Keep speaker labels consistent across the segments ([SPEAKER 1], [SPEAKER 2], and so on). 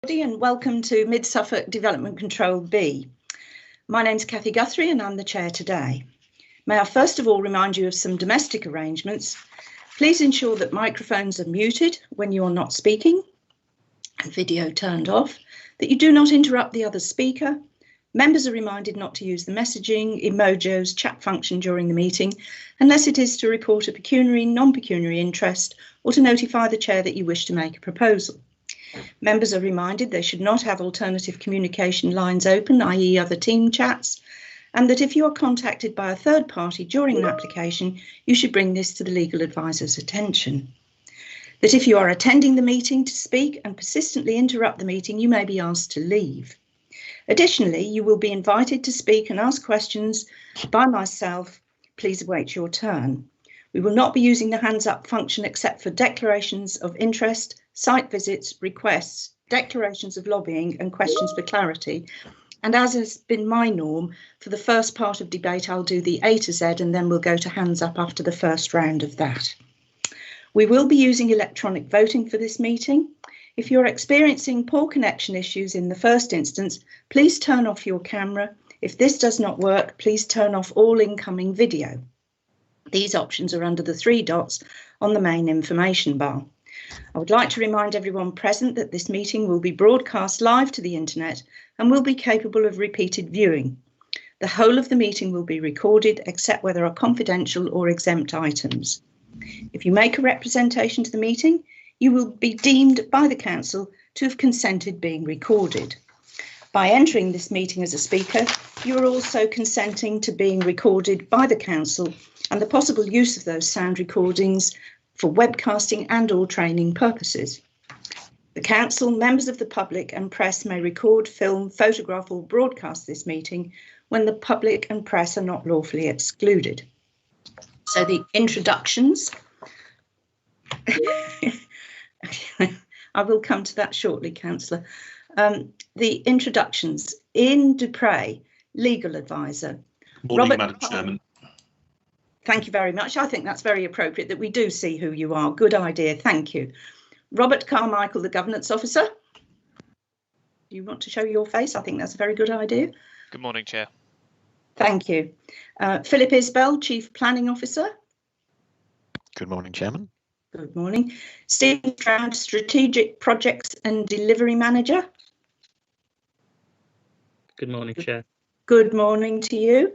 [SPEAKER 1] And welcome to Mid Suffolk Development Control B. My name's Cathy Guthrie and I'm the chair today. May I first of all remind you of some domestic arrangements. Please ensure that microphones are muted when you are not speaking and video turned off, that you do not interrupt the other speaker. Members are reminded not to use the messaging, emojis, chat function during the meeting, unless it is to report a pecuniary, non-pecuniary interest or to notify the chair that you wish to make a proposal. Members are reminded they should not have alternative communication lines open, i.e. other team chats, and that if you are contacted by a third party during an application, you should bring this to the legal advisor's attention. That if you are attending the meeting to speak and persistently interrupt the meeting, you may be asked to leave. Additionally, you will be invited to speak and ask questions by myself. Please await your turn. We will not be using the hands up function except for declarations of interest, site visits, requests, declarations of lobbying and questions for clarity. And as has been my norm, for the first part of debate, I'll do the A to Z and then we'll go to hands up after the first round of that. We will be using electronic voting for this meeting. If you're experiencing poor connection issues in the first instance, please turn off your camera. If this does not work, please turn off all incoming video. These options are under the 3 dots on the main information bar. I would like to remind everyone present that this meeting will be broadcast live to the internet and will be capable of repeated viewing. The whole of the meeting will be recorded except where there are confidential or exempt items. If you make a representation to the meeting, you will be deemed by the council to have consented being recorded. By entering this meeting as a speaker, you are also consenting to being recorded by the council and the possible use of those sound recordings for webcasting and or training purposes. The council, members of the public and press may record, film, photograph or broadcast this meeting when the public and press are not lawfully excluded. So the introductions. I will come to that shortly, Councillor. The introductions. Ian Dupre, legal advisor.
[SPEAKER 2] Morning, Madam Chairman.
[SPEAKER 1] Thank you very much. I think that's very appropriate that we do see who you are. Good idea. Thank you. Robert Carmichael, the governance officer. Do you want to show your face? I think that's a very good idea.
[SPEAKER 3] Good morning, Chair.
[SPEAKER 1] Thank you. Philip Isbell, chief planning officer.
[SPEAKER 4] Good morning, Chairman.
[SPEAKER 1] Good morning. Stephen Stroud, strategic projects and delivery manager.
[SPEAKER 5] Good morning, Chair.
[SPEAKER 1] Good morning to you.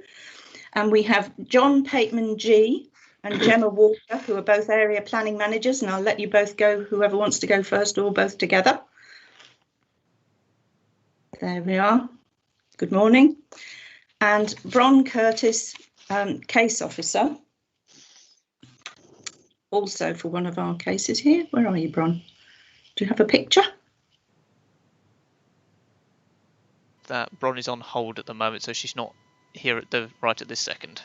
[SPEAKER 1] And we have John Pateman G and Gemma Walker, who are both area planning managers, and I'll let you both go, whoever wants to go first, or both together. There we are. Good morning. And Bron Curtis, case officer, also for one of our cases here. Where are you, Bron? Do you have a picture?
[SPEAKER 3] That Bron is on hold at the moment, so she's not here right at this second.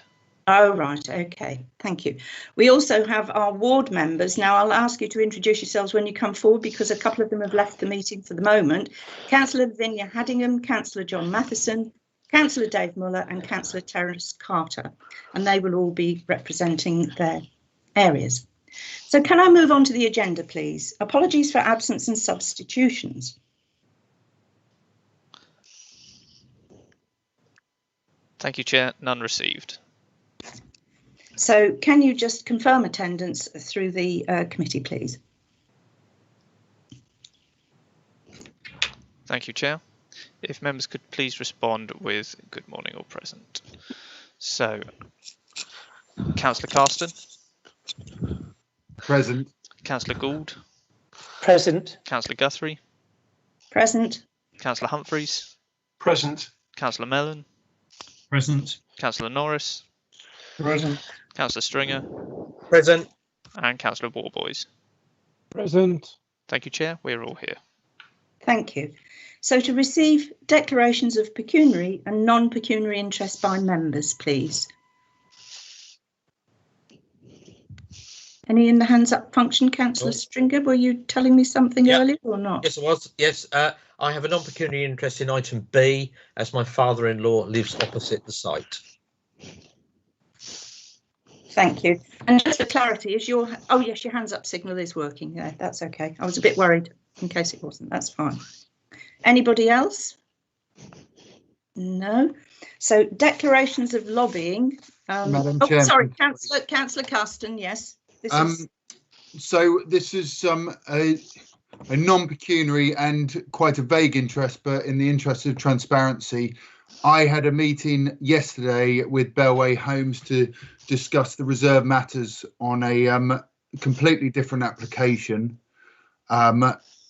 [SPEAKER 1] Oh, right. OK, thank you. We also have our ward members. Now, I'll ask you to introduce yourselves when you come forward, because a couple of them have left the meeting for the moment. Councillor Lavinia Haddingham, Councillor John Matheson, Councillor Dave Muller and Councillor Terence Carter, and they will all be representing their areas. So can I move on to the agenda, please? Apologies for absence and substitutions.
[SPEAKER 3] Thank you, Chair. None received.
[SPEAKER 1] So can you just confirm attendance through the committee, please?
[SPEAKER 3] Thank you, Chair. If members could please respond with good morning or present. So, Councillor Carston.
[SPEAKER 2] Present.
[SPEAKER 3] Councillor Gould.
[SPEAKER 5] Present.
[SPEAKER 3] Councillor Guthrie.
[SPEAKER 1] Present.
[SPEAKER 3] Councillor Humphreys.
[SPEAKER 2] Present.
[SPEAKER 3] Councillor Mellon.
[SPEAKER 6] Present.
[SPEAKER 3] Councillor Norris.
[SPEAKER 6] Present.
[SPEAKER 3] Councillor Stringer.
[SPEAKER 5] Present.
[SPEAKER 3] And Councillor Warboys.
[SPEAKER 6] Present.
[SPEAKER 3] Thank you, Chair. We're all here.
[SPEAKER 1] Thank you. So to receive declarations of pecuniary and non-pecuniary interest by members, please. Any in the hands up function, Councillor Stringer? Were you telling me something earlier or not?
[SPEAKER 7] Yes, I was. Yes, I have a non-pecuniary interest in item B, as my father-in-law lives opposite the site.
[SPEAKER 1] Thank you. And just for clarity, is your oh yes, your hands up signal is working. Yeah, that's okay. I was a bit worried in case it wasn't. That's fine. Anybody else? No. So declarations of lobbying.
[SPEAKER 6] Madam
[SPEAKER 1] Oh,
[SPEAKER 6] Chairman,
[SPEAKER 1] sorry, Councillor Caston. Yes.
[SPEAKER 8] So this is a non-pecuniary and quite a vague interest, but in the interest of transparency, I had a meeting yesterday with Bellway Homes to discuss the reserve matters on a completely different application.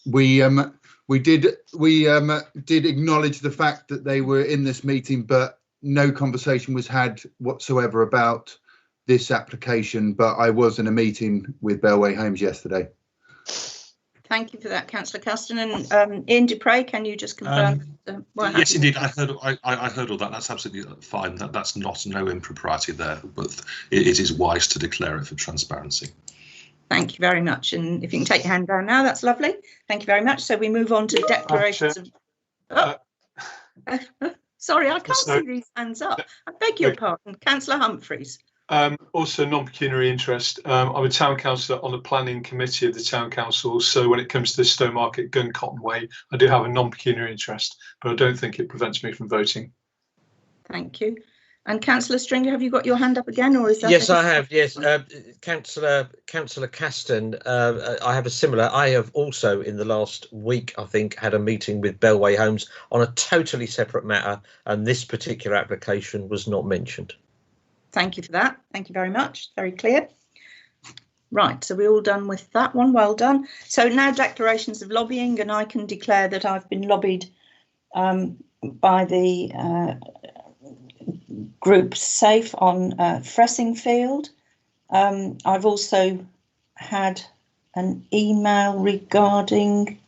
[SPEAKER 8] We did acknowledge the fact that they were in this meeting, but no conversation was had whatsoever about this application. But I was in a meeting with Bellway Homes yesterday.
[SPEAKER 1] Thank you for that, Councillor Caston. And Ian Dupre, can you just confirm?
[SPEAKER 2] Yes, indeed. I heard all that. That's absolutely fine. That's no impropriety there, but it is wise to declare it for transparency.
[SPEAKER 1] Thank you very much. And if you can take your hand down now, that's lovely. Thank you very much. So we move on to declarations of. Sorry, I can't see these hands up. I beg your pardon, Councillor Humphreys.
[SPEAKER 6] Also non-pecuniary interest. I'm a town councillor on the planning committee of the town council, so when it comes to the Stowmarket Gun Cotton Way, I do have a non-pecuniary interest, but I don't think it prevents me from voting.
[SPEAKER 1] Thank you. And Councillor Stringer, have you got your hand up again, or is that?
[SPEAKER 7] Yes, I have. Yes, Councillor Caston. I have a similar. I have also in the last week, I think, had a meeting with Bellway Homes on a totally separate matter, and this particular application was not mentioned.
[SPEAKER 1] Thank you for that. Thank you very much. Very clear. Right, so we're all done with that one. Well done. So now declarations of lobbying, and I can declare that I've been lobbied by the group SAFE on Fressingfield. I've also had an email regarding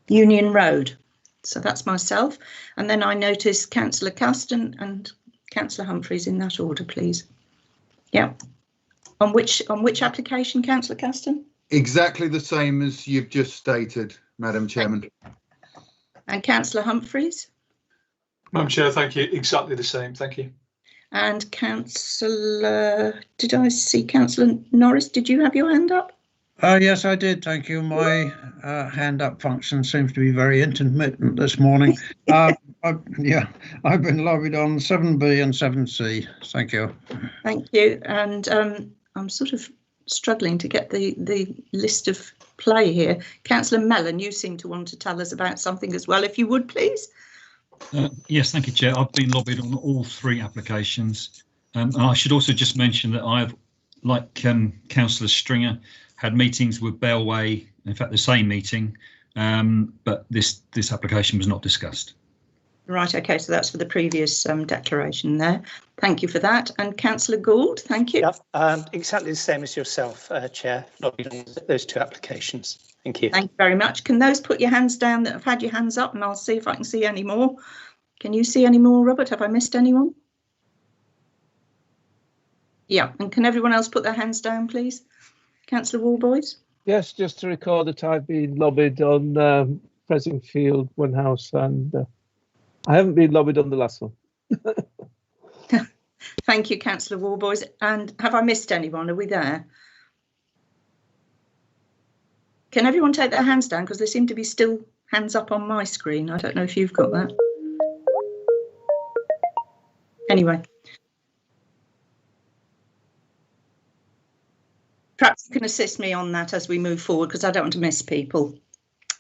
[SPEAKER 1] Union Road. So that's myself. And then I noticed Councillor Caston and Councillor Humphreys in that order, please. Yeah. On which application, Councillor Caston?
[SPEAKER 8] Exactly the same as you've just stated, Madam Chairman.
[SPEAKER 1] And Councillor Humphreys?
[SPEAKER 6] Madam Chair, thank you. Exactly the same. Thank you.
[SPEAKER 1] And Councillor, did I see Councillor Norris? Did you have your hand up?
[SPEAKER 9] Yes, I did. Thank you. My hand up function seems to be very intermittent this morning. I've been lobbied on 7B and 7C. Thank you.
[SPEAKER 1] Thank you. And I'm sort of struggling to get the list of play here. Councillor Mellon, you seem to want to tell us about something as well, if you would, please.
[SPEAKER 10] Yes, thank you, Chair. I've been lobbied on all three applications. And I should also just mention that I've, like Councillor Stringer, had meetings with Bellway, in fact, the same meeting, but this application was not discussed.
[SPEAKER 1] Right, OK, so that's for the previous declaration there. Thank you for that. And Councillor Gould, thank you.
[SPEAKER 5] Yep, exactly the same as yourself, Chair, lobbied on those two applications. Thank you.
[SPEAKER 1] Thank you very much. Can those put your hands down that have had your hands up, and I'll see if I can see any more. Can you see any more, Robert? Have I missed anyone? Yeah, and can everyone else put their hands down, please? Councillor Warboys?
[SPEAKER 11] Yes, just to record that I've been lobbied on Fressingfield, Onehouse, and I haven't been lobbied on the last one.
[SPEAKER 1] Thank you, Councillor Warboys. And have I missed anyone? Are we there? Can everyone take their hands down? Because there seem to be still hands up on my screen. I don't know if you've got that. Anyway. Perhaps you can assist me on that as we move forward, because I don't want to miss people.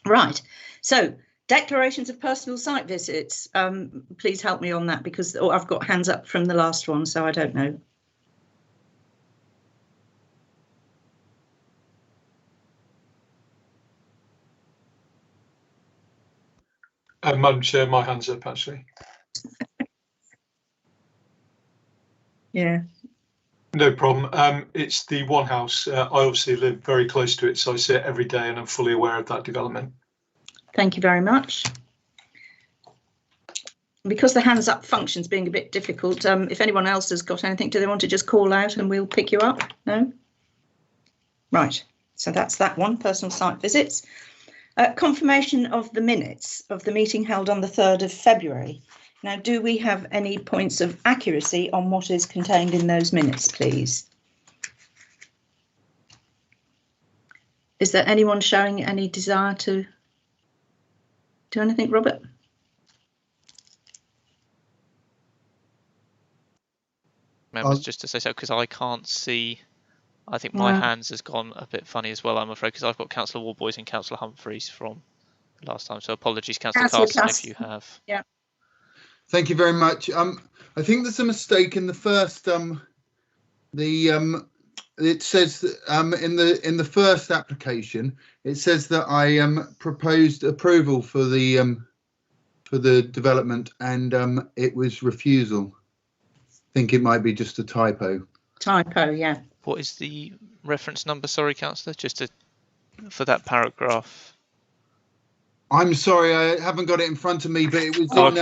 [SPEAKER 1] Right. So declarations of personal site visits. Please help me on that, because I've got hands up from the last one, so I don't know.
[SPEAKER 6] Madam Chair, my hand's up, actually.
[SPEAKER 1] Yeah.
[SPEAKER 6] No problem. It's the Onehouse. I obviously live very close to it, so I see it every day and I'm fully aware of that development.
[SPEAKER 1] Thank you very much. Because the hands up function's being a bit difficult, if anyone else has got anything, do they want to just call out and we'll pick you up? No? Right, so that's that one, personal site visits. Confirmation of the minutes of the meeting held on the 3rd of February. Now, do we have any points of accuracy on what is contained in those minutes, please? Is there anyone showing any desire to do anything, Robert?
[SPEAKER 3] members just to say so, because I can't see. I think my hands has gone a bit funny as well, I'm afraid, because I've got Councillor Warboys and Councillor Humphreys from last time. So apologies, Councillor Carson, if you have.
[SPEAKER 1] Yeah.
[SPEAKER 8] Thank you very much. I think there's a mistake in the first. It says in the first application, it says that I proposed approval for the development, and it was refusal. I think it might be just a typo.
[SPEAKER 1] Typo, yeah.
[SPEAKER 3] What is the reference number? Sorry, Councillor, just for that paragraph.
[SPEAKER 8] I'm sorry, I haven't got it in front of me, but it was in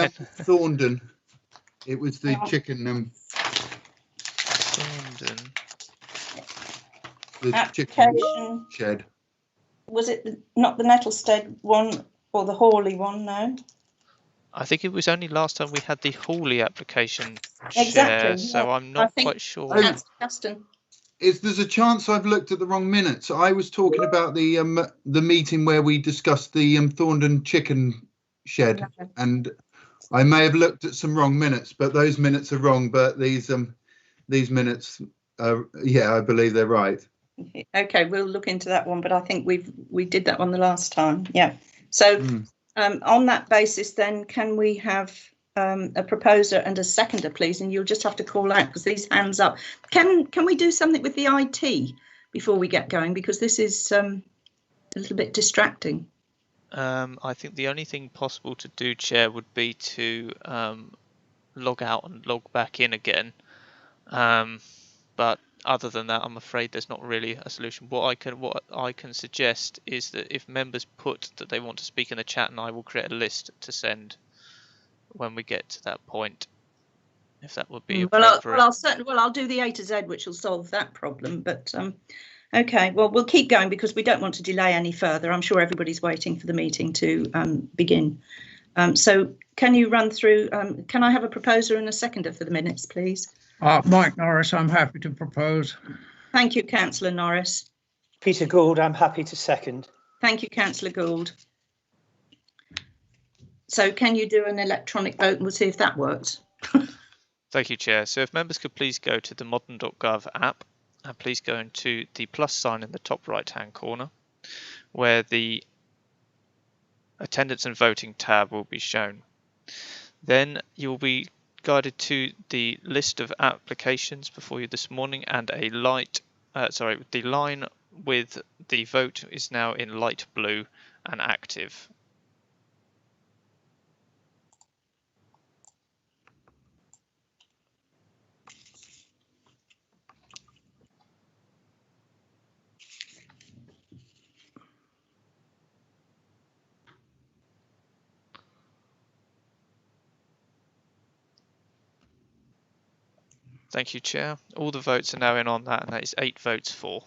[SPEAKER 8] Thorndon. It was the chicken.
[SPEAKER 3] Thorndon.
[SPEAKER 8] The chicken shed.
[SPEAKER 1] Was it not the Nettlestead one or the Hawley one? No.
[SPEAKER 3] I think it was only last time we had the Hawley application.
[SPEAKER 1] Exactly.
[SPEAKER 3] So I'm not quite sure.
[SPEAKER 8] There's a chance I've looked at the wrong minutes. I was talking about the meeting where we discussed the Thorndon chicken shed, and I may have looked at some wrong minutes, but those minutes are wrong. But these minutes, I believe they're right.
[SPEAKER 1] Okay, we'll look into that one, but I think we did that one the last time. Yeah. So on that basis, then can we have a proposer and a seconder, please? And you'll just have to call out because these hands up. Can we do something with the IT before we get going? Because this is a little bit distracting.
[SPEAKER 3] I think the only thing possible to do, Chair, would be to log out and log back in again. But other than that, I'm afraid there's not really a solution. What I can suggest is that if members put that they want to speak in the chat, and I will create a list to send when we get to that point, if that would be appropriate.
[SPEAKER 1] I'll do the A to Z, which will solve that problem. But okay, well, we'll keep going because we don't want to delay any further. I'm sure everybody's waiting for the meeting to begin. So can you run through? Can I have a proposer and a seconder for the minutes, please?
[SPEAKER 9] Mike Norris, I'm happy to propose.
[SPEAKER 1] Thank you, Councillor Norris.
[SPEAKER 5] Peter Gould, I'm happy to second.
[SPEAKER 1] Thank you, Councillor Gould. So can you do an electronic vote and we'll see if that works?
[SPEAKER 3] Thank you, Chair. So if members could please go to the modern.gov app and please go into the plus sign in the top right hand corner where the attendance and voting tab will be shown. Then you will be guided to the list of applications before you this morning, and the line with the vote is now in light blue and active. Thank you, Chair. All the votes are now in on that, and that is 8 votes for.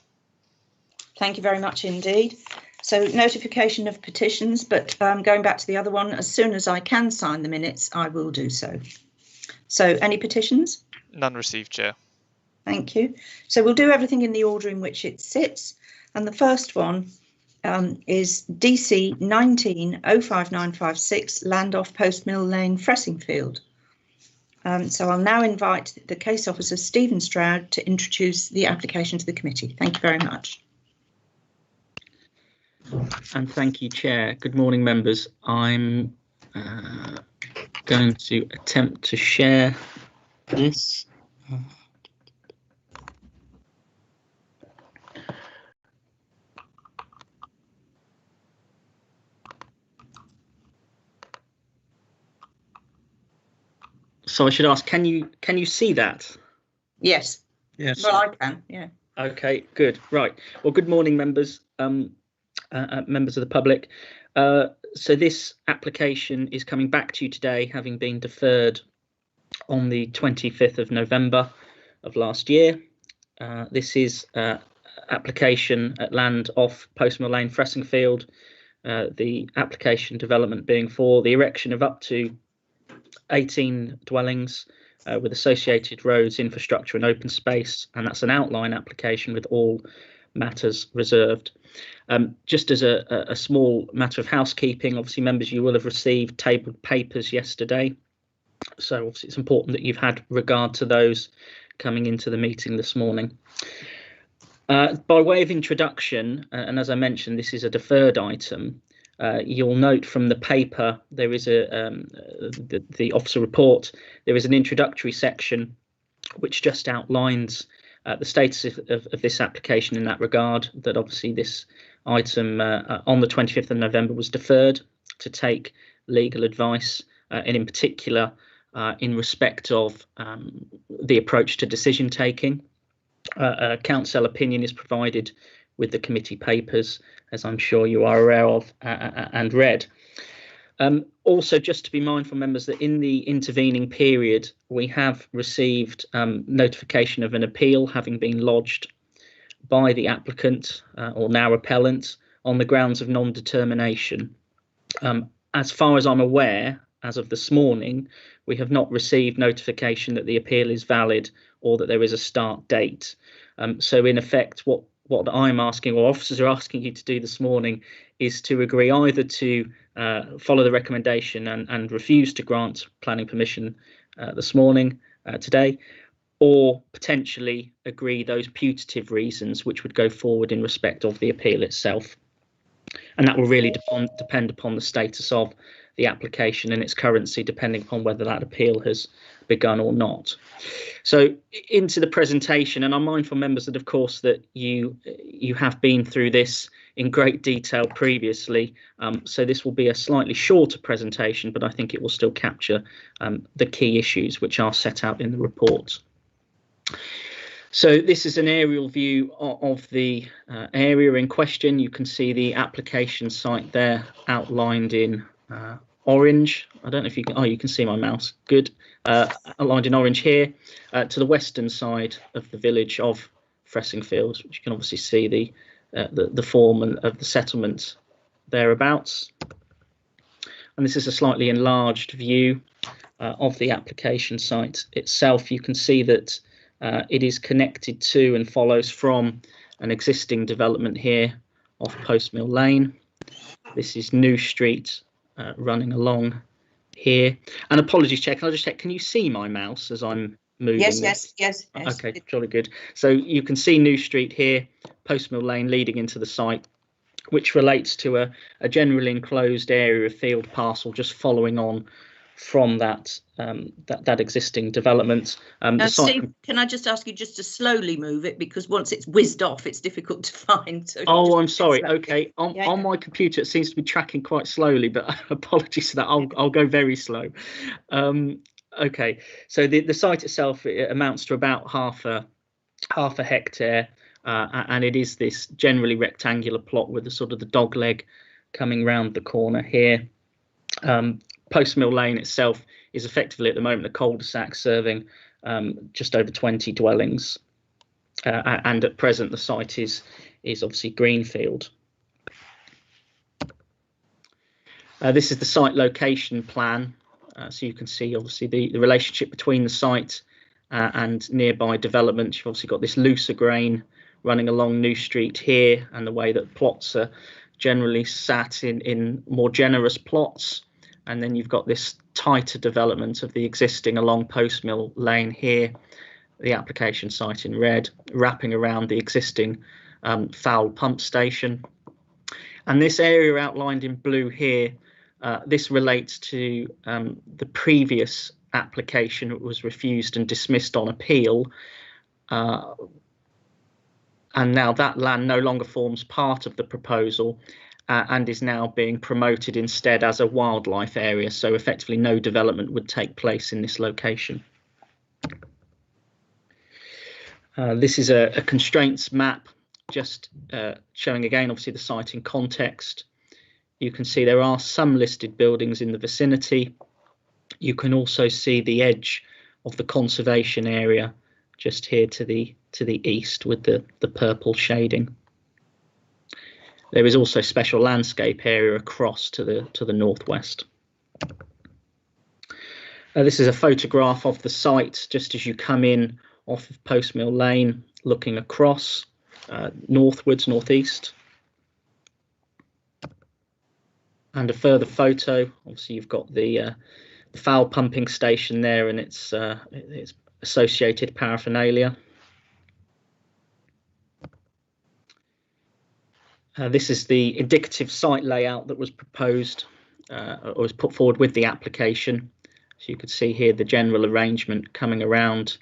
[SPEAKER 1] Thank you very much indeed. So notification of petitions, but going back to the other one, as soon as I can sign the minutes, I will do so. So any petitions?
[SPEAKER 3] None received, Chair.
[SPEAKER 1] Thank you. So we'll do everything in the order in which it sits. And the first one is DC 19-05956, land off Post Mill Lane, Fressingfield. So I'll now invite the case officer, Stephen Stroud, to introduce the application to the committee. Thank you very much.
[SPEAKER 12] And thank you, Chair. Good morning, members. I'm going to attempt to share this. So I should ask, can you see that?
[SPEAKER 1] Yes.
[SPEAKER 9] Yes.
[SPEAKER 1] Well, I can. Yeah.
[SPEAKER 12] Okay. Good. Right. Well, good morning, members. Members of the public. So this application is coming back to you today, having been deferred on the 25th of November of last year. This is application at land off Post Mill Lane, Fressingfield. The application development being for the erection of up to 18 dwellings with associated roads, infrastructure and open space, and that's an outline application with all matters reserved. Just as a small matter of housekeeping, obviously members, you will have received tabled papers yesterday, so obviously it's important that you've had regard to those coming into the meeting this morning. By way of introduction, and as I mentioned, this is a deferred item. You'll note from the paper there is the officer report. There is an introductory section which just outlines the status of this application in that regard. That obviously this item on the 25th of November was deferred to take legal advice, and in particular in respect of the approach to decision taking. Council opinion is provided with the committee papers, as I'm sure you are aware of and read. Also, just to be mindful, members, that in the intervening period, we have received notification of an appeal having been lodged by the applicant or now appellant on the grounds of non-determination. As far as I'm aware, as of this morning, we have not received notification that the appeal is valid or that there is a start date. So in effect, what I'm asking, or officers are asking you to do this morning, is to agree either to follow the recommendation and refuse to grant planning permission this morning, today, or potentially agree those putative reasons which would go forward in respect of the appeal itself. And that will really depend upon the status of the application and its currency, depending upon whether that appeal has begun or not. So into the presentation, and I'm mindful, members, that of course that you have been through this in great detail previously, so this will be a slightly shorter presentation, but I think it will still capture the key issues which are set out in the report. So this is an aerial view of the area in question. You can see the application site there outlined in orange. I don't know if you can, oh, you can see my mouse, good. Outlined in orange here to the western side of the village of Fressingfield, which you can obviously see the form of the settlement thereabouts. And this is a slightly enlarged view of the application site itself. You can see that it is connected to and follows from an existing development here off Postmill Lane. This is New Street running along here. And apologies, Chair, can I just check, can you see my mouse as I'm moving?
[SPEAKER 1] Yes.
[SPEAKER 12] Okay, jolly good. So you can see New Street here, Postmill Lane leading into the site, which relates to a generally enclosed area of field parcel just following on from that existing development.
[SPEAKER 1] Steve, can I just ask you just to slowly move it, because once it's whizzed off, it's difficult to find. So
[SPEAKER 12] I'm sorry. Okay, on my computer, it seems to be tracking quite slowly, but apologies for that. I'll go very slow. Okay, so the site itself, it amounts to about half a hectare, and it is this generally rectangular plot with the sort of the dog leg coming round the corner here. Postmill Lane itself is effectively at the moment a cul-de-sac serving just over 20 dwellings, and at present the site is obviously greenfield. This is the site location plan, so you can see obviously the relationship between the site and nearby development. You've obviously got this looser grain running along New Street here, and the way that plots are generally sat in more generous plots. And then you've got this tighter development of the existing along Postmill Lane here, the application site in red, wrapping around the existing foul pump station. And this area outlined in blue here, this relates to the previous application. It was refused and dismissed on appeal. And now that land no longer forms part of the proposal, and is now being promoted instead as a wildlife area. So effectively no development would take place in this location. This is a constraints map, just showing again obviously the site in context. You can see there are some listed buildings in the vicinity. You can also see the edge of the conservation area just here to the east with the purple shading. There is also special landscape area across to the northwest. This is a photograph of the site just as you come in off of Postmill Lane, looking across northwards, northeast. And a further photo. Obviously, you've got the foul pumping station there, and it's associated paraphernalia. This is the indicative site layout that was proposed or was put forward with the application. So you could see here the general arrangement coming around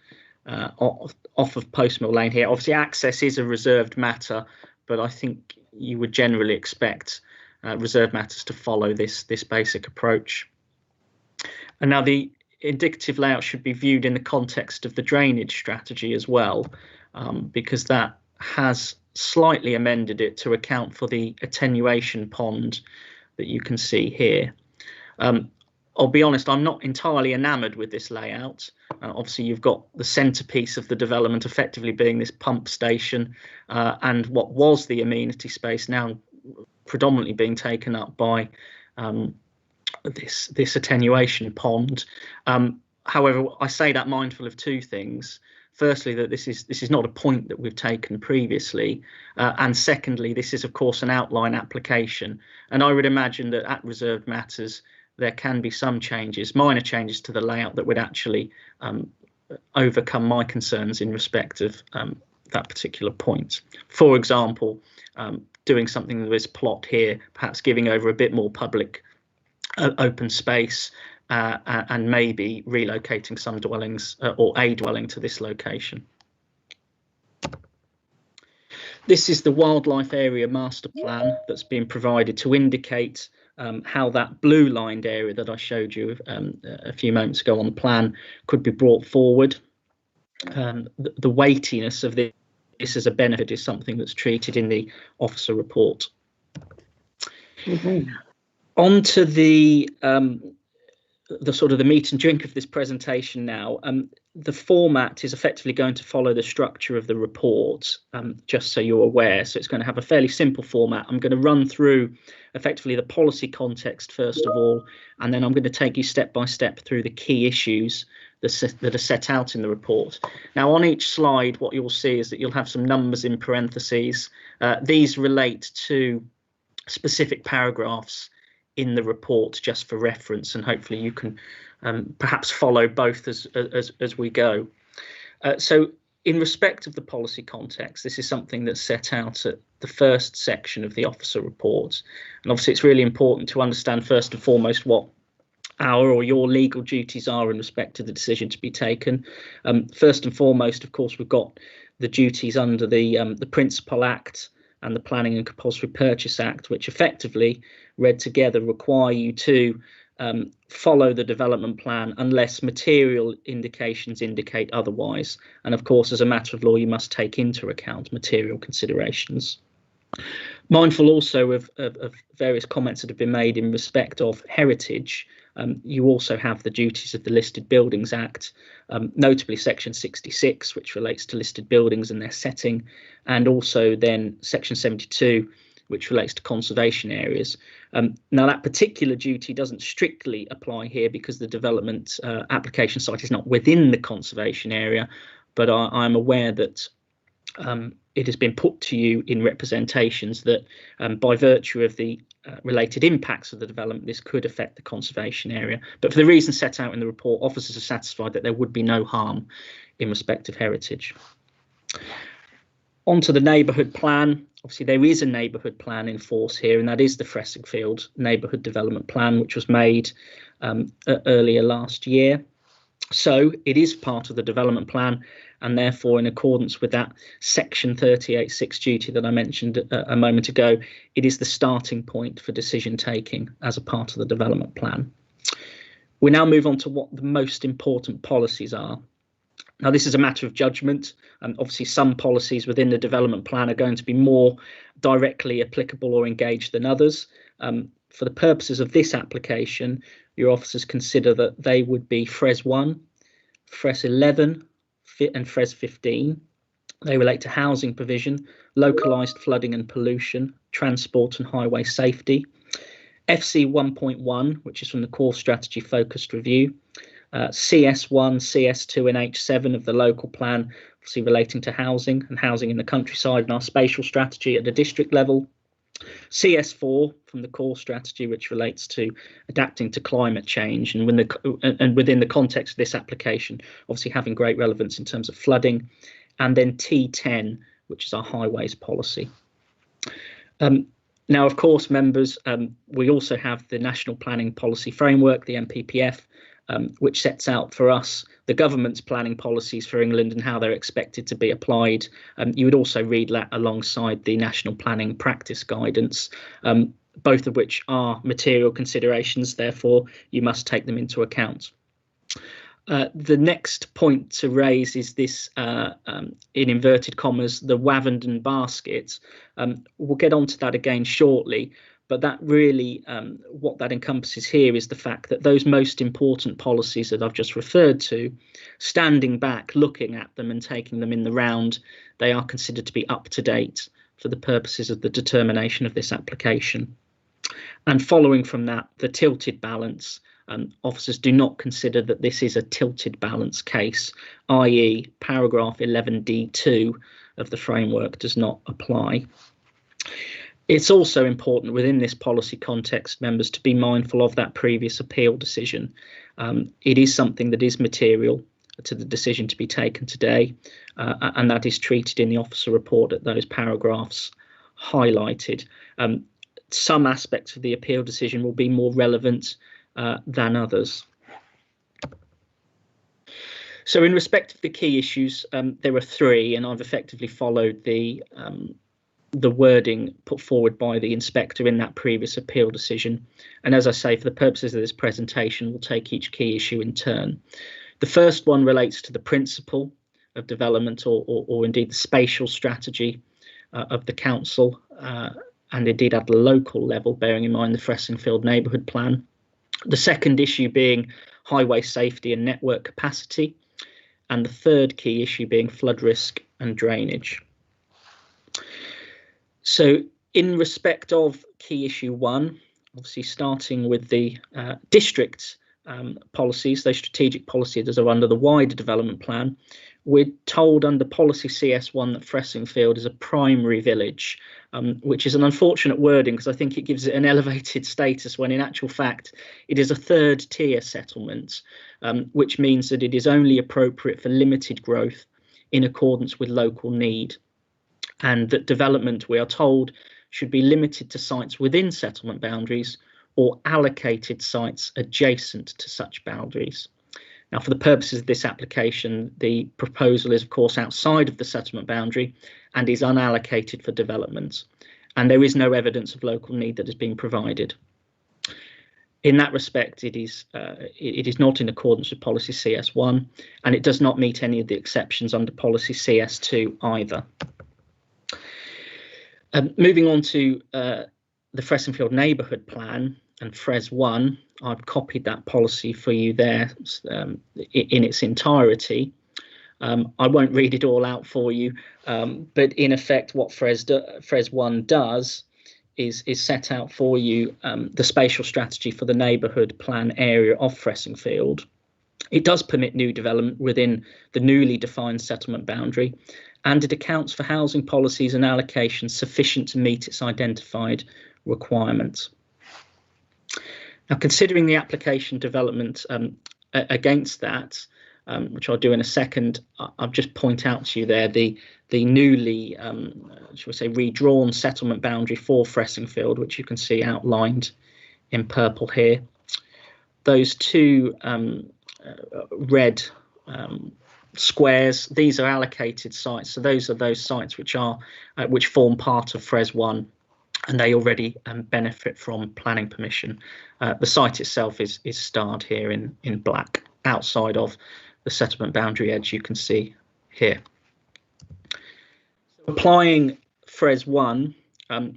[SPEAKER 12] off of Postmill Lane here. Obviously access is a reserved matter, but I think you would generally expect reserved matters to follow this basic approach. And now the indicative layout should be viewed in the context of the drainage strategy as well, because that has slightly amended it to account for the attenuation pond that you can see here. I'll be honest, I'm not entirely enamoured with this layout. Obviously, you've got the centrepiece of the development effectively being this pump station, and what was the amenity space now predominantly being taken up by this attenuation pond. However, I say that mindful of two things. Firstly, that this is not a point that we've taken previously, and secondly, this is of course an outline application, and I would imagine that at reserved matters there can be some changes, minor changes to the layout that would actually overcome my concerns in respect of that particular point. For example, doing something with this plot here, perhaps giving over a bit more public open space, and maybe relocating some dwellings or a dwelling to this location. This is the wildlife area master plan that's been provided to indicate how that blue lined area that I showed you a few moments ago on the plan could be brought forward. The weightiness of this as a benefit is something that's treated in the officer report. On to the sort of the meat and drink of this presentation now. The format is effectively going to follow the structure of the report, just so you're aware. So it's going to have a fairly simple format. I'm going to run through effectively the policy context first of all, and then I'm going to take you step by step through the key issues that are set out in the report. Now, on each slide, what you'll see is that you'll have some numbers in parentheses. These relate to specific paragraphs in the report just for reference, and hopefully you can perhaps follow both as we go. So in respect of the policy context, this is something that's set out at the first section of the officer report. And obviously it's really important to understand first and foremost what our or your legal duties are in respect to the decision to be taken. First and foremost, of course, we've got the duties under the Principal Act and the Planning and Compulsory Purchase Act, which effectively read together require you to follow the development plan unless material indications indicate otherwise. And of course, as a matter of law, you must take into account material considerations. Mindful also of various comments that have been made in respect of heritage, you also have the duties of the Listed Buildings Act, notably Section 66, which relates to listed buildings and their setting, and also then Section 72, which relates to conservation areas. Now, that particular duty doesn't strictly apply here because the development application site is not within the conservation area, but I'm aware that it has been put to you in representations that by virtue of the related impacts of the development, this could affect the conservation area. But for the reasons set out in the report, officers are satisfied that there would be no harm in respect of heritage. On to the neighbourhood plan. Obviously, there is a neighbourhood plan in force here, and that is the Fressingfield Neighbourhood Development Plan, which was made earlier last year. So it is part of the development plan, and therefore, in accordance with that Section 38(6) duty that I mentioned a moment ago, it is the starting point for decision taking as a part of the development plan. We now move on to what the most important policies are. Now, this is a matter of judgment, and obviously some policies within the development plan are going to be more directly applicable or engaged than others. For the purposes of this application, your officers consider that they would be FRES 1, FRES 11 and FRES 15. They relate to housing provision, localised flooding and pollution, transport and highway safety. FC 1.1, which is from the Core Strategy Focused Review. CS1, CS2 and H7 of the local plan, obviously relating to housing and housing in the countryside and our spatial strategy at the district level. CS4 from the core strategy, which relates to adapting to climate change, and within the context of this application, obviously having great relevance in terms of flooding, and then T10, which is our highways policy. Now, of course, members, we also have the National Planning Policy Framework, the NPPF, which sets out for us the government's planning policies for England and how they're expected to be applied. You would also read that alongside the National Planning Practice Guidance, both of which are material considerations, therefore you must take them into account. The next point to raise is this, in inverted commas, the Wavendon basket. We'll get onto that again shortly, but that really, what that encompasses here is the fact that those most important policies that I've just referred to, standing back, looking at them and taking them in the round, they are considered to be up to date for the purposes of the determination of this application. And following from that, the tilted balance. Officers do not consider that this is a tilted balance case, i.e. paragraph 11D2 of the framework does not apply. It's also important within this policy context, members, to be mindful of that previous appeal decision. It is something that is material to the decision to be taken today, and that is treated in the officer report at those paragraphs highlighted. Some aspects of the appeal decision will be more relevant than others. So in respect of the key issues, there are three, and I've effectively followed the wording put forward by the inspector in that previous appeal decision. And as I say, for the purposes of this presentation, we'll take each key issue in turn. The first one relates to the principle of development or indeed the spatial strategy of the council, and indeed at the local level, bearing in mind the Fressingfield neighbourhood plan. The second issue being highway safety and network capacity, and the third key issue being flood risk and drainage. So in respect of key issue one, obviously starting with the district policies, those strategic policies that are under the wider development plan, we're told under policy CS1 that Fressingfield is a primary village, which is an unfortunate wording because I think it gives it an elevated status when in actual fact it is a third tier settlement, which means that it is only appropriate for limited growth in accordance with local need, and that development, we are told, should be limited to sites within settlement boundaries or allocated sites adjacent to such boundaries. Now, for the purposes of this application, the proposal is, of course, outside of the settlement boundary and is unallocated for development, and there is no evidence of local need that is being provided. In that respect, it is not in accordance with policy CS1, and it does not meet any of the exceptions under policy CS2 either. Moving on to the Fressingfield neighbourhood plan and Fres 1, I've copied that policy for you there in its entirety. I won't read it all out for you, but in effect what Fres 1 does is set out for you the spatial strategy for the neighbourhood plan area of Fressingfield. It does permit new development within the newly defined settlement boundary, and it accounts for housing policies and allocations sufficient to meet its identified requirements. Now, considering the application development against that, which I'll do in a second, I'll just point out to you there the newly, shall we say, redrawn settlement boundary for Fressingfield, which you can see outlined in purple here. Those two red squares, these are allocated sites, so those are those sites which are which form part of Fres 1, and they already benefit from planning permission. The site itself is starred here in black outside of the settlement boundary edge you can see here. So applying Fres 1,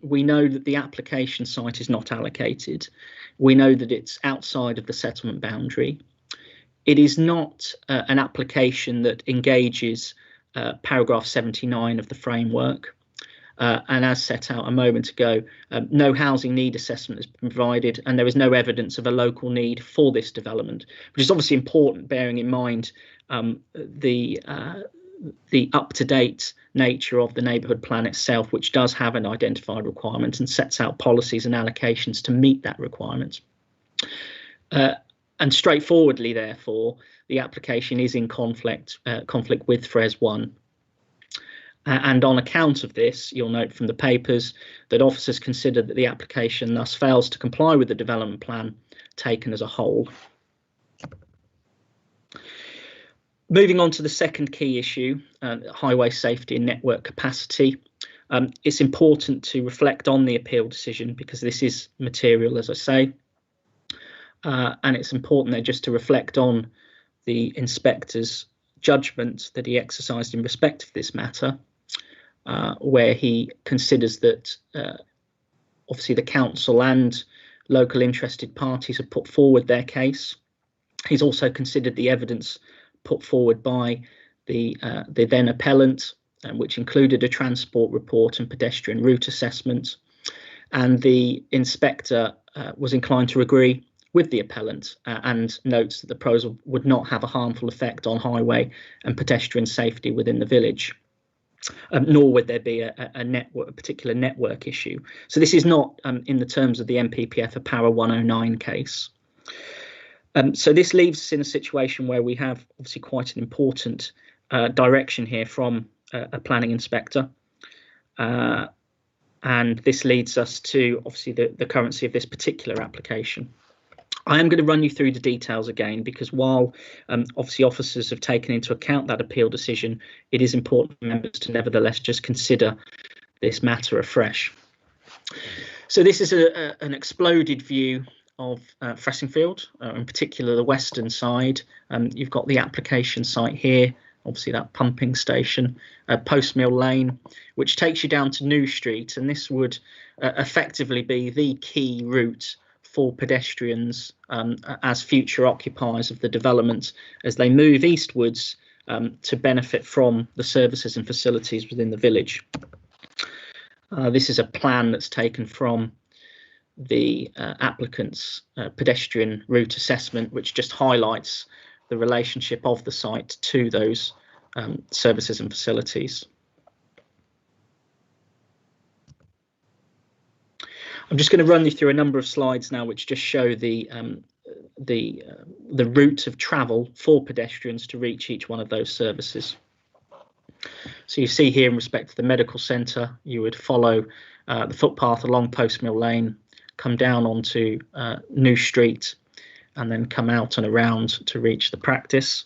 [SPEAKER 12] we know that the application site is not allocated. We know that it's outside of the settlement boundary. It is not an application that engages paragraph 79 of the framework. And as set out a moment ago, no housing need assessment has been provided, and there is no evidence of a local need for this development, which is obviously important, bearing in mind the up-to-date nature of the neighbourhood plan itself, which does have an identified requirement and sets out policies and allocations to meet that requirement. And straightforwardly, therefore, the application is in conflict with FRES 1. And on account of this, you'll note from the papers that officers consider that the application thus fails to comply with the development plan taken as a whole. Moving on to the second key issue, highway safety and network capacity. It's important to reflect on the appeal decision because this is material, as I say. And it's important there just to reflect on the inspector's judgment that he exercised in respect of this matter, where he considers that obviously the council and local interested parties have put forward their case. He's also considered the evidence put forward by the then appellant, which included a transport report and pedestrian route assessment, and the inspector was inclined to agree with the appellant and notes that the proposal would not have a harmful effect on highway and pedestrian safety within the village, nor would there be a particular network issue. So this is not, in the terms of the NPPF, a Para 109 case. So this leaves us in a situation where we have obviously quite an important direction here from a planning inspector. And this leads us to obviously the currency of this particular application. I am going to run you through the details again, because while obviously officers have taken into account that appeal decision, it is important for members to nevertheless just consider this matter afresh. So this is an exploded view of Fressingfield, in particular the western side. You've got the application site here, obviously that pumping station, Postmill Lane, which takes you down to New Street, and this would effectively be the key route for pedestrians as future occupiers of the development as they move eastwards to benefit from the services and facilities within the village. This is a plan that's taken from the applicant's pedestrian route assessment, which just highlights the relationship of the site to those services and facilities. I'm just going to run you through a number of slides now, which just show the route of travel for pedestrians to reach each one of those services. So you see here in respect to the medical centre, you would follow the footpath along Postmill Lane, come down onto New Street, and then come out and around to reach the practice.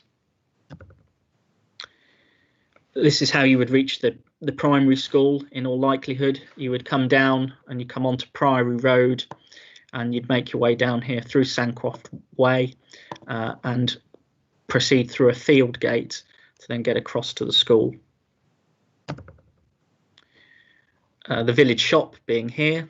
[SPEAKER 12] This is how you would reach the primary school. In all likelihood, you would come down and you come onto Priory Road, and you'd make your way down here through Sancroft Way and proceed through a field gate to then get across to the school. The village shop being here.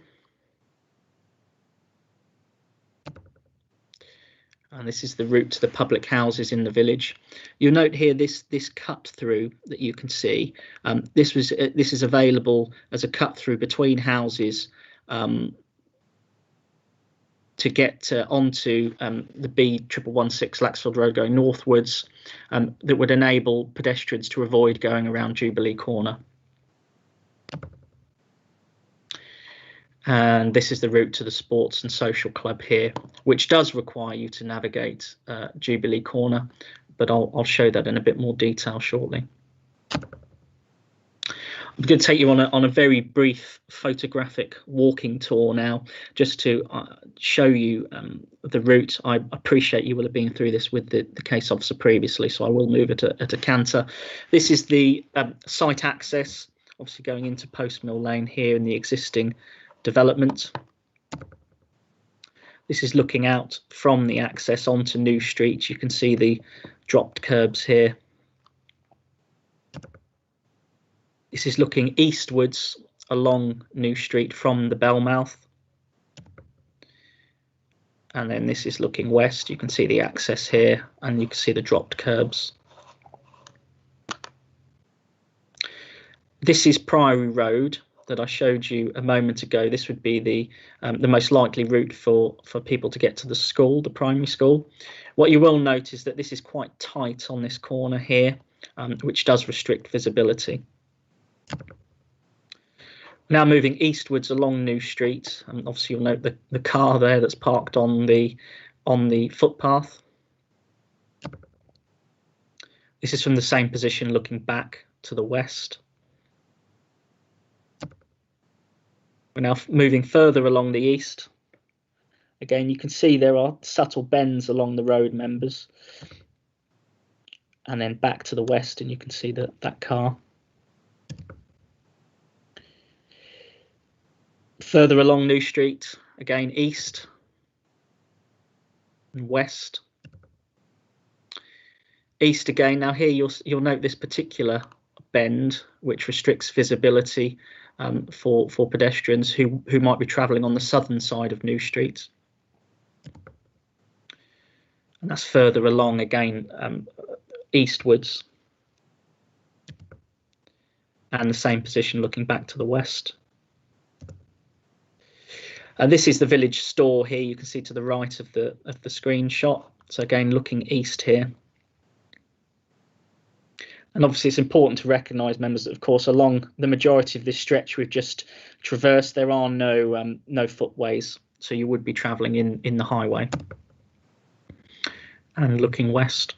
[SPEAKER 12] And this is the route to the public houses in the village. You'll note here this cut through that you can see. This is available as a cut through between houses to get onto the B1116 Laxfield Road going northwards, that would enable pedestrians to avoid going around Jubilee Corner. And this is the route to the Sports and Social Club here, which does require you to navigate Jubilee Corner, but I'll show that in a bit more detail shortly. I'm going to take you on a very brief photographic walking tour now, just to show you the route. I appreciate you will have been through this with the case officer previously, so I will move it at a canter. This is the site access, obviously going into Postmill Lane here in the existing development. This is looking out from the access onto New Street. You can see the dropped curbs here. This is looking eastwards along New Street from the Bellmouth. And then this is looking west. You can see the access here, and you can see the dropped curbs. This is Priory Road that I showed you a moment ago. This would be the most likely route for people to get to the school, the primary school. What you will note is that this is quite tight on this corner here, which does restrict visibility. Now moving eastwards along New Street, and obviously you'll note the car there that's parked on the footpath. This is from the same position looking back to the west. We're now moving further along the east. Again, you can see there are subtle bends along the road, members. And then back to the west, and you can see that car. Further along New Street, again east and west. East again. Now here you'll note this particular bend, which restricts visibility for pedestrians who might be travelling on the southern side of New Street. And that's further along again eastwards. And the same position looking back to the west. And this is the village store here. You can see to the right of the screenshot. So again, looking east here. And obviously it's important to recognise, members, that of course along the majority of this stretch we've just traversed, there are no footways, so you would be travelling in the highway. And looking west.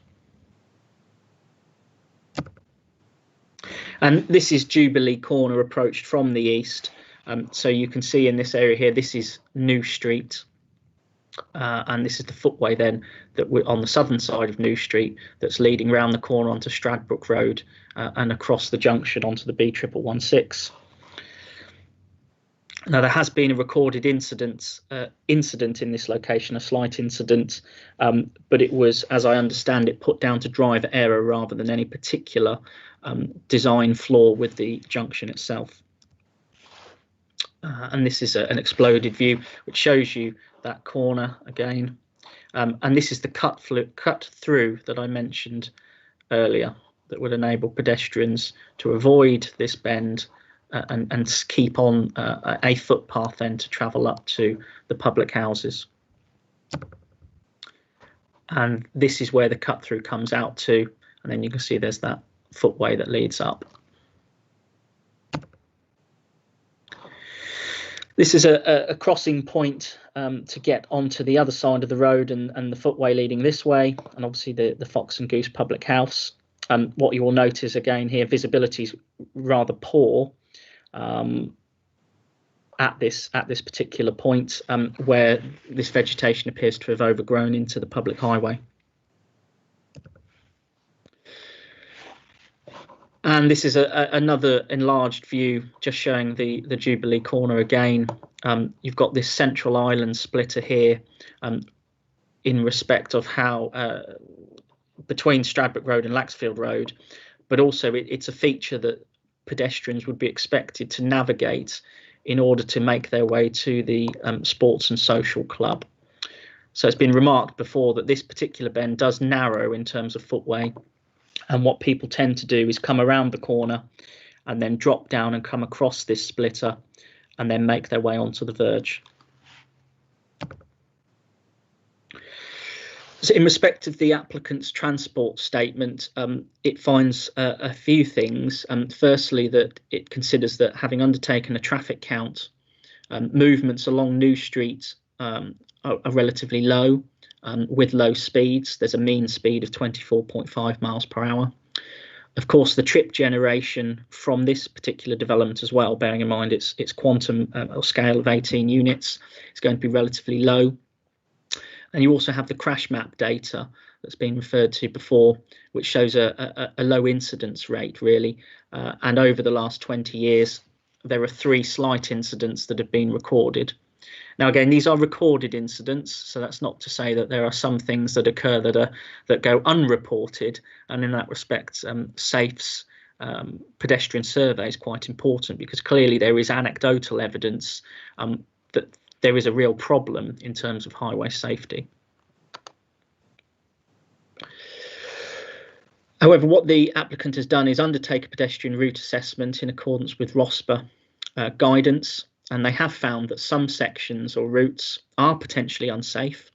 [SPEAKER 12] And this is Jubilee Corner approached from the east. So you can see in this area here, this is New Street. And this is the footway then that we're on the southern side of New Street that's leading round the corner onto Stradbroke Road and across the junction onto the B1116. Now there has been a recorded incident in this location, a slight incident, but it was, as I understand it, put down to driver error rather than any particular design flaw with the junction itself. And this is an exploded view which shows you that corner again, and this is the cut through that I mentioned earlier that would enable pedestrians to avoid this bend and keep on a footpath then to travel up to the public houses. And this is where the cut through comes out to, and then you can see there's that footway that leads up. This is a crossing point to get onto the other side of the road and the footway leading this way, and obviously the Fox and Goose Public House. What you will notice again here, visibility is rather poor at this particular point where this vegetation appears to have overgrown into the public highway. And this is another enlarged view, just showing the Jubilee Corner again. You've got this central island splitter here in respect of how between Stradbroke Road and Laxfield Road, but also it's a feature that pedestrians would be expected to navigate in order to make their way to the Sports and Social Club. So it's been remarked before that this particular bend does narrow in terms of footway. And what people tend to do is come around the corner and then drop down and come across this splitter and then make their way onto the verge. So in respect of the applicant's transport statement, it finds a few things. Firstly, that it considers that having undertaken a traffic count, movements along New Street are relatively low. With low speeds, there's a mean speed of 24.5 miles per hour. Of course, the trip generation from this particular development as well, bearing in mind its quantum or scale of 18 units, is going to be relatively low. And you also have the crash map data that's been referred to before, which shows a low incidence rate, really. And over the last 20 years, there are 3 slight incidents that have been recorded. Now, again, these are recorded incidents, so that's not to say that there are some things that occur that go unreported. And in that respect, SAFE's pedestrian survey is quite important, because clearly there is anecdotal evidence that there is a real problem in terms of highway safety. However, what the applicant has done is undertake a pedestrian route assessment in accordance with ROSPA guidance. And they have found that some sections or routes are potentially unsafe,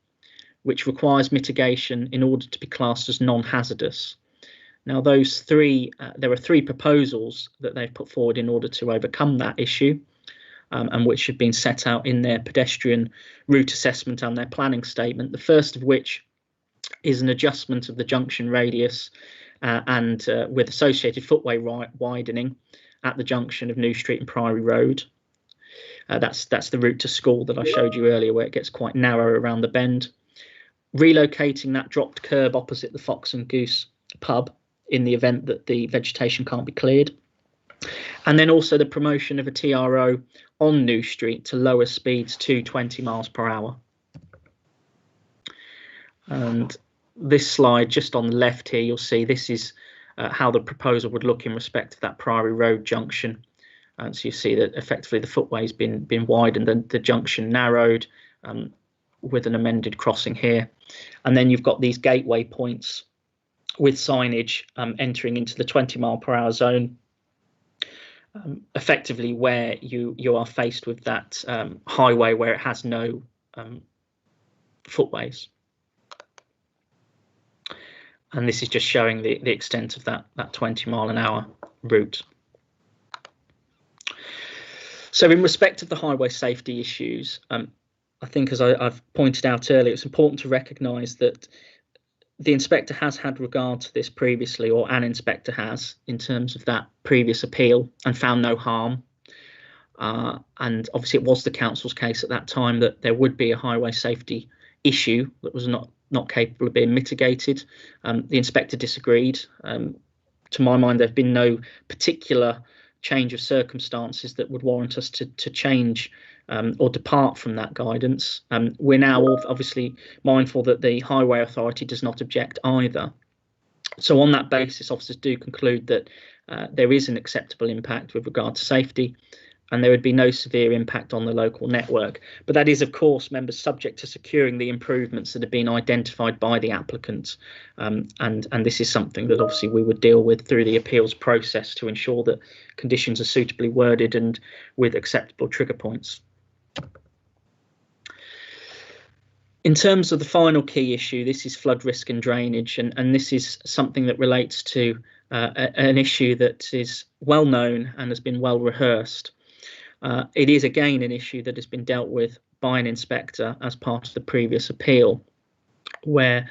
[SPEAKER 12] which requires mitigation in order to be classed as non-hazardous. Now, those three, there are three proposals that they've put forward in order to overcome that issue, and which have been set out in their pedestrian route assessment and their planning statement. The first of which is an adjustment of the junction radius and with associated footway widening at the junction of New Street and Priory Road. That's the route to school that I showed you earlier, where it gets quite narrow around the bend. Relocating that dropped curb opposite the Fox and Goose pub in the event that the vegetation can't be cleared. And then also the promotion of a TRO on New Street to lower speeds to 20 miles per hour. And this slide just on the left here, you'll see this is how the proposal would look in respect of that Priory Road junction. And so you see that effectively the footway's been widened and the junction narrowed with an amended crossing here. And then you've got these gateway points with signage entering into the 20 mile per hour zone, effectively where you are faced with that highway where it has no footways. And this is just showing the extent of that 20 mile an hour route. So in respect of the highway safety issues, I think, as I've pointed out earlier, it's important to recognise that the inspector has had regard to this previously, or an inspector has, in terms of that previous appeal, and found no harm. And obviously it was the council's case at that time that there would be a highway safety issue that was not capable of being mitigated. The inspector disagreed. To my mind, there have been no particular change of circumstances that would warrant us to change or depart from that guidance. We're now obviously mindful that the Highway Authority does not object either. So on that basis, officers do conclude that there is an acceptable impact with regard to safety, and there would be no severe impact on the local network. But that is, of course, members, subject to securing the improvements that have been identified by the applicant. And this is something that obviously we would deal with through the appeals process to ensure that conditions are suitably worded and with acceptable trigger points. In terms of the final key issue, this is flood risk and drainage, and this is something that relates to an issue that is well known and has been well rehearsed. It is again an issue that has been dealt with by an inspector as part of the previous appeal, where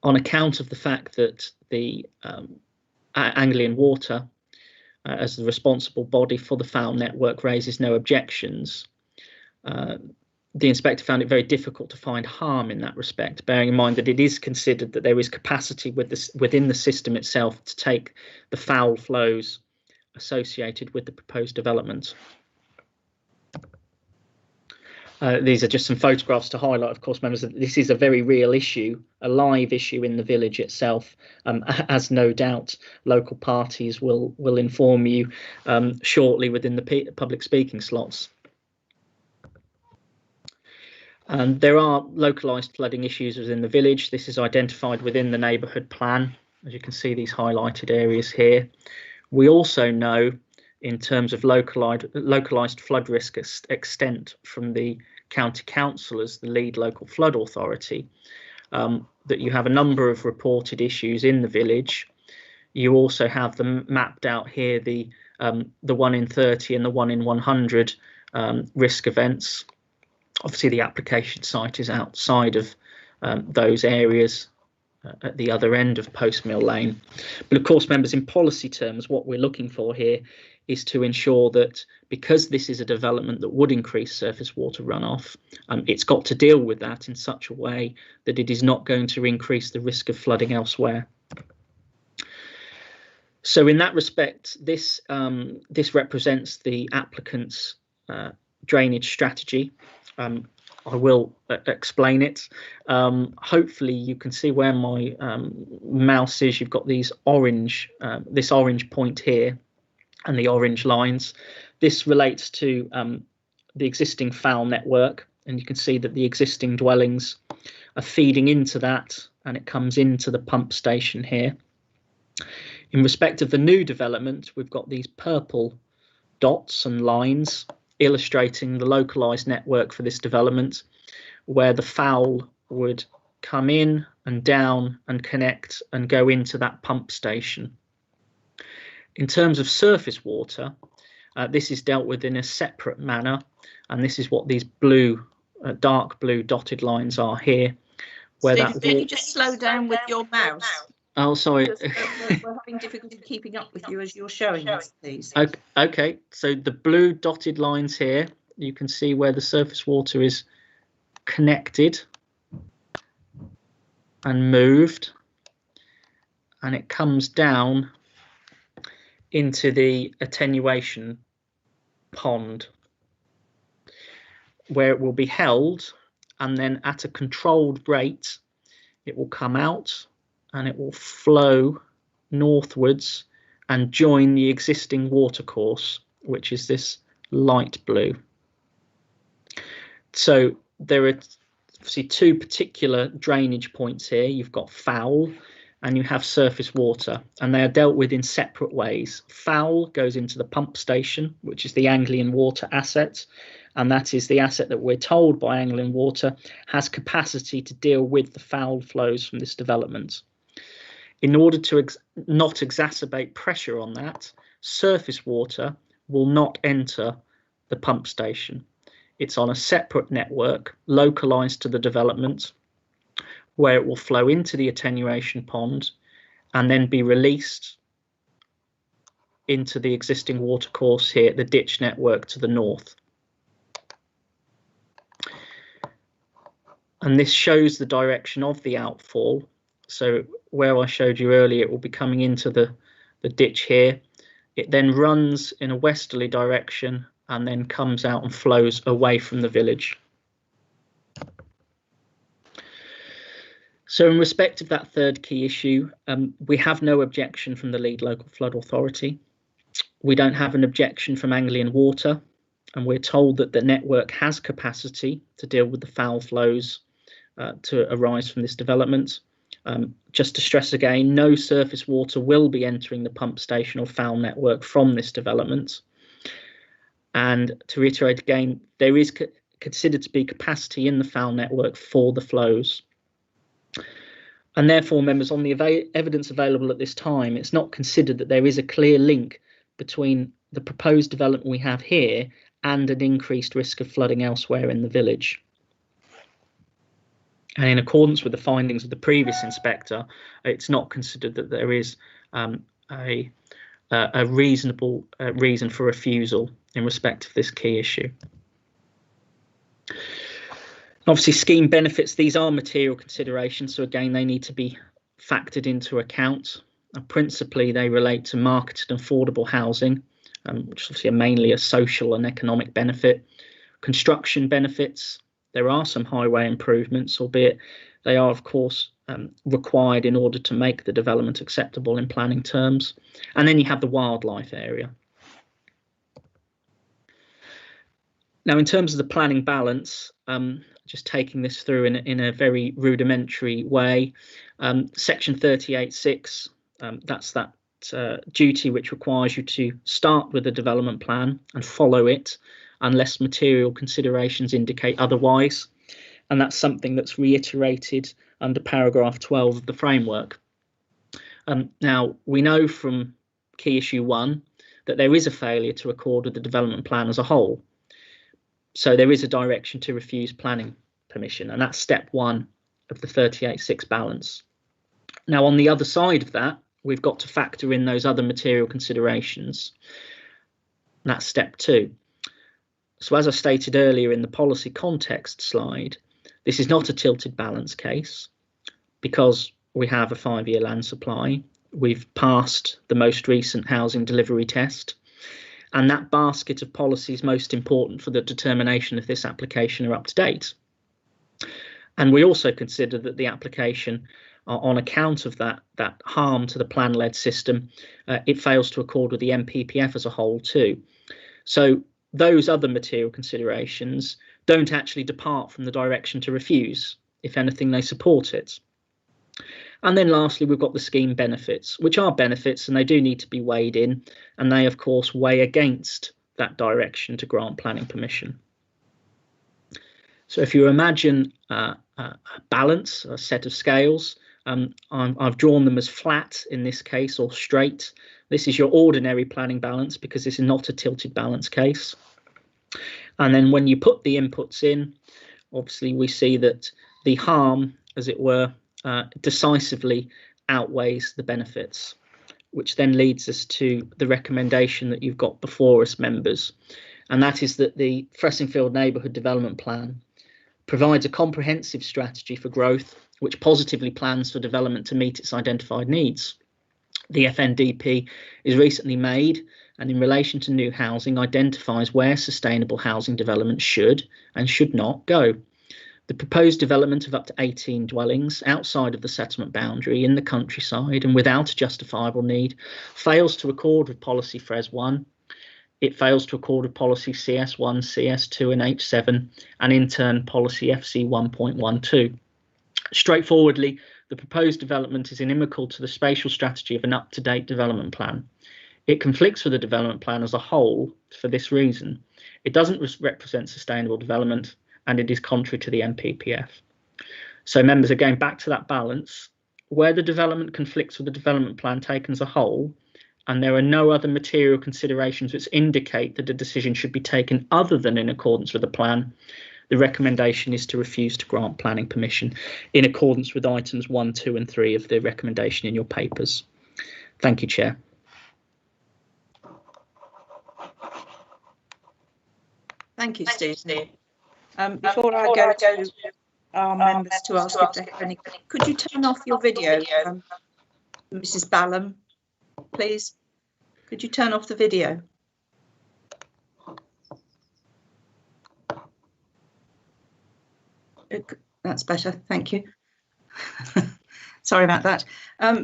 [SPEAKER 12] on account of the fact that the Anglian Water, as the responsible body for the foul network, raises no objections, the inspector found it very difficult to find harm in that respect, bearing in mind that it is considered that there is capacity within the system itself to take the foul flows associated with the proposed development. These are just some photographs to highlight, of course, members, that this is a very real issue, a live issue in the village itself, as no doubt local parties will inform you shortly within the public speaking slots. There are localised flooding issues within the village. This is identified within the neighbourhood plan. As you can see, these highlighted areas here. We also know, in terms of localised flood risk extent from the county council as the lead local flood authority, that you have a number of reported issues in the village. You also have them mapped out here, the 1 in 30 and the 1 in 100 risk events. Obviously, the application site is outside of those areas at the other end of Postmill Lane. But of course, members, in policy terms, what we're looking for here is to ensure that, because this is a development that would increase surface water runoff, it's got to deal with that in such a way that it is not going to increase the risk of flooding elsewhere. So in that respect, this represents the applicant's drainage strategy. I will explain it. Hopefully you can see where my mouse is. You've got these orange, this orange point here and the orange lines. This relates to the existing foul network, and you can see that the existing dwellings are feeding into that, and it comes into the pump station here. In respect of the new development, we've got these purple dots and lines illustrating the localised network for this development, where the foul would come in and down and connect and go into that pump station. In terms of surface water, this is dealt with in a separate manner, and this is what these blue, dark blue dotted lines are here. Where
[SPEAKER 1] Stephen, can you just slow down with your mouse?
[SPEAKER 12] Oh, sorry.
[SPEAKER 1] We're having difficulty keeping up with you as you're showing us, please.
[SPEAKER 12] Okay, so the blue dotted lines here, you can see where the surface water is connected and moved, and it comes down into the attenuation pond, where it will be held, and then at a controlled rate it will come out and it will flow northwards and join the existing watercourse, which is this light blue. So there are obviously two particular drainage points here. You've got foul and you have surface water, and they are dealt with in separate ways. Foul goes into the pump station, which is the Anglian Water asset, and that is the asset that we're told by Anglian Water has capacity to deal with the foul flows from this development. In order to not exacerbate pressure on that, surface water will not enter the pump station. It's on a separate network localized to the development, where it will flow into the attenuation pond and then be released into the existing watercourse here, the ditch network to the north. And this shows the direction of the outfall. So where I showed you earlier, it will be coming into the ditch here. It then runs in a westerly direction and then comes out and flows away from the village. So in respect of that third key issue, we have no objection from the lead local flood authority. We don't have an objection from Anglian Water, and we're told that the network has capacity to deal with the foul flows to arise from this development. Just to stress again, no surface water will be entering the pump station or foul network from this development. And to reiterate again, there is considered to be capacity in the foul network for the flows. And therefore, members, on the evidence available at this time, it's not considered that there is a clear link between the proposed development we have here and an increased risk of flooding elsewhere in the village. And in accordance with the findings of the previous inspector, it's not considered that there is a reasonable reason for refusal in respect of this key issue. Obviously, scheme benefits, these are material considerations, so again, they need to be factored into account. And principally, they relate to marketed and affordable housing, which is obviously mainly a social and economic benefit. Construction benefits, there are some highway improvements, albeit they are, of course, required in order to make the development acceptable in planning terms. And then you have the wildlife area. Now, in terms of the planning balance, just taking this through in a very rudimentary way, section 38.6, that's that duty which requires you to start with a development plan and follow it unless material considerations indicate otherwise. And that's something that's reiterated under paragraph 12 of the framework. Now, we know from key issue 1 that there is a failure to accord with the development plan as a whole. So there is a direction to refuse planning permission, and that's step 1 of the 38.6 balance. Now, on the other side of that, we've got to factor in those other material considerations. And that's step 2. So as I stated earlier in the policy context slide, this is not a tilted balance case because we have a 5-year land supply. We've passed the most recent housing delivery test. And that basket of policies most important for the determination of this application are up to date. And we also consider that the application, on account of that harm to the plan-led system, it fails to accord with the MPPF as a whole too. So those other material considerations don't actually depart from the direction to refuse. If anything, they support it. And then lastly, we've got the scheme benefits, which are benefits and they do need to be weighed in. And they, of course, weigh against that direction to grant planning permission. So if you imagine balance, a set of scales. I've drawn them as flat in this case, or straight. This is your ordinary planning balance because this is not a tilted balance case. And then when you put the inputs in, obviously we see that the harm, as it were, decisively outweighs the benefits, which then leads us to the recommendation that you've got before us, members. And that is that the Fressingfield Neighbourhood Development Plan provides a comprehensive strategy for growth, which positively plans for development to meet its identified needs. The FNDP is recently made, and in relation to new housing, identifies where sustainable housing development should and should not go. The proposed development of up to 18 dwellings outside of the settlement boundary in the countryside and without a justifiable need fails to accord with policy FRES 1. It fails to accord with policy CS1, CS2 and H7, and in turn policy FC 1.12. Straightforwardly, the proposed development is inimical to the spatial strategy of an up-to-date development plan. It conflicts with the development plan as a whole for this reason. It doesn't represent sustainable development, and it is contrary to the NPPF. So members, again, back to that balance, where the development conflicts with the development plan taken as a whole, and there are no other material considerations which indicate that a decision should be taken other than in accordance with the plan, the recommendation is to refuse to grant planning permission in accordance with items 1, 2 and 3 of the recommendation in your papers. Thank you, Chair.
[SPEAKER 1] Thank you, Steve. Before I go to our members to ask if they have any, could you turn off your video, Mrs. Ballum, please? Could you turn off the video? That's better, thank you. Sorry about that.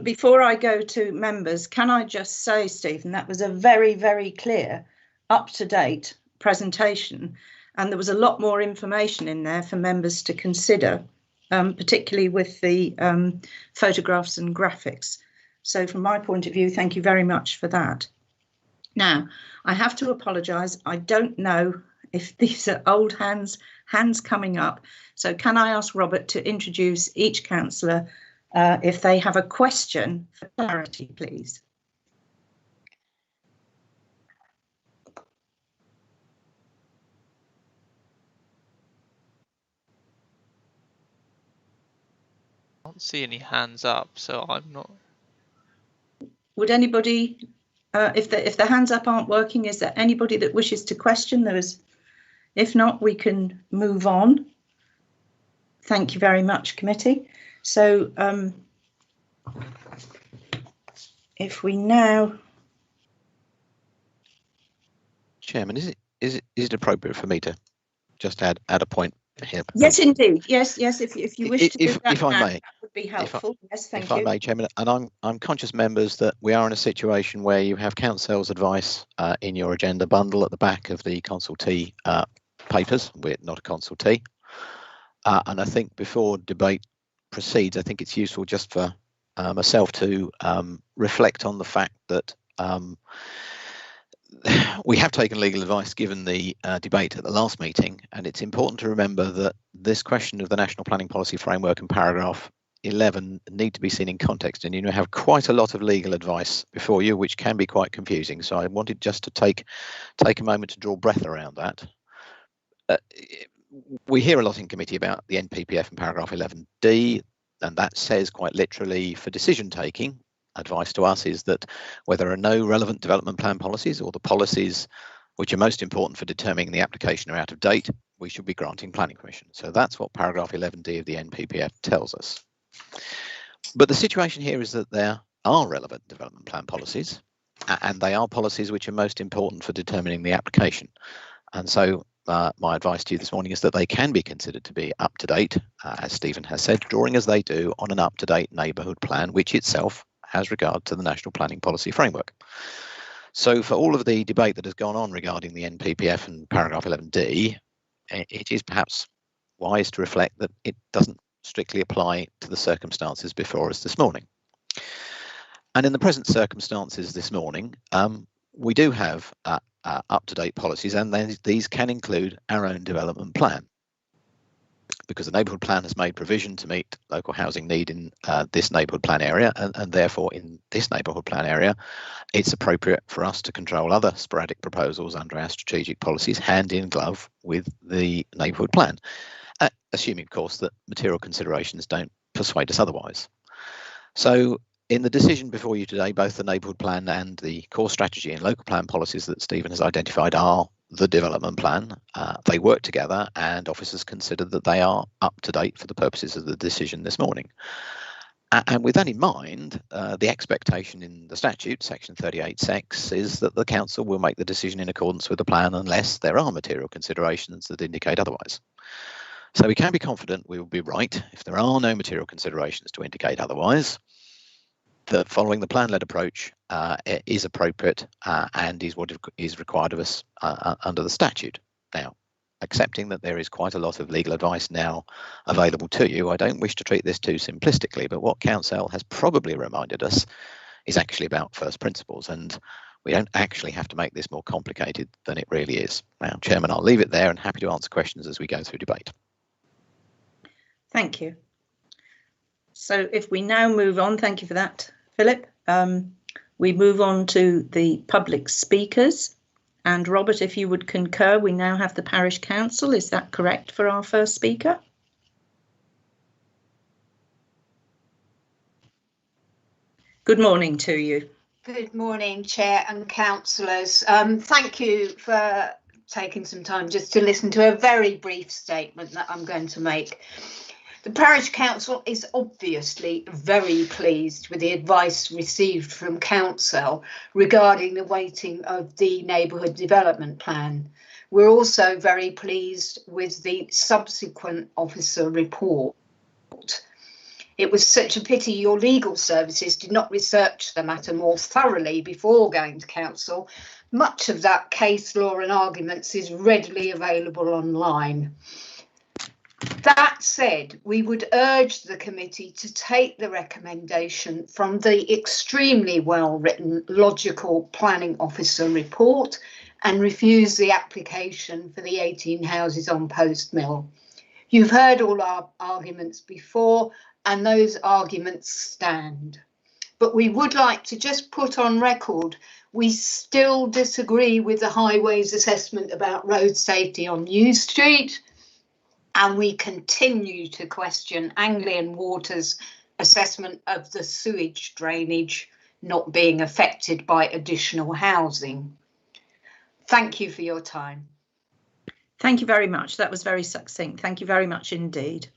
[SPEAKER 1] Before I go to members, can I just say, Stephen, that was a very, very clear, up-to-date presentation, and there was a lot more information in there for members to consider, particularly with the photographs and graphics. So from my point of view, thank you very much for that. Now, I have to apologise. I don't know if these are old hands coming up. So can I ask Robert to introduce each councillor if they have a question for clarity, please?
[SPEAKER 3] I can't see any hands up, so I'm not.
[SPEAKER 1] Would anybody, if the hands up aren't working, is there anybody that wishes to question those? If not, we can move on. Thank you very much, committee. So if we now,
[SPEAKER 4] Chairman, is it appropriate for me to just add a point here?
[SPEAKER 1] Yes, indeed. Yes. If you wish to do that,
[SPEAKER 4] if I may,
[SPEAKER 1] that would be helpful. Yes, thank you.
[SPEAKER 4] If I may, Chairman, and I'm conscious, members, that we are in a situation where you have council's advice in your agenda bundle at the back of the consultee papers. We're not a consultee, and I think before debate proceeds, I think it's useful just for myself to reflect on the fact that we have taken legal advice given the debate at the last meeting, and it's important to remember that this question of the National Planning Policy Framework and paragraph 11 need to be seen in context, and you have quite a lot of legal advice before you, which can be quite confusing. So I wanted just to take a moment to draw breath around that. We hear a lot in committee about the NPPF and paragraph 11D, and that says quite literally, for decision taking, advice to us is that where there are no relevant development plan policies, or the policies which are most important for determining the application are out of date, we should be granting planning permission. So that's what paragraph 11D of the NPPF tells us. But the situation here is that there are relevant development plan policies, and they are policies which are most important for determining the application. And so my advice to you this morning is that they can be considered to be up to date, as Stephen has said, drawing as they do on an up-to-date neighbourhood plan, which itself has regard to the National Planning Policy Framework. So for all of the debate that has gone on regarding the NPPF and paragraph 11D, it is perhaps wise to reflect that it doesn't strictly apply to the circumstances before us this morning. And in the present circumstances this morning, we do have up-to-date policies, and these can include our own development plan. because the neighbourhood plan has made provision to meet local housing need in this neighbourhood plan area, and therefore in this neighbourhood plan area, it's appropriate for us to control other sporadic proposals under our strategic policies hand in glove with the neighbourhood plan, assuming, of course, that material considerations don't persuade us otherwise. So in the decision before you today, both the neighbourhood plan and the core strategy and local plan policies that Stephen has identified are the development plan. They work together, and officers consider that they are up to date for the purposes of the decision this morning. And with that in mind, the expectation in the statute, section 38 sex, is that the council will make the decision in accordance with the plan unless there are material considerations that indicate otherwise. So we can be confident we will be right if there are no material considerations to indicate otherwise. That following the plan-led approach is appropriate and is what is required of us under the statute. Now, accepting that there is quite a lot of legal advice now available to you, I don't wish to treat this too simplistically, but what Council has probably reminded us is actually about first principles, and we don't actually have to make this more complicated than it really is. Now, Chairman, I'll leave it there and happy to answer questions as we go through debate.
[SPEAKER 1] Thank you. So if we now move on, thank you for that, Philip. We move on to the public speakers. And Robert, if you would concur, we now have the Parish Council. Is that correct for our first speaker? Good morning to you.
[SPEAKER 13] Good morning, Chair and councillors. Thank you for taking some time just to listen to a very brief statement that I'm going to make. The Parish Council is obviously very pleased with the advice received from Council regarding the weighting of the Neighbourhood Development Plan. We're also very pleased with the subsequent officer report. It was such a pity your legal services did not research the matter more thoroughly before going to Council. Much of that case law and arguments is readily available online. That said, we would urge the committee to take the recommendation from the extremely well-written logical planning officer report and refuse the application for the 18 houses on Post Mill. You've heard all our arguments before, and those arguments stand. But we would like to just put on record, we still disagree with the Highways assessment about road safety on New Street, and we continue to question Anglian Water's assessment of the sewage drainage not being affected by additional housing. Thank you for your time.
[SPEAKER 1] Thank you very much. That was very succinct. Thank you very much indeed.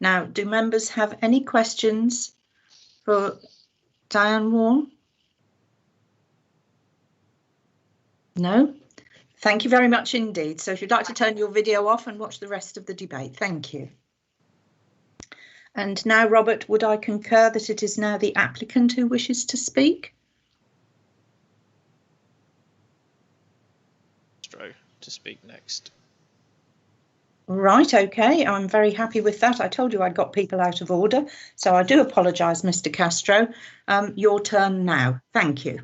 [SPEAKER 1] Now, do members have any questions for Diane Warren? No? Thank you very much indeed. So if you'd like to turn your video off and watch the rest of the debate, thank you. And now, Robert, would I concur that it is now the applicant who wishes to speak?
[SPEAKER 3] To speak next.
[SPEAKER 1] Right, OK, I'm very happy with that. I told you I got people out of order, so I do apologise, Mr. Castro. Your turn now. Thank you.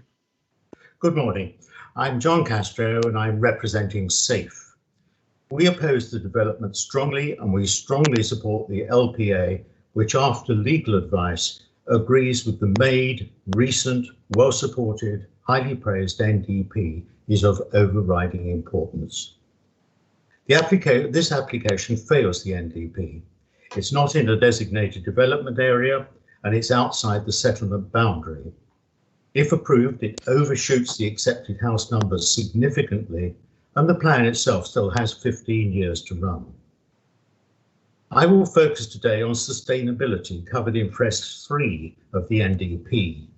[SPEAKER 14] Good morning. I'm John Castro and I'm representing SAFE. We oppose the development strongly, and we strongly support the LPA, which after legal advice agrees with the made, recent, well-supported, highly praised NDP is of overriding importance. This application fails the NDP. It's not in a designated development area and it's outside the settlement boundary. If approved, it overshoots the accepted house numbers significantly, and the plan itself still has 15 years to run. I will focus today on sustainability covered in Fres 3 of the NDP.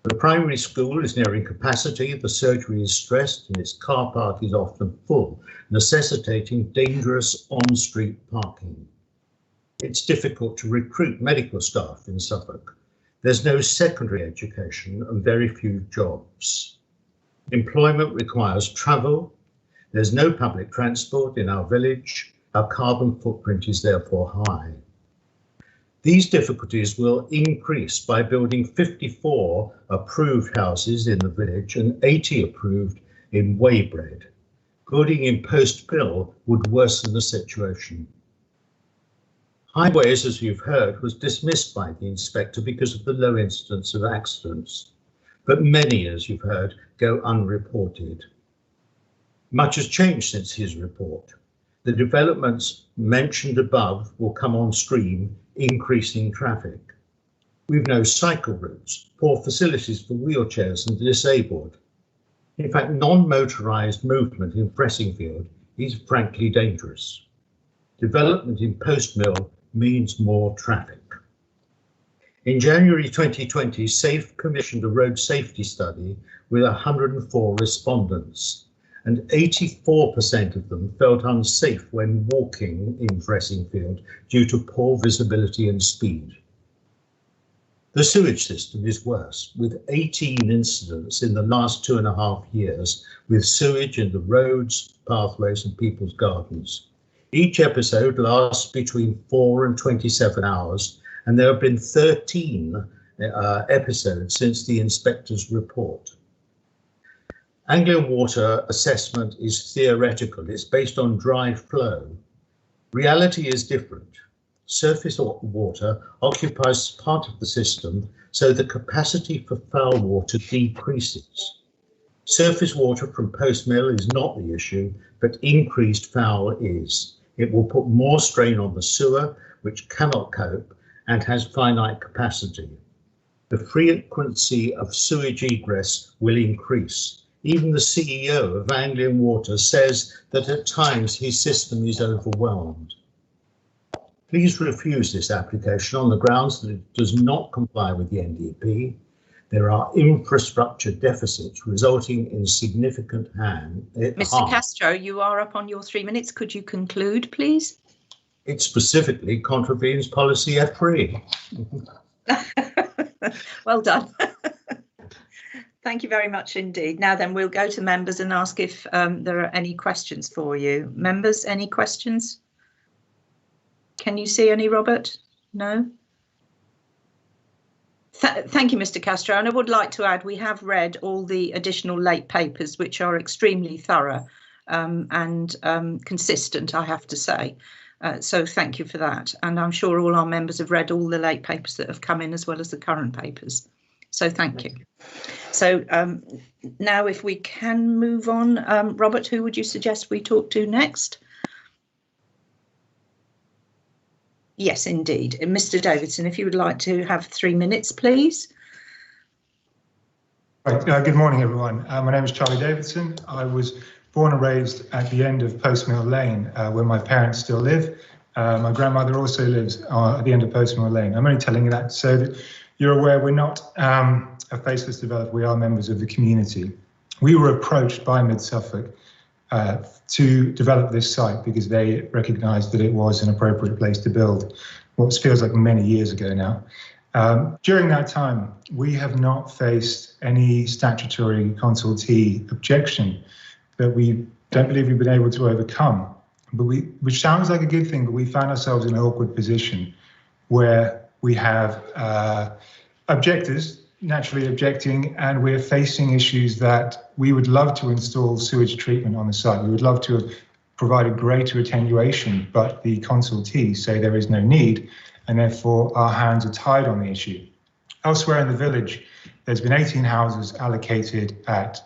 [SPEAKER 14] The primary school is nearing capacity, the surgery is stressed, and its car park is often full, necessitating dangerous on-street parking. It's difficult to recruit medical staff in Suffolk. There's no secondary education and very few jobs. Employment requires travel. There's no public transport in our village. Our carbon footprint is therefore high. These difficulties will increase by building 54 approved houses in the village and 80 approved in Weybread. Building in Post Mill would worsen the situation. Highways, as you've heard, was dismissed by the inspector because of the low incidence of accidents, but many, as you've heard, go unreported. Much has changed since his report. The developments mentioned above will come on stream, increasing traffic. We've no cycle routes, poor facilities for wheelchairs and disabled. In fact, non-motorised movement in Fressingfield is frankly dangerous. Development in Post Mill means more traffic. In January 2020, SAFE commissioned a road safety study with 104 respondents, and 84% of them felt unsafe when walking in Fressingfield due to poor visibility and speed. The sewage system is worse, with 18 incidents in the last 2.5 years with sewage in the roads, pathways and people's gardens. Each episode lasts between 4 and 27 hours, and there have been 13 episodes since the inspector's report. Anglian water assessment is theoretical. It's based on dry flow. Reality is different. Surface water occupies part of the system, so the capacity for foul water decreases. Surface water from Post Mill is not the issue, but increased foul is. It will put more strain on the sewer, which cannot cope and has finite capacity. The frequency of sewage egress will increase. Even the CEO of Anglian Water says that at times his system is overwhelmed. Please refuse this application on the grounds that it does not comply with the NDP. There are infrastructure deficits resulting in significant harm.
[SPEAKER 1] Mr. Castro, you are up on your 3 minutes. Could you conclude, please?
[SPEAKER 14] It specifically contravenes policy F3.
[SPEAKER 1] Well done. Thank you very much indeed. Now then, we'll go to members and ask if there are any questions for you. Members, any questions? Can you see any, Robert? No? Thank you, Mr. Castro. And I would like to add, we have read all the additional late papers, which are extremely thorough and consistent, I have to say. So thank you for that. And I'm sure all our members have read all the late papers that have come in, as well as the current papers. So thank you. So now if we can move on, Robert, who would you suggest we talk to next? Yes, indeed. And Mr. Davidson, if you would like to have 3 minutes, please.
[SPEAKER 15] Right. Good morning, everyone. My name is Charlie Davidson. I was born and raised at the end of Post Mill Lane, where my parents still live. My grandmother also lives at the end of Post Mill Lane. I'm only telling you that so that you're aware we're not a faceless developer. We are members of the community. We were approached by Mid-Suffolk to develop this site because they recognised that it was an appropriate place to build, what feels like many years ago now. During that time, we have not faced any statutory consultee objection that we don't believe we've been able to overcome. But which sounds like a good thing, but we found ourselves in an awkward position where we have objectors naturally objecting, and we're facing issues that we would love to install sewage treatment on the site. We would love to have provided greater attenuation, but the consultees say there is no need, and therefore our hands are tied on the issue. Elsewhere in the village, there's been 18 houses allocated at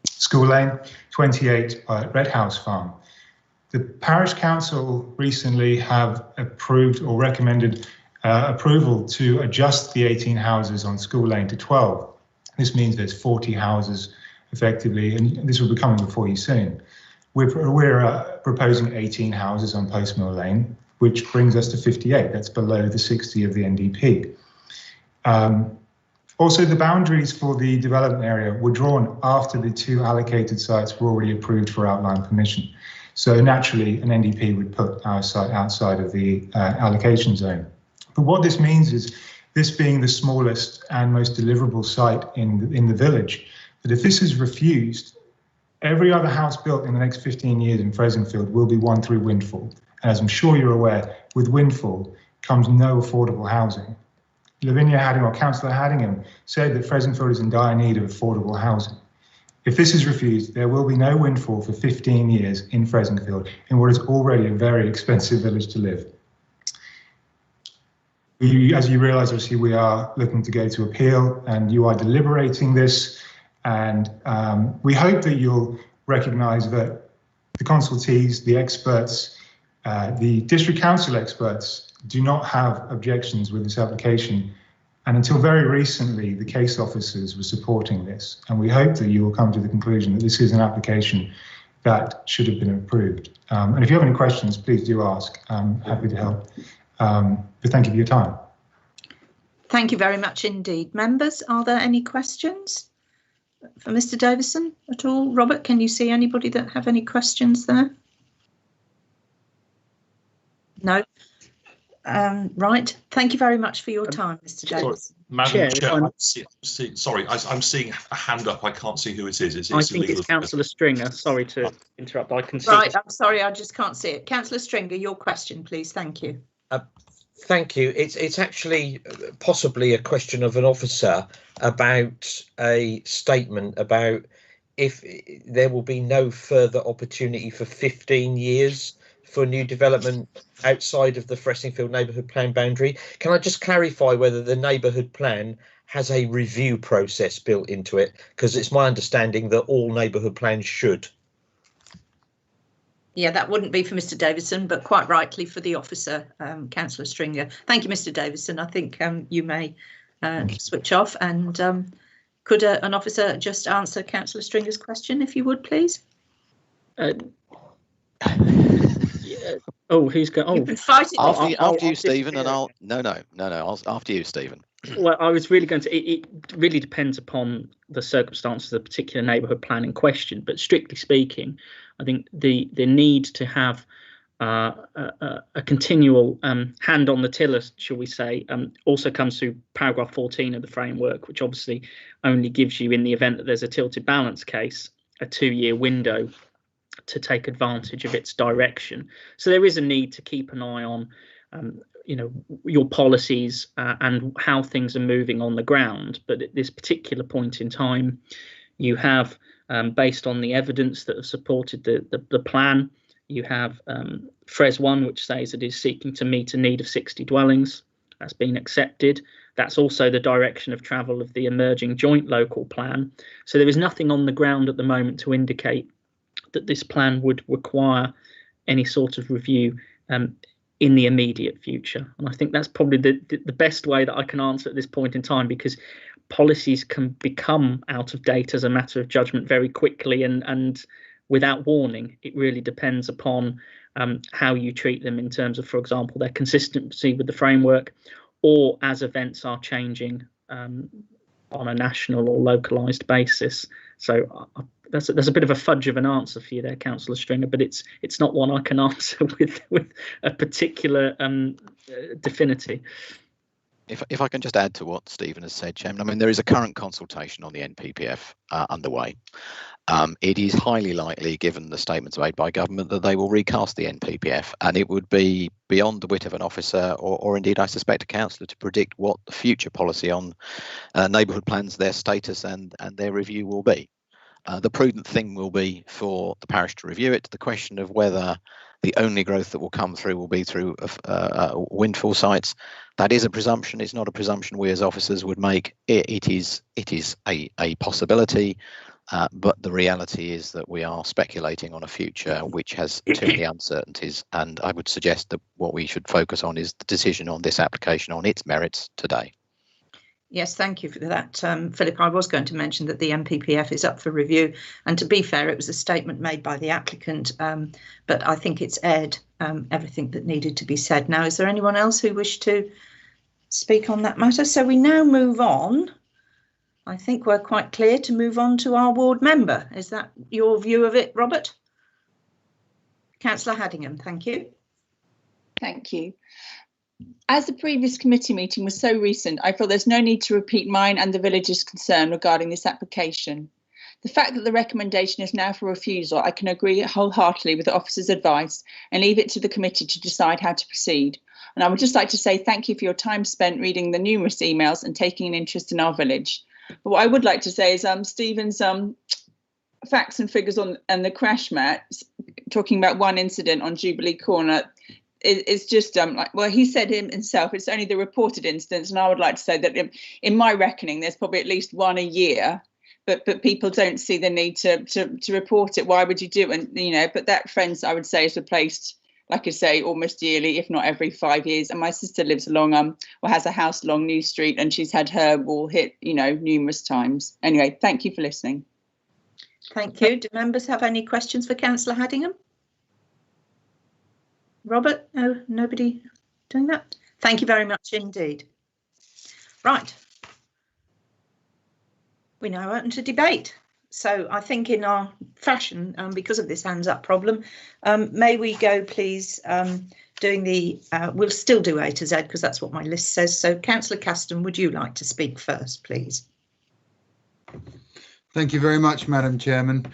[SPEAKER 15] School Lane, 28 at Red House Farm. The parish council recently have approved or recommended approval to adjust the 18 houses on School Lane to 12. This means there's 40 houses effectively, and this will be coming before you soon. We're proposing 18 houses on Post Mill Lane, which brings us to 58. That's below the 60 of the NDP. Also, the boundaries for the development area were drawn after the 2 allocated sites were already approved for outline permission. So naturally, an NDP would put our site outside of the allocation zone. But what this means is, this being the smallest and most deliverable site in the village, that if this is refused, every other house built in the next 15 years in Fressingfield will be won through windfall. And as I'm sure you're aware, with windfall comes no affordable housing. Lavinia Hadding, or Councillor Haddingham, said that Fressingfield is in dire need of affordable housing. If this is refused, there will be no windfall for 15 years in Fressingfield, in what is already a very expensive village to live. As you realise, obviously, we are looking to go to appeal, and you are deliberating this. And we hope that you'll recognise that the consultees, the experts, the district council experts do not have objections with this application. And until very recently, the case officers were supporting this. And we hope that you will come to the conclusion that this is an application that should have been approved. And if you have any questions, please do ask. I'm happy to help. But thank you for your time.
[SPEAKER 1] Thank you very much indeed. Members, are there any questions for Mr. Davison at all? Robert, can you see anybody that have any questions there? No. Right. Thank you very much for your time, Mr. Davison.
[SPEAKER 2] Madam Chair, I'm seeing a hand up. I can't see who it is.
[SPEAKER 12] I think it's Councillor Stringer. Sorry to interrupt. I can see.
[SPEAKER 1] Right, I'm sorry, I just can't see it. Councillor Stringer, your question, please. Thank you.
[SPEAKER 7] Thank you. It's actually possibly a question of an officer about a statement about if there will be no further opportunity for 15 years for new development outside of the Fressingfield neighbourhood plan boundary. Can I just clarify whether the neighbourhood plan has a review process built into it? Because it's my understanding that all neighbourhood plans should.
[SPEAKER 1] Yeah, that wouldn't be for Mr. Davison, but quite rightly for the officer, Councillor Stringer. Thank you, Mr. Davison. I think you may switch off, and could an officer just answer Councillor Stringer's question, if you would, please?
[SPEAKER 12] Oh, who's going?
[SPEAKER 4] Oh, after you, Stephen, and I'll. No. After you, Stephen.
[SPEAKER 12] Well, I was really going to. It really depends upon the circumstances of the particular neighbourhood plan in question. But strictly speaking, I think the need to have a continual hand on the tiller, shall we say, also comes through paragraph 14 of the framework, which obviously only gives you, in the event that there's a tilted balance case, a 2-year window to take advantage of its direction. So there is a need to keep an eye on your policies and how things are moving on the ground. But at this particular point in time, you have, based on the evidence that have supported the plan, you have Fres 1, which says it is seeking to meet a need of 60 dwellings. That's been accepted. That's also the direction of travel of the emerging joint local plan. So there is nothing on the ground at the moment to indicate that this plan would require any sort of review in the immediate future. And I think that's probably the best way that I can answer at this point in time, because policies can become out of date as a matter of judgment very quickly and without warning. It really depends upon how you treat them in terms of, for example, their consistency with the framework, or as events are changing on a national or localised basis. So that's a bit of a fudge of an answer for you there, Councillor Stringer, but it's not one I can answer with a particular definity.
[SPEAKER 4] If I can just add to what Stephen has said, Chairman, I mean, there is a current consultation on the NPPF underway. It is highly likely, given the statements made by government, that they will recast the NPPF, and it would be beyond the wit of an officer, or indeed I suspect a councillor, to predict what the future policy on neighbourhood plans, their status and their review will be. The prudent thing will be for the parish to review it. The question of whether the only growth that will come through will be through windfall sites, that is a presumption. It's not a presumption we as officers would make. It is a possibility, but the reality is that we are speculating on a future which has too many uncertainties, and I would suggest that what we should focus on is the decision on this application on its merits today.
[SPEAKER 1] Yes, thank you for that, Philip. I was going to mention that the NPPF is up for review, and to be fair, it was a statement made by the applicant, but I think it's aired everything that needed to be said. Now, is there anyone else who wished to speak on that matter? So we now move on. I think we're quite clear to move on to our ward member. Is that your view of it, Robert? Councillor Haddingham, thank you.
[SPEAKER 16] Thank you. As the previous committee meeting was so recent, I feel there's no need to repeat mine and the village's concern regarding this application. The fact that the recommendation is now for refusal, I can agree wholeheartedly with the officer's advice and leave it to the committee to decide how to proceed. And I would just like to say thank you for your time spent reading the numerous emails and taking an interest in our village. But what I would like to say is Stephen's facts and figures on and the crash mat, talking about one incident on Jubilee Corner, it's just like, well, he said himself, it's only the reported instance, and I would like to say that in my reckoning, there's probably at least one a year. But people don't see the need to report it. Why would you do it? And but that Friends, I would say, is replaced, like I say, almost yearly, if not every 5 years. And my sister lives along or has a house along New Street, and she's had her wall hit numerous times. Anyway, thank you for listening.
[SPEAKER 1] Thank you. Do members have any questions for Councillor Haddingham? Robert? No, nobody doing that? Thank you very much indeed. Right. We now open to debate. So I think in our fashion, because of this hands up problem, may we go please doing the, we'll still do A to Z because that's what my list says. So Councillor Caston, would you like to speak first, please?
[SPEAKER 8] Thank you very much, Madam Chairman.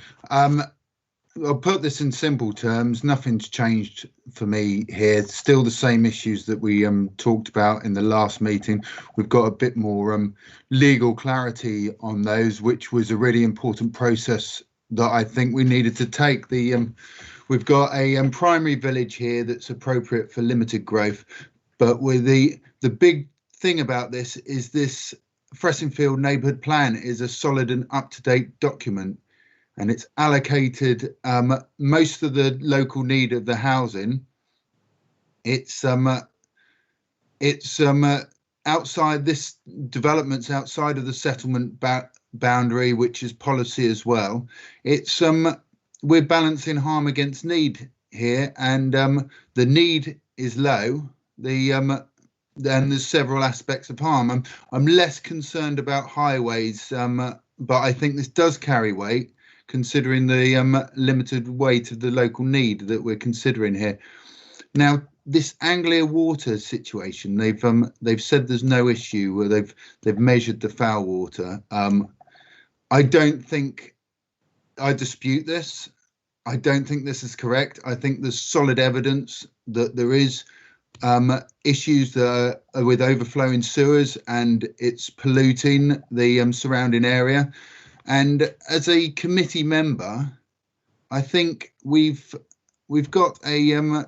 [SPEAKER 8] I'll put this in simple terms. Nothing's changed for me here. Still the same issues that we talked about in the last meeting. We've got a bit more legal clarity on those, which was a really important process that I think we needed to take. We've got a primary village here that's appropriate for limited growth, but with the big thing about this is this Fressingfield neighbourhood plan is a solid and up-to-date document. And it's allocated most of the local need of the housing. It's outside this development's outside of the settlement boundary, which is policy as well. It's we're balancing harm against need here, and the need is low. Then there's several aspects of harm. I'm less concerned about highways, but I think this does carry weight, considering the limited weight of the local need that we're considering here. Now, this Anglia Water situation, they've said there's no issue, where they've measured the foul water. I don't think, I dispute this. I don't think this is correct. I think there's solid evidence that there is issues that are with overflowing sewers, and it's polluting the surrounding area. And as a committee member, I think we've got a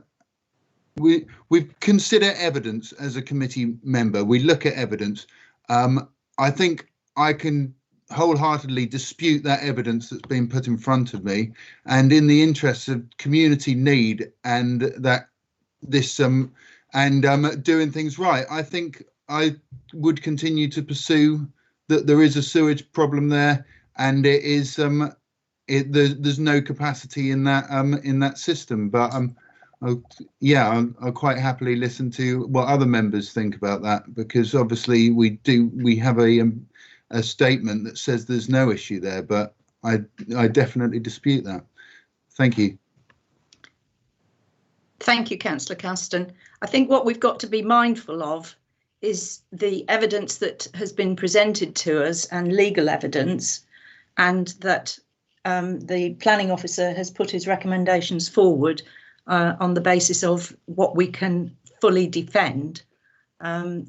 [SPEAKER 8] we consider evidence as a committee member. We look at evidence. I think I can wholeheartedly dispute that evidence that's been put in front of me, and in the interests of community need and that this doing things right, I think I would continue to pursue that there is a sewage problem there, and it is there's no capacity in that system. But I'll quite happily listen to what other members think about that, because obviously we have a statement that says there's no issue there, but I definitely dispute that. Thank you.
[SPEAKER 1] Thank you, Councillor Caston. I think what we've got to be mindful of is the evidence that has been presented to us, and legal evidence, and that the planning officer has put his recommendations forward on the basis of what we can fully defend.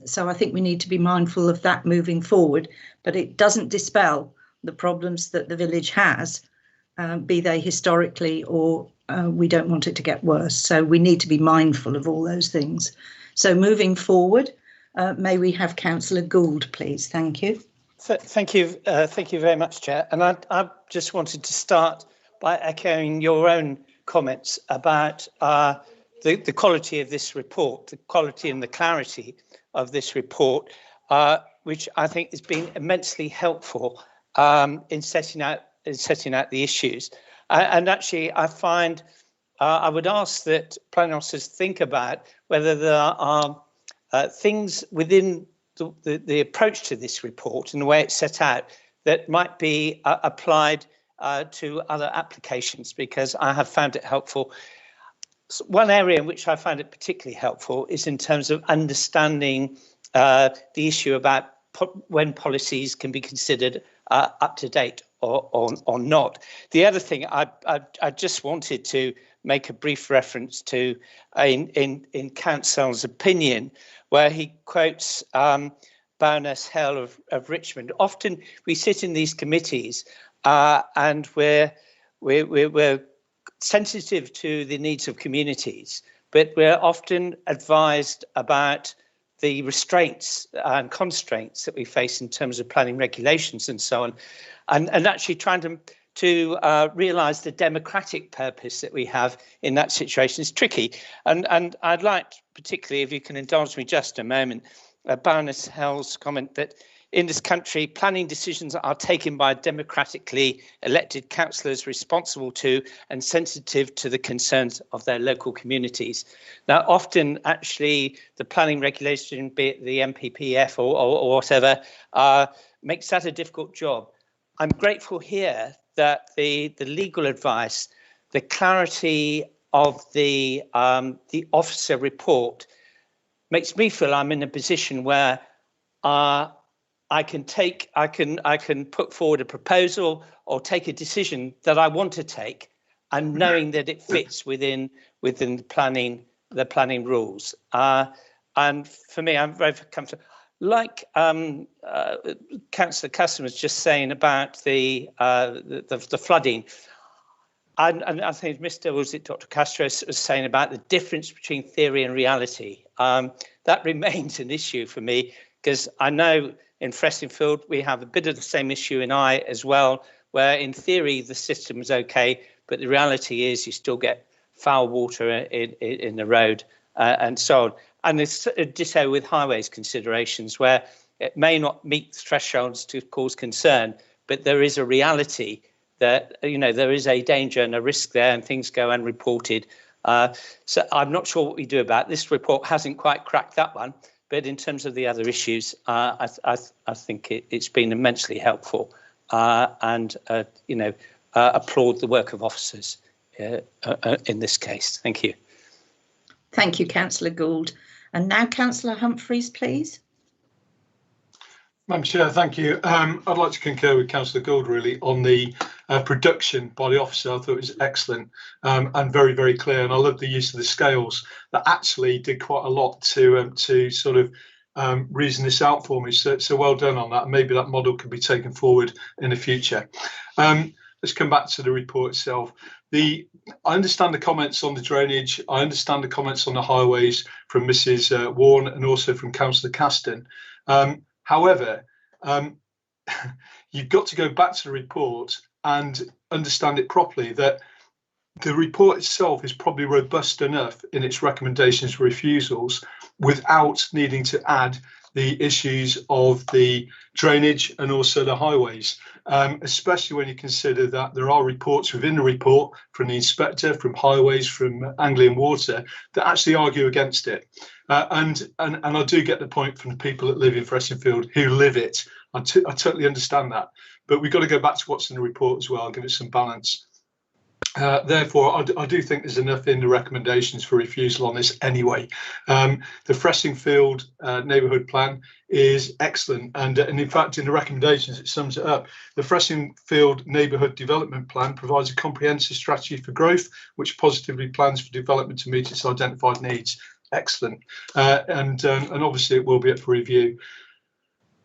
[SPEAKER 1] So I think we need to be mindful of that moving forward, but it doesn't dispel the problems that the village has, be they historically or we don't want it to get worse. So we need to be mindful of all those things. So moving forward, may we have Councillor Gould, please? Thank you.
[SPEAKER 5] Thank you very much, Chair. And I just wanted to start by echoing your own comments about the quality of this report, the quality and the clarity of this report, which I think has been immensely helpful in setting out the issues. And actually, I find I would ask that planning officers think about whether there are things within the approach to this report and the way it's set out that might be applied to other applications, because I have found it helpful. One area in which I find it particularly helpful is in terms of understanding the issue about when policies can be considered up to date or not. The other thing I just wanted to make a brief reference to in Council's opinion, where he quotes Baroness Hale of Richmond. Often we sit in these committees and we're sensitive to the needs of communities, but we're often advised about the restraints and constraints that we face in terms of planning regulations and so on, and actually trying to realise the democratic purpose that we have in that situation is tricky. And I'd like, particularly, if you can indulge me just a moment, Baroness Hell's comment that in this country, planning decisions are taken by democratically elected councillors responsible to and sensitive to the concerns of their local communities. Now, often, actually, the planning regulation, be it the MPPF or whatever, makes that a difficult job. I'm grateful here that the legal advice, the clarity of the officer report makes me feel I'm in a position where I can put forward a proposal or take a decision that I want to take, and knowing that it fits within the planning rules. And for me, I'm very comfortable. Like Councillor Custom was just saying about the flooding, and I think Dr. Castro was saying about the difference between theory and reality. That remains an issue for me, because I know in Fressingfield we have a bit of the same issue in as well, where in theory the system is okay, but the reality is you still get foul water in the road and so on. And it's ditto with highways considerations, where it may not meet thresholds to cause concern, but there is a reality that, you know, there is a danger and a risk there, and things go unreported. So I'm not sure what we do about it. This report hasn't quite cracked that one, but in terms of the other issues, I think it's been immensely helpful, and applaud the work of officers in this case. Thank you.
[SPEAKER 1] Thank you, Councillor Gould. And now Councillor Humphreys, please.
[SPEAKER 6] Madam Chair, thank you. I'd like to concur with Councillor Gould really on the production by the officer. I thought it was excellent and very, very clear. And I love the use of the scales that actually did quite a lot to sort of reason this out for me. So well done on that. And maybe that model can be taken forward in the future. Let's come back to the report itself. I understand the comments on the drainage. I understand the comments on the highways from Mrs. Warren and also from Councillor Caston. However, you've got to go back to the report and understand it properly, that the report itself is probably robust enough in its recommendations for refusals without needing to add the issues of the drainage and also the highways, especially when you consider that there are reports within the report from the inspector, from highways, from Anglian Water, that actually argue against it. And I do get the point from the people that live in Fressingfield who live it. I totally understand that, but we've got to go back to what's in the report as well and give it some balance. Therefore, I do think there's enough in the recommendations for refusal on this anyway. The Fressingfield neighbourhood plan is excellent, and in fact in the recommendations it sums it up. The Fressingfield neighbourhood development plan provides a comprehensive strategy for growth which positively plans for development to meet its identified needs. Excellent, and obviously it will be up for review.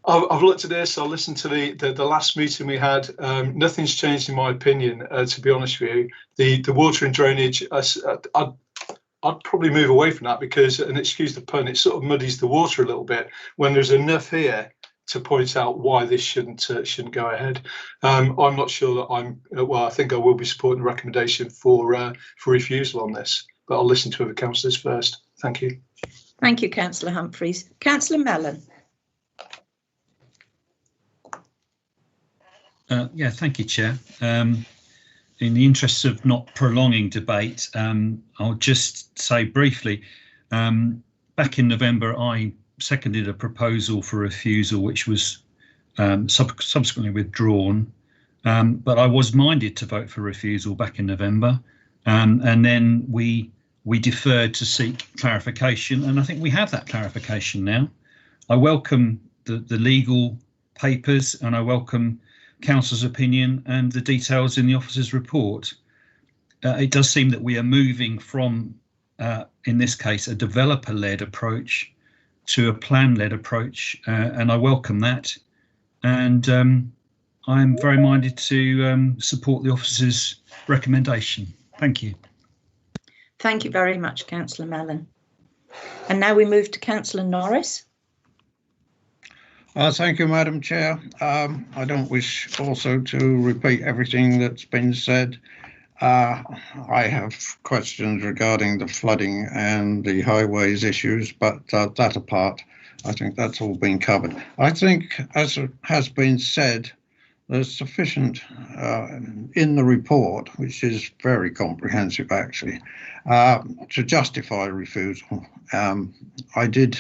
[SPEAKER 6] I've looked at this. I listened to the last meeting we had. Nothing's changed in my opinion, to be honest with you. The water and drainage, I'd probably move away from that because, and excuse the pun, it sort of muddies the water a little bit when there's enough here to point out why this shouldn't go ahead. I'm not sure that well, I think I will be supporting the recommendation for refusal on this, but I'll listen to other councillors first. Thank you.
[SPEAKER 1] Thank you, Councillor Humphreys. Councillor Mellon.
[SPEAKER 10] Yeah, thank you, Chair. In the interests of not prolonging debate, I'll just say briefly, back in November, I seconded a proposal for refusal, which was subsequently withdrawn, but I was minded to vote for refusal back in November, and then we deferred to seek clarification, and I think we have that clarification now. I welcome the legal papers, and I welcome Council's opinion and the details in the officer's report. It does seem that we are moving from, in this case, a developer-led approach to a plan-led approach, and I welcome that. And I'm very minded to support the officer's recommendation. Thank you.
[SPEAKER 1] Thank you very much, Councillor Mellon. And now we move to Councillor Norris.
[SPEAKER 9] Thank you, Madam Chair. I don't wish also to repeat everything that's been said. I have questions regarding the flooding and the highways issues, but that apart, I think that's all been covered. I think, as has been said, there's sufficient in the report, which is very comprehensive actually, to justify refusal. I did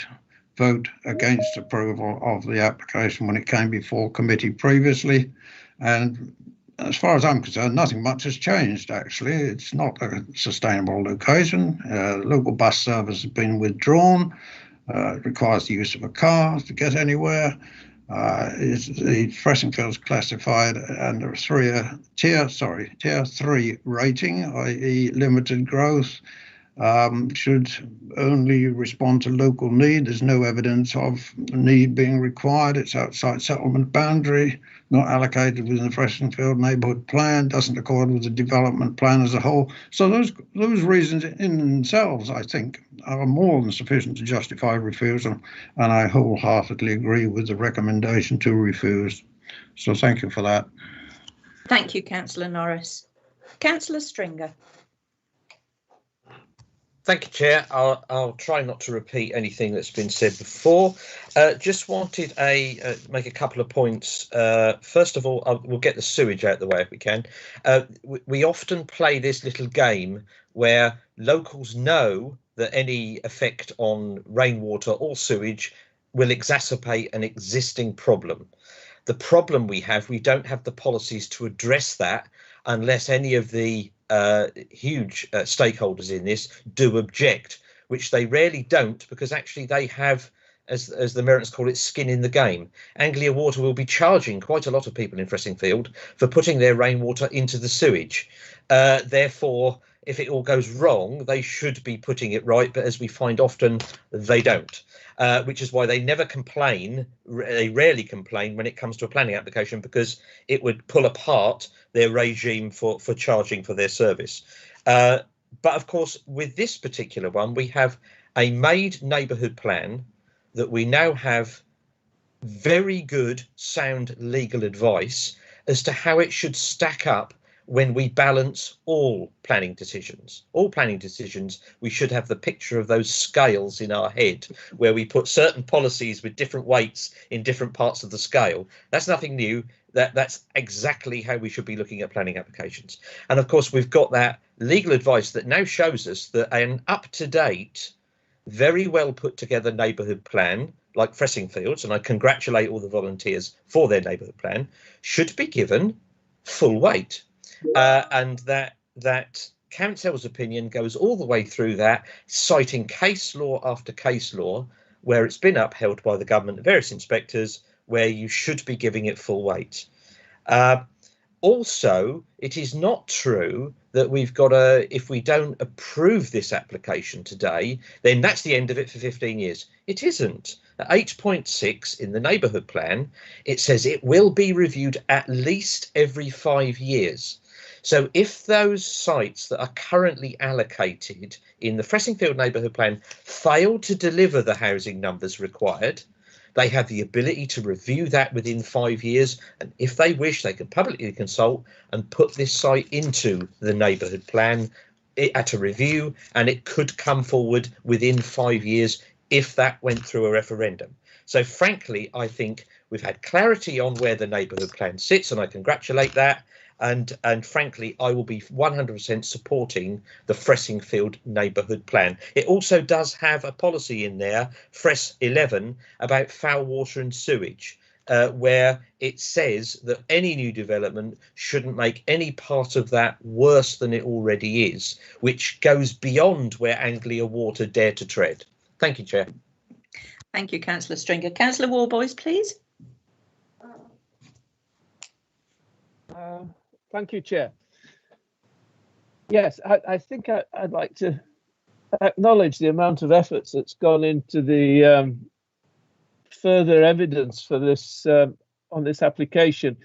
[SPEAKER 9] vote against approval of the application when it came before committee previously, and as far as I'm concerned, nothing much has changed actually. It's not a sustainable location. Local bus service has been withdrawn. It requires the use of a car to get anywhere. The Fressingfield is classified under tier 3 rating, i.e. limited growth. Should only respond to local need. There's no evidence of need being required. It's outside settlement boundary, not allocated within the Fressingfield neighbourhood plan, doesn't accord with the development plan as a whole. So those reasons in themselves, I think, are more than sufficient to justify refusal, and I wholeheartedly agree with the recommendation to refuse. So thank you for that.
[SPEAKER 1] Thank you, Councillor Norris. Councillor Stringer.
[SPEAKER 7] Thank you, Chair. I'll try not to repeat anything that's been said before. Just wanted make a couple of points. First of all, we'll get the sewage out of the way if we can. We often play this little game where locals know that any effect on rainwater or sewage will exacerbate an existing problem. The problem we don't have the policies to address that unless any of the huge stakeholders in this do object, which they rarely don't, because actually they have, as the Americans call it, skin in the game. Anglia Water will be charging quite a lot of people in Fressingfield for putting their rainwater into the sewage. Therefore, if it all goes wrong, they should be putting it right, but as we find often, they don't. Which is why they never complain, they rarely complain when it comes to a planning application, because it would pull apart their regime for charging for their service. But of course, with this particular one, we have a made neighbourhood plan that we now have very good, sound legal advice as to how it should stack up when we balance all planning decisions. All planning decisions, we should have the picture of those scales in our head where we put certain policies with different weights in different parts of the scale. That's nothing new. That's exactly how we should be looking at planning applications. And of course, we've got that legal advice that now shows us that an up-to-date, very well put together neighbourhood plan, like Fressingfields, and I congratulate all the volunteers for their neighbourhood plan, should be given full weight. And that Council's opinion goes all the way through that, citing case law after case law, where it's been upheld by the government, various inspectors, where you should be giving it full weight. Also, it is not true that we've got if we don't approve this application today, then that's the end of it for 15 years. It isn't. At 8.6 in the neighbourhood plan, it says it will be reviewed at least every 5 years. So if those sites that are currently allocated in the Fressingfield neighbourhood plan fail to deliver the housing numbers required, they have the ability to review that within 5 years, and if they wish, they can publicly consult and put this site into the neighbourhood plan at a review, and it could come forward within 5 years if that went through a referendum. So frankly, I think we've had clarity on where the neighbourhood plan sits, and I congratulate that. And frankly, I will be 100% supporting the Fressingfield neighbourhood plan. It also does have a policy in there, Fress 11, about foul water and sewage, where it says that any new development shouldn't make any part of that worse than it already is, which goes beyond where Anglia Water dare to tread. Thank you, Chair.
[SPEAKER 1] Thank you, Councillor Stringer. Councillor Warboys, please.
[SPEAKER 11] Thank you, Chair. Yes, I think I'd like to acknowledge the amount of efforts that's gone into the further evidence for this on this application,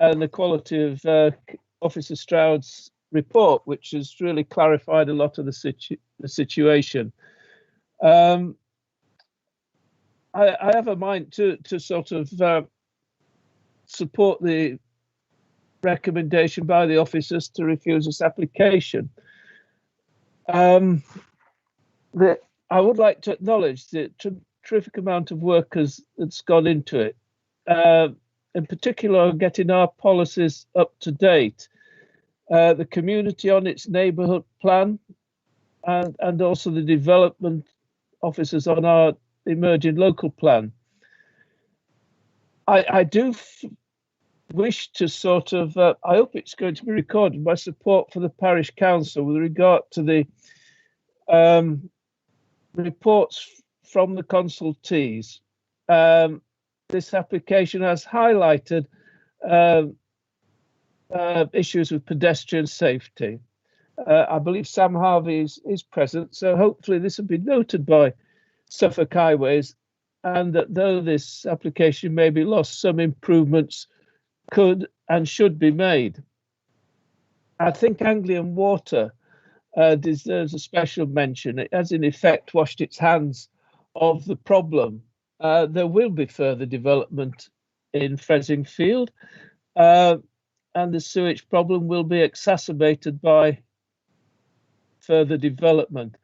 [SPEAKER 11] and the quality of Officer Stroud's report, which has really clarified a lot of the situation. I have a mind to sort of support the recommendation by the officers to refuse this application. I would like to acknowledge the terrific amount of work that's gone into it, in particular getting our policies up to date, the community on its neighbourhood plan, and also the development officers on our emerging local plan. I do wish to sort of, I hope it's going to be recorded, my support for the parish council with regard to the reports from the consultees. This application has highlighted issues with pedestrian safety. I believe Sam Harvey is present, so hopefully this will be noted by Suffolk Highways, and that though this application may be lost, some improvements could and should be made. I think Anglian Water deserves a special mention. It has in effect washed its hands of the problem. There will be further development in Fressingfield, and the sewage problem will be exacerbated by further development.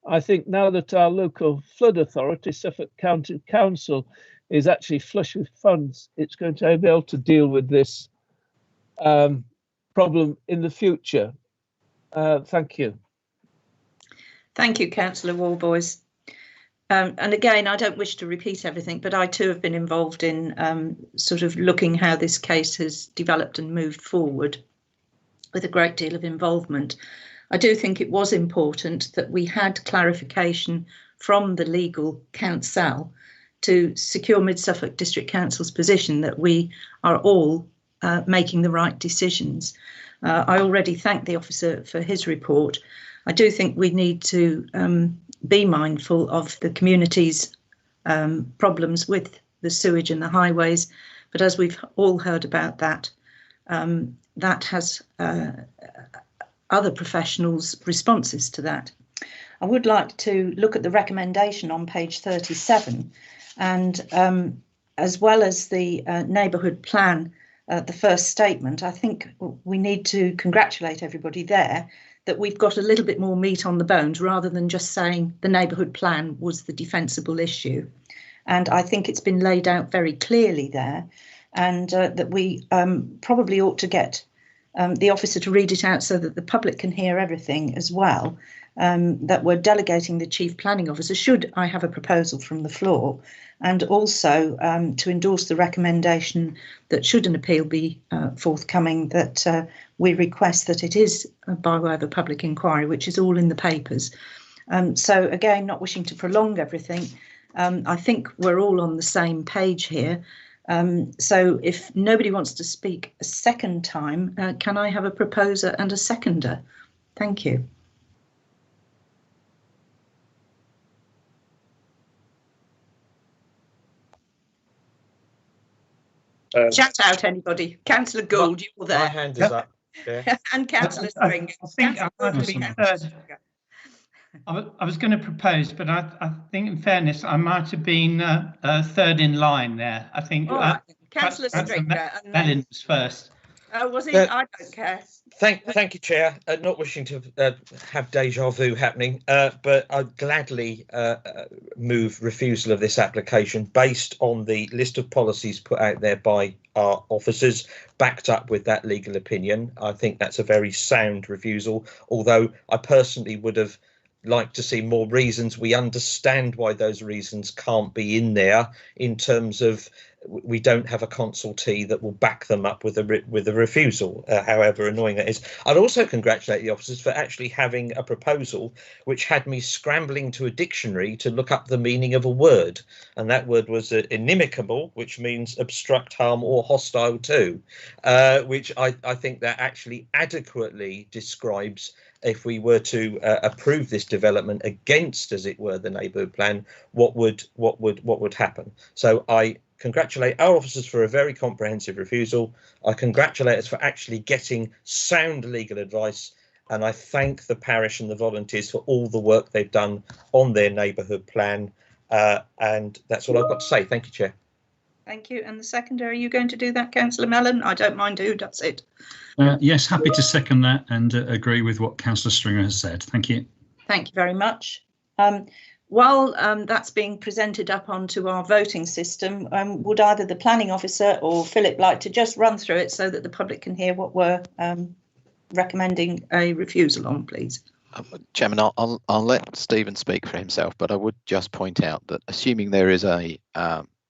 [SPEAKER 11] I think now that our local flood authority, Suffolk County Council, is actually flush with funds, it's going to be able to deal with this problem in the future. Thank you.
[SPEAKER 1] Thank you, Councillor Warboys. And again, I don't wish to repeat everything, but I too have been involved in sort of looking how this case has developed and moved forward with a great deal of involvement. I do think it was important that we had clarification from the legal counsel to secure Mid-Suffolk District Council's position that we are all making the right decisions. I already thanked the officer for his report. I do think we need to be mindful of the community's problems with the sewage and the highways, but as we've all heard about that, that has other professionals' responses to that. I would like to look at the recommendation on page 37, and as well as the neighbourhood plan, the first statement, I think we need to congratulate everybody there that we've got a little bit more meat on the bones rather than just saying the neighbourhood plan was the defensible issue. And I think it's been laid out very clearly there, and that we probably ought to get the officer to read it out so that the public can hear everything as well, that we're delegating the Chief Planning Officer, should I have a proposal from the floor, and also to endorse the recommendation that should an appeal be forthcoming, that we request that it is by way of a public inquiry, which is all in the papers. So again, not wishing to prolong everything, I think we're all on the same page here. So if nobody wants to speak a second time, can I have a proposer and a seconder? Thank you. Shout out anybody. Councillor Gould, you're there.
[SPEAKER 7] My hand is up. Yeah.
[SPEAKER 1] And Councillor String.
[SPEAKER 5] I think I might have been third. I was going to propose, but I think in fairness, I might have been third in line there. I think
[SPEAKER 1] Councillor Stringer.
[SPEAKER 5] Mellon was first.
[SPEAKER 1] Oh, was he? I don't care.
[SPEAKER 7] Thank you, Chair. Not wishing to have deja vu happening, but I'd gladly move refusal of this application based on the list of policies put out there by our officers, backed up with that legal opinion. I think that's a very sound refusal, although I personally would have liked to see more reasons. We understand why those reasons can't be in there, in terms of we don't have a consultee that will back them up with a refusal, however annoying that is. I'd also congratulate the officers for actually having a proposal which had me scrambling to a dictionary to look up the meaning of a word, and that word was inimical, which means obstruct, harm or hostile to, which I think that actually adequately describes, if we were to approve this development against, as it were, the neighbourhood plan, what would happen. So I congratulate our officers for a very comprehensive refusal. I congratulate us for actually getting sound legal advice, and I thank the parish and the volunteers for all the work they've done on their neighbourhood plan. And that's all I've got to say. Thank you, Chair.
[SPEAKER 1] Thank you. And the seconder, are you going to do that, Councillor Mellon? I don't mind who does it.
[SPEAKER 10] Yes, happy to second that and agree with what Councillor Stringer has said. Thank you.
[SPEAKER 1] Thank you very much. While that's being presented up onto our voting system, would either the planning officer or Philip like to just run through it so that the public can hear what we're recommending a refusal on, please?
[SPEAKER 4] Chairman, I'll let Stephen speak for himself, but I would just point out that assuming there is an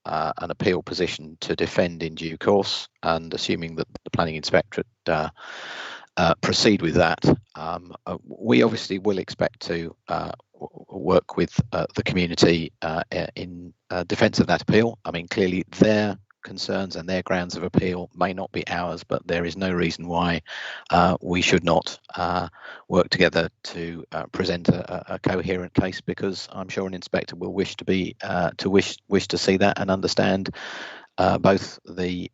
[SPEAKER 4] appeal position to defend in due course, and assuming that the planning inspectorate proceed with that, we obviously will expect to work with the community in defence of that appeal. I mean, clearly their concerns and their grounds of appeal may not be ours, but there is no reason why we should not work together to present a coherent case, because I'm sure an inspector will wish to be wish to see that and understand both the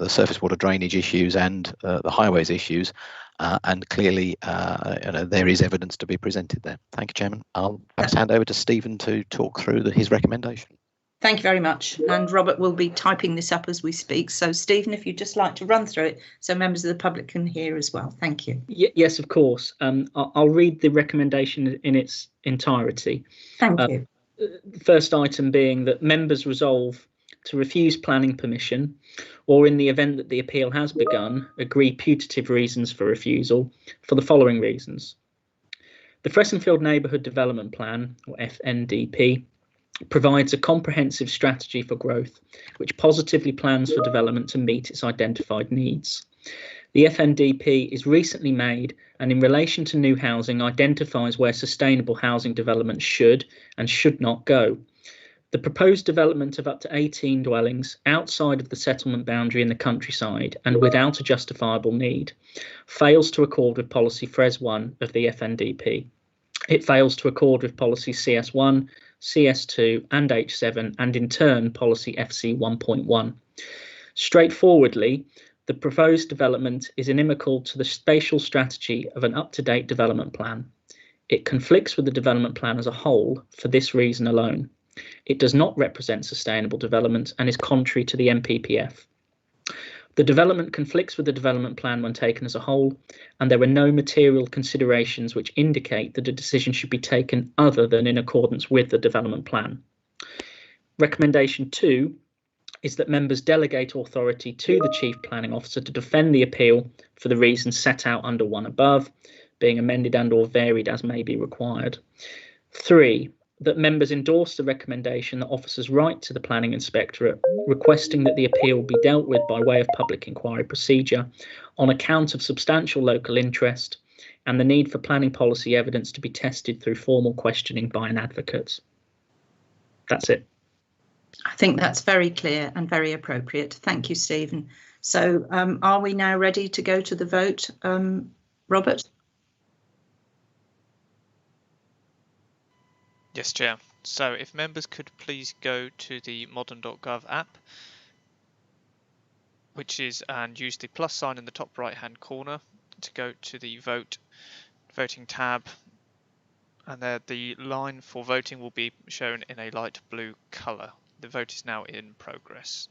[SPEAKER 4] surface water drainage issues and the highways issues, and clearly there is evidence to be presented there. Thank you, Chairman. I'll perhaps hand over to Stephen to talk through his recommendation.
[SPEAKER 1] Thank you very much. And Robert will be typing this up as we speak. So, Stephen, if you'd just like to run through it so members of the public can hear as well. Thank you.
[SPEAKER 12] Yes, of course. I'll read the recommendation in its entirety.
[SPEAKER 1] Thank you.
[SPEAKER 12] The first item being that members resolve to refuse planning permission, or in the event that the appeal has begun, agree putative reasons for refusal for the following reasons. The Fressingfield Neighbourhood Development Plan, or FNDP, provides a comprehensive strategy for growth, which positively plans for development to meet its identified needs. The FNDP is recently made, and in relation to new housing identifies where sustainable housing development should and should not go. The proposed development of up to 18 dwellings outside of the settlement boundary in the countryside and without a justifiable need fails to accord with policy FRES 1 of the FNDP. It fails to accord with policy CS1, CS2 and H7, and in turn policy FC 1.1. Straightforwardly, the proposed development is inimical to the spatial strategy of an up-to-date development plan. It conflicts with the development plan as a whole for this reason alone. It does not represent sustainable development and is contrary to the NPPF. The development conflicts with the development plan when taken as a whole, and there are no material considerations which indicate that a decision should be taken other than in accordance with the development plan. Recommendation 2 is that members delegate authority to the Chief Planning Officer to defend the appeal for the reasons set out under 1 above, being amended and or varied as may be required. 3, that members endorse the recommendation that officers write to the Planning Inspectorate requesting that the appeal be dealt with by way of public inquiry procedure on account of substantial local interest and the need for planning policy evidence to be tested through formal questioning by an advocate. That's it.
[SPEAKER 1] I think that's very clear and very appropriate. Thank you, Stephen. So are we now ready to go to the vote, Robert?
[SPEAKER 3] Yes, Chair. So if members could please go to the modern.gov app, which is, and use the plus sign in the top right hand corner to go to the voting tab, and there the line for voting will be shown in a light blue colour. The vote is now in progress.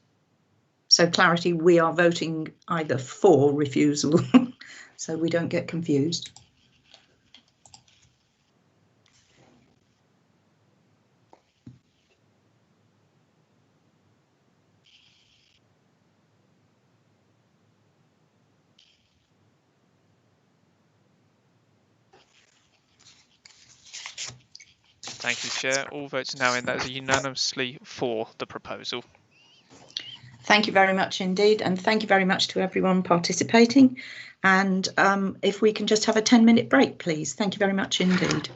[SPEAKER 1] So clarity, we are voting either for refusal, so we don't get confused.
[SPEAKER 3] Thank you, Chair. All votes now in. That is unanimously for the proposal.
[SPEAKER 1] Thank you very much indeed, and thank you very much to everyone participating. And if we can just have a 10-minute break, please. Thank you very much indeed.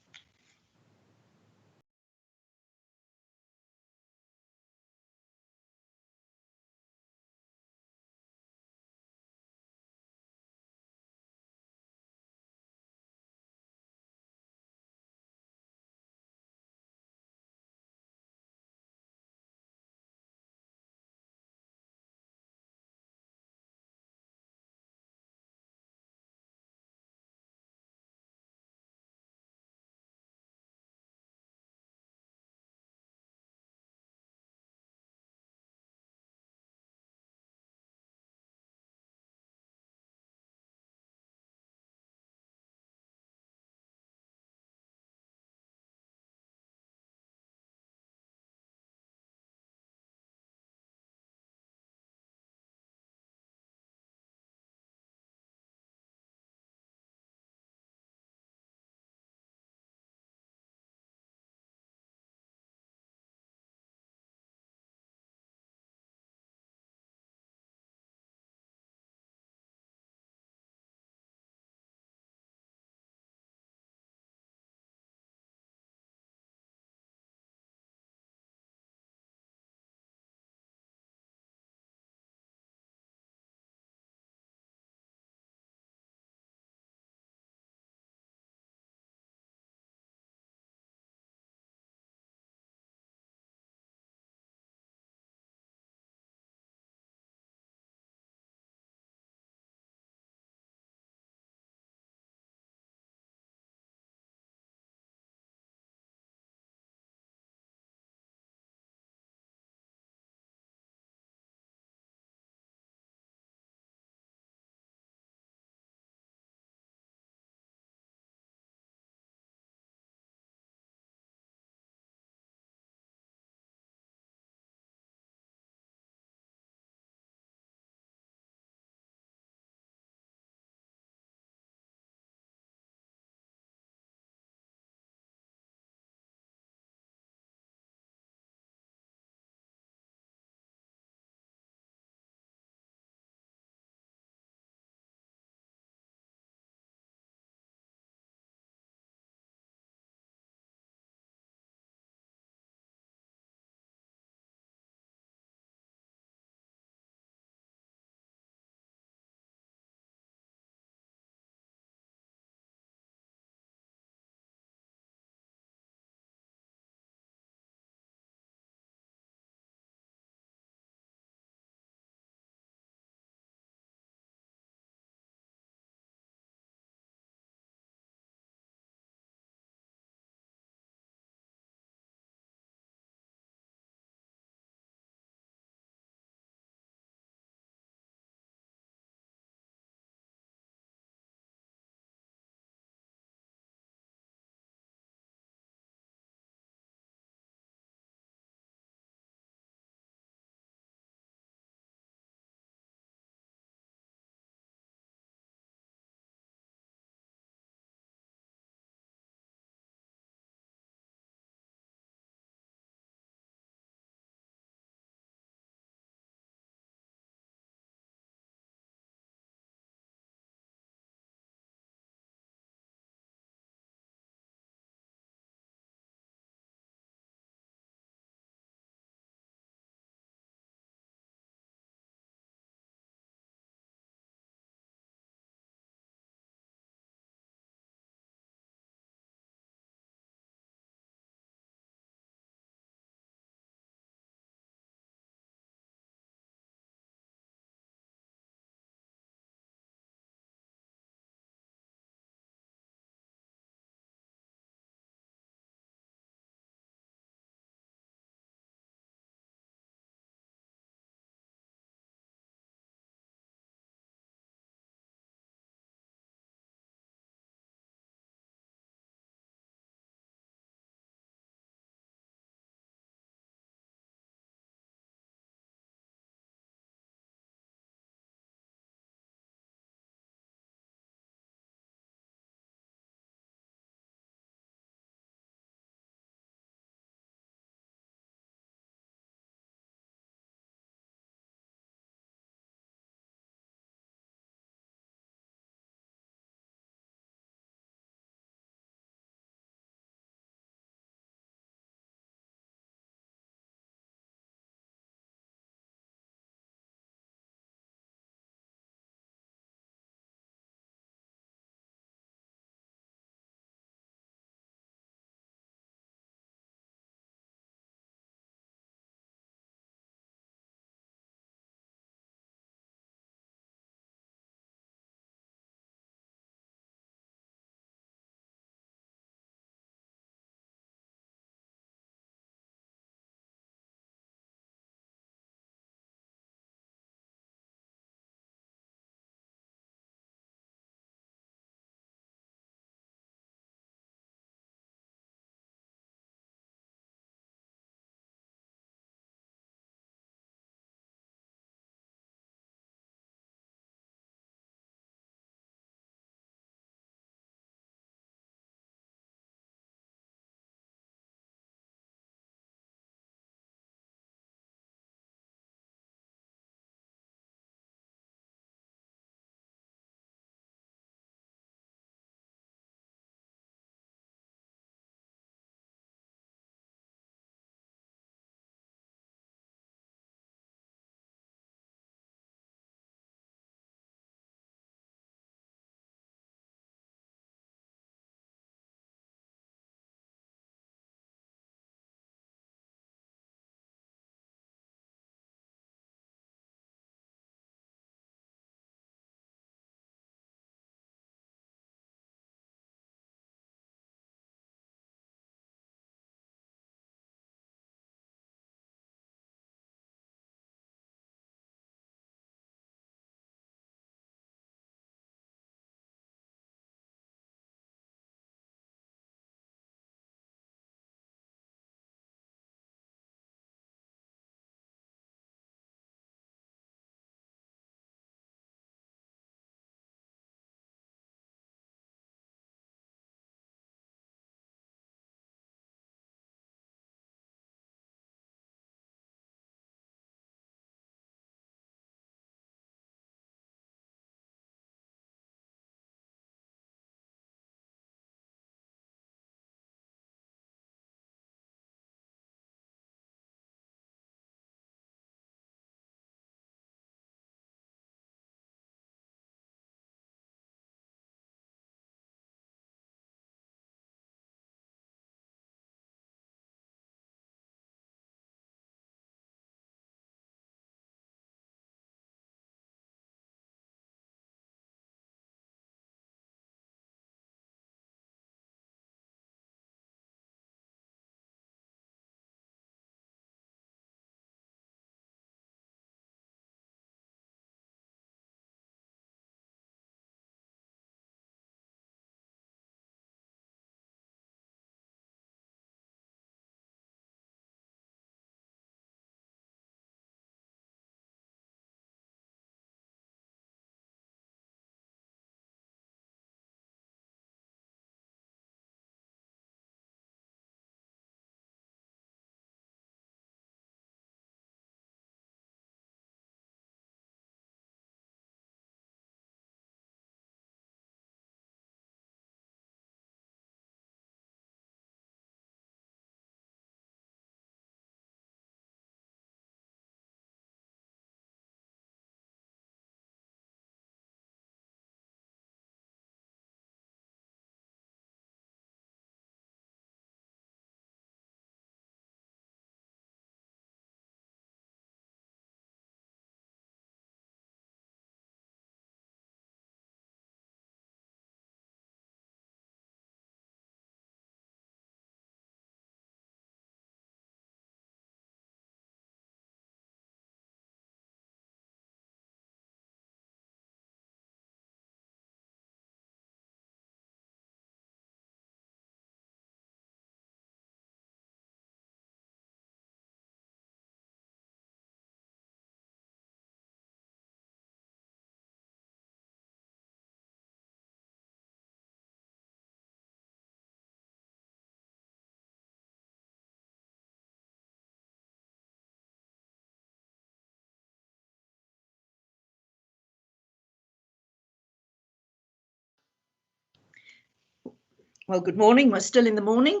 [SPEAKER 1] Well, good morning. We're still in the morning.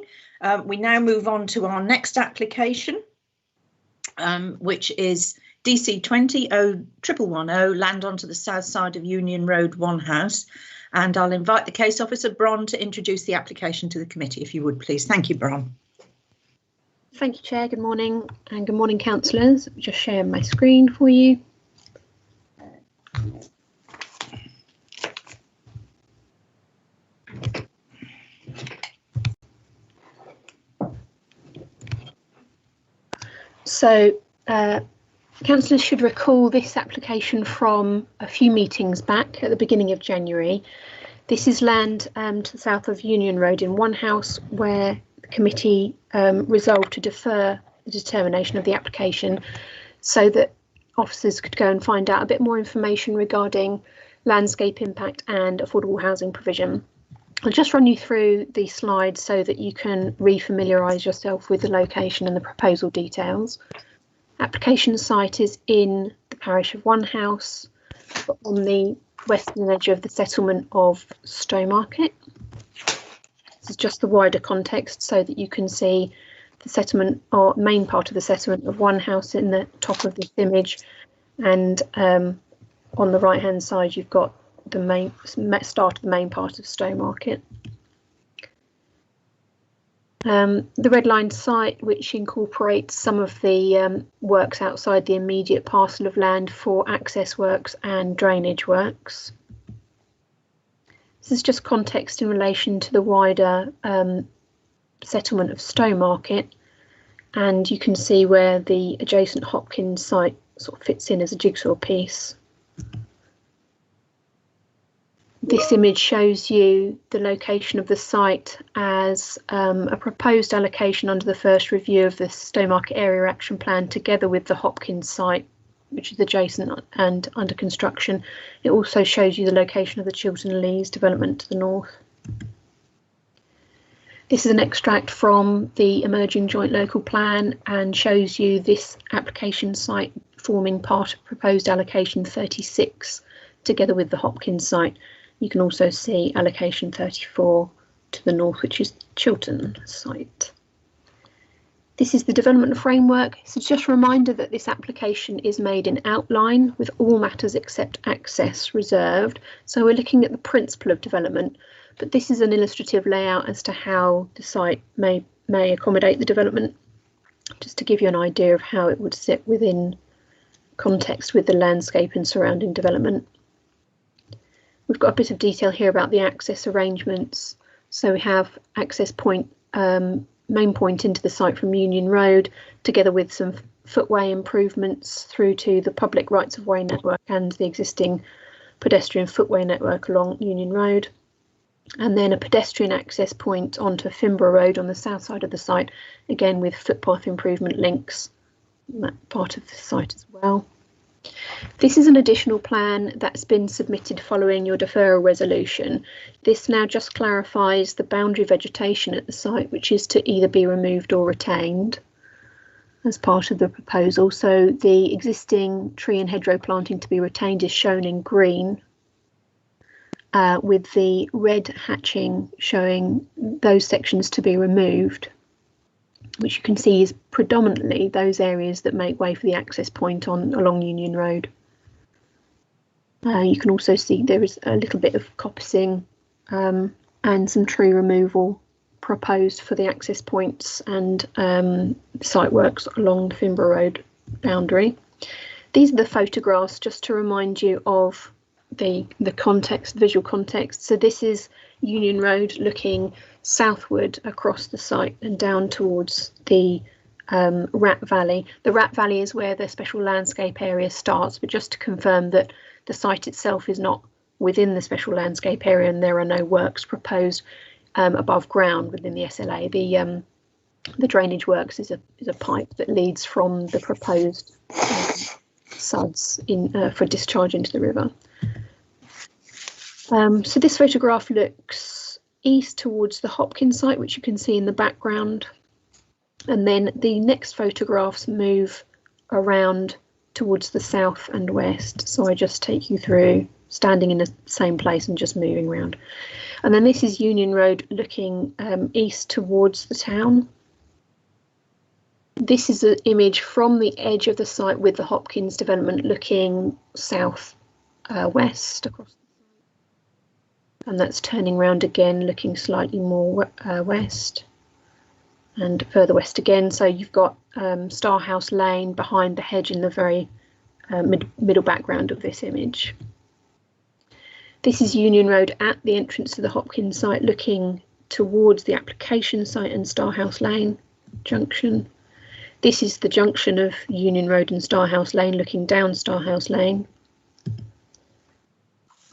[SPEAKER 1] We now move on to our next application, which is DC 20-0110, land onto the south side of Union Road, Onehouse. And I'll invite the case officer, Bron, to introduce the application to the committee, if you would, please. Thank you, Bron.
[SPEAKER 17] Thank you, Chair. Good morning, and good morning, councillors. Just sharing my screen for you. So, councillors should recall this application from a few meetings back at the beginning of January. This is land to the south of Union Road in Onehouse, where the committee resolved to defer the determination of the application so that officers could go and find out a bit more information regarding landscape impact and affordable housing provision. I'll just run you through these slides so that you can re-familiarise yourself with the location and the proposal details. Application site is in the parish of Onehouse, on the western edge of the settlement of Stowmarket. This is just the wider context so that you can see the settlement, or main part of the settlement of Onehouse in the top of this image, and on the right hand side you've got the main start of the main part of Stowmarket. The red line site, which incorporates some of the works outside the immediate parcel of land for access works and drainage works. This is just context in relation to the wider settlement of Stowmarket, and you can see where the adjacent Hopkins site sort of fits in as a jigsaw piece. This image shows you the location of the site as a proposed allocation under the first review of the Stowmarket Area Action Plan, together with the Hopkins site, which is adjacent and under construction. It also shows you the location of the Chiltern Lees development to the north. This is an extract from the Emerging Joint Local Plan and shows you this application site forming part of proposed allocation 36, together with the Hopkins site. You can also see allocation 34 to the north, which is Chiltern site. This is the development framework. So just a reminder that this application is made in outline with all matters except access reserved. So we're looking at the principle of development, but this is an illustrative layout as to how the site may accommodate the development, just to give you an idea of how it would sit within context with the landscape and surrounding development. We've got a bit of detail here about the access arrangements. So we have access point, main point into the site from Union Road, together with some footway improvements through to the public rights of way network and the existing pedestrian footway network along Union Road. And then a pedestrian access point onto Finborough Road on the south side of the site, again with footpath improvement links in that part of the site as well. This is an additional plan that's been submitted following your deferral resolution. This now just clarifies the boundary vegetation at the site, which is to either be removed or retained as part of the proposal. So the existing tree and hedgerow planting to be retained is shown in green, with the red hatching showing those sections to be removed, which you can see is predominantly those areas that make way for the access point along Union Road. You can also see there is a little bit of coppicing and some tree removal proposed for the access points and site works along the Finborough Road boundary. These are the photographs just to remind you of the context, visual context. So this is Union Road looking southward across the site and down towards the Rat Valley. The Rat Valley is where the special landscape area starts, but just to confirm that the site itself is not within the special landscape area and there are no works proposed above ground within the SLA. The drainage works is a pipe that leads from the proposed suds for discharge into the river. So this photograph looks east towards the Hopkins site, which you can see in the background, and then the next photographs move around towards the south and west. So I just take you through standing in the same place and just moving around. And then this is Union Road looking east towards the town. This is an image from the edge of the site with the Hopkins development looking south west across. And that's turning round again, looking slightly more west and further west again. So you've got Starhouse Lane behind the hedge in the very middle background of this image. This is Union Road at the entrance to the Hopkins site, looking towards the application site and Starhouse Lane junction. This is the junction of Union Road and Starhouse Lane, looking down Starhouse Lane.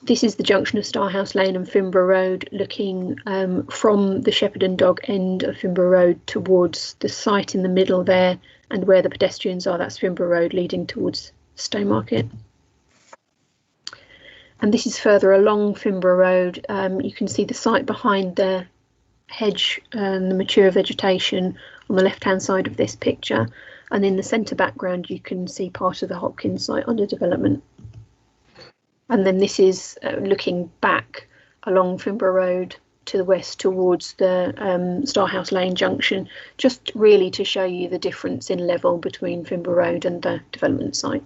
[SPEAKER 17] This is the junction of Starhouse Lane and Finborough Road, looking from the Shepherd and Dog end of Finborough Road towards the site in the middle there, and where the pedestrians are, that's Finborough Road leading towards Stowmarket. And this is further along Finborough Road. You can see the site behind the hedge and the mature vegetation on the left-hand side of this picture, and in the centre background you can see part of the Hopkins site under development. And then this is looking back along Finborough Road to the west towards the Starhouse Lane junction, just really to show you the difference in level between Finborough Road and the development site.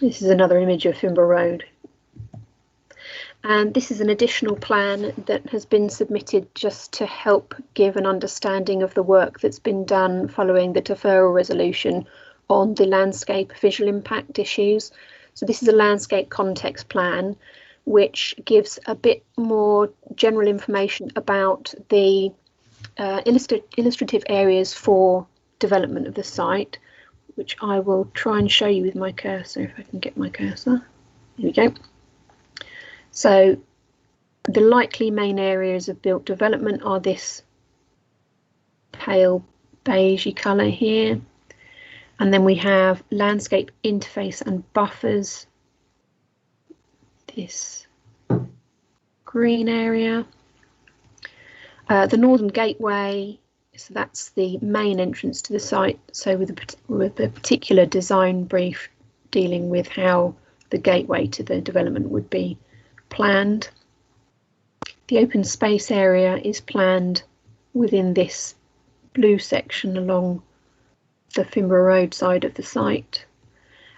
[SPEAKER 17] This is another image of Finborough Road. And this is an additional plan that has been submitted just to help give an understanding of the work that's been done following the deferral resolution on the landscape visual impact issues. So this is a landscape context plan which gives a bit more general information about the illustrative areas for development of the site, which I will try and show you with my cursor if I can get my cursor. Here we go. So the likely main areas of built development are this pale beigey colour here. And then we have landscape interface and buffers, this green area. The Northern Gateway, so that's the main entrance to the site. So with a particular design brief dealing with how the gateway to the development would be planned. The open space area is planned within this blue section along the Finborough Road side of the site.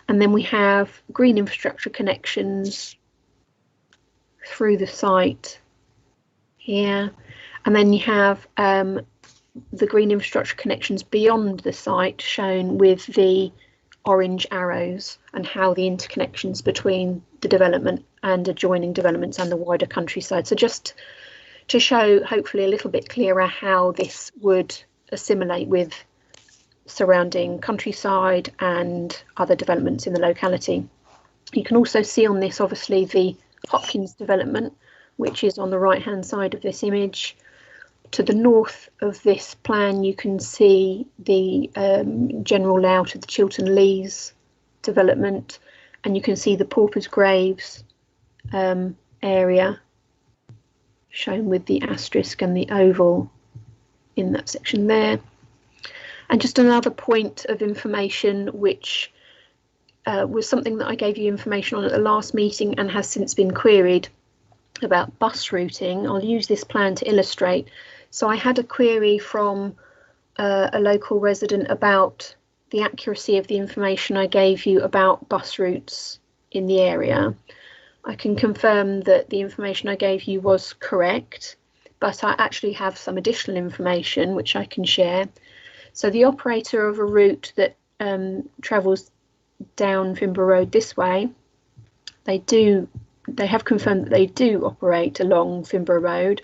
[SPEAKER 17] And then we have green infrastructure connections through the site here. And then you have the green infrastructure connections beyond the site shown with the orange arrows, and how the interconnections between the development and adjoining developments and the wider countryside. So just to show hopefully a little bit clearer how this would assimilate with surrounding countryside and other developments in the locality. You can also see on this obviously the Hopkins development, which is on the right hand side of this image. To the north of this plan you can see the general layout of the Chiltern Lees development, and you can see the Paupers Graves area shown with the asterisk and the oval in that section there. And just another point of information which was something that I gave you information on at the last meeting and has since been queried about bus routing. I'll use this plan to illustrate. So I had a query from a local resident about the accuracy of the information I gave you about bus routes in the area. I can confirm that the information I gave you was correct, but I actually have some additional information which I can share. So the operator of a route that travels down Finborough Road this way, they have confirmed that they do operate along Finborough Road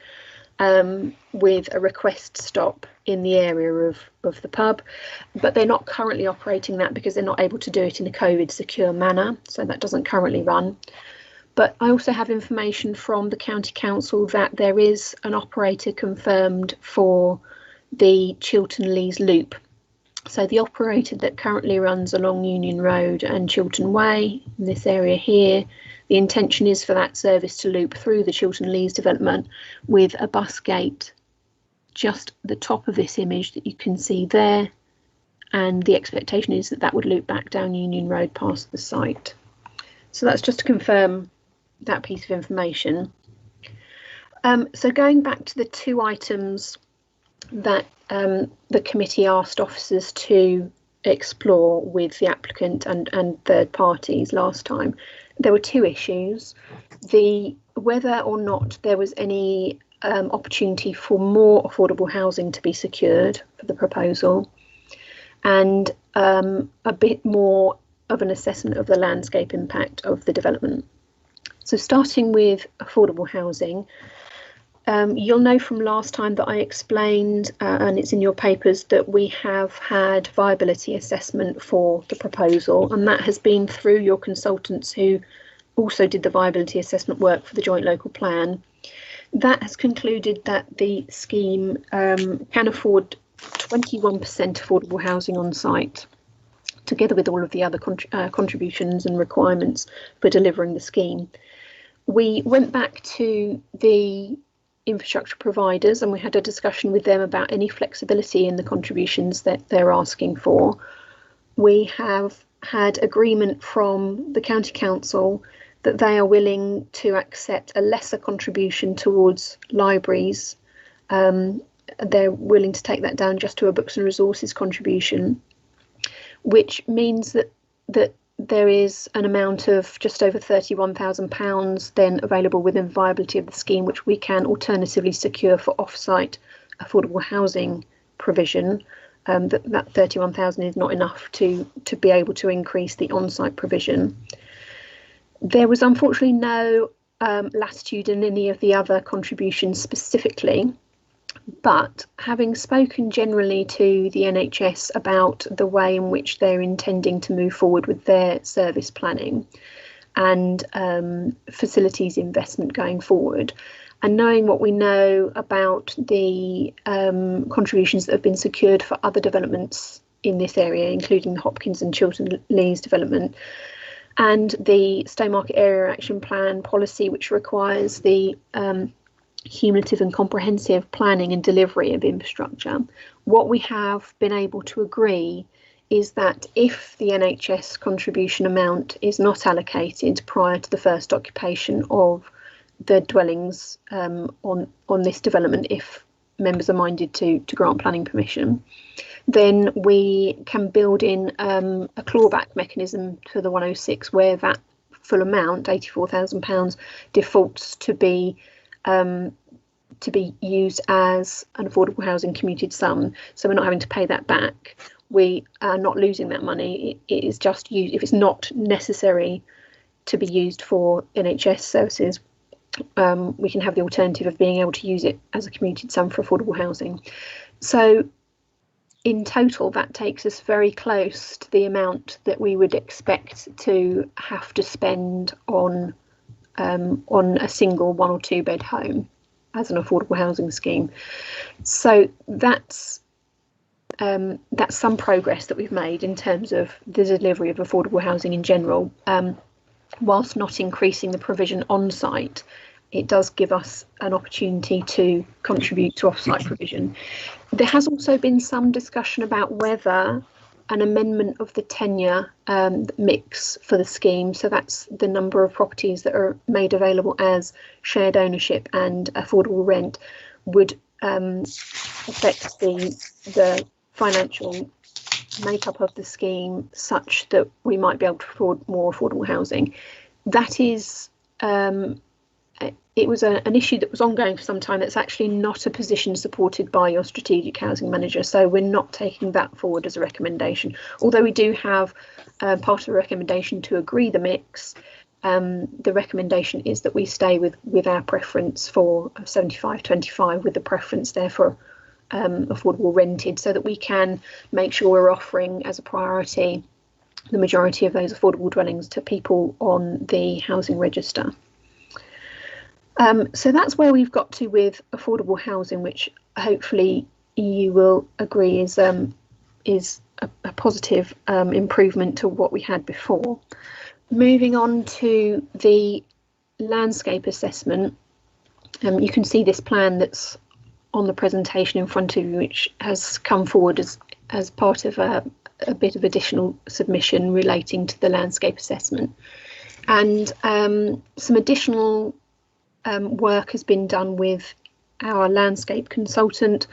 [SPEAKER 17] with a request stop in the area of the pub, but they're not currently operating that because they're not able to do it in a COVID secure manner, so that doesn't currently run. But I also have information from the County Council that there is an operator confirmed for the Chiltern Lees Loop. So the operator that currently runs along Union Road and Chiltern Way, in this area here, the intention is for that service to loop through the Chiltern Lees development with a bus gate just at the top of this image that you can see there. And the expectation is that that would loop back down Union Road past the site. So that's just to confirm that piece of information. So going back to the two items that the committee asked officers to explore with the applicant and third parties last time, there were two issues: whether or not there was any opportunity for more affordable housing to be secured for the proposal, and a bit more of an assessment of the landscape impact of the development. So starting with affordable housing, you'll know from last time that I explained, and it's in your papers, that we have had viability assessment for the proposal, and that has been through your consultants who also did the viability assessment work for the joint local plan. That has concluded that the scheme can afford 21% affordable housing on site, together with all of the other contributions and requirements for delivering the scheme. We went back to the infrastructure providers and we had a discussion with them about any flexibility in the contributions that they're asking for. We have had agreement from the county council that they are willing to accept a lesser contribution towards libraries. They're willing to take that down just to a books and resources contribution, which means that there is an amount of just over £31,000 then available within viability of the scheme, which we can alternatively secure for off-site affordable housing provision. That 31,000 is not enough to be able to increase the on-site provision. There was unfortunately no latitude in any of the other contributions specifically, but having spoken generally to the NHS about the way in which they're intending to move forward with their service planning and facilities investment going forward, and knowing what we know about the contributions that have been secured for other developments in this area, including the Hopkins and Chiltern Lees development, and the Stowmarket Area Action Plan policy, which requires the cumulative and comprehensive planning and delivery of infrastructure. What we have been able to agree is that if the NHS contribution amount is not allocated prior to the first occupation of the dwellings on this development, if members are minded to grant planning permission, then we can build in a clawback mechanism for the 106 where that full amount, £84,000, defaults to be used as an affordable housing commuted sum. So we're not having to pay that back. We are not losing that money. It is just used if it's not necessary to be used for NHS services. We can have the alternative of being able to use it as a commuted sum for affordable housing. So in total, that takes us very close to the amount that we would expect to have to spend on a single 1 or 2 bed home as an affordable housing scheme. So that's some progress that we've made in terms of the delivery of affordable housing in general. Whilst not increasing the provision on site, it does give us an opportunity to contribute to off-site provision. There has also been some discussion about whether an amendment of the tenure mix for the scheme, so that's the number of properties that are made available as shared ownership and affordable rent, would affect the financial makeup of the scheme such that we might be able to afford more affordable housing. That is it was an issue that was ongoing for some time. That's actually not a position supported by your strategic housing manager, so we're not taking that forward as a recommendation. Although we do have part of the recommendation to agree the mix, the recommendation is that we stay with our preference for 75-25, with the preference there for affordable rented, so that we can make sure we're offering as a priority the majority of those affordable dwellings to people on the housing register. So that's where we've got to with affordable housing, which hopefully you will agree is a positive improvement to what we had before. Moving on to the landscape assessment, you can see this plan that's on the presentation in front of you, which has come forward as part of a bit of additional submission relating to the landscape assessment. And some additional work has been done with our landscape consultant.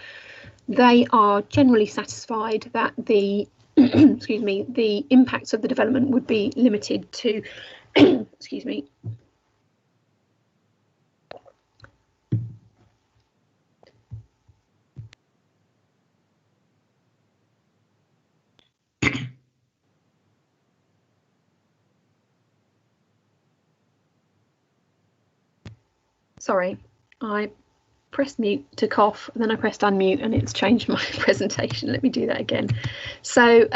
[SPEAKER 17] They are generally satisfied that the excuse me, the impacts of the development would be limited to excuse me, sorry, I pressed mute to cough, and then I pressed unmute and it's changed my presentation. Let me do that again. So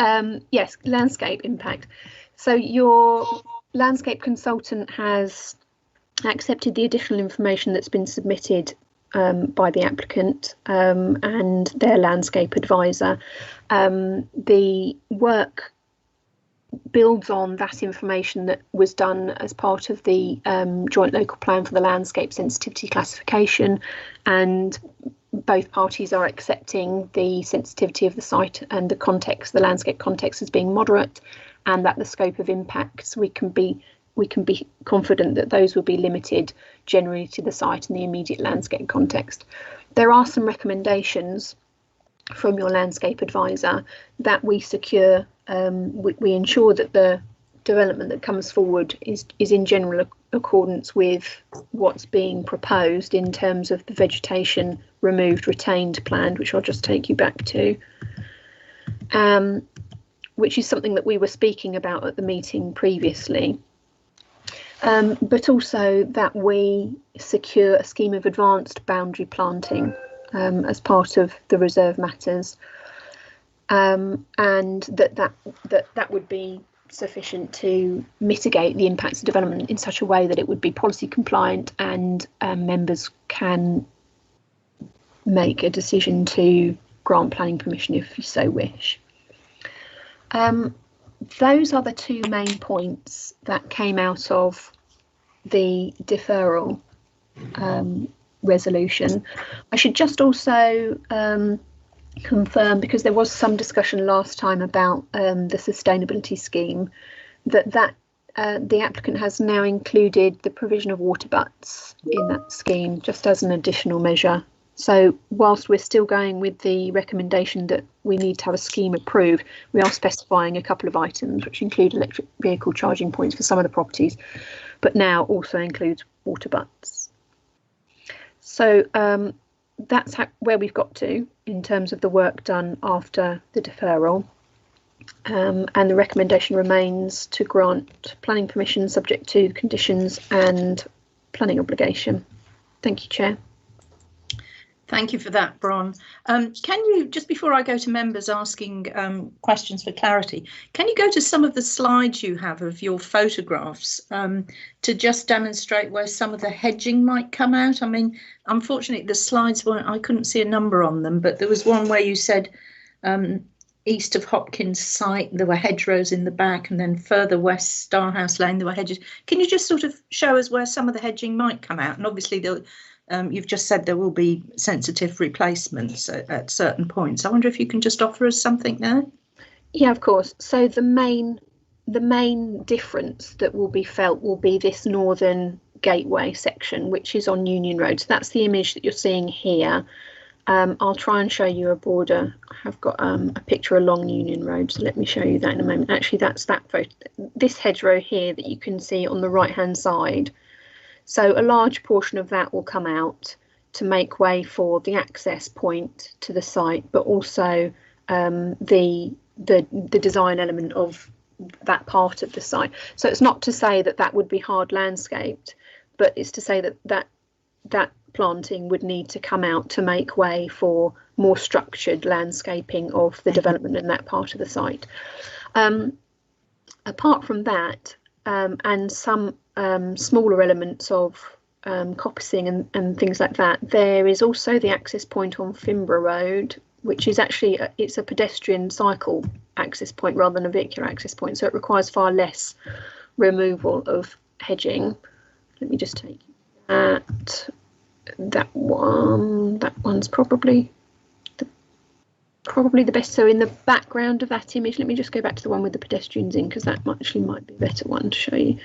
[SPEAKER 17] yes, landscape impact. So your landscape consultant has accepted the additional information that's been submitted by the applicant and their landscape advisor. The work builds on that information that was done as part of the joint local plan for the landscape sensitivity classification, and both parties are accepting the sensitivity of the site and the context, the landscape context, as being moderate, and that the scope of impacts we can be confident that those will be limited generally to the site and the immediate landscape context. There are some recommendations from your landscape advisor that we secure. We ensure that the development that comes forward is in general accordance with what's being proposed in terms of the vegetation removed retained plan, which I'll just take you back to, which is something that we were speaking about at the meeting previously. But also that we secure a scheme of advanced boundary planting as part of the reserve matters, and that would be sufficient to mitigate the impacts of development in such a way that it would be policy compliant, and members can make a decision to grant planning permission if you so wish. Those are the two main points that came out of the deferral resolution. I should just also confirm, because there was some discussion last time about the sustainability scheme, that the applicant has now included the provision of water butts in that scheme just as an additional measure. So whilst we're still going with the recommendation that we need to have a scheme approved, we are specifying a couple of items which include electric vehicle charging points for some of the properties, but now also includes water butts. So that's where we've got to in terms of the work done after the deferral. And the recommendation remains to grant planning permission subject to conditions and planning obligation. Thank you, Chair.
[SPEAKER 1] Thank you for that, Bron. Can you, just before I go to members asking questions for clarity, can you go to some of the slides you have of your photographs to just demonstrate where some of the hedging might come out? I mean, unfortunately, the slides weren't, I couldn't see a number on them, but there was one where you said east of Hopkins site, there were hedgerows in the back, and then further west, Starhouse Lane, there were hedges. Can you just sort of show us where some of the hedging might come out? And obviously, you've just said there will be sensitive replacements at certain points. I wonder if you can just offer us something there.
[SPEAKER 17] Yeah, of course. So the main difference that will be felt will be this northern gateway section, which is on Union Road. So that's the image that you're seeing here. I'll try and show you a border. I have got a picture along Union Road, so let me show you that in a moment. Actually, that's that photo. This hedgerow here that you can see on the right-hand side. So a large portion of that will come out to make way for the access point to the site, but also the design element of that part of the site. So it's not to say that that would be hard landscaped, but it's to say that planting would need to come out to make way for more structured landscaping of the development in that part of the site. Apart from that, and some smaller elements of coppicing and things like that, there is also the access point on Fimbra Road, which is actually it's a pedestrian cycle access point rather than a vehicular access point, so it requires far less removal of hedging. Let me just take that one. That one's probably the best. So in the background of that image, let me just go back to the one with the pedestrians in, because that actually might be a better one to show you.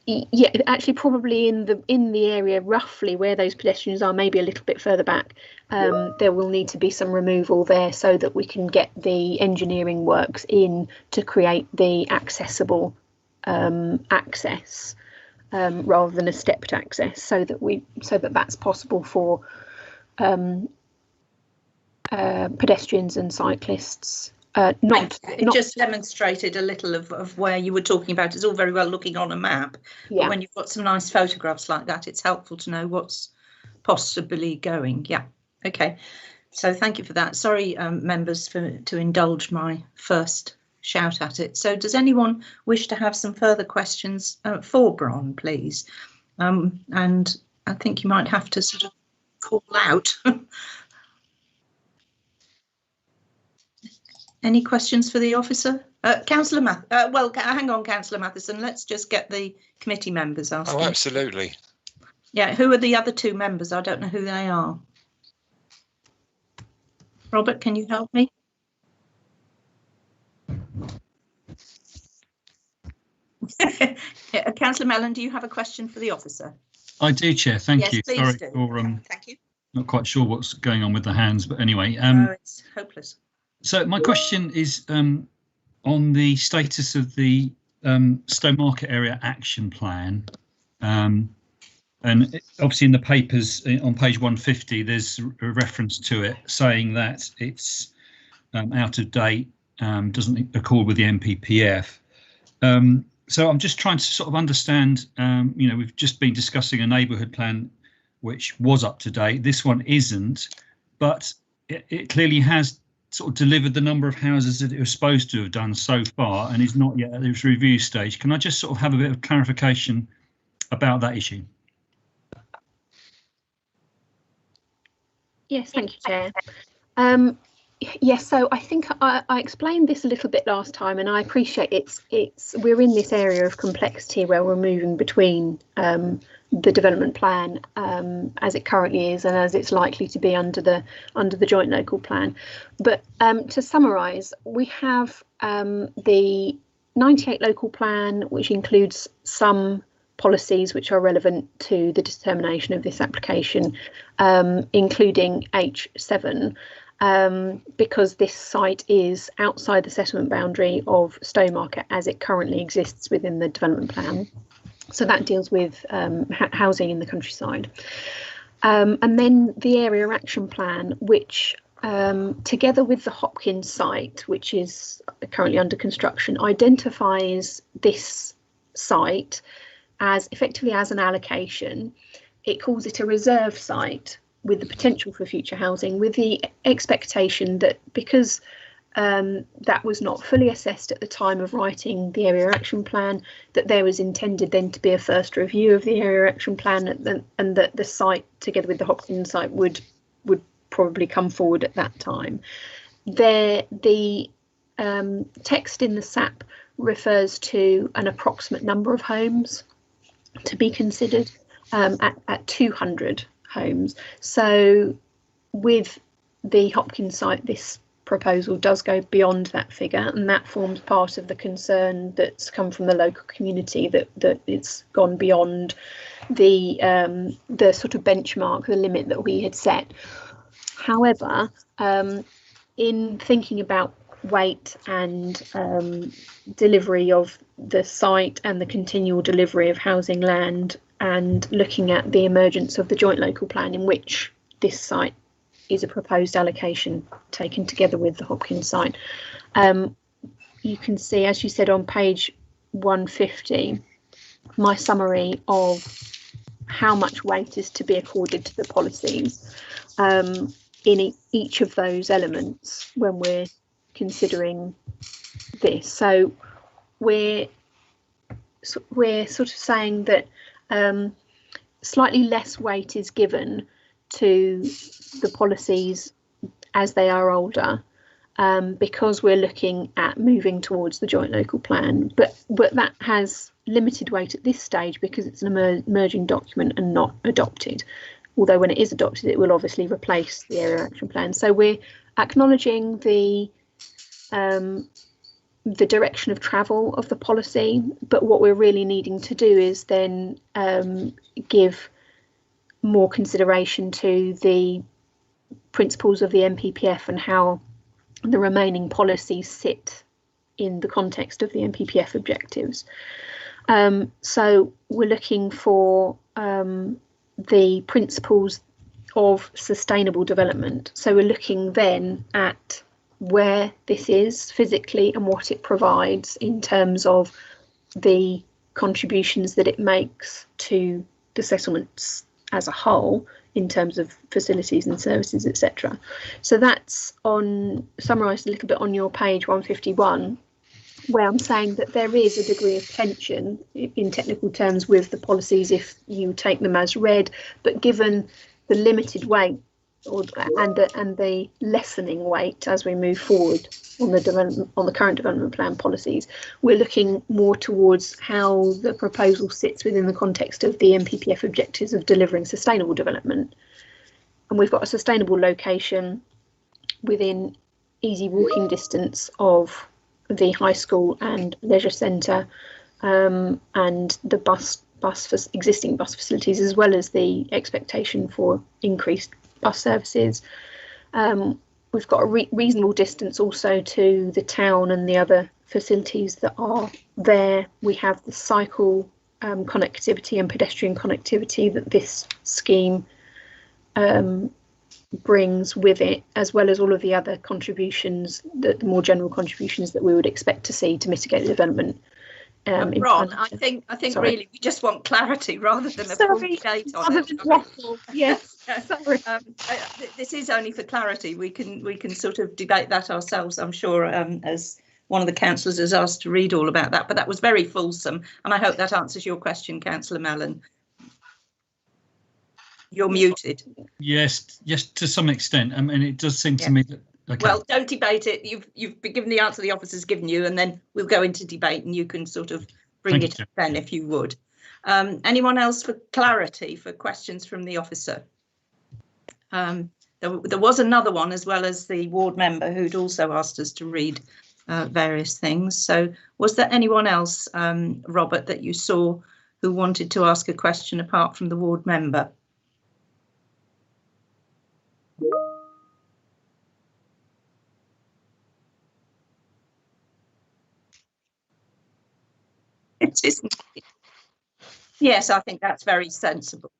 [SPEAKER 17] Yeah, actually, probably in the area roughly where those pedestrians are, maybe a little bit further back. There will need to be some removal there so that we can get the engineering works in to create the accessible access rather than a stepped access, so that that's possible for pedestrians and cyclists.
[SPEAKER 1] It just demonstrated a little of where you were talking about. It's all very well looking on a map, but when you've got some nice photographs like that, it's helpful to know what's possibly going. Yeah, okay. So thank you for that. Sorry, members, to indulge my first shout at it. So does anyone wish to have some further questions for Bron, please? And I think you might have to sort of call out. Any questions for the officer? Councillor hang on, Councillor Matheson. Let's just get the committee members asking.
[SPEAKER 18] Oh, absolutely.
[SPEAKER 1] Yeah, who are the other two members? I don't know who they are. Robert, can you help me? Councillor Mellon, do you have a question for the officer?
[SPEAKER 10] I do, Chair. Thank you.
[SPEAKER 1] Please
[SPEAKER 10] Sorry
[SPEAKER 1] do.
[SPEAKER 10] for
[SPEAKER 1] Thank you.
[SPEAKER 10] not quite sure what's going on with the hands, but anyway.
[SPEAKER 1] No, it's hopeless.
[SPEAKER 10] So my question is on the status of the Stowmarket area action plan, and obviously in the papers on page 150 there's a reference to it saying that it's out of date, doesn't accord with the NPPF. So I'm just trying to sort of understand, we've just been discussing a neighbourhood plan which was up to date. This one isn't, but it clearly has sort of delivered the number of houses that it was supposed to have done so far and is not yet at its review stage. Can I just sort of have a bit of clarification about that issue?
[SPEAKER 17] Yes, thank you, Chair. Yes, so I think I explained this a little bit last time, and I appreciate we're in this area of complexity where we're moving between the development plan as it currently is and as it's likely to be under the joint local plan. But to summarise, we have the 98 local plan, which includes some policies which are relevant to the determination of this application, including H7. Because this site is outside the settlement boundary of Stowmarket as it currently exists within the development plan. So that deals with housing in the countryside. And then the area action plan, which together with the Hopkins site, which is currently under construction, identifies this site as effectively as an allocation. It calls it a reserve site with the potential for future housing, with the expectation that because that was not fully assessed at the time of writing the area action plan, that there was intended then to be a first review of the area action plan, and that the site, together with the Hopkins site, would probably come forward at that time. The text in the SAP refers to an approximate number of homes to be considered at 200 homes. So with the Hopkins site, this proposal does go beyond that figure, and that forms part of the concern that's come from the local community, that it's gone beyond the sort of benchmark, the limit that we had set. However, in thinking about weight and delivery of the site and the continual delivery of housing land, and looking at the emergence of the joint local plan, in which this site is a proposed allocation taken together with the Hopkins site. You can see, as you said, on page 150, my summary of how much weight is to be accorded to the policies in each of those elements when we're considering this. So we're sort of saying that slightly less weight is given to the policies as they are older, because we're looking at moving towards the joint local plan, but that has limited weight at this stage because it's an emerging document and not adopted, although when it is adopted it will obviously replace the area action plan. So we're acknowledging the the direction of travel of the policy, but what we're really needing to do is then give more consideration to the principles of the NPPF and how the remaining policies sit in the context of the NPPF objectives. So we're looking for the principles of sustainable development. So we're looking then at where this is physically and what it provides in terms of the contributions that it makes to the settlements as a whole in terms of facilities and services, etc. So that's summarised a little bit on your page 151, where I'm saying that there is a degree of tension in technical terms with the policies if you take them as read, but given the limited weight and the lessening weight as we move forward on the current development plan policies, we're looking more towards how the proposal sits within the context of the NPPF objectives of delivering sustainable development. And we've got a sustainable location within easy walking distance of the high school and leisure centre, and the existing bus facilities, as well as the expectation for increased bus services. We've got a reasonable distance also to the town and the other facilities that are there. We have the cycle connectivity and pedestrian connectivity that this scheme brings with it, as well as all of the other contributions, the more general contributions that we would expect to see to mitigate the development.
[SPEAKER 1] Ron, I think really we just want clarity rather than a full date on it.
[SPEAKER 17] Yes. Sorry.
[SPEAKER 1] This is only for clarity. We can sort of debate that ourselves, I'm sure, as one of the councillors has asked to read all about that. But that was very fulsome, and I hope that answers your question, Councillor Mellon. You're muted.
[SPEAKER 10] Yes, to some extent. I mean, it does seem to me that. Okay.
[SPEAKER 1] Well, don't debate it. You've been given the answer the officer's given you, and then we'll go into debate, and you can sort of bring it up then, if you would. Anyone else for clarity, for questions from the officer? There was another one, as well as the ward member, who'd also asked us to read various things. So was there anyone else, Robert, that you saw who wanted to ask a question apart from the ward member? It isn't. Yes, I think that's very sensible.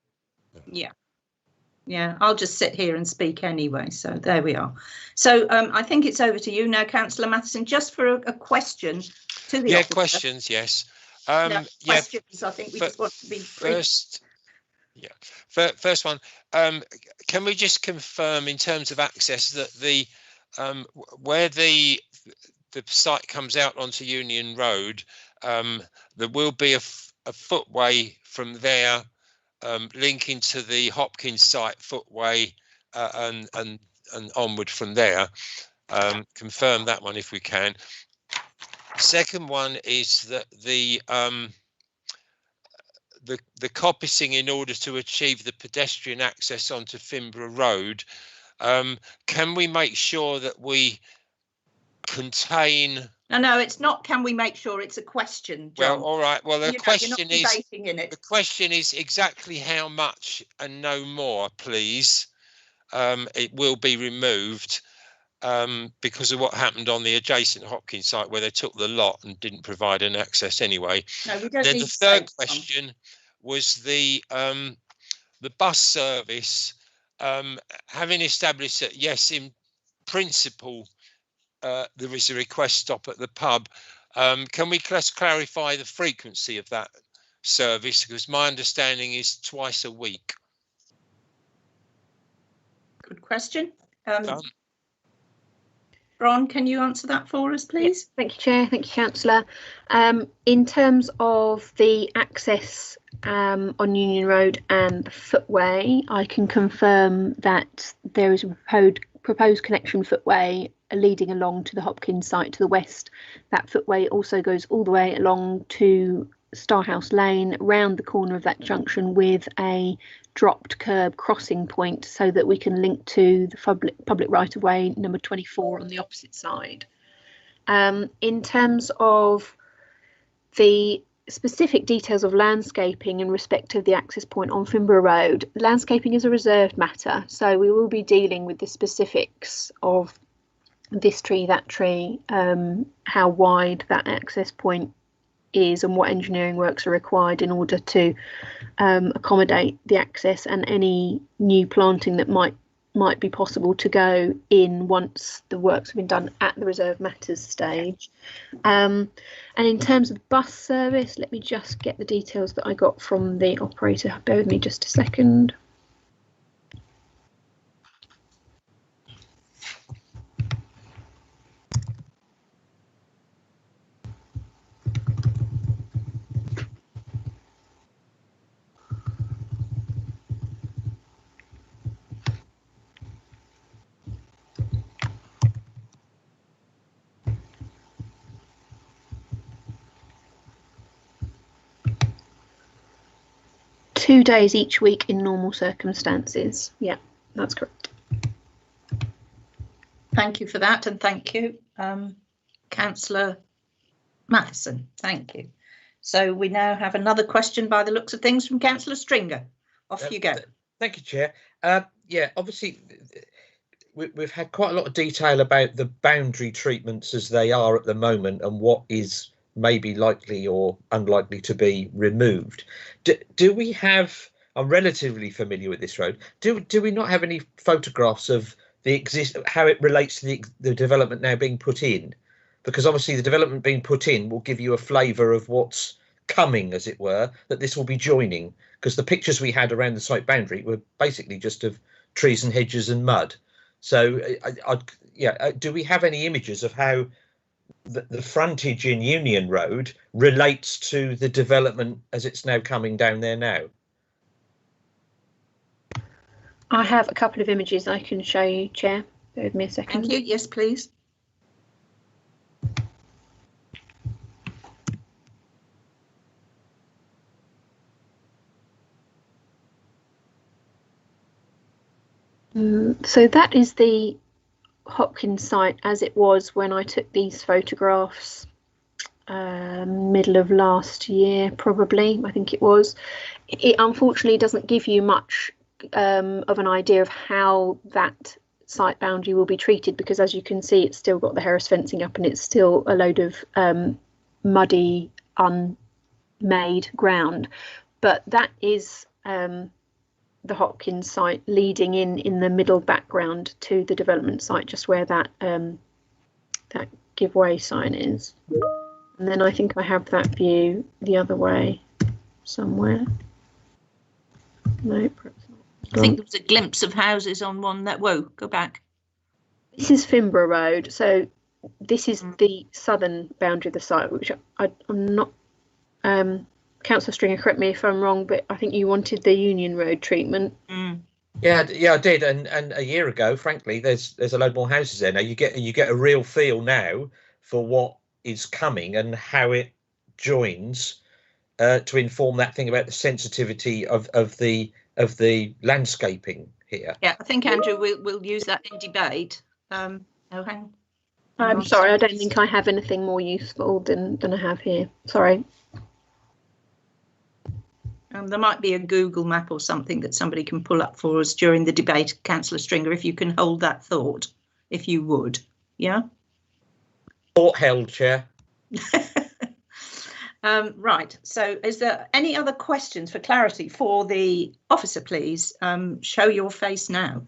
[SPEAKER 1] Yeah, I'll just sit here and speak anyway. So there we are. So I think it's over to you now, Councillor Matheson, just for a question to the officer.
[SPEAKER 18] Questions, yes.
[SPEAKER 1] Questions, I think we just want to be
[SPEAKER 18] first. First one. Can we just confirm in terms of access that the where the site comes out onto Union Road, there will be a footway from there linking to the Hopkins site footway and onward from there. Confirm that one if we can. Second one is that the coppicing in order to achieve the pedestrian access onto Finborough Road. Can we make sure that we contain?
[SPEAKER 1] No, it's not. Can we make sure? It's a question, John.
[SPEAKER 18] Well, all right. Well, the question is exactly how much and no more, please. It will be removed because of what happened on the adjacent Hopkins site, where they took the lot and didn't provide an access anyway.
[SPEAKER 1] No, we don't.
[SPEAKER 18] Then the third question was the bus service. Having established that, yes, in principle, there is a request stop at the pub. Can we clarify the frequency of that service? Because my understanding is twice a week.
[SPEAKER 1] Good question. Ron, can you answer that for us, please?
[SPEAKER 17] Yes, thank you, Chair. Thank you, Councillor. In terms of the access on Union Road and the footway, I can confirm that there is a proposed connection footway leading along to the Hopkins site to the west. That footway also goes all the way along to Starhouse Lane, round the corner of that junction with a dropped curb crossing point, so that we can link to the public right of way number 24 on the opposite side. In terms of the specific details of landscaping in respect of the access point on Finborough Road, landscaping is a reserved matter, so we will be dealing with the specifics of this tree, that tree, how wide that access point is and what engineering works are required in order to accommodate the access, and any new planting that might be possible to go in once the works have been done at the reserve matters stage. And in terms of bus service, let me just get the details that I got from the operator. Bear with me just a second. Two days each week in normal circumstances. Yeah, that's correct.
[SPEAKER 1] Thank you for that, and thank you, Councillor Matheson. Thank you. So we now have another question by the looks of things from Councillor Stringer. Off you go.
[SPEAKER 7] Thank you, Chair. Yeah, obviously we've had quite a lot of detail about the boundary treatments as they are at the moment and what is maybe likely or unlikely to be removed. Do we have, I'm relatively familiar with this road, do we not have any photographs of the how it relates to the development now being put in? Because obviously the development being put in will give you a flavour of what's coming, as it were, that this will be joining, because the pictures we had around the site boundary were basically just of trees and hedges and mud. So do we have any images of how the frontage in Union Road relates to the development as it's now coming down there now?
[SPEAKER 17] I have a couple of images I can show you, Chair. Bear with me a second.
[SPEAKER 1] Thank you. Yes, please.
[SPEAKER 17] So that is the Hopkins site as it was when I took these photographs middle of last year, probably, I think it was. It unfortunately doesn't give you much of an idea of how that site boundary will be treated, because as you can see, it's still got the Harris fencing up and it's still a load of muddy, unmade ground. But that is the Hopkins site leading in the middle background to the development site, just where that that giveaway sign is. And then I think I have that view the other way somewhere. No, perhaps not.
[SPEAKER 1] I think there was a glimpse of houses on one that, whoa, go back.
[SPEAKER 17] This is Finborough Road, so this is the southern boundary of the site, which I'm not, Councillor Stringer, correct me if I'm wrong, but I think you wanted the Union Road treatment.
[SPEAKER 7] Yeah, I did, and a year ago, frankly, there's a load more houses there now. You get a real feel now for what is coming and how it joins to inform that thing about the sensitivity of the landscaping here.
[SPEAKER 1] Yeah, I think, Andrew, we'll use that in debate. I'm
[SPEAKER 17] sorry, I don't think I have anything more useful than I have here. Sorry.
[SPEAKER 1] There might be a Google map or something that somebody can pull up for us during the debate, Councillor Stringer, if you can hold that thought, if you would. Yeah?
[SPEAKER 7] Thought held, Chair.
[SPEAKER 1] Right, so is there any other questions for clarity for the officer, please? Show your face now,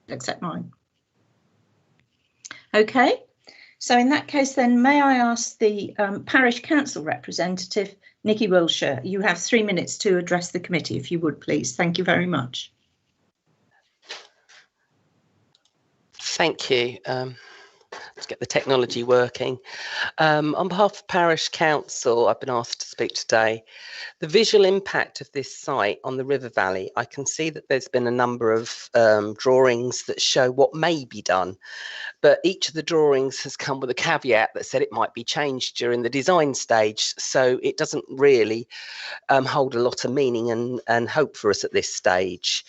[SPEAKER 1] except mine. Okay, so in that case then, may I ask the Parish Council representative, Nikki Wilshire, you have 3 minutes to address the committee, if you would, please. Thank you very much.
[SPEAKER 19] Thank you. Let's get the technology working. On behalf of Parish Council, I've been asked to speak today. The visual impact of this site on the river valley, I can see that there's been a number of drawings that show what may be done, but each of the drawings has come with a caveat that said it might be changed during the design stage, so it doesn't really hold a lot of meaning and hope for us at this stage.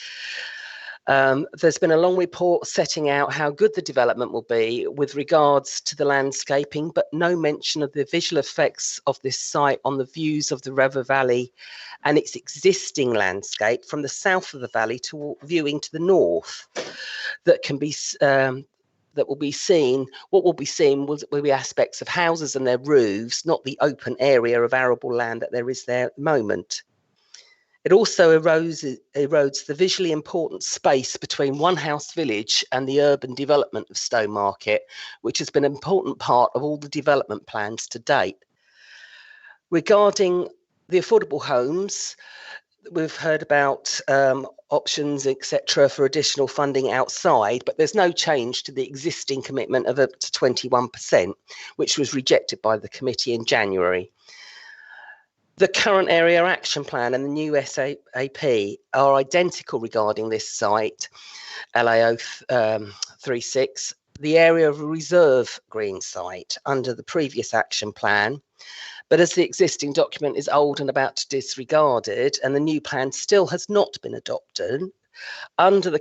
[SPEAKER 19] There's been a long report setting out how good the development will be with regards to the landscaping, but no mention of the visual effects of this site on the views of the River Valley and its existing landscape from the south of the valley to viewing to the north. That can be that will be seen. What will be seen will be aspects of houses and their roofs, not the open area of arable land that there is there at the moment. It also erodes the visually important space between Onehouse village and the urban development of Stowmarket, which has been an important part of all the development plans to date. Regarding the affordable homes, we've heard about options, etc., for additional funding outside, but there's no change to the existing commitment of up to 21%, which was rejected by the committee in January. The current area action plan and the new SAP are identical regarding this site, LAO 36, the area of a reserve green site under the previous action plan. But as the existing document is old and about to be disregarded, and the new plan still has not been adopted, under the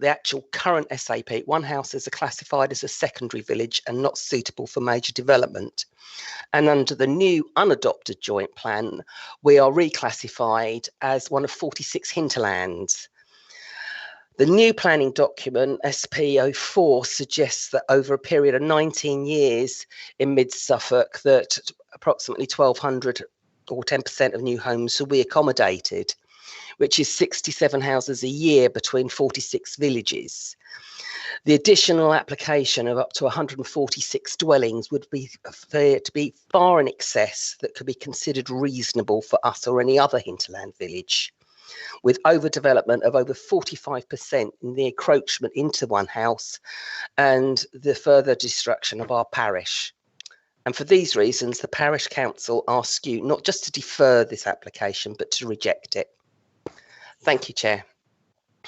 [SPEAKER 19] actual current SAP, Onehouse is classified as a secondary village and not suitable for major development. And under the new unadopted joint plan, we are reclassified as one of 46 hinterlands. The new planning document, SP04, suggests that over a period of 19 years in mid-Suffolk, that approximately 1,200 or 10% of new homes will be accommodated, which is 67 houses a year between 46 villages. The additional application of up to 146 dwellings would be to be far in excess that could be considered reasonable for us or any other hinterland village, with overdevelopment of over 45% in the encroachment into Onehouse and the further destruction of our parish. And for these reasons, the parish council asks you not just to defer this application, but to reject it. Thank you, Chair.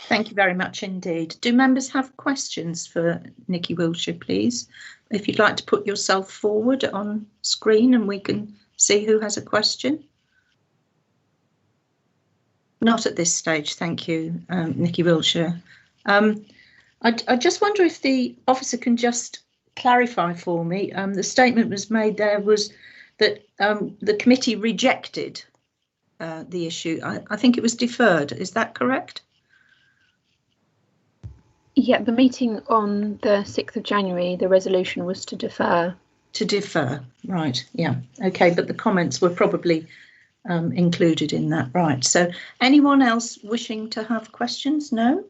[SPEAKER 1] Thank you very much indeed. Do members have questions for Nikki Wiltshire, please? If you'd like to put yourself forward on screen and we can see who has a question. Not at this stage, thank you, Nikki Wiltshire. I just wonder if the officer can just clarify for me. The statement was made there was that the committee rejected the issue. I think it was deferred. Is that correct?
[SPEAKER 17] Yeah, the meeting on the 6th of January, the resolution was to defer.
[SPEAKER 1] To defer, right, yeah, okay, but the comments were probably included in that, right. So anyone else wishing to have questions? No?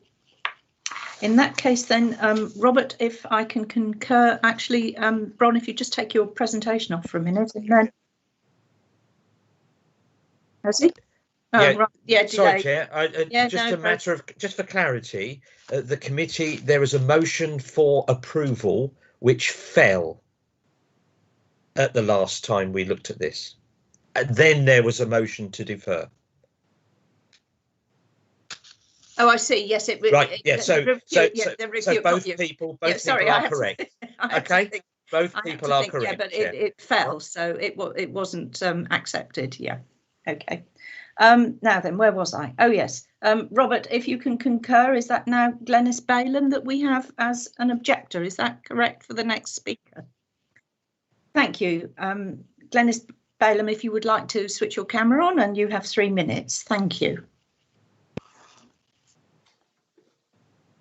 [SPEAKER 1] In that case then, Robert, if I can concur, actually, Bron, if you just take your presentation off for a minute and then... Has he? Oh,
[SPEAKER 7] yeah,
[SPEAKER 1] right. Yeah,
[SPEAKER 7] sorry, Chair. Just
[SPEAKER 1] no,
[SPEAKER 7] a matter of, just for clarity, the committee, there is a motion for approval which fell at the last time we looked at this. And then there was a motion to defer.
[SPEAKER 1] Oh, I see. Yes, it.
[SPEAKER 7] Right. Yeah. So both
[SPEAKER 1] people
[SPEAKER 7] are correct. Okay. Both people are correct.
[SPEAKER 1] Yeah, but it fell, so it wasn't accepted. Yeah. Okay. Now then, where was I? Oh yes, Robert, if you can concur, is that now Glenys Balen that we have as an objector? Is that correct for the next speaker? Thank you, Glenys Balen. If you would like to switch your camera on, and you have 3 minutes. Thank you.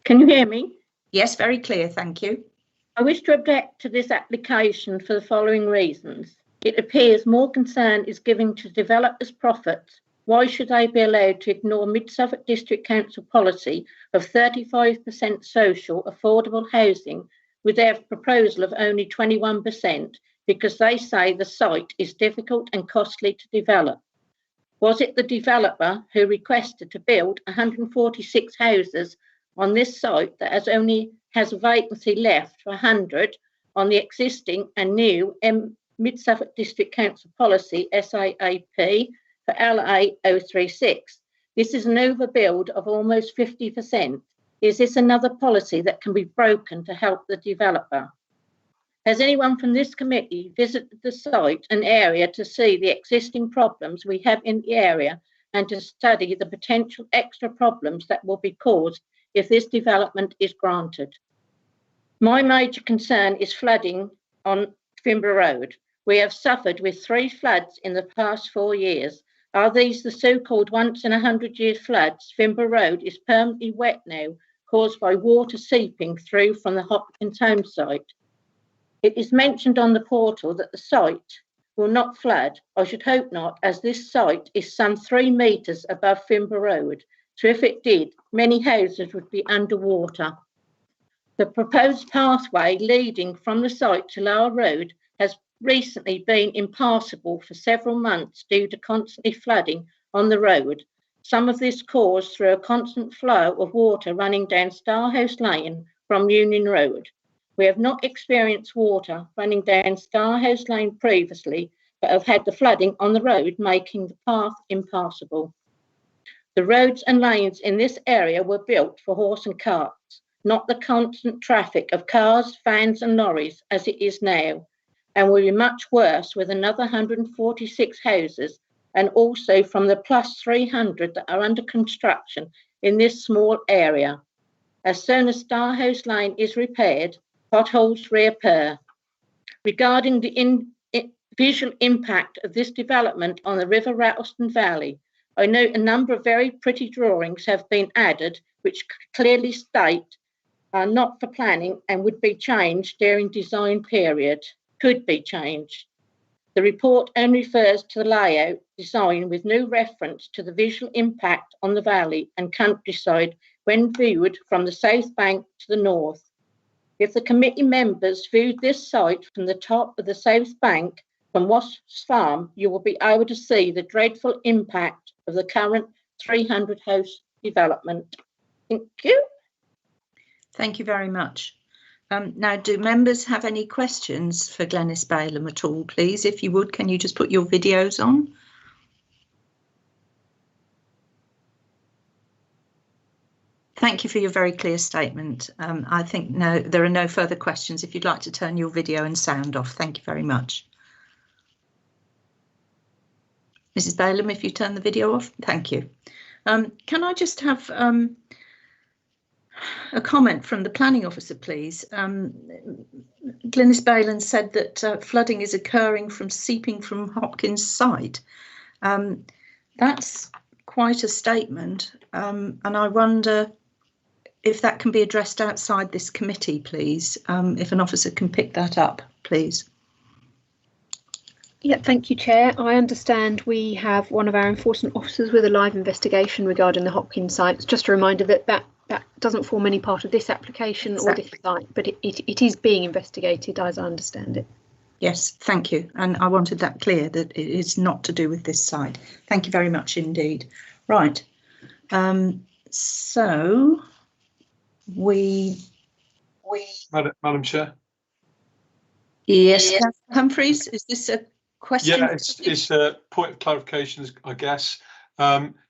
[SPEAKER 20] Can you hear me?
[SPEAKER 1] Yes, very clear. Thank you.
[SPEAKER 20] I wish to object to this application for the following reasons. It appears more concern is given to developers' profits. Why should they be allowed to ignore Mid-Suffolk District Council policy of 35% social affordable housing with their proposal of only 21% because they say the site is difficult and costly to develop? Was it the developer who requested to build 146 houses on this site that has a vacancy left for 100 on the existing and new Mid-Suffolk District Council policy SAAP for LA 036? This is an overbuild of almost 50%. Is this another policy that can be broken to help the developer? Has anyone from this committee visited the site and area to see the existing problems we have in the area and to study the potential extra problems that will be caused if this development is granted. My major concern is flooding on Finborough Road. We have suffered with 3 floods in the past 4 years. Are these the so-called once in a 100-year floods? Finborough Road is permanently wet now, caused by water seeping through from the Hopkins home site. It is mentioned on the portal that the site will not flood. I should hope not, as this site is some 3 metres above Finborough Road. So if it did, many houses would be underwater. The proposed pathway leading from the site to Lower Road has recently been impassable for several months due to constantly flooding on the road. Some of this caused through a constant flow of water running down Starhouse Lane from Union Road. We have not experienced water running down Starhouse Lane previously, but have had the flooding on the road, making the path impassable. The roads and lanes in this area were built for horse and carts, not the constant traffic of cars, vans and lorries as it is now, and will be much worse with another 146 houses and also from the plus 300 that are under construction in this small area. As soon as Starhouse Lane is repaired, potholes reappear. Regarding the visual impact of this development on the River Rattleston Valley, I note a number of very pretty drawings have been added which clearly state are not for planning and would be changed during design period, could be changed. The report only refers to the layout design with no reference to the visual impact on the valley and countryside when viewed from the south bank to the north. If the committee members viewed this site from the top of the south bank from Wasps Farm, you will be able to see the dreadful impact of the current 300 house development. Thank you.
[SPEAKER 1] Thank you very much. Now, do members have any questions for Glenys Balaam at all, please? If you would, can you just put your videos on? Thank you for your very clear statement. I think there are no further questions. If you'd like to turn your video and sound off, thank you very much. Mrs. Balaam, if you turn the video off, thank you. Can I just have a comment from the planning officer, please? Glenys Balaam said that flooding is occurring from seeping from Hopkins site. That's quite a statement, and I wonder if that can be addressed outside this committee, please, if an officer can pick that up, please.
[SPEAKER 17] Yeah, thank you, Chair. I understand we have one of our enforcement officers with a live investigation regarding the Hopkins site. Just a reminder that that doesn't form any part of this application or this site, but it is being investigated as I understand it.
[SPEAKER 1] Yes, thank you. And I wanted that clear that it is not to do with this site. Thank you very much indeed. Right. So we
[SPEAKER 6] Madam Chair.
[SPEAKER 1] Yes, Humphreys, is this a question?
[SPEAKER 6] Yeah, it's a point of clarification, I guess.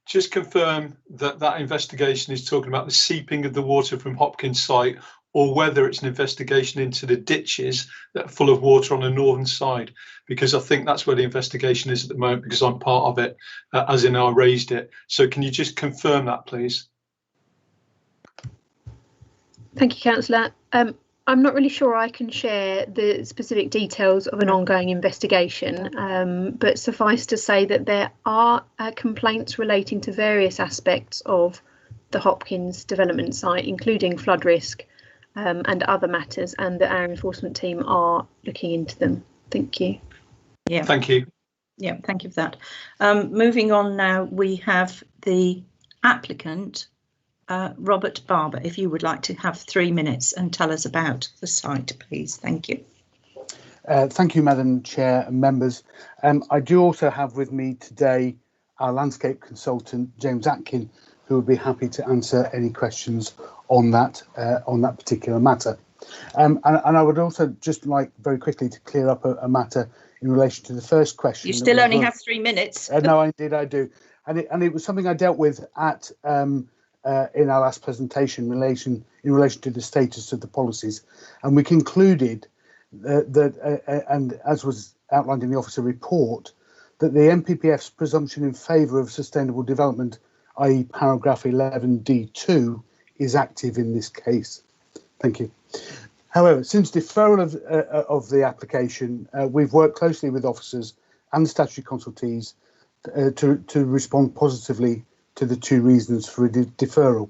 [SPEAKER 6] Just confirm that that investigation is talking about the seeping of the water from Hopkins site, or whether it's an investigation into the ditches that are full of water on the northern side, because I think that's where the investigation is at the moment, because I'm part of it, as in I raised it. So can you just confirm that, please?
[SPEAKER 17] Thank you, Councillor. I'm not really sure I can share the specific details of an ongoing investigation, but suffice to say that there are complaints relating to various aspects of the Hopkins development site, including flood risk and other matters, and that our enforcement team are looking into them. Thank you.
[SPEAKER 1] Yeah.
[SPEAKER 6] Thank you.
[SPEAKER 1] Yeah, thank you for that. Moving on now, we have the applicant, Robert Barber, if you would like to have 3 minutes and tell us about the site, please. Thank you.
[SPEAKER 21] Thank you, Madam Chair and members. I do also have with me today our landscape consultant, James Atkin, who would be happy to answer any questions on that particular matter. And I would also just like very quickly to clear up a matter in relation to the first question.
[SPEAKER 1] You still only have 3 minutes.
[SPEAKER 21] No, indeed I do. And it was something I dealt with at in our last presentation in relation to the status of the policies, and we concluded that and as was outlined in the officer report, that the NPPF's presumption in favour of sustainable development, i.e. paragraph 11D2, is active in this case. Thank you. However, since deferral of the application, we've worked closely with officers and the statutory consultees to respond positively to the 2 reasons for a deferral.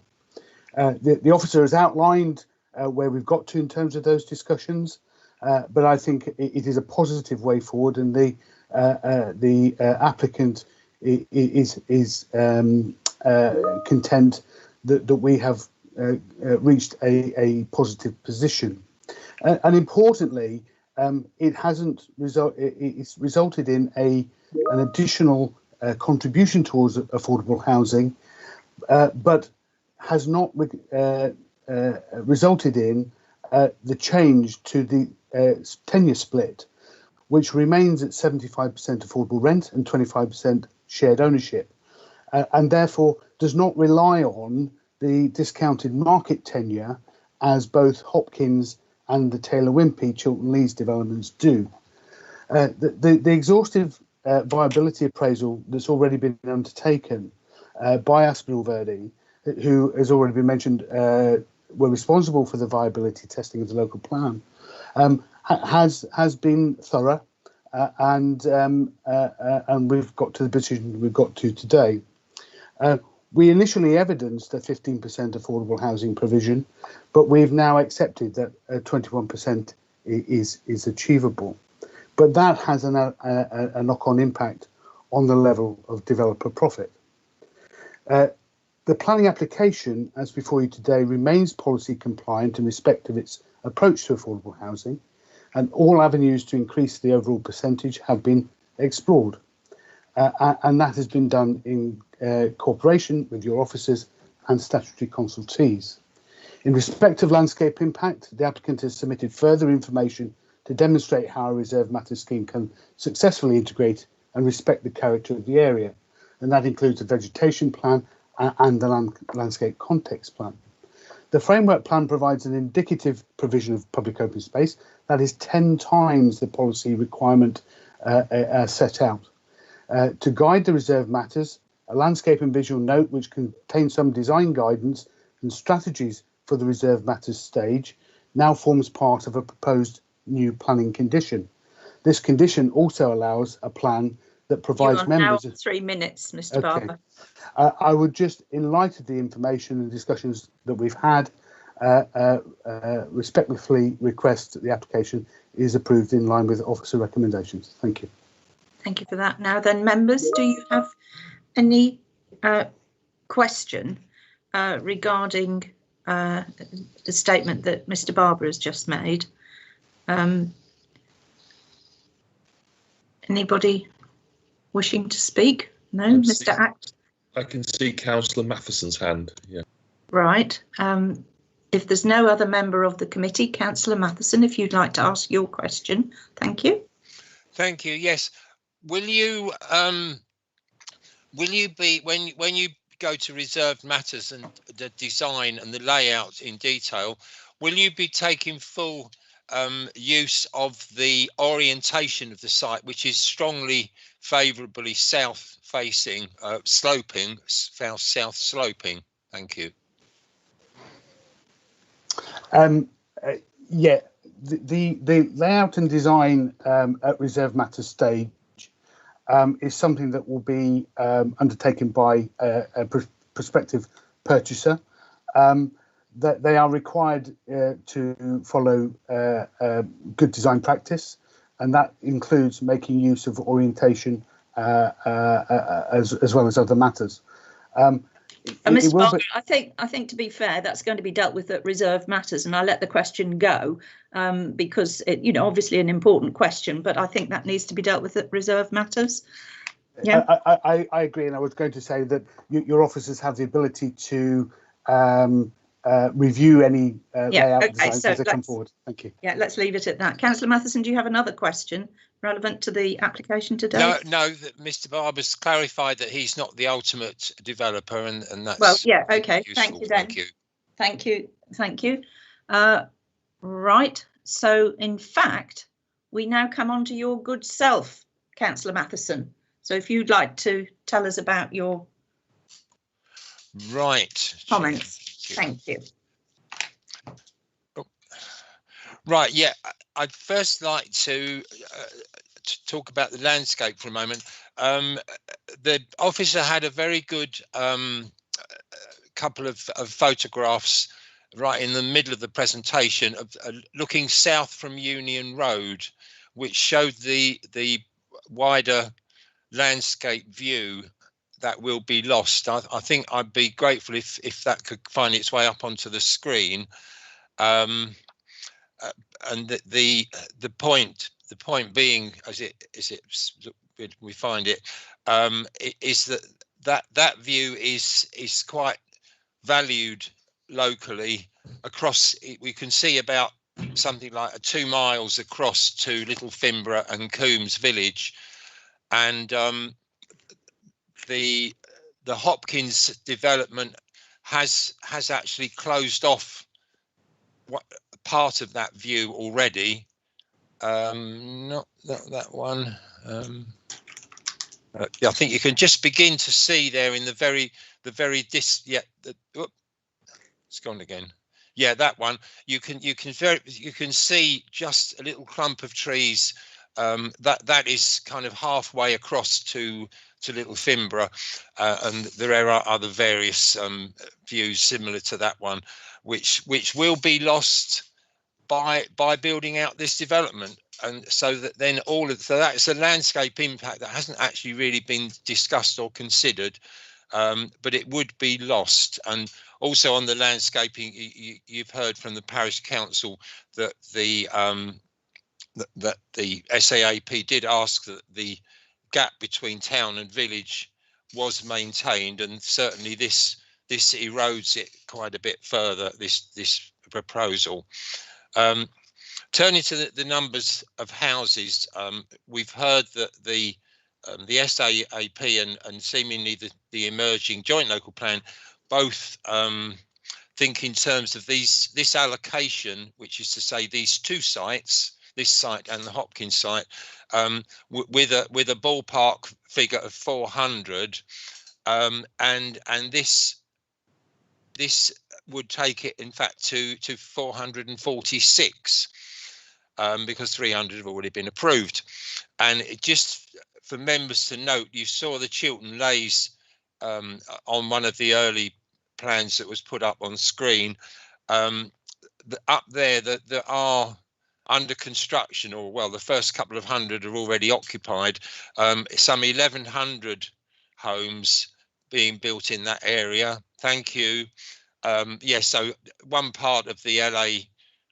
[SPEAKER 21] The officer has outlined where we've got to in terms of those discussions, but I think it is a positive way forward, and the applicant is content that we have reached a positive position. And importantly, it's resulted in an additional contribution towards affordable housing, but has not resulted in the change to the tenure split, which remains at 75% affordable rent and 25% shared ownership, and therefore does not rely on the discounted market tenure as both Hopkins and the Taylor Wimpey Chiltern Lees developments do. The exhaustive viability appraisal that's already been undertaken by Aspinall Verde, who has already been mentioned, were responsible for the viability testing of the local plan, has been thorough, and we've got to the decision we've got to today. We initially evidenced a 15% affordable housing provision, but we've now accepted that 21% is achievable. But that has a knock-on impact on the level of developer profit. The planning application, as before you today, remains policy compliant in respect of its approach to affordable housing, and all avenues to increase the overall percentage have been explored. And that has been done in cooperation with your officers and statutory consultees. In respect of landscape impact, the applicant has submitted further information to demonstrate how a reserve matters scheme can successfully integrate and respect the character of the area, and that includes a vegetation plan and the landscape context plan. The framework plan provides an indicative provision of public open space that is 10 times the policy requirement set out. To guide the reserve matters, a landscape and visual note which contains some design guidance and strategies for the reserve matters stage now forms part of a proposed new planning condition. This condition also allows a plan that provides members.
[SPEAKER 1] Now 3 minutes, Mr. Barber.
[SPEAKER 21] I would just, in light of the information and discussions that we've had, respectfully request that the application is approved in line with officer recommendations. Thank you.
[SPEAKER 1] Thank you for that. Now then, members, do you have any question regarding the statement that Mr. Barber has just made? Anybody wishing to speak? No, Mr. Act.
[SPEAKER 2] I can see Councillor Matheson's hand. Yeah.
[SPEAKER 1] Right. If there's no other member of the committee, Councillor Matheson, if you'd like to ask your question, thank you.
[SPEAKER 18] Thank you. Yes. Will you be when you go to reserved matters and the design and the layout in detail, will you be taking full use of the orientation of the site, which is strongly favourably south facing, sloping, south sloping? Thank you.
[SPEAKER 21] Yeah, the layout and design at reserve matters stage is something that will be undertaken by a prospective purchaser. That they are required to follow good design practice, and that includes making use of orientation as well as other matters.
[SPEAKER 1] Mr. Barber, I think to be fair, that's going to be dealt with at reserve matters, and I let the question go because it, obviously an important question, but I think that needs to be dealt with at reserve matters. Yeah,
[SPEAKER 21] I agree, and I was going to say that your officers have the ability to review any layout designs as they come forward. Thank you.
[SPEAKER 1] Yeah, let's leave it at that. Councillor Matheson, do you have another question relevant to the application today?
[SPEAKER 18] No, that Mr. Barber's clarified that he's not the ultimate developer, and that's
[SPEAKER 1] well, yeah, okay.
[SPEAKER 18] Useful.
[SPEAKER 1] Thank you then.
[SPEAKER 18] Thank you.
[SPEAKER 1] Thank you. Right. So in fact, we now come on to your good self, Councillor Matheson. So if you'd like to tell us about your comments. Thank you.
[SPEAKER 18] Right, yeah, I'd first like to talk about the landscape for a moment. The officer had a very good couple of photographs right in the middle of the presentation of looking south from Union Road, which showed the wider landscape view that will be lost. I think I'd be grateful if that could find its way up onto the screen. And the point being, as we find it, is that view is quite valued locally across. We can see about something like 2 miles across to Little Fimbra and Coombs Village, and the Hopkins development has actually closed off part of that view already. Not that one. I think you can just begin to see there in the very it's gone again. Yeah, that one. You can see just a little clump of trees. That is kind of halfway across to Little Fimbra, and there are other various views similar to that one, which will be lost by building out this development. And so that then so that's a landscape impact that hasn't actually really been discussed or considered, but it would be lost. And also on the landscaping, you've heard from the parish council that the SAAP did ask that the gap between town and village was maintained, and certainly this erodes it quite a bit further, this proposal. Turning to the numbers of houses, we've heard that the SAAP and seemingly the emerging joint local plan both think in terms of this allocation, which is to say these two sites, this site and the Hopkins site, with a ballpark figure of 400, and this would take it in fact to 446, because 300 have already been approved. And it just for members to note, you saw the Chiltern Lays on one of the early plans that was put up on screen. Up there that are under construction, or well, the first couple of hundred are already occupied. Some 1,100 homes being built in that area. Thank you. Yes, so one part of the LA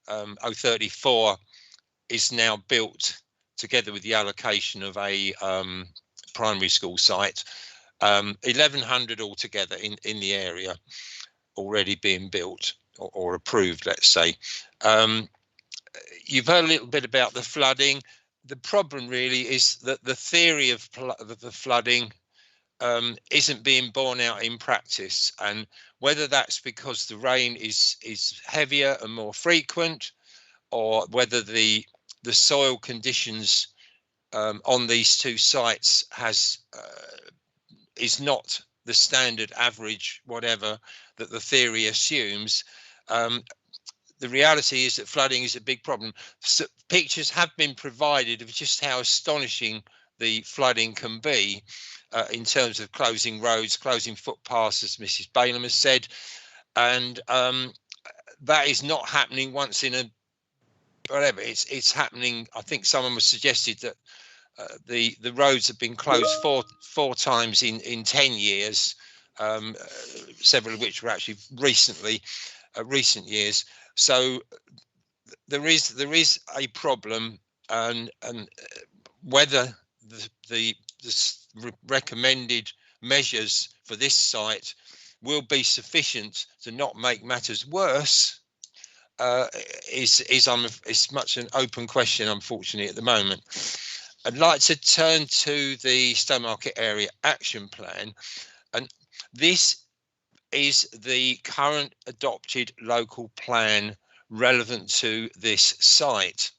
[SPEAKER 18] 034 is now built together with the allocation of a primary school site. 1,100 altogether in the area already being built or approved, let's say. You've heard a little bit about the flooding. The problem really is that the theory of the flooding isn't being borne out in practice, and whether that's because the rain is heavier and more frequent, or whether the soil conditions on these two sites is not the standard average, whatever that the theory assumes. The reality is that flooding is a big problem. So pictures have been provided of just how astonishing the flooding can be in terms of closing roads, closing footpaths, as Mrs. Bailham has said, and that is not happening once in a whatever. It's happening. I think someone was suggested that the roads have been closed four times in 10 years, several of which were actually recent years. So there is a problem, and whether the recommended measures for this site will be sufficient to not make matters worse is much an open question, unfortunately, at the moment. I'd like to turn to the Stowmarket Area Action Plan, and this is the current adopted local plan relevant to this site.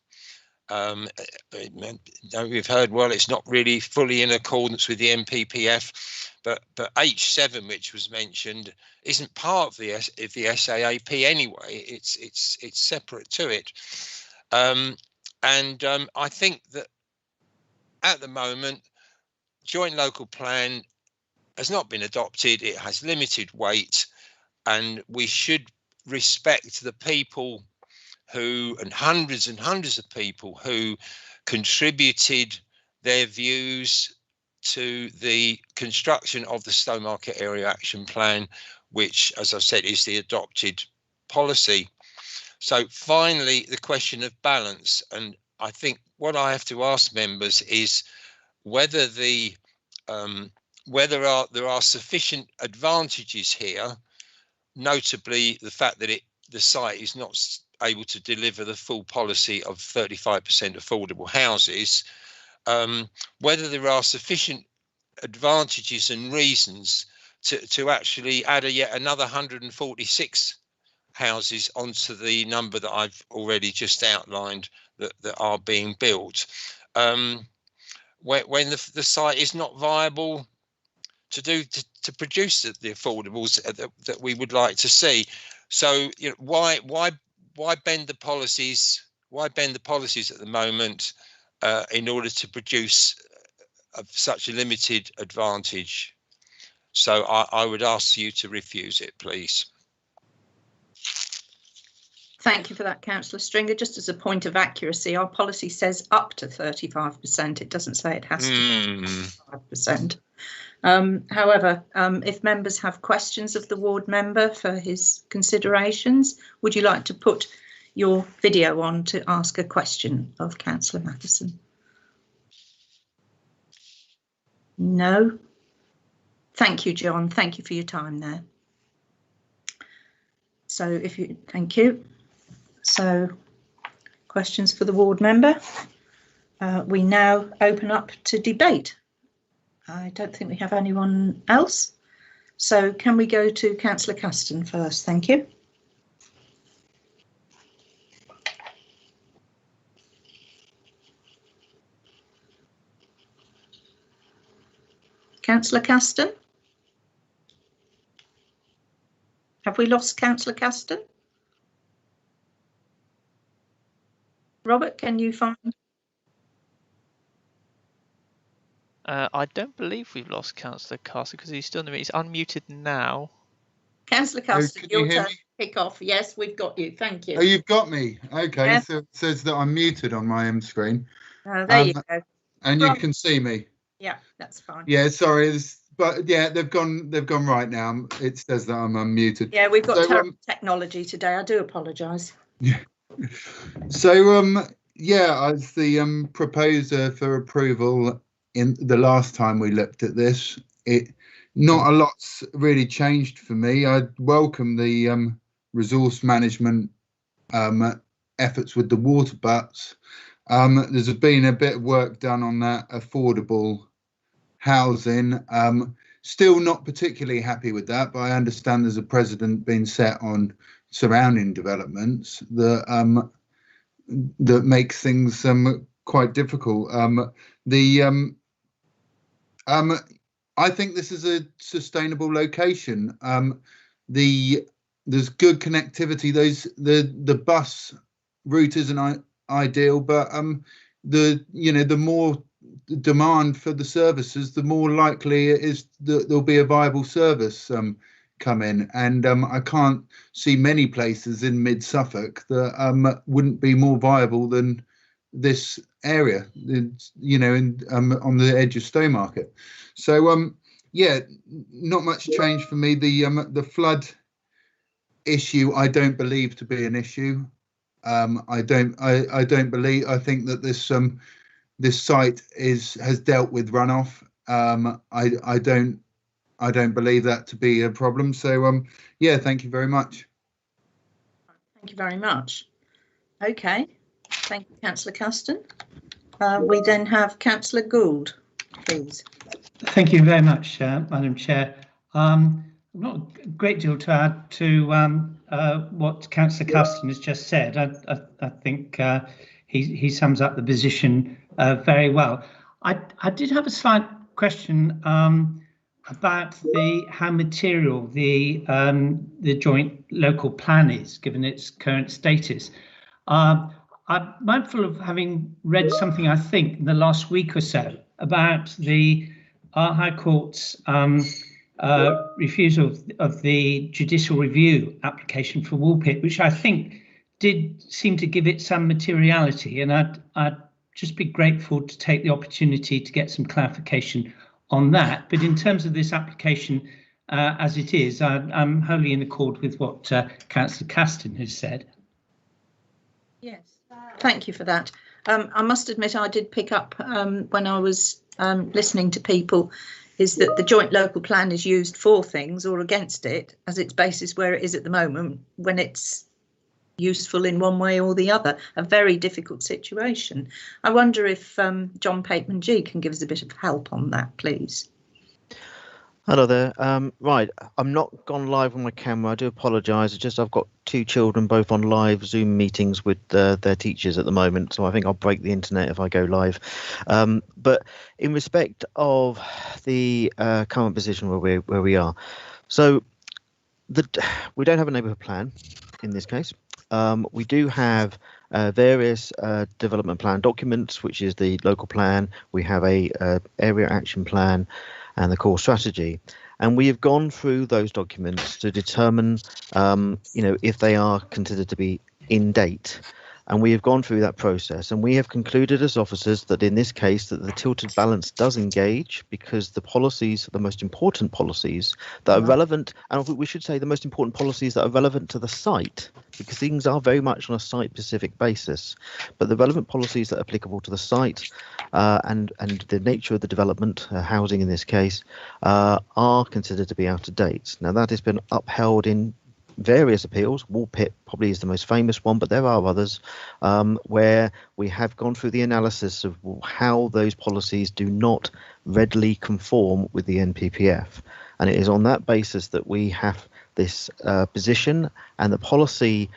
[SPEAKER 18] We've heard, well, it's not really fully in accordance with the NPPF, but H7, which was mentioned, isn't part of the SAAP anyway. It's separate to it, and I think that at the moment, joint local plan has not been adopted. It has limited weight, and we should respect the people who, and hundreds of people who contributed their views to the construction of the Stowmarket Area Action Plan, which, as I've said, is the adopted policy. So finally, the question of balance. And I think what I have to ask members is whether there are sufficient advantages here, notably the fact that the site is not able to deliver the full policy of 35% affordable houses, whether there are sufficient advantages and reasons to actually add yet another 146 houses onto the number that I've already just outlined that are being built, when the site is not viable to produce the affordables that we would like to see. So, you know, why bend the policies? Why bend the policies at the moment in order to produce such a limited advantage? So I would ask you to refuse it, please.
[SPEAKER 1] Thank you for that, Councillor Stringer. Just as a point of accuracy, our policy says up to 35%. It doesn't say it has to be 35%. However, if members have questions of the ward member for his considerations, would you like to put your video on to ask a question of Councillor Matheson? No? Thank you, John. Thank you for your time there. So thank you. So questions for the ward member. We now open up to debate. I don't think we have anyone else. So can we go to Councillor Caston first? Thank you. Councillor Caston? Have we lost Councillor Caston? Robert, can you find?
[SPEAKER 3] I don't believe we've lost Councillor Caston because he's still in the meeting. He's unmuted now.
[SPEAKER 1] Councillor Caston, your turn to kick off. Yes, we've got you. Thank you.
[SPEAKER 8] Oh, you've got me. Okay,
[SPEAKER 1] Yes.
[SPEAKER 8] so it says that I'm muted on my end screen.
[SPEAKER 1] There you go.
[SPEAKER 8] And you can see me.
[SPEAKER 1] Yeah, that's fine.
[SPEAKER 8] Yeah, sorry, but yeah, they've gone right now. It says that I'm unmuted.
[SPEAKER 1] Yeah, we've got terrible technology today. I do apologise.
[SPEAKER 8] Yeah. So yeah, as the proposer for approval in the last time we looked at this, not a lot's really changed for me. I welcome the resource management efforts with the water butts. There's been a bit of work done on that affordable housing. Still not particularly happy with that, but I understand there's a precedent being set on surrounding developments that that makes things quite difficult. I think this is a sustainable location. There's good connectivity. The bus route isn't ideal, but the more demand for the services, the more likely it is that there'll be a viable service come in. And I can't see many places in mid Suffolk that wouldn't be more viable than this area, on the edge of Stowmarket. So yeah, not much change for me. The flood issue I don't believe to be an issue. I think that this site has dealt with runoff. I don't believe that to be a problem. So yeah, thank you very much.
[SPEAKER 1] Thank you very much. Okay, thank you, Councillor Caston. We then have Councillor Gould, please.
[SPEAKER 5] Thank you very much, Madam Chair. Not a great deal to add to what Councillor Caston has just said. I think he sums up the position very well. I did have a slight question about how material the joint local plan is, given its current status. I'm mindful of having read something, I think, in the last week or so about our High Court's refusal of the judicial review application for Woolpit, which I think did seem to give it some materiality, and I'd just be grateful to take the opportunity to get some clarification on that. But in terms of this application as it is, I'm wholly in accord with what Councillor Caston has said.
[SPEAKER 1] Yes, thank you for that. I must admit I did pick up when I was listening to people is that the joint local plan is used for things or against it as its basis where it is at the moment when it's useful in one way or the other. A very difficult situation. I wonder if John Pateman-G can give us a bit of help on that, please.
[SPEAKER 13] Hello there. Right, I'm not gone live on my camera. I do apologise. It's just I've got two children both on live Zoom meetings with their teachers at the moment, so I think I'll break the internet if I go live. But in respect of the current position where we are, so we don't have a neighbourhood plan in this case. We do have various development plan documents, which is the local plan. We have a area action plan and the core strategy, and we have gone through those documents to determine if they are considered to be in date, and we have gone through that process, and we have concluded as officers that in this case that the tilted balance does engage, because the policies, the most important policies that are relevant, and I think we should say the most important policies that are relevant to the site, because things are very much on a site-specific basis, but the relevant policies that are applicable to the site and the nature of the development, housing in this case, are considered to be out of date. Now that has been upheld in various appeals. Woolpit probably is the most famous one, but there are others where we have gone through the analysis of how those policies do not readily conform with the NPPF, and it is on that basis that we have this position, and the policy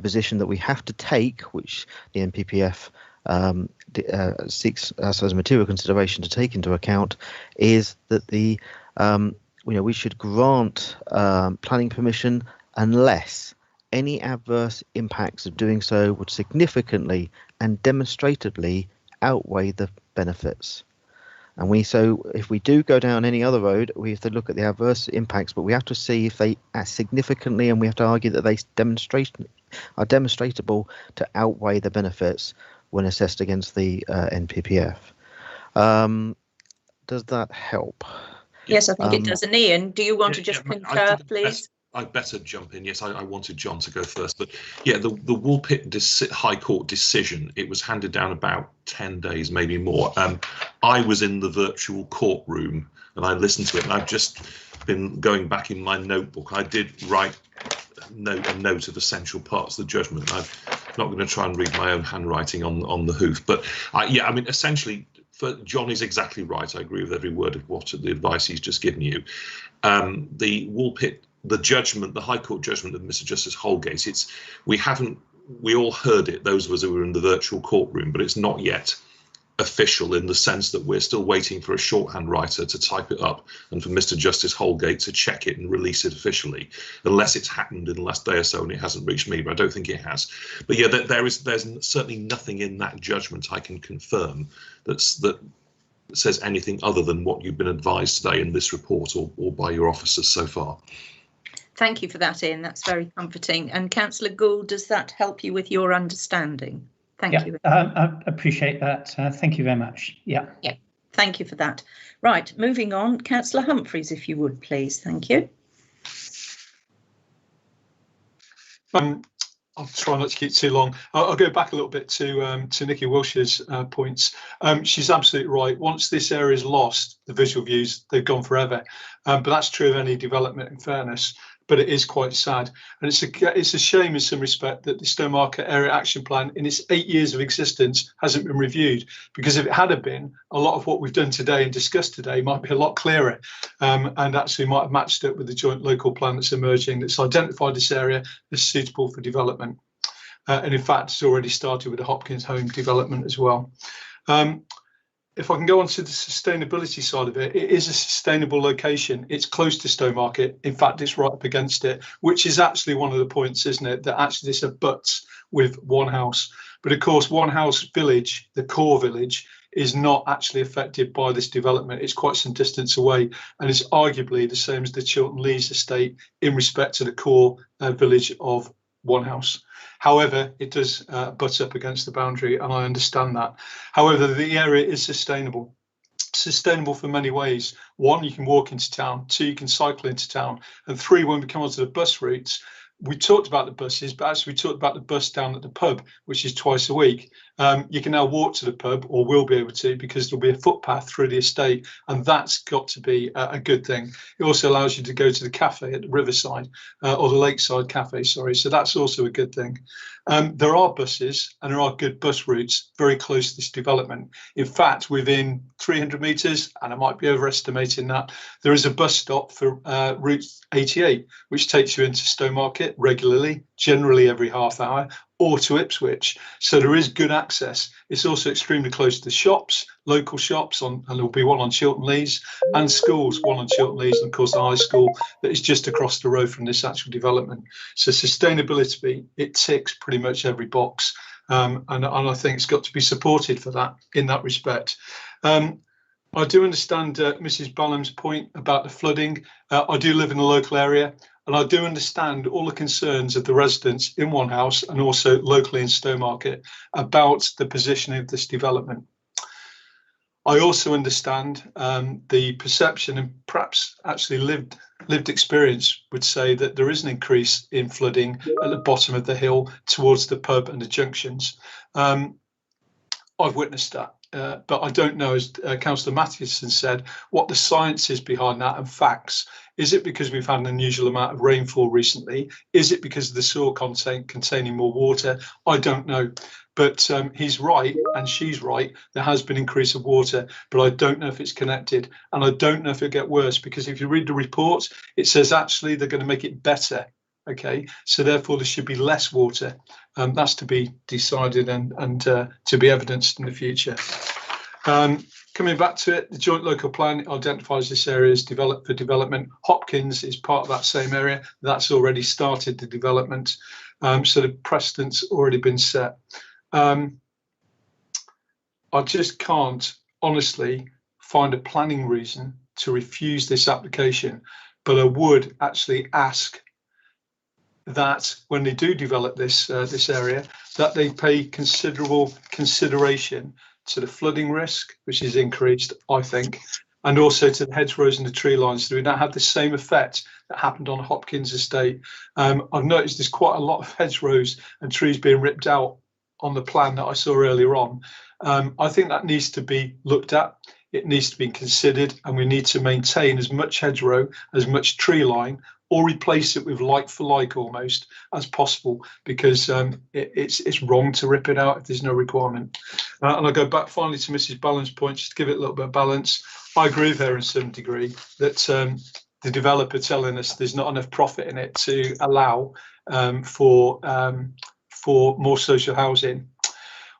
[SPEAKER 13] position that we have to take, which the NPPF seeks us as a material consideration to take into account, is that we should grant planning permission unless any adverse impacts of doing so would significantly and demonstratively outweigh the benefits. And so if we do go down any other road, we have to look at the adverse impacts, but we have to see if they are significantly, and we have to argue that they are demonstrable to outweigh the benefits when assessed against the NPPF. Does that help?
[SPEAKER 1] Yes, I think it does. And Ian, do you want to just concur, please?
[SPEAKER 2] I'd better jump in. Yes, I wanted John to go first, but yeah, the Woolpit High Court decision, it was handed down about 10 days, maybe more. I was in the virtual courtroom and I listened to it, and I've just been going back in my notebook. I did write a note of essential parts of the judgment. I'm not going to try and read my own handwriting on the hoof, but yeah, I mean, essentially, John is exactly right. I agree with every word of what the advice he's just given you. The Woolpit, the judgment, the High Court judgment of Mr. Justice Holgate, we all heard it, those of us who were in the virtual courtroom, but it's not yet official in the sense that we're still waiting for a shorthand writer to type it up and for Mr. Justice Holgate to check it and release it officially, unless it's happened in the last day or so and it hasn't reached me, but I don't think it has. But yeah, there's certainly nothing in that judgment I can confirm that says anything other than what you've been advised today in this report or by your officers so far.
[SPEAKER 1] Thank you for that, Ian. That's very comforting. And Councillor Gould, does that help you with your understanding? Thank you.
[SPEAKER 5] I appreciate that. Thank you very much. Yeah.
[SPEAKER 1] Thank you for that. Right, moving on. Councillor Humphreys, if you would, please. Thank you.
[SPEAKER 6] I'll try not to keep too long. I'll go back a little bit to Nikki Wilshire's points. She's absolutely right. Once this area is lost, the visual views, they've gone forever. But that's true of any development, in fairness. But it is quite sad, and it's a shame in some respect that the Stowmarket Area Action Plan, in its 8 years of existence, hasn't been reviewed. Because if it had been, a lot of what we've done today and discussed today might be a lot clearer, and actually might have matched up with the joint local plan that's emerging, that's identified this area as suitable for development. and in fact it's already started with the Hopkins home development as well. If I can go on to the sustainability side of it, it is a sustainable location. It's close to Stowmarket. In fact, it's right up against it, which is actually one of the points, isn't it, that actually this abuts with Onehouse. But of course, Onehouse village, the core village, is not actually affected by this development. It's quite some distance away, and it's arguably the same as the Chiltern Lees estate in respect to the core village of Onehouse. However, it does butt up against the boundary, and I understand that. However, the area is sustainable. Sustainable for many ways. One, you can walk into town. Two, you can cycle into town. And three, when we come onto the bus routes, we talked about the buses, but actually we talked about the bus down at the pub, which is twice a week. You can now walk to the pub, or will be able to, because there'll be a footpath through the estate, and that's got to be a good thing. It also allows you to go to the cafe at the Riverside, or the Lakeside Cafe, sorry, so that's also a good thing. There are buses, and there are good bus routes very close to this development. In fact, within 300 metres, and I might be overestimating that, there is a bus stop for Route 88, which takes you into Stowmarket regularly, generally every half hour, or to Ipswich. So there is good access. It's also extremely close to shops, local shops, and there'll be one on Chiltern Lees, and schools, one on Chiltern Lees, and of course the high school that is just across the road from this actual development. So sustainability, it ticks pretty much every box, and I think it's got to be supported for that in that respect. I do understand Mrs. Ballam's point about the flooding. I do live in the local area, and I do understand all the concerns of the residents in Onehouse and also locally in Stowmarket about the positioning of this development. I also understand the perception, and perhaps actually lived experience would say that there is an increase in flooding at the bottom of the hill towards the pub and the junctions. I've witnessed that. But I don't know, as Councillor Mathewson said, what the science is behind that and facts. Is it because we've had an unusual amount of rainfall recently? Is it because of the soil content containing more water? I don't know. But he's right and she's right. There has been increase of water, but I don't know if it's connected. And I don't know if it'll get worse, because if you read the report, it says actually they're going to make it better. Okay, so therefore there should be less water. That's to be decided and to be evidenced in the future. Coming back to it, the joint local plan identifies this area as developed for development. Hopkins is part of that same area. That's already started the development. So the precedent's already been set. I just can't honestly find a planning reason to refuse this application, but I would actually ask that when they do develop this this area, that they pay considerable consideration to the flooding risk, which is increased, I think, and also to the hedgerows and the tree lines. So we now have the same effect that happened on Hopkins estate. I've noticed there's quite a lot of hedgerows and trees being ripped out on the plan that I saw earlier on. I think that needs to be looked at. It needs to be considered, and we need to maintain as much hedgerow, as much tree line, or replace it with like for like almost as possible, because it's wrong to rip it out if there's no requirement. And I'll go back finally to Mrs. Ballam's point, just to give it a little bit of balance. I agree with her in some degree that the developer telling us there's not enough profit in it to allow for more social housing.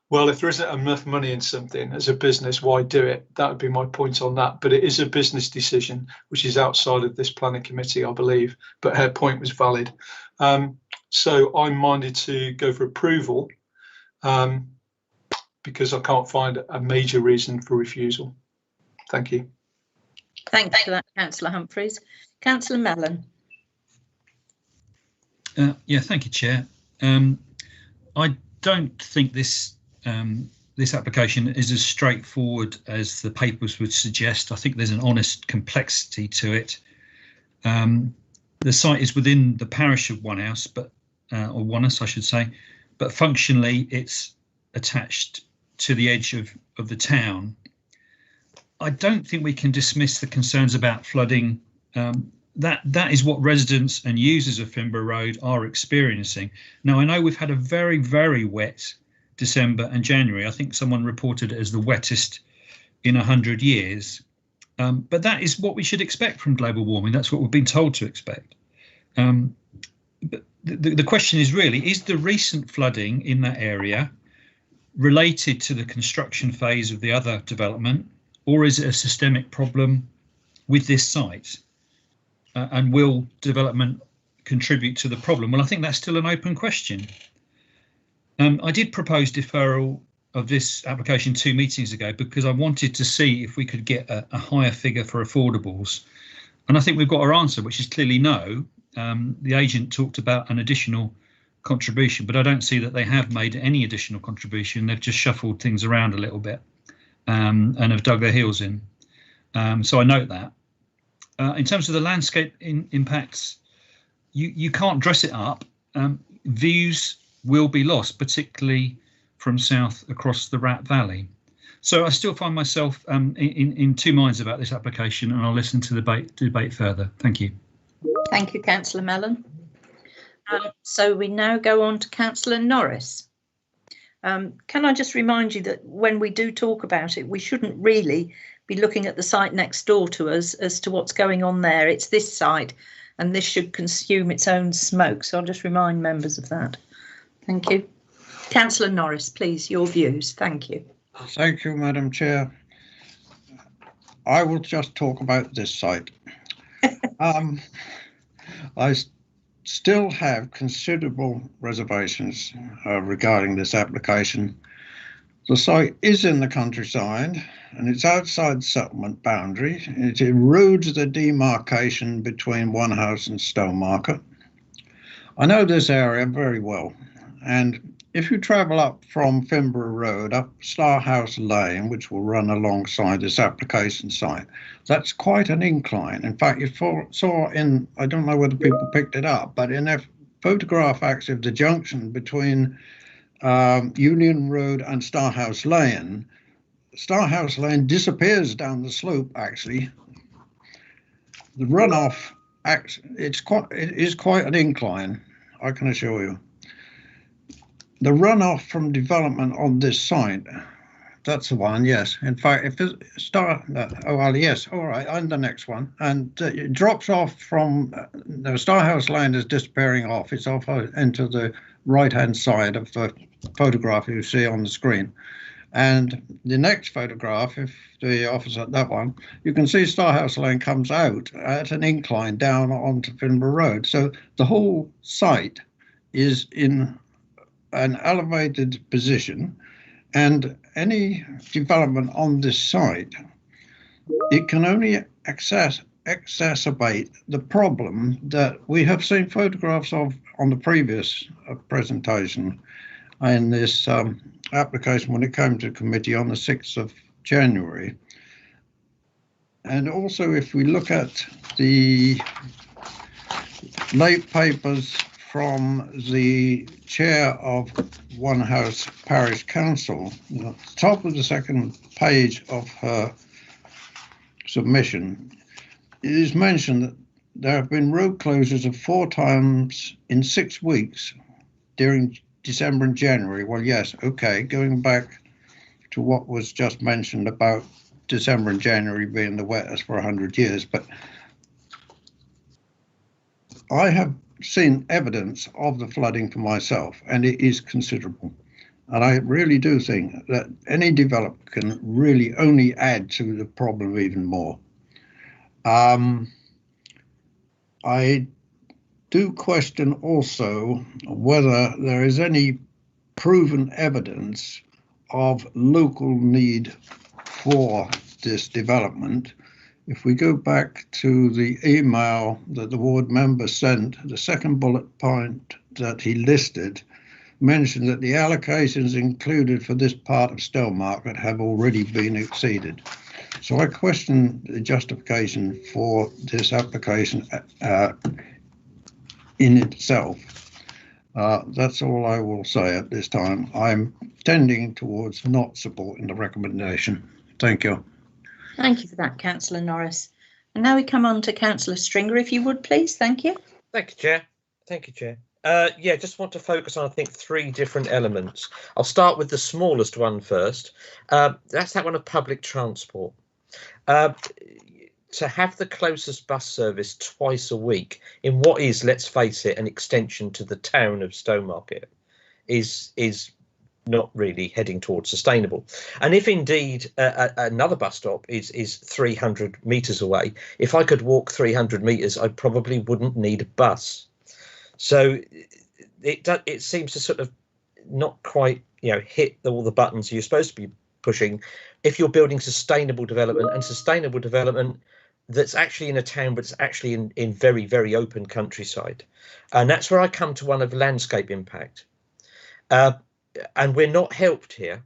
[SPEAKER 6] Well, if there isn't enough money in something as a business, why do it? That would be my point on that. But it is a business decision, which is outside of this planning committee, I believe. But her point was valid. So I'm minded to go for approval because I can't find a major reason for refusal. Thank you.
[SPEAKER 1] Thanks for that, Councillor Humphreys. Councillor Mellon.
[SPEAKER 10] Yeah, thank you, Chair. I don't think this this application is as straightforward as the papers would suggest. I think there's an honest complexity to it. The site is within the parish of Onehouse, but or Onehouse, I should say, but functionally it's attached to the edge of the town. I don't think we can dismiss the concerns about flooding. That is what residents and users of Finborough Road are experiencing. Now, I know we've had a very, very wet December and January. I think someone reported it as the wettest in 100 years. But that is what we should expect from global warming. That's what we've been told to expect. But the question is really, is the recent flooding in that area related to the construction phase of the other development, or is it a systemic problem with this site? And will development contribute to the problem? Well, I think that's still an open question. I did propose deferral of this application 2 meetings ago because I wanted to see if we could get a higher figure for affordables. And I think we've got our answer, which is clearly no. The agent talked about an additional contribution, but I don't see that they have made any additional contribution. They've just shuffled things around a little bit and have dug their heels in. So I note that. In terms of the landscape impacts, you can't dress it up. Views will be lost, particularly from south across the Rat Valley. So I still find myself in two minds about this application, and I'll listen to the debate further. Thank you.
[SPEAKER 1] Thank you, Councillor Mellon. So we now go on to Councillor Norris. Can I just remind you that when we do talk about it, we shouldn't really be looking at the site next door to us as to what's going on there. It's this site, and this should consume its own smoke. So I'll just remind members of that. Thank you. Councillor Norris, please, your views. Thank you.
[SPEAKER 9] Thank you, Madam Chair. I will just talk about this site. I still have considerable reservations regarding this application. The site is in the countryside and it's outside the settlement boundary. It erodes the demarcation between Onehouse and Stowmarket. I know this area very well, and if you travel up from Finborough Road up Starhouse Lane, which will run alongside this application site, that's quite an incline. In fact, you saw in, I don't know whether people picked it up, but in a photograph actually of the junction between Union Road and Starhouse Lane disappears down the slope actually. The runoff, it is quite an incline, I can assure you. The runoff from development on this site, that's the one, yes. In fact, if it yes, all right, and the next one. And it drops off from, the Starhouse Lane is disappearing off. It's off into the right-hand side of the photograph you see on the screen. And the next photograph, if the officer, that one, you can see Starhouse Lane comes out at an incline down onto Finborough Road. So the whole site is in an elevated position, and any development on this site, it can only exacerbate the problem that we have seen photographs of on the previous presentation in this application when it came to committee on the 6th of January. And also, if we look at the late papers from the chair of Onehouse Parish Council, the top of the second page of her submission, it is mentioned that there have been road closures of 4 times in 6 weeks during December and January. Well, yes, okay, going back to what was just mentioned about December and January being the wettest for 100 years, but I have seen evidence of the flooding for myself, and it is considerable. And I really do think that any development can really only add to the problem even more. I do question also whether there is any proven evidence of local need for this development. If we go back to the email that the ward member sent, the second bullet point that he listed mentioned that the allocations included for this part of Stowmarket have already been exceeded. So I question the justification for this application in itself. That's all I will say at this time. I'm tending towards not supporting the recommendation. Thank you.
[SPEAKER 1] Thank you for that, Councillor Norris. And now we come on to Councillor Stringer, if you would, please. Thank you.
[SPEAKER 7] Thank you, Chair. Thank you, Chair. Yeah, just want to focus on, I think, 3 different elements. I'll start with the smallest one first. That's that one of public transport. to have the closest bus service twice a week in what is, let's face it, an extension to the town of Stowmarket is not really heading towards sustainable. And if indeed another bus stop is 300 metres away, if I could walk 300 metres, I probably wouldn't need a bus. So it seems to sort of not quite, hit all the buttons you're supposed to be pushing if you're building sustainable development, and sustainable development that's actually in a town, but it's actually in very, very open countryside. And that's where I come to one of landscape impact. And we're not helped here.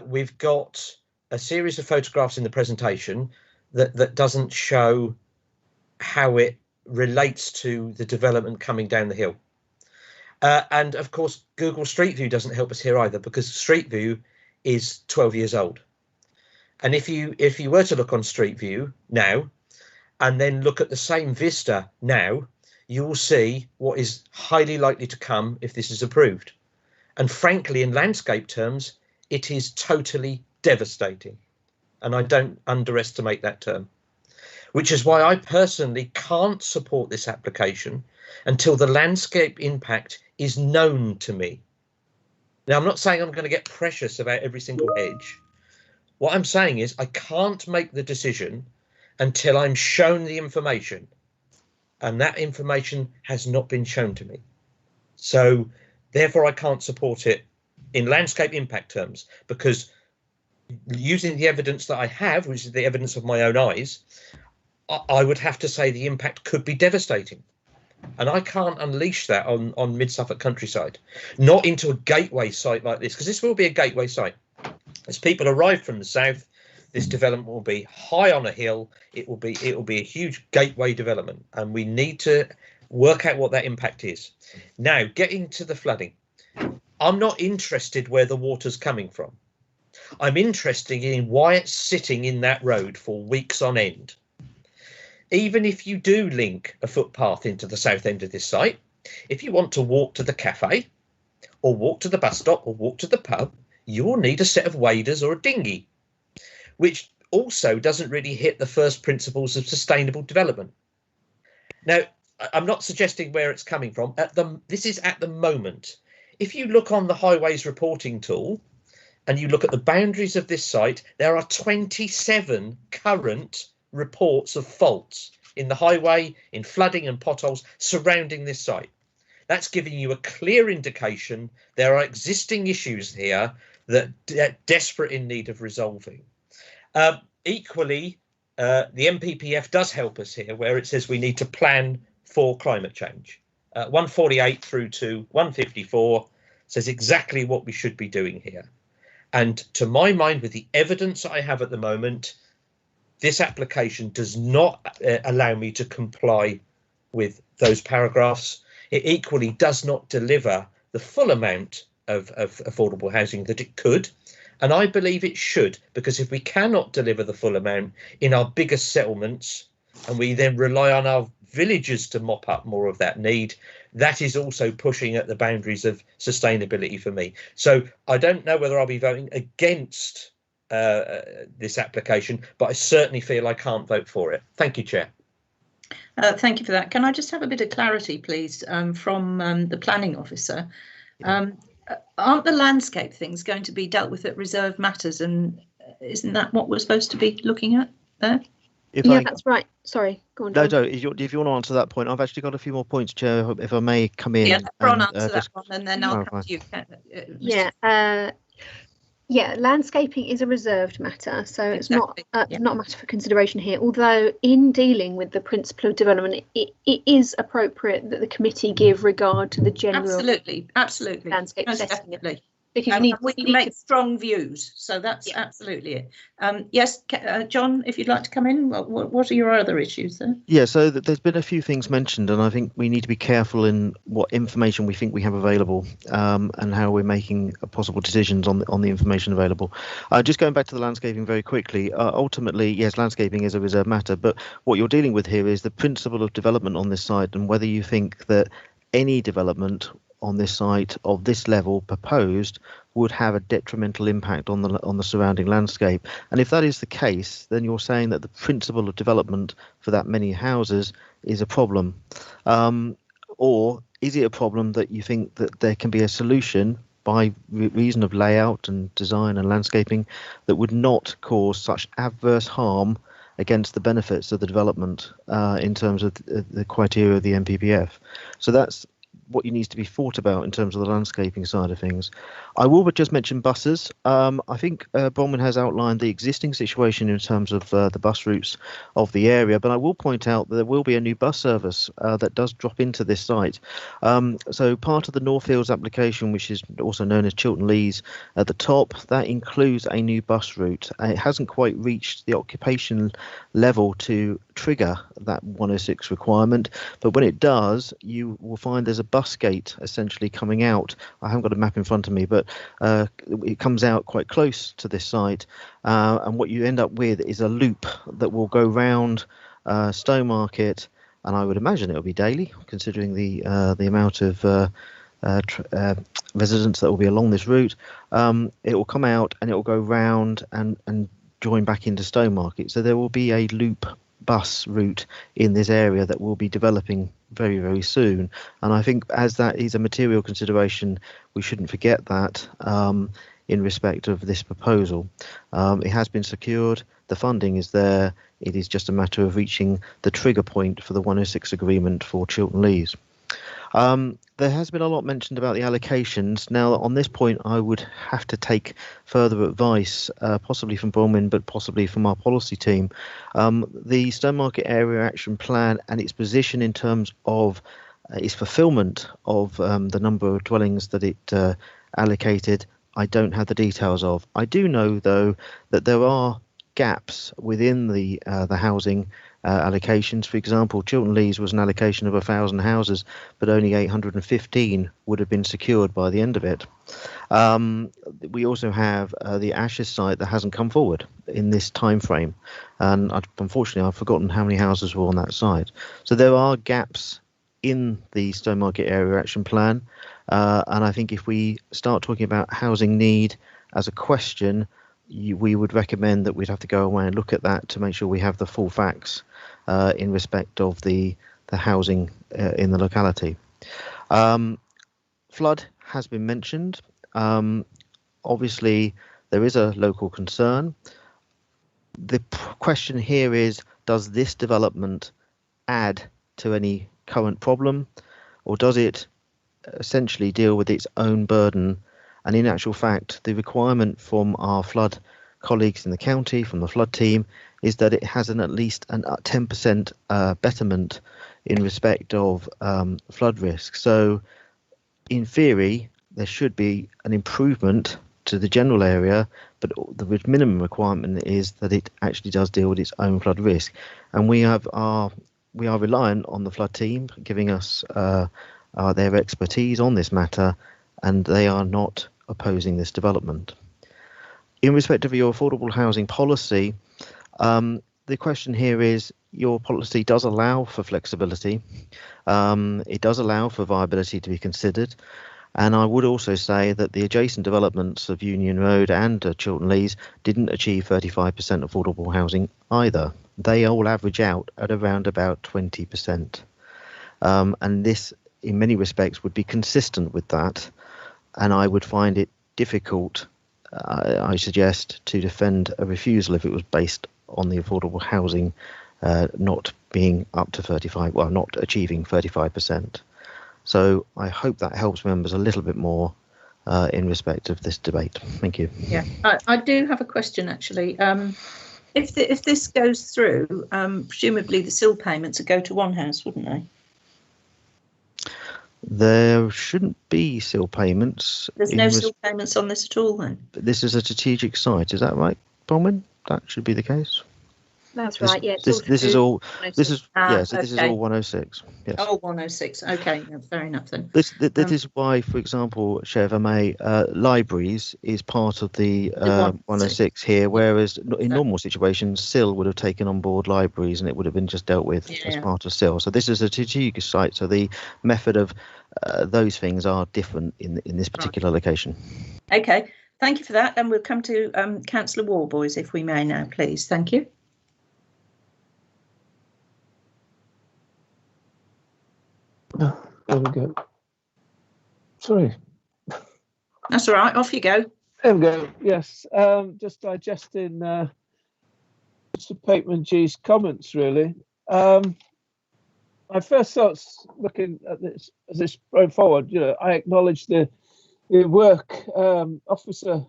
[SPEAKER 7] We've got a series of photographs in the presentation that doesn't show how it relates to the development coming down the hill. And of course, Google Street View doesn't help us here either, because Street View is 12 years old. And if you were to look on Street View now, and then look at the same vista now, you will see what is highly likely to come if this is approved. And frankly, in landscape terms, it is totally devastating. And I don't underestimate that term, which is why I personally can't support this application until the landscape impact is known to me. Now, I'm not saying I'm going to get precious about every single hedge. What I'm saying is I can't make the decision until I'm shown the information. And that information has not been shown to me. So therefore, I can't support it in landscape impact terms, because using the evidence that I have, which is the evidence of my own eyes, I would have to say the impact could be devastating. And I can't unleash that on mid-Suffolk countryside, not into a gateway site like this, because this will be a gateway site. As people arrive from the south, this development will be high on a hill. It will be a huge gateway development, and we need to work out what that impact is. Now, getting to the flooding, I'm not interested where the water's coming from. I'm interested in why it's sitting in that road for weeks on end. Even if you do link a footpath into the south end of this site, if you want to walk to the cafe or walk to the bus stop or walk to the pub, you will need a set of waders or a dinghy, which also doesn't really hit the first principles of sustainable development. Now, I'm not suggesting where it's coming from. This is at the moment. If you look on the highways reporting tool and you look at the boundaries of this site, there are 27 current reports of faults in the highway, in flooding and potholes surrounding this site. That's giving you a clear indication there are existing issues here that are desperate in need of resolving. Equally, the NPPF does help us here, where it says we need to plan for climate change. 148 through to 154 says exactly what we should be doing here. And to my mind, with the evidence I have at the moment, this application does not allow me to comply with those paragraphs. It equally does not deliver the full amount of affordable housing that it could. And I believe it should, because if we cannot deliver the full amount in our biggest settlements, and we then rely on our villagers to mop up more of that need, that is also pushing at the boundaries of sustainability for me. So I don't know whether I'll be voting against this application, but I certainly feel I can't vote for it. Thank you, Chair.
[SPEAKER 1] Thank you for that. Can I just have a bit of clarity, please, from the planning officer? Aren't the landscape things going to be dealt with at reserved matters, and isn't that what we're supposed to be looking at there?
[SPEAKER 17] That's right. Sorry, go on, John.
[SPEAKER 13] No, if you want to answer that point, I've actually got a few more points, Chair, if I may come in.
[SPEAKER 1] Yeah, Ron, answer that one, and then I'll come to you.
[SPEAKER 17] Landscaping is a reserved matter, so it's not a matter for consideration here. Although in dealing with the principle of development, it is appropriate that the committee give regard to the general
[SPEAKER 1] absolutely
[SPEAKER 17] landscape
[SPEAKER 1] most
[SPEAKER 17] setting.
[SPEAKER 1] definitely.
[SPEAKER 17] Because
[SPEAKER 1] we can make strong views, so that's absolutely it. Yes, John, if you'd like to come in, what are your other issues there?
[SPEAKER 13] Yeah, so there's been a few things mentioned, and I think we need to be careful in what information we think we have available, and how we're making possible decisions on the information available. Just going back to the landscaping very quickly, ultimately, yes, landscaping is a reserved matter, but what you're dealing with here is the principle of development on this site, and whether you think that any development on this site of this level proposed would have a detrimental impact on the surrounding landscape. And if that is the case, then you're saying that the principle of development for that many houses is a problem. Or is it a problem that you think that there can be a solution by reason of layout and design and landscaping that would not cause such adverse harm against the benefits of the development in terms of the criteria of the NPPF? So that's what needs to be thought about in terms of the landscaping side of things. I will just mention buses. I think Bronwyn has outlined the existing situation in terms of the bus routes of the area, but I will point out that there will be a new bus service that does drop into this site. So part of the Northfields application, which is also known as Chiltern Lees at the top, that includes a new bus route. It hasn't quite reached the occupation level to trigger that 106 requirement, but when it does, you will find there's a bus gate essentially coming out. I haven't got a map in front of me, but it comes out quite close to this site, and what you end up with is a loop that will go round Stowmarket, and I would imagine it will be daily, considering the amount of residents that will be along this route. It will come out and it will go round and join back into Stowmarket. So there will be a loop bus route in this area that will be developing very, very soon. And I think as that is a material consideration, we shouldn't forget that in respect of this proposal. It has been secured, the funding is there, it is just a matter of reaching the trigger point for the 106 agreement for Chiltern Lees. There has been a lot mentioned about the allocations. Now, on this point, I would have to take further advice, possibly from Bronwyn, but possibly from our policy team. The Stowmarket Area Action Plan and its position in terms of its fulfilment of the number of dwellings that it allocated, I don't have the details of. I do know, though, that there are gaps within the housing allocations. For example, Chiltern Lees was an allocation of 1,000 houses, but only 815 would have been secured by the end of it. We also have the Ashes site that hasn't come forward in this time frame, and unfortunately I've forgotten how many houses were on that site. So there are gaps in the Stowmarket Area Action Plan, and I think if we start talking about housing need as a question, we would recommend that we'd have to go away and look at that to make sure we have the full facts in respect of the housing in the locality. Flood has been mentioned. Obviously, there is a local concern. The question here is, does this development add to any current problem, or does it essentially deal with its own burden? And in actual fact, the requirement from our flood colleagues in the county, from the flood team, is that it has at least a 10% betterment in respect of flood risk. So in theory, there should be an improvement to the general area, but the minimum requirement is that it actually does deal with its own flood risk. And we are reliant on the flood team giving us their expertise on this matter, and they are not opposing this development. In respect of your affordable housing policy, the question here is, your policy does allow for flexibility. It does allow for viability to be considered. And I would also say that the adjacent developments of Union Road and Chiltern Lees didn't achieve 35% affordable housing either. They all average out at around about 20%. And this, in many respects, would be consistent with that. And I would find it difficult, I suggest, to defend a refusal if it was based on the affordable housing not being up to 35, well, not achieving 35%. So I hope that helps members a little bit more in respect of this debate. Thank you.
[SPEAKER 1] Yeah, I do have a question actually. If this goes through, presumably the SIL payments would go to Onehouse, wouldn't they?
[SPEAKER 13] There shouldn't be SIL payments.
[SPEAKER 1] There's no SIL payments on this at all then?
[SPEAKER 13] This is a strategic site, is that right, Bronwyn? That should be the case.
[SPEAKER 17] That's right. Yeah.
[SPEAKER 10] This is all. This is
[SPEAKER 1] okay.
[SPEAKER 10] This is all 106. Yes.
[SPEAKER 1] Oh, 106. Okay, fair enough then.
[SPEAKER 10] That is why, for example, Chair, if I may, libraries is part of the 106 here, whereas in normal situations, SIL would have taken on board libraries and it would have been just dealt with as part of SIL. So this is a strategic site, so the method of those things are different in this particular location.
[SPEAKER 1] Okay, thank you for that. And we'll come to Councillor Warboys, if we may now, please. Thank you.
[SPEAKER 11] There we go. Sorry.
[SPEAKER 1] That's all right. Off you go.
[SPEAKER 11] There we go. Yes. Just digesting Mr. Pateman G's comments, really. My first thoughts looking at this as this going forward, you know, I acknowledge the work Officer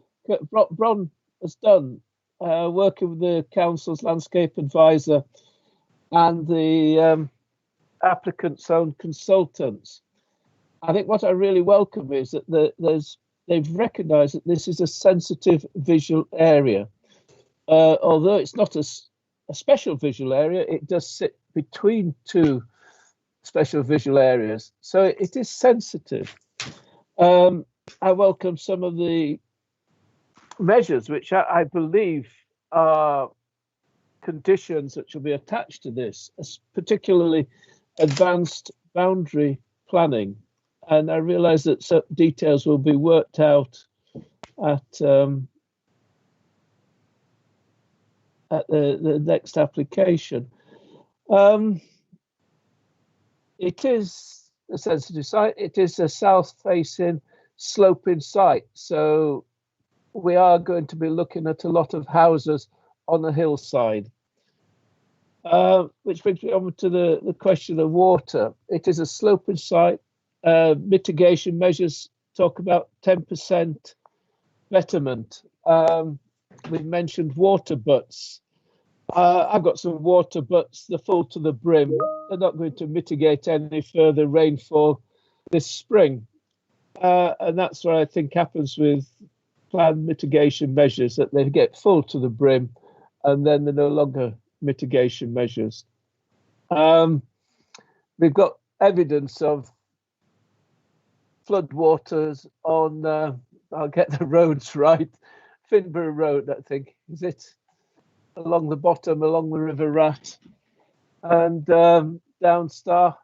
[SPEAKER 11] Bron has done, working with the council's landscape advisor and the applicant's own consultants. I think what I really welcome is that they've recognised that this is a sensitive visual area. Although it's not a special visual area, it does sit between two special visual areas, so it is sensitive. I welcome some of the measures which I believe are conditions that should be attached to this, particularly advanced boundary planning. And I realise that certain details will be worked out at the next application. It is a sensitive site. It is a south-facing sloping site, so we are going to be looking at a lot of houses on the hillside. Which brings me on to the question of water. It is a sloping site. Mitigation measures talk about 10% betterment. We've mentioned water butts. I've got some water butts, they're full to the brim. They're not going to mitigate any further rainfall this spring. And that's what I think happens with planned mitigation measures, that they get full to the brim and then they're no longer mitigation measures. We've got evidence of floodwaters on, I'll get the roads right, Finborough Road, I think, is it? Along the bottom, along the River Rat, and down Star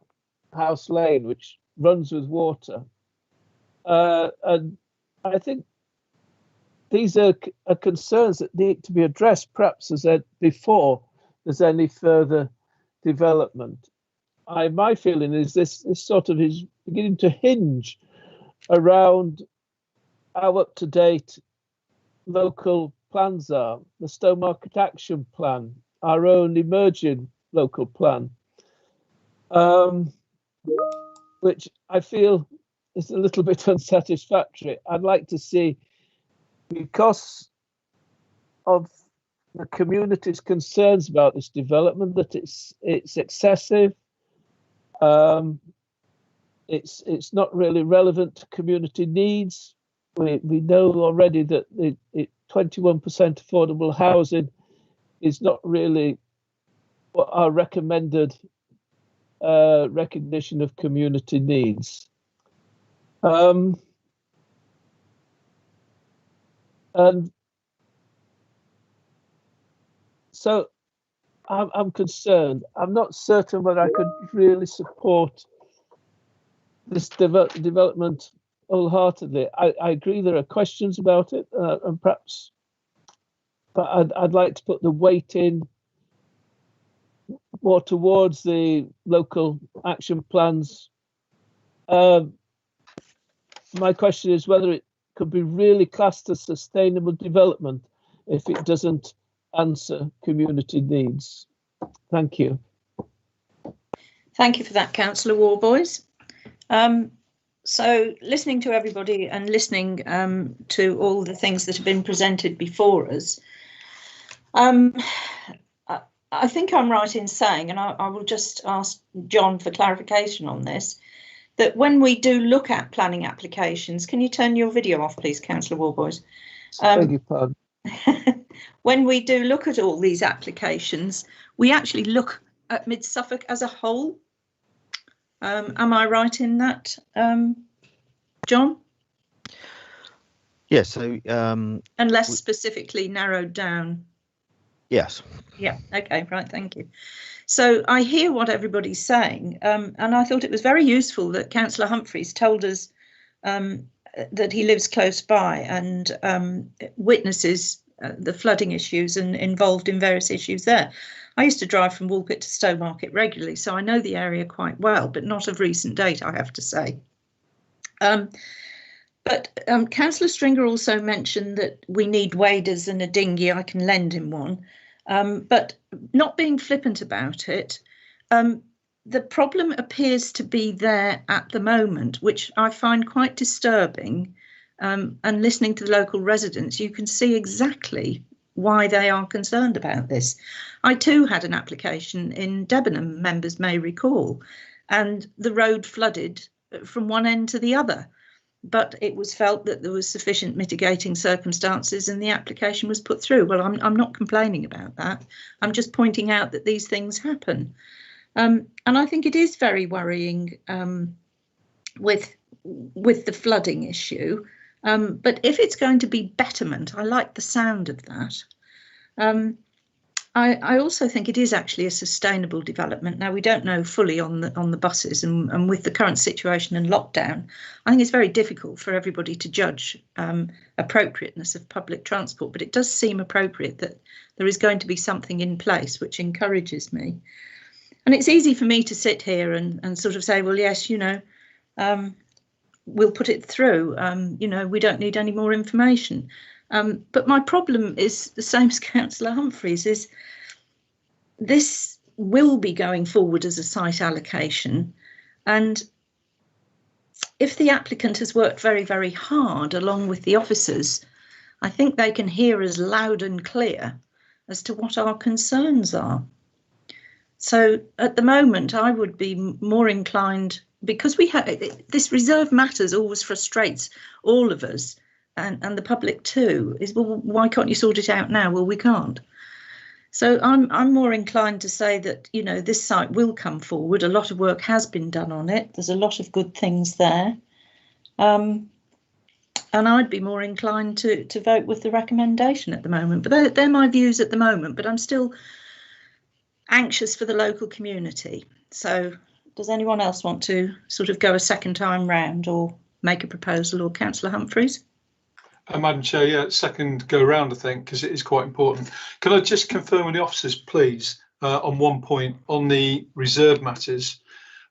[SPEAKER 11] House Lane, which runs with water. And I think these are concerns that need to be addressed, perhaps before there's any further development. My feeling is this sort of is beginning to hinge around how up-to-date local plans are, the Stowmarket Action Plan, our own emerging local plan, which I feel is a little bit unsatisfactory. I'd like to see, because of the community's concerns about this development, that it's excessive, it's not really relevant to community needs. We know already that 21% affordable housing is not really what our recommended recognition of community needs. And so I'm concerned. I'm not certain whether I could really support this development wholeheartedly. I agree there are questions about it, and perhaps, but I'd like to put the weight in more towards the local action plans. My question is whether it could be really classed as sustainable development if it doesn't answer community needs. Thank you.
[SPEAKER 1] Thank you for that, Councillor Warboys. So listening to everybody and listening to all the things that have been presented before us, I think I'm right in saying, and I will just ask John for clarification on this, that when we do look at planning applications, can you turn your video off, please, Councillor Warboys?
[SPEAKER 11] Beg your pardon.
[SPEAKER 1] when we do look at all these applications, we actually look at Mid Suffolk as a whole. Am I right in that, John?
[SPEAKER 13] Yes. So
[SPEAKER 1] unless specifically narrowed down.
[SPEAKER 13] Yes.
[SPEAKER 1] Yeah. Okay. Right. Thank you. So I hear what everybody's saying, and I thought it was very useful that Councillor Humphreys told us that he lives close by and witnesses the flooding issues and involved in various issues there. I used to drive from Woolpit to Stowmarket regularly, so I know the area quite well, but not of recent date, I have to say. But Councillor Stringer also mentioned that we need waders and a dinghy. I can lend him one. But not being flippant about it, the problem appears to be there at the moment, which I find quite disturbing. And listening to the local residents, you can see exactly why they are concerned about this. I too had an application in Debenham, members may recall, and the road flooded from one end to the other. But it was felt that there was sufficient mitigating circumstances and the application was put through. Well, I'm not complaining about that. I'm just pointing out that these things happen. And I think it is very worrying with the flooding issue. But if it's going to be betterment, I like the sound of that. I also think it is actually a sustainable development. Now, we don't know fully on the buses, and with the current situation and lockdown, I think it's very difficult for everybody to judge appropriateness of public transport, but it does seem appropriate that there is going to be something in place which encourages me. And it's easy for me to sit here and sort of say, well, yes, you know, we'll put it through, you know, we don't need any more information. But my problem is the same as Councillor Humphreys, is this will be going forward as a site allocation. And if the applicant has worked very, very hard along with the officers, I think they can hear us loud and clear as to what our concerns are. So at the moment, I would be more inclined, because we have this reserve matters always frustrates all of us. And the public too, is, well, why can't you sort it out now? Well, we can't. So I'm more inclined to say that, you know, this site will come forward. A lot of work has been done on it. There's a lot of good things there. And I'd be more inclined to vote with the recommendation at the moment. But they're my views at the moment. But I'm still anxious for the local community. So does anyone else want to sort of go a second time round or make a proposal, or Councillor Humphreys?
[SPEAKER 6] Madam Chair, yeah, second go round, I think, because it is quite important. Can I just confirm with the officers, please, on one point on the reserve matters,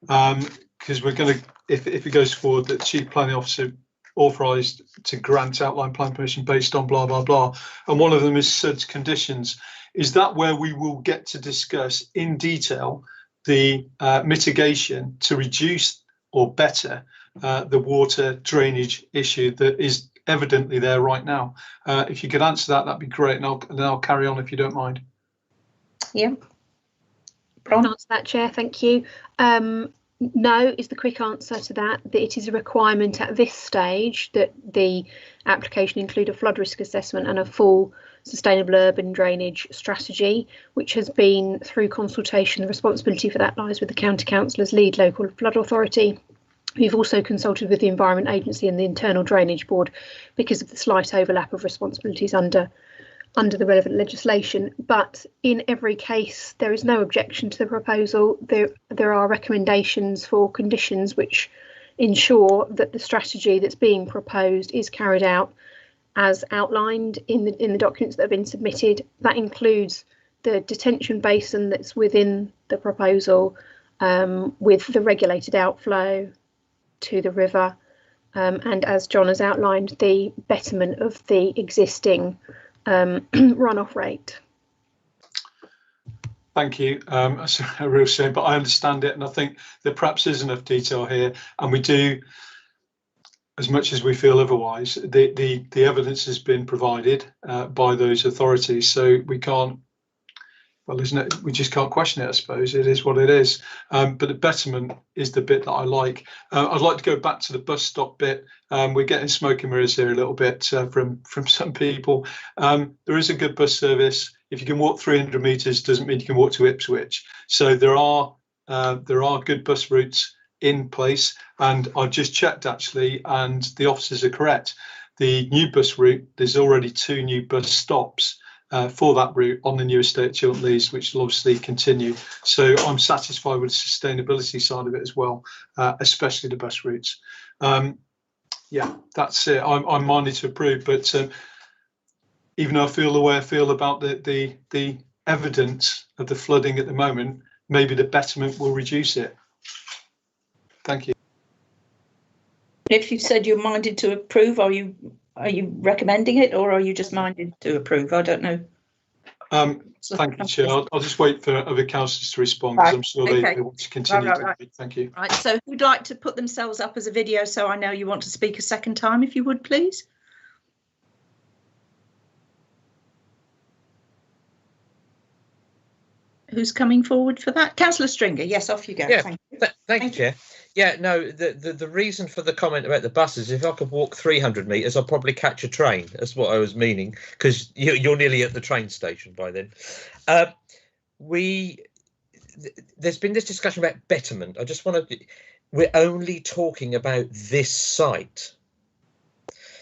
[SPEAKER 6] because we're going to, if it goes forward, that Chief Planning Officer authorised to grant outline plan permission based on blah, blah, blah. And one of them is SUD's conditions. Is that where we will get to discuss in detail the mitigation to reduce or better the water drainage issue that is evidently there right now? If you could answer that, that'd be great, and then I'll carry on if you don't mind.
[SPEAKER 1] Yeah.
[SPEAKER 17] I can answer that, Chair. Thank you. No is the quick answer to that. That it is a requirement at this stage that the application include a flood risk assessment and a full sustainable urban drainage strategy, which has been through consultation. The responsibility for that lies with the County Councillor's lead local flood authority. We've also consulted with the Environment Agency and the Internal Drainage Board because of the slight overlap of responsibilities under the relevant legislation. But in every case, there is no objection to the proposal. There are recommendations for conditions which ensure that the strategy that's being proposed is carried out as outlined in the documents that have been submitted. That includes the detention basin that's within the proposal, with the regulated outflow to the river, and as John has outlined, the betterment of the existing runoff rate.
[SPEAKER 6] Thank you. That's a real shame, but I understand it, and I think there perhaps is enough detail here, and we do, as much as we feel otherwise, the evidence has been provided by those authorities, so we can't well, isn't it? We just can't question it, I suppose. It is what it is. But the betterment is the bit that I like. I'd like to go back to the bus stop bit. We're getting smoke and mirrors here a little bit from some people. There is a good bus service. If you can walk 300 metres, doesn't mean you can walk to Ipswich. So there are good bus routes in place, and I've just checked actually, and the officers are correct. The new bus route, there's already 2 new bus stops for that route on the new estate at Chiltern Leys, which will obviously continue. So I'm satisfied with the sustainability side of it as well, especially the bus routes. Yeah, that's it. I'm minded to approve, but even though I feel the way I feel about the evidence of the flooding at the moment, maybe the betterment will reduce it. Thank you.
[SPEAKER 1] If you said you're minded to approve, are you recommending it, or are you just minded to approve? I don't know.
[SPEAKER 6] Thank you, Chair. I'll just wait for other councillors to respond, because I'm sure they want to continue.
[SPEAKER 1] Right.
[SPEAKER 6] Thank you.
[SPEAKER 1] Right. So who'd like to put themselves up as a video, so I know you want to speak a second time, if you would, please? Who's coming forward for that? Councillor Stringer. Yes, off you go.
[SPEAKER 7] Yeah,
[SPEAKER 1] thank you.
[SPEAKER 7] Chair. Yeah, no, the reason for the comment about the buses, if I could walk 300 metres, I'll probably catch a train. That's what I was meaning, because you're nearly at the train station by then. There's been this discussion about betterment. I just want to, we're only talking about this site.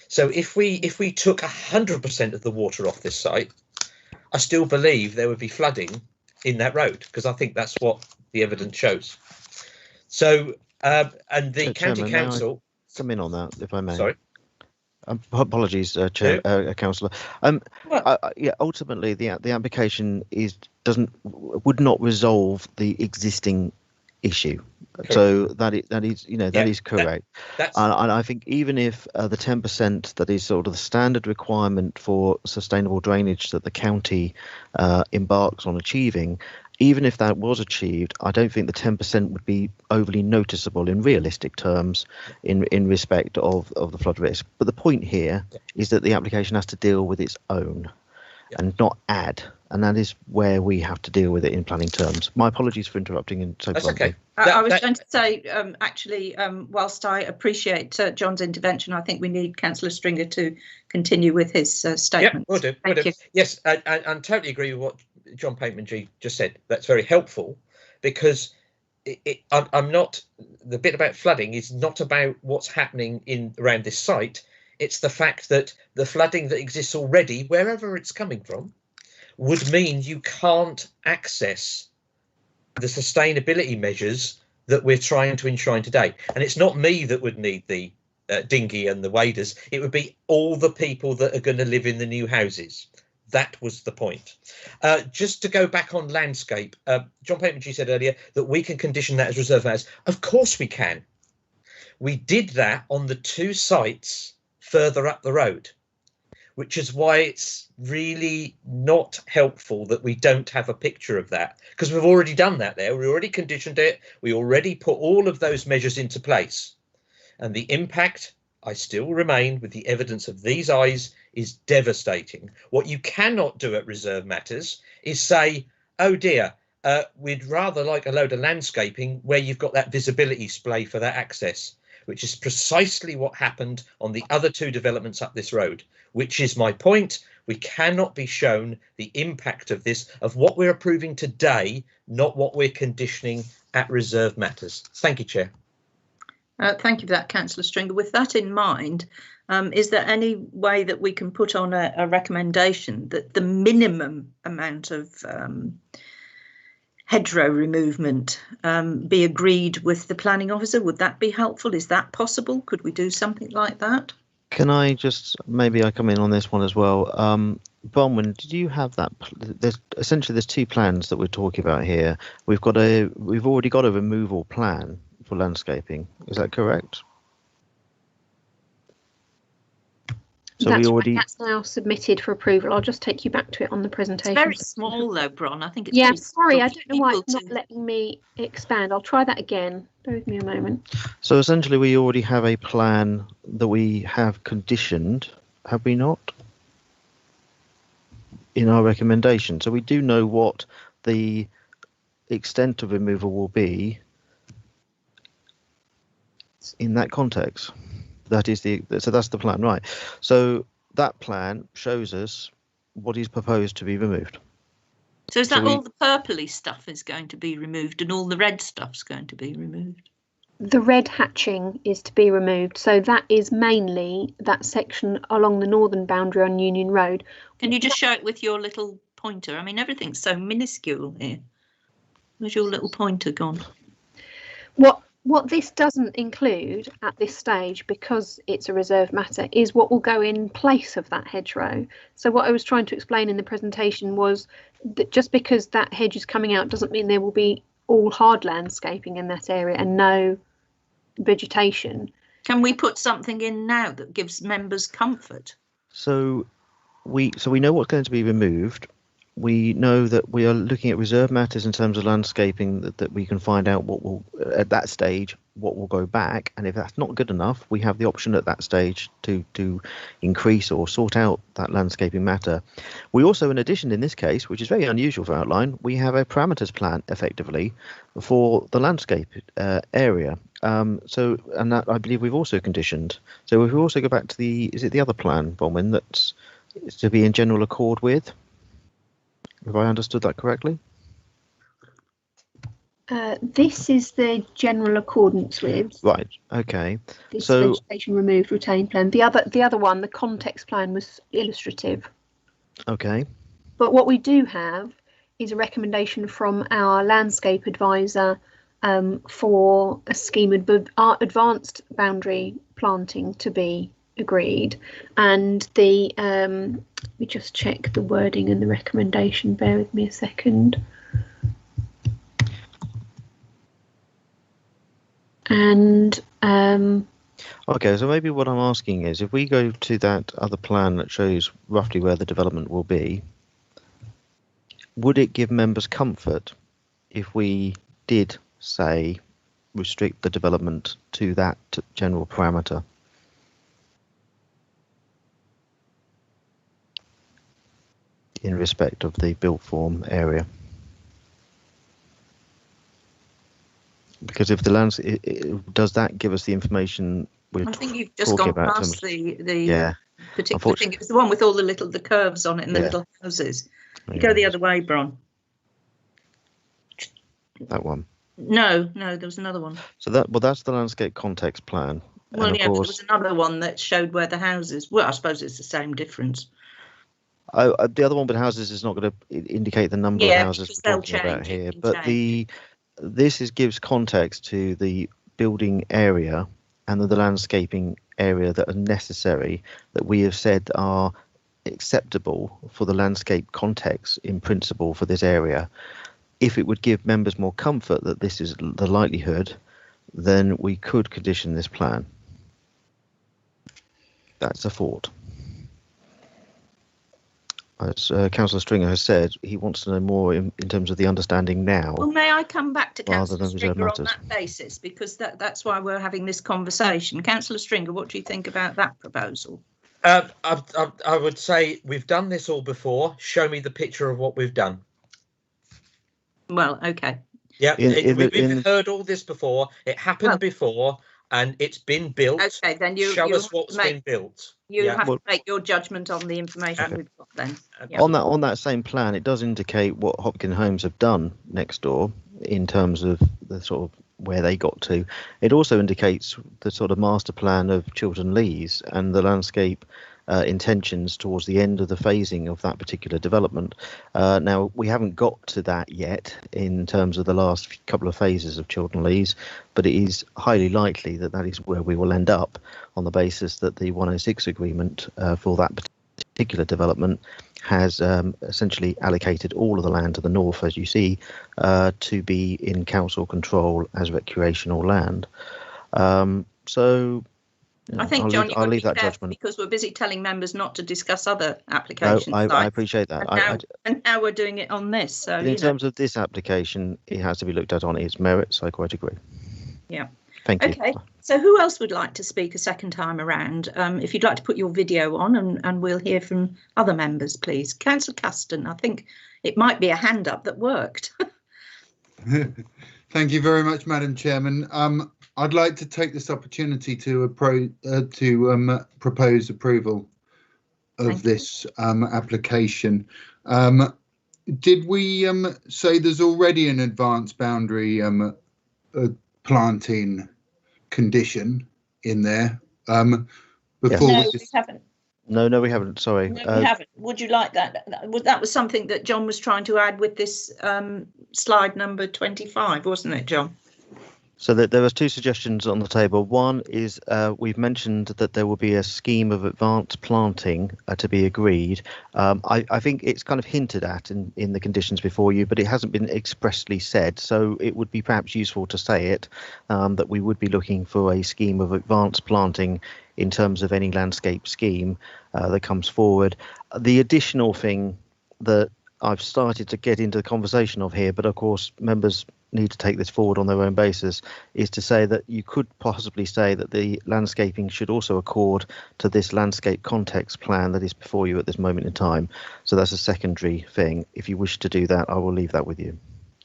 [SPEAKER 7] So if we took 100% of the water off this site, I still believe there would be flooding in that road, because I think that's what the evidence shows. So and the county council
[SPEAKER 13] come in on that, if I may.
[SPEAKER 7] Sorry.
[SPEAKER 13] Apologies, Chair, Councillor. Yeah, ultimately the application would not resolve the existing issue. Correct. So that is correct. And I think even if the 10% that is sort of the standard requirement for sustainable drainage that the county embarks on achieving, even if that was achieved, I don't think the 10% would be overly noticeable in realistic terms in respect of the flood risk. But the point here is that the application has to deal with its own and not add. And that is where we have to deal with it in planning terms. My apologies for interrupting and so bluntly.
[SPEAKER 7] Okay.
[SPEAKER 1] I was going to say, actually, whilst I appreciate John's intervention, I think we need Councillor Stringer to continue with his statement.
[SPEAKER 7] Yeah, will do. Yes, I totally agree with what John Pateman just said. That's very helpful, because I'm not, the bit about flooding is not about what's happening around this site. It's the fact that the flooding that exists already, wherever it's coming from, would mean you can't access the sustainability measures that we're trying to enshrine today. And it's not me that would need the dinghy and the waders. It would be all the people that are going to live in the new houses. That was the point. Just to go back on landscape, John Pateman said earlier that we can condition that as reserve matters. Of course we can. We did that on the 2 sites further up the road, which is why it's really not helpful that we don't have a picture of that, because we've already done that there. We already conditioned it. We already put all of those measures into place. And the impact, I still remain with the evidence of these eyes, is devastating. What you cannot do at reserve matters is say, oh dear, we'd rather like a load of landscaping where you've got that visibility splay for that access, which is precisely what happened on the other 2 developments up this road, which is my point. We cannot be shown the impact of this, of what we're approving today, not what we're conditioning at reserve matters. Thank you, Chair.
[SPEAKER 1] Thank you for that, Councillor Stringer. With that in mind, is there any way that we can put on a recommendation that the minimum amount of hedgerow removal be agreed with the planning officer? Would that be helpful? Is that possible? Could we do something like that?
[SPEAKER 13] Can I just, maybe I come in on this one as well. Bronwyn, did you have that? There's 2 plans that we're talking about here. We've already got a removal plan for landscaping. Is that correct? So
[SPEAKER 17] that's now submitted for approval. I'll just take you back to it on the presentation.
[SPEAKER 1] It's very small though, Bron. I think it's
[SPEAKER 17] sorry, I don't know why it's not letting me expand. I'll try that again. Bear with me a moment.
[SPEAKER 13] So essentially we already have a plan that we have conditioned, have we not? In our recommendation. So we do know what the extent of removal will be in that context. That is so that's the plan, right? So that plan shows us what is proposed to be removed.
[SPEAKER 1] So is that all the purpley stuff is going to be removed and all the red stuff's going to be removed?
[SPEAKER 17] The red hatching is to be removed. So that is mainly that section along the northern boundary on Union Road.
[SPEAKER 1] Can you just show it with your little pointer? I mean, everything's so minuscule here. Where's your little pointer gone?
[SPEAKER 17] What this doesn't include at this stage, because it's a reserved matter, is what will go in place of that hedgerow. So what I was trying to explain in the presentation was that just because that hedge is coming out doesn't mean there will be all hard landscaping in that area and no vegetation.
[SPEAKER 1] Can we put something in now that gives members comfort?
[SPEAKER 13] So we know what's going to be removed. We know that we are looking at reserve matters in terms of landscaping that we can find out what will, at that stage, what will go back. And if that's not good enough, we have the option at that stage to increase or sort out that landscaping matter. We also, in addition, in this case, which is very unusual for outline, we have a parameters plan effectively for the landscape area. And that I believe we've also conditioned. So if we also go back to is it the other plan, Bronwyn, that's to be in general accord with? Have I understood that correctly?
[SPEAKER 17] This is the general accordance with.
[SPEAKER 13] Right. Okay.
[SPEAKER 17] This vegetation removed retained plan. The other one, the context plan, was illustrative.
[SPEAKER 13] Okay.
[SPEAKER 17] But what we do have is a recommendation from our landscape advisor for a scheme of advanced boundary planting to be agreed, and let me just check the wording and the recommendation, bear with me a second. And
[SPEAKER 13] okay, so maybe what I'm asking is, if we go to that other plan that shows roughly where the development will be, would it give members comfort if we did, say, restrict the development to that general parameter? In respect of the built form area, because if the lands, does that give us the information we're
[SPEAKER 1] I think you've just gone past the particular thing. It was the one with all the curves on it and the little houses. You go the other way, Bron.
[SPEAKER 13] That one.
[SPEAKER 1] No, there was another one.
[SPEAKER 13] So that's the landscape context plan.
[SPEAKER 1] Well, yeah, but there was another one that showed where the houses. Well, I suppose it's the same difference.
[SPEAKER 13] The other one with houses is not going to indicate the number of houses we're talking about here, but this gives context to the building area and the landscaping area that are necessary, that we have said are acceptable for the landscape context in principle for this area. If it would give members more comfort that this is the likelihood, then we could condition this plan. That's a thought. As Councillor Stringer has said, he wants to know more in terms of the understanding now.
[SPEAKER 1] Well, may I come back to Councillor Stringer on that basis, because that's why we're having this conversation. Councillor Stringer, what do you think about that proposal?
[SPEAKER 7] I would say we've done this all before. Show me the picture of what we've done.
[SPEAKER 1] Well, okay.
[SPEAKER 7] Yeah, we've heard all this before. It happened before, and it's been built.
[SPEAKER 1] Okay, then show
[SPEAKER 7] us what's been built.
[SPEAKER 1] You have to make your judgment on the information we've got then.
[SPEAKER 13] Yeah. On that same plan, it does indicate what Hopkins Homes have done next door in terms of the sort of where they got to. It also indicates the sort of master plan of Chiltern Lees and the landscape intentions towards the end of the phasing of that particular development. Now, we haven't got to that yet in terms of the last couple of phases of Chiltern Lees, but it is highly likely that that is where we will end up, on the basis that the 106 agreement for that particular development has essentially allocated all of the land to the north, as you see, to be in council control as recreational land.
[SPEAKER 1] I think, John,
[SPEAKER 13] I'll leave that judgment,
[SPEAKER 1] because we're busy telling members not to discuss other applications.
[SPEAKER 13] No, I appreciate that.
[SPEAKER 1] And now we're doing it on this. So
[SPEAKER 13] in terms of this application, it has to be looked at on its merits. I quite agree.
[SPEAKER 1] Yeah.
[SPEAKER 13] Thank you.
[SPEAKER 1] Okay. So who else would like to speak a second time around? If you'd like to put your video on, and we'll hear from other members, please. Councillor Caston, I think it might be a hand up that worked.
[SPEAKER 8] Thank you very much, Madam Chairman. I'd like to take this opportunity to propose approval of this application. Did we say there's already an advanced boundary planting condition in there? Before
[SPEAKER 1] No, we haven't.
[SPEAKER 13] No, we haven't. Sorry.
[SPEAKER 1] No, we haven't. Would you like that? That was something that John was trying to add with this slide number 25, wasn't it, John?
[SPEAKER 13] So there was two suggestions on the table. One is we've mentioned that there will be a scheme of advanced planting to be agreed. I think it's kind of hinted at in the conditions before you, but it hasn't been expressly said. So it would be perhaps useful to say it, that we would be looking for a scheme of advanced planting in terms of any landscape scheme that comes forward. The additional thing that I've started to get into the conversation of here, but of course members need to take this forward on their own basis, is to say that you could possibly say that the landscaping should also accord to this landscape context plan that is before you at this moment in time. So that's a secondary thing. If you wish to do that, I will leave that with you.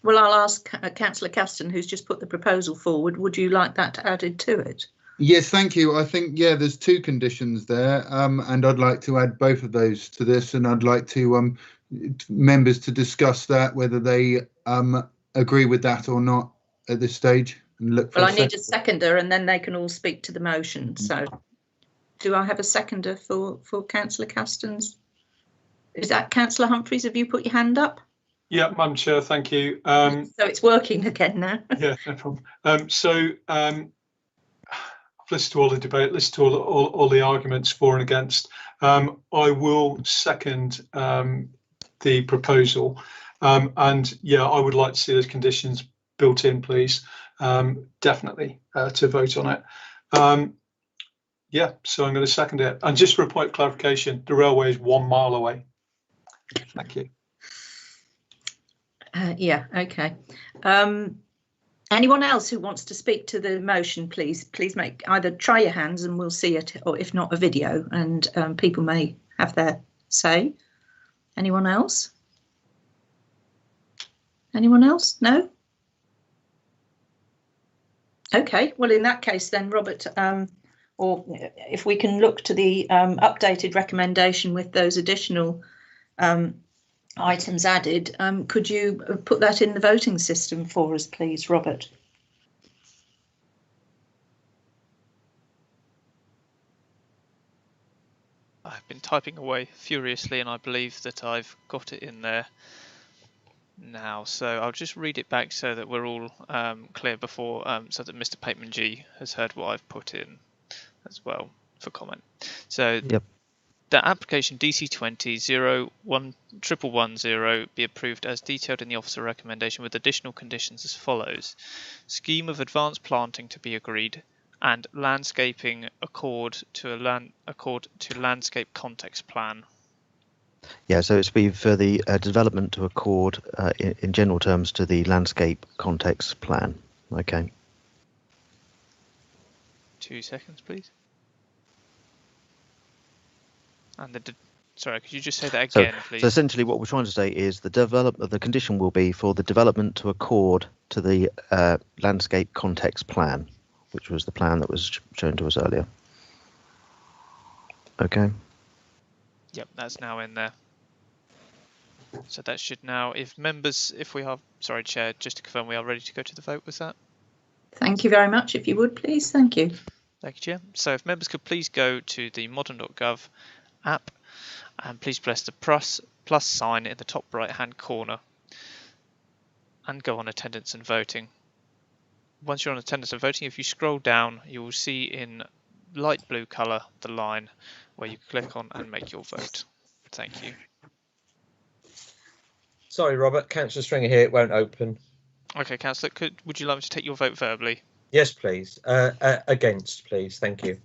[SPEAKER 1] Well, I'll ask Councillor Caston, who's just put the proposal forward. Would you like that added to it?
[SPEAKER 8] Yes, thank you. I think, yeah, there's two conditions there, and I'd like to add both of those to this, and I'd like to members to discuss that, whether they agree with that or not at this stage. And look for
[SPEAKER 1] well, I need a seconder, and then they can all speak to the motion. So, do I have a seconder for Councillor Caston's? Is that Councillor Humphreys? Have you put your hand up?
[SPEAKER 6] Yeah, Madam Chair, thank you.
[SPEAKER 1] So it's working again now.
[SPEAKER 6] Yeah, no problem. I've listened to all the debate, listened to all the arguments for and against. I will second the proposal, and yeah, I would like to see those conditions built in, please. Definitely to vote on it. Yeah, so I'm going to second it. And just for a point of clarification, the railway is 1 mile away. Thank you.
[SPEAKER 1] Yeah, okay. Anyone else who wants to speak to the motion, please make either try your hands and we'll see it, or if not, a video, and people may have their say. Anyone else? Anyone else? No? Okay, well, in that case then, Robert, or if we can look to the updated recommendation with those additional items added, could you put that in the voting system for us, please, Robert?
[SPEAKER 3] I've been typing away furiously and I believe that I've got it in there now, so I'll just read it back so that we're all clear before, so that Mr. Pateman G has heard what I've put in as well for comment. So
[SPEAKER 13] yep.
[SPEAKER 3] The application DC20-01110 be approved as detailed in the officer recommendation with additional conditions as follows. Scheme of advanced planting to be agreed and landscaping accord to landscape context plan.
[SPEAKER 13] Yeah, so it's be for the development to accord in general terms to the landscape context plan. Okay.
[SPEAKER 3] 2 seconds, please. And sorry, could you just say that again, please?
[SPEAKER 13] So essentially what we're trying to say is the condition will be for the development to accord to the landscape context plan, which was the plan that was shown to us earlier. Okay.
[SPEAKER 3] Yep, that's now in there. So that should now, if we are, sorry, Chair, just to confirm we are ready to go to the vote with that.
[SPEAKER 1] Thank you very much, if you would, please. Thank you.
[SPEAKER 3] Thank you, Chair. So if members could please go to the modern.gov app and please press the plus sign in the top right hand corner and go on attendance and voting. Once you're on attendance and voting, if you scroll down, you will see in light blue colour the line where you click on and make your vote. Thank you.
[SPEAKER 7] Sorry, Robert, Councillor Stringer here, it won't open.
[SPEAKER 3] Okay, Councillor, would you like me to take your vote verbally?
[SPEAKER 7] Yes, please. Against, please. Thank you.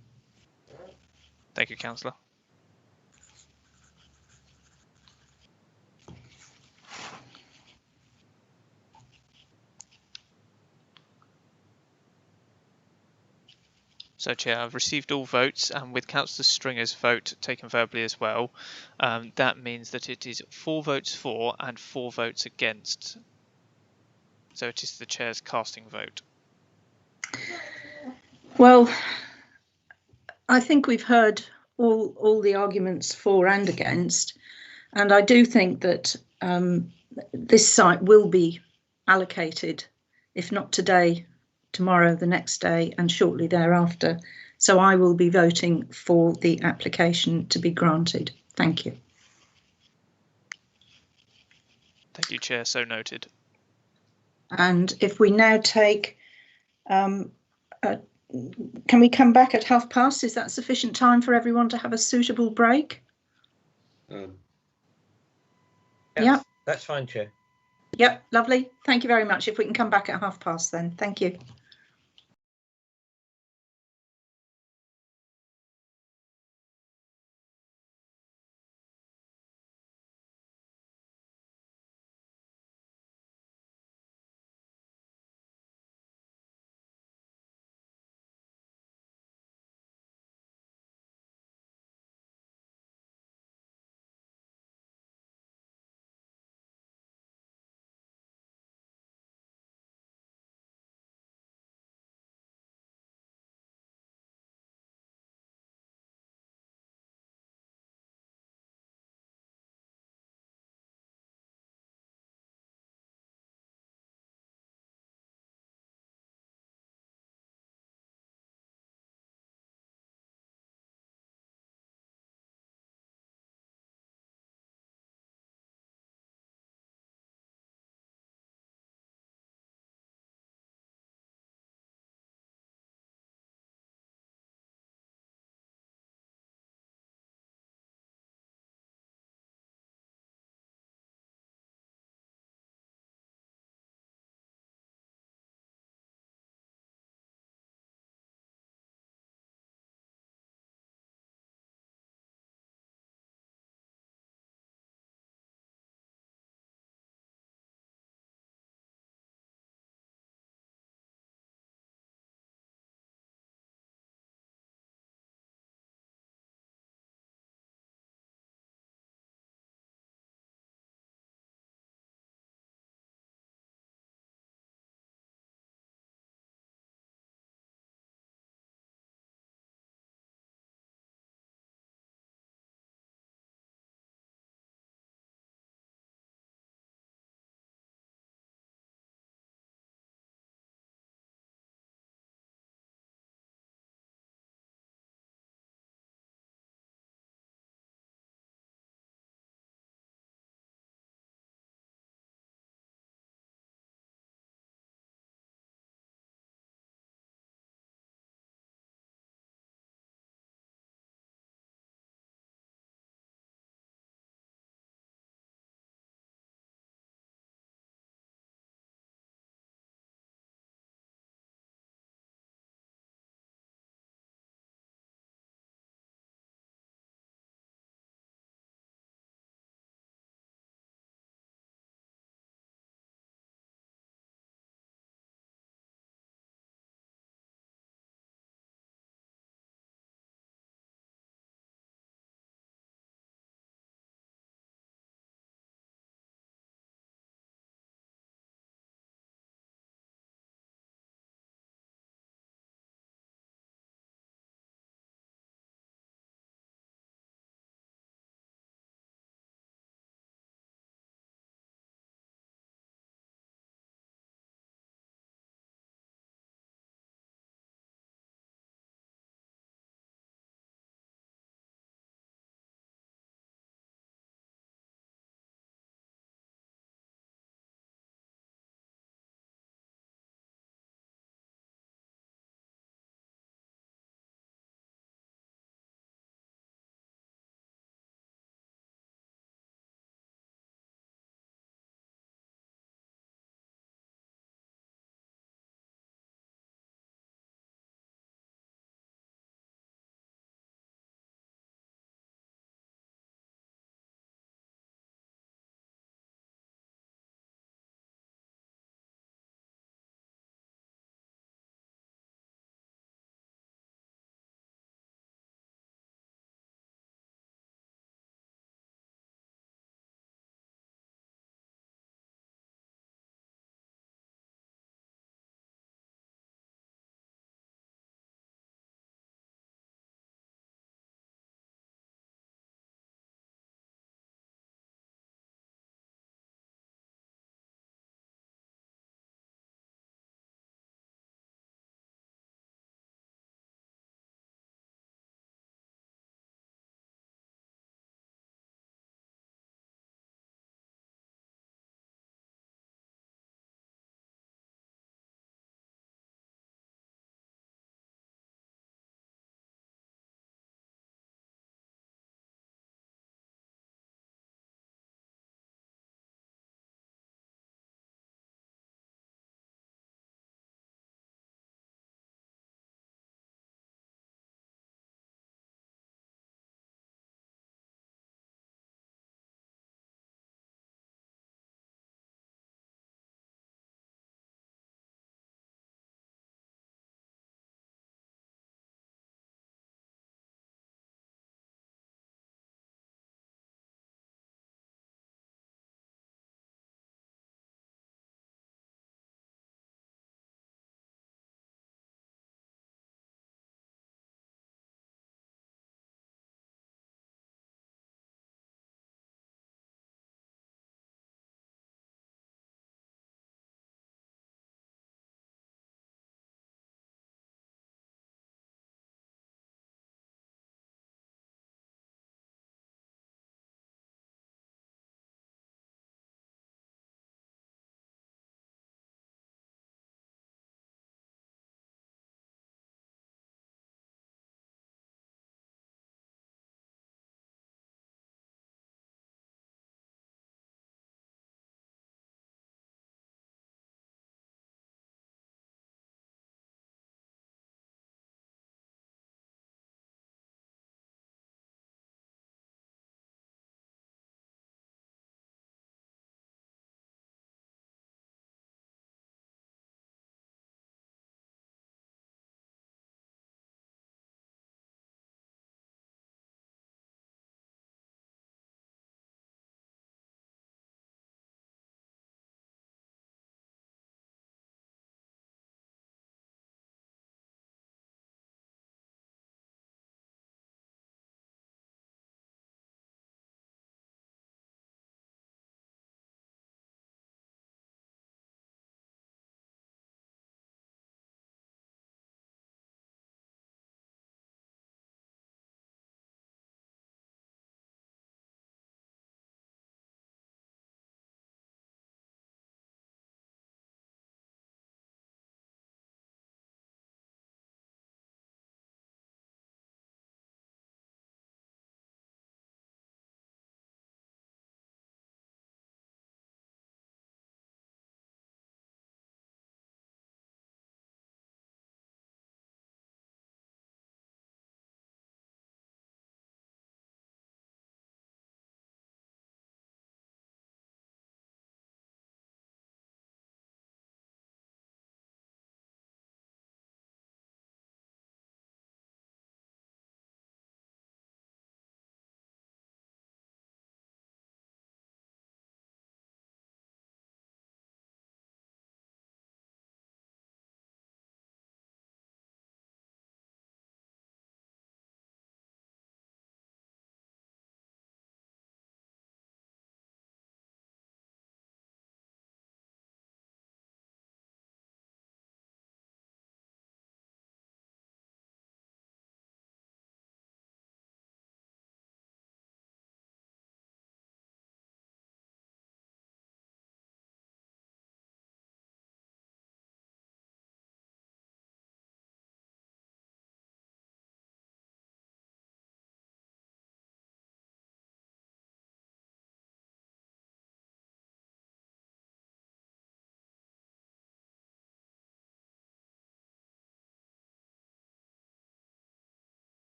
[SPEAKER 3] Thank you, Councillor. So So, Chair, I've received all votes, and with Councillor Stringer's vote taken verbally as well, that means that it is 4 votes for and 4 votes against. So it is the Chair's casting vote.
[SPEAKER 1] Well, I think we've heard all the arguments for and against, and I do think that this site will be allocated, if not today, tomorrow, the next day, and shortly thereafter. So I will be voting for the application to be granted. Thank you.
[SPEAKER 3] Thank you, Chair. So noted.
[SPEAKER 1] And if we now take, can we come back at 12:30? Is that sufficient time for everyone to have a suitable break? Yeah.
[SPEAKER 7] That's fine, Chair.
[SPEAKER 1] Yep, lovely. Thank you very much. If we can come back at 12:30 then. Thank you.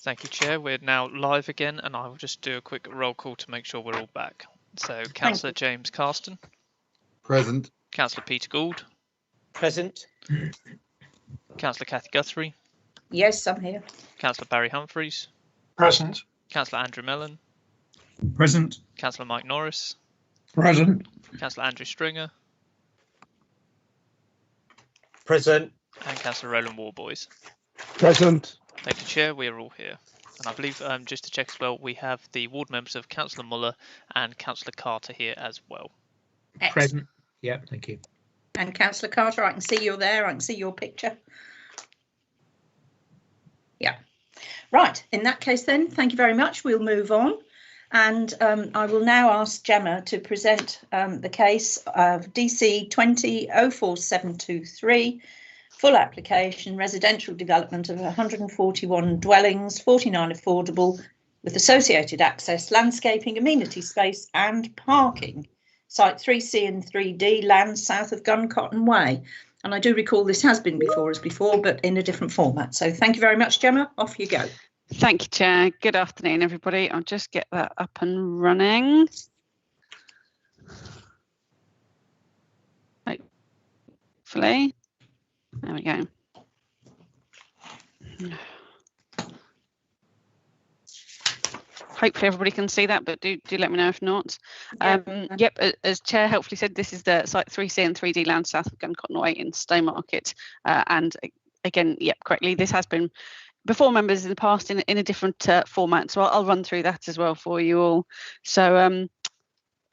[SPEAKER 3] Thank you, Chair. We're now live again, and I will just do a quick roll call to make sure we're all back. So, Councillor James Carston.
[SPEAKER 8] Present.
[SPEAKER 3] Councillor Peter Gould.
[SPEAKER 5] Present.
[SPEAKER 3] Councillor Kathy Guthrie.
[SPEAKER 1] Yes, I'm here.
[SPEAKER 3] Councillor Barry Humphries.
[SPEAKER 6] Present.
[SPEAKER 3] Councillor Andrew Mellon.
[SPEAKER 10] Present.
[SPEAKER 3] Councillor Mike Norris.
[SPEAKER 9] Present.
[SPEAKER 3] Councillor Andrew Stringer.
[SPEAKER 7] Present.
[SPEAKER 3] And Councillor Roland Warboys.
[SPEAKER 11] Present.
[SPEAKER 3] Thank you, Chair. We are all here. And I believe, just to check as well, we have the ward members of Councillor Muller and Councillor Carter here as well.
[SPEAKER 1] Excellent.
[SPEAKER 7] Present. Yeah, thank you.
[SPEAKER 1] And Councillor Carter, I can see you're there. I can see your picture. Yeah. Right. In that case, then, thank you very much. We'll move on. And I will now ask Gemma to present the case of DC 20-04723, full application, residential development of 141 dwellings, 49 affordable, with associated access, landscaping, amenity space and parking. Site 3C and 3D, land south of Guncotton Way. And I do recall this has been before us before, but in a different format. So thank you very much, Gemma. Off you go.
[SPEAKER 14] Thank you, Chair. Good afternoon, everybody. I'll just get that up and running. Hopefully. There we go. Hopefully everybody can see that, but do let me know if not. Yep, as Chair helpfully said, this is the site 3C and 3D land south of Guncotton Way in Stowmarket. And again, yep, correctly, this has been before members in the past in a different format. So I'll run through that as well for you all. So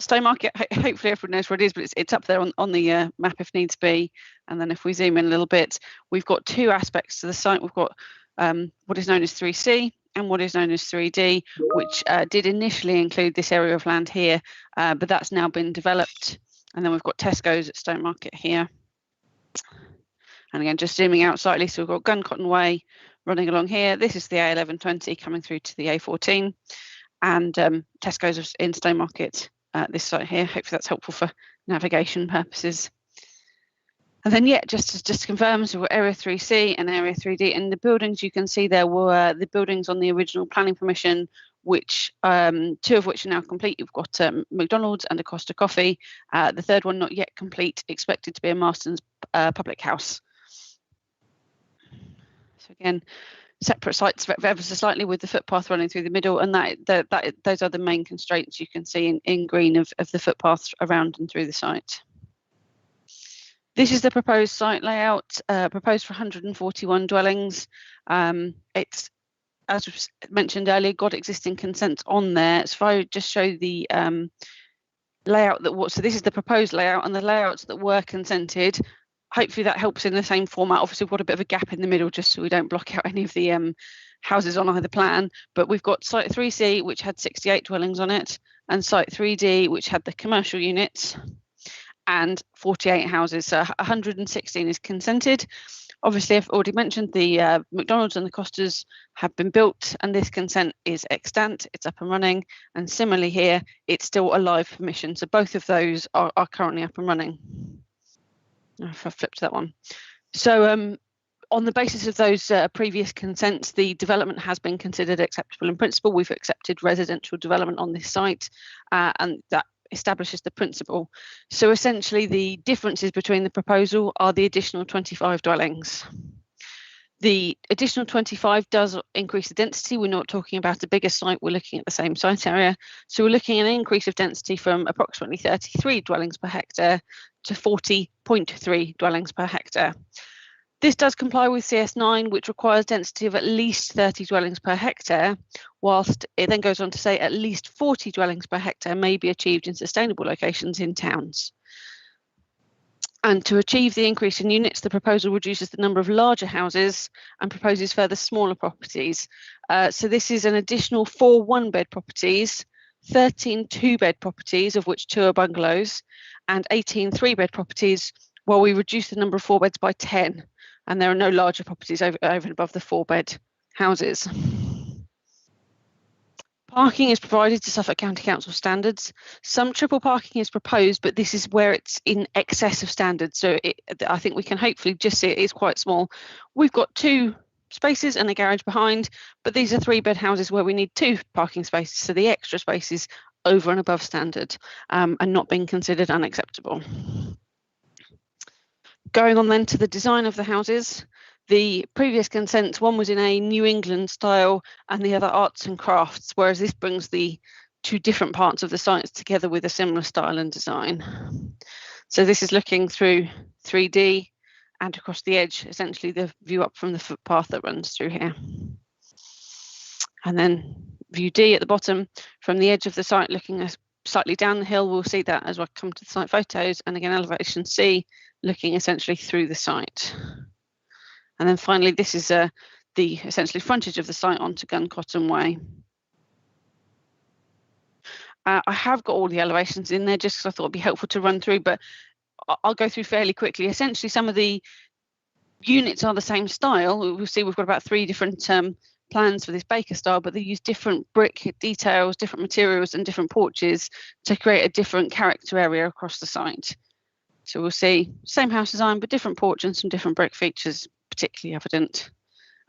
[SPEAKER 14] Stowmarket, hopefully everyone knows where it is, but it's up there on the map if needs be. And then if we zoom in a little bit, we've got two aspects to the site. We've got what is known as 3C and what is known as 3D, which did initially include this area of land here, but that's now been developed. And then we've got Tesco's at Stowmarket here. And again, just zooming out slightly, so we've got Guncotton Way running along here. This is the A1120 coming through to the A14, and Tesco's in Stowmarket, this site here. Hopefully that's helpful for navigation purposes. And then, yeah, just to confirm, so we've got Area 3C and Area 3D, and the buildings you can see there were the buildings on the original planning permission, which two of which are now complete. You've got McDonald's and a Costa Coffee. The third one not yet complete, expected to be a Marston's public house. So again, separate sites ever so slightly with the footpath running through the middle, and those are the main constraints you can see in green of the footpath around and through the site. This is the proposed site layout, proposed for 141 dwellings. It's, as was mentioned earlier, got existing consents on there. So if I just show the layout so this is the proposed layout and the layouts that were consented. Hopefully that helps in the same format. Obviously we've got a bit of a gap in the middle just so we don't block out any of the houses on either plan. But we've got site 3C, which had 68 dwellings on it, and site 3D, which had the commercial units, and 48 houses. So 116 is consented. Obviously, I've already mentioned the McDonald's and the Costas have been built, and this consent is extant. It's up and running. And similarly here, it's still a live permission. So both of those are currently up and running. If I flipped that one. So on the basis of those previous consents, the development has been considered acceptable in principle. We've accepted residential development on this site, and that establishes the principle. So essentially the differences between the proposal are the additional 25 dwellings. The additional 25 does increase the density. We're not talking about a bigger site, we're looking at the same site area. So we're looking at an increase of density from approximately 33 dwellings per hectare to 40.3 dwellings per hectare. This does comply with CS9, which requires density of at least 30 dwellings per hectare, whilst it then goes on to say at least 40 dwellings per hectare may be achieved in sustainable locations in towns. And to achieve the increase in units, the proposal reduces the number of larger houses and proposes further smaller properties. So this is an additional 4 one-bed properties, 13 two-bed properties, of which 2 are bungalows, and 18 three-bed properties, while we reduce the number of 4 beds by 10. And there are no larger properties over and above the 4-bed houses. Parking is provided to Suffolk County Council standards. Some triple parking is proposed, but this is where it's in excess of standards. So I think we can hopefully just see it is quite small. We've got 2 spaces and a garage behind, but these are 3-bed houses where we need 2 parking spaces, so the extra space is over and above standard and not being considered unacceptable. Going on then to the design of the houses, the previous consent, one was in a New England style and the other arts and crafts, whereas this brings the 2 different parts of the sites together with a similar style and design. So this is looking through 3D and across the edge, essentially the view up from the footpath that runs through here. And then view D at the bottom, from the edge of the site looking slightly down the hill, we'll see that as I come to the site photos, and again elevation C, looking essentially through the site. And then finally, this is the essentially frontage of the site onto Gun Cotton Way. I have got all the elevations in there just because I thought it'd be helpful to run through, but I'll go through fairly quickly. Essentially, some of the units are the same style. We'll see we've got about 3 different plans for this Baker style, but they use different brick details, different materials and different porches to create a different character area across the site. So we'll see same house design, but different porch and some different brick features particularly evident.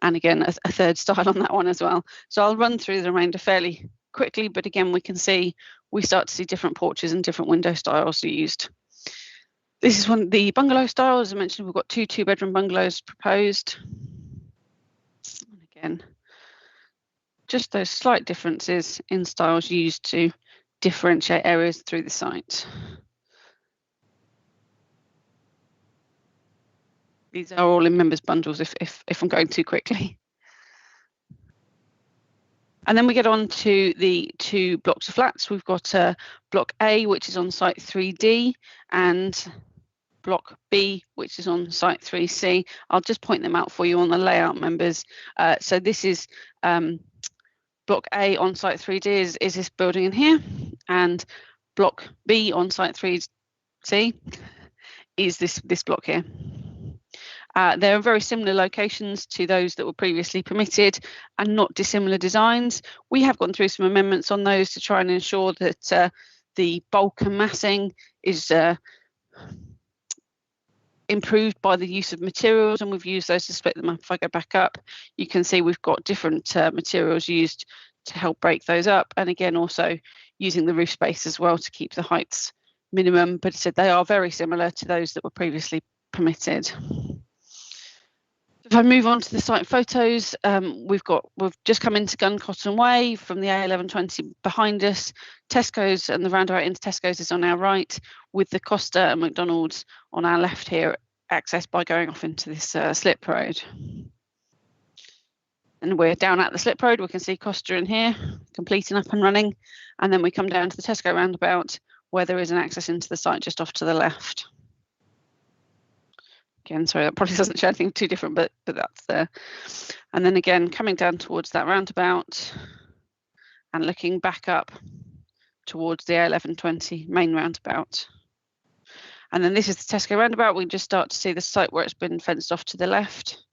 [SPEAKER 14] And again, a 3rd style on that one as well. So I'll run through the remainder fairly quickly, but again, we start to see different porches and different window styles used. This is one of the bungalow styles. As I mentioned, we've got 2 2-bedroom bungalows proposed. And again, just those slight differences in styles used to differentiate areas through the site. These are all in members' bundles if I'm going too quickly. And then we get on to the 2 blocks of flats. We've got Block A, which is on site 3D, and Block B, which is on site 3C. I'll just point them out for you on the layout, members. So this is Block A on site 3D is this building in here, and Block B on site 3C is this block here. There are very similar locations to those that were previously permitted and not dissimilar designs. We have gone through some amendments on those to try and ensure that the bulk and massing is improved by the use of materials, and we've used those to split them up. If I go back up, you can see we've got different materials used to help break those up, and again also using the roof space as well to keep the heights minimum, but so they are very similar to those that were previously permitted. If I move on to the site photos, we've just come into Gun Cotton Way from the A1120 behind us. Tesco's and the roundabout into Tesco's is on our right, with the Costa and McDonald's on our left here, accessed by going off into this slip road. And we're down at the slip road. We can see Costa in here, complete and up and running. And then we come down to the Tesco roundabout, where there is an access into the site just off to the left. Again, sorry, that probably doesn't show anything too different, but that's there. And then again, coming down towards that roundabout and looking back up towards the A1120 main roundabout. And then this is the Tesco roundabout. We just start to see the site where it's been fenced off to the left.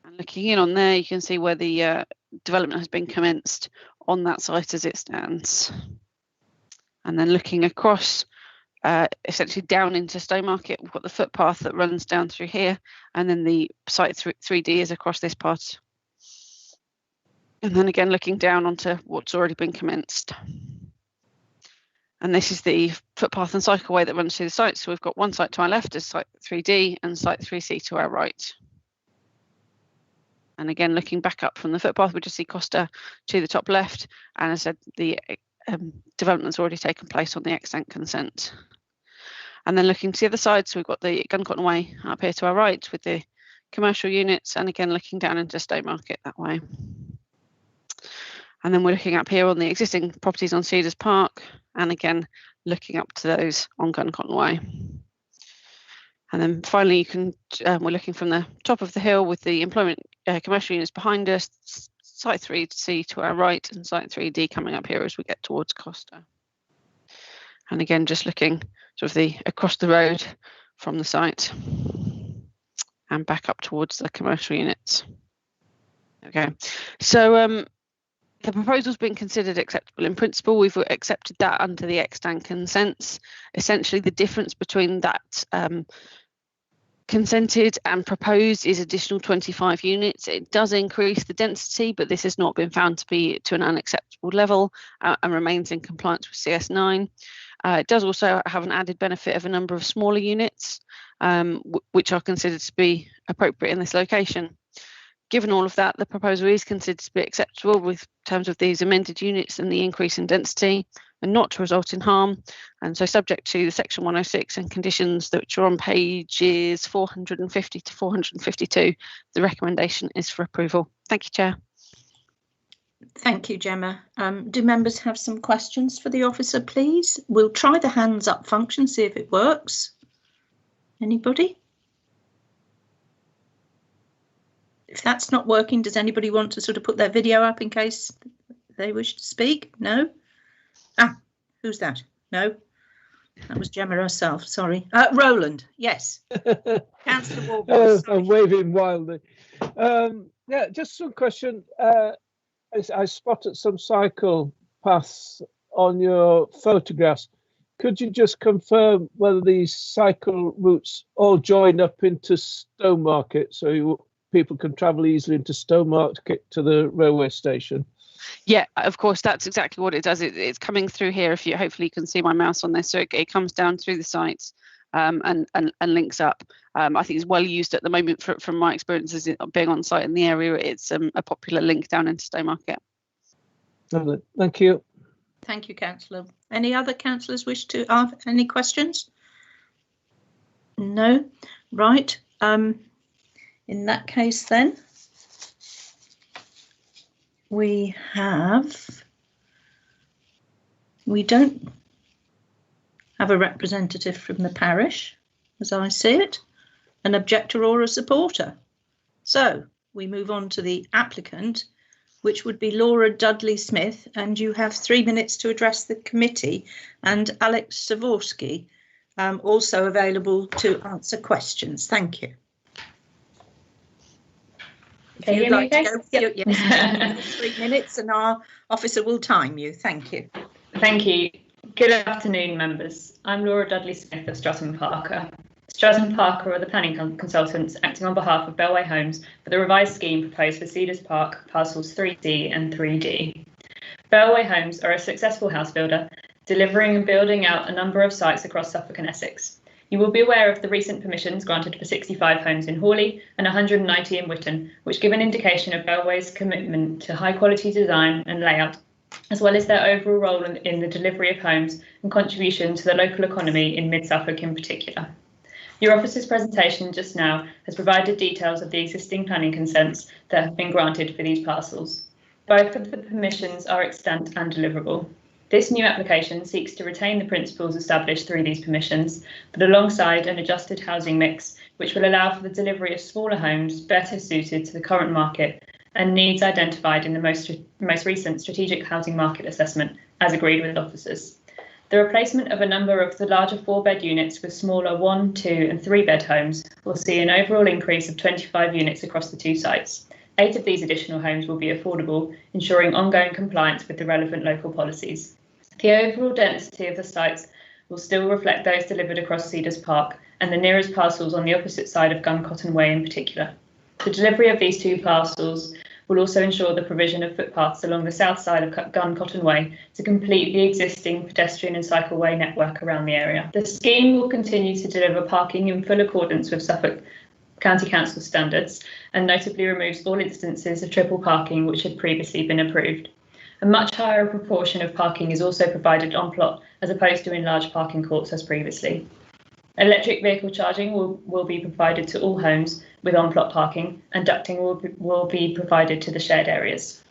[SPEAKER 14] And looking in on there, you can see where the development has been commenced on that site as it stands. And then looking across, essentially down into Stowmarket, we've got the footpath that runs down through here, and then the site 3D is across this part. And then again, looking down onto what's already been commenced. And this is the footpath and cycleway that runs through the site. So we've got one site to our left as site 3D and site 3C to our right. And again, looking back up from the footpath, we just see Costa to the top left. And as I said, the development's already taken place on the extant consent. And then looking to the other side, so we've got the Gun Cotton Way up here to our right with the commercial units, and again looking down into Stowmarket that way. And then we're looking up here on the existing properties on Cedars Park, and again looking up to those on Gun Cotton Way. And then finally, you can we're looking from the top of the hill with the employment commercial units behind us, site 3C to our right, and site 3D coming up here as we get towards Costa. And again, just looking sort of across the road from the site and back up towards the commercial units. Okay, so the proposal's been considered acceptable in principle. We've accepted that under the extant consents. Essentially, the difference between that Consented and proposed is additional 25 units. It does increase the density, but this has not been found to be to an unacceptable level and remains in compliance with CS9. It does also have an added benefit of a number of smaller units, which are considered to be appropriate in this location. Given all of that, the proposal is considered to be acceptable with terms of these amended units and the increase in density, and not to result in harm. And so subject to the section 106 and conditions that are on pages 450 to 452, the recommendation is for approval. Thank you, Chair.
[SPEAKER 1] Thank you, Gemma. Do members have some questions for the officer, please? We'll try the hands up function, see if it works. Anybody? If that's not working, does anybody want to sort of put their video up in case they wish to speak? No? Ah, who's that? No? That was Gemma herself, sorry. Roland, yes. Councillor Warburton.
[SPEAKER 11] I'm waving wildly. Yeah, just some question. I spotted some cycle paths on your photographs. Could you just confirm whether these cycle routes all join up into Stowmarket so people can travel easily into Stowmarket to the railway station?
[SPEAKER 14] Yeah, of course, that's exactly what it does. It's coming through here. If you hopefully you can see my mouse on this, so it comes down through the sites and links up. I think it's well used at the moment from my experiences being on site in the area. It's a popular link down into Stowmarket.
[SPEAKER 11] Lovely. Thank you.
[SPEAKER 1] Thank you, Councillor. Any other councillors wish to ask any questions? No? Right. In that case, then, we don't have a representative from the parish, as I see it, an objector or a supporter. So we move on to the applicant, which would be Laura Dudley-Smith, and you have 3 minutes to address the committee, and Alex Savorsky also available to answer questions. Thank you. If you'd like to go, yes, 3 minutes, and our officer will time you. Thank you.
[SPEAKER 15] Thank you. Good afternoon, members. I'm Laura Dudley-Smith of Stratton Parker. Stratton Parker are the planning consultants acting on behalf of Bellway Homes for the revised scheme proposed for Cedars Park parcels 3C and 3D. Bellway Homes are a successful house builder, delivering and building out a number of sites across Suffolk and Essex. You will be aware of the recent permissions granted for 65 homes in Hawley and 190 in Witton, which give an indication of Bellway's commitment to high quality design and layout, as well as their overall role in the delivery of homes and contribution to the local economy in Mid-Suffolk in particular. Your officer's presentation just now has provided details of the existing planning consents that have been granted for these parcels. Both of the permissions are extant and deliverable. This new application seeks to retain the principles established through these permissions, but alongside an adjusted housing mix, which will allow for the delivery of smaller homes better suited to the current market and needs identified in the most recent strategic housing market assessment, as agreed with officers. The replacement of a number of the larger 4-bed units with smaller 1, 2 and 3-bed homes will see an overall increase of 25 units across the 2 sites. 8 of these additional homes will be affordable, ensuring ongoing compliance with the relevant local policies. The overall density of the sites will still reflect those delivered across Cedars Park and the nearest parcels on the opposite side of Gun Cotton Way in particular. The delivery of these 2 parcels will also ensure the provision of footpaths along the south side of Gun Cotton Way to complete the existing pedestrian and cycleway network around the area. The scheme will continue to deliver parking in full accordance with Suffolk County Council standards and notably removes all instances of triple parking which had previously been approved. A much higher proportion of parking is also provided on plot as opposed to in large parking courts as previously. Electric vehicle charging will be provided to all homes with on-plot parking, and ducting will be provided to the shared areas.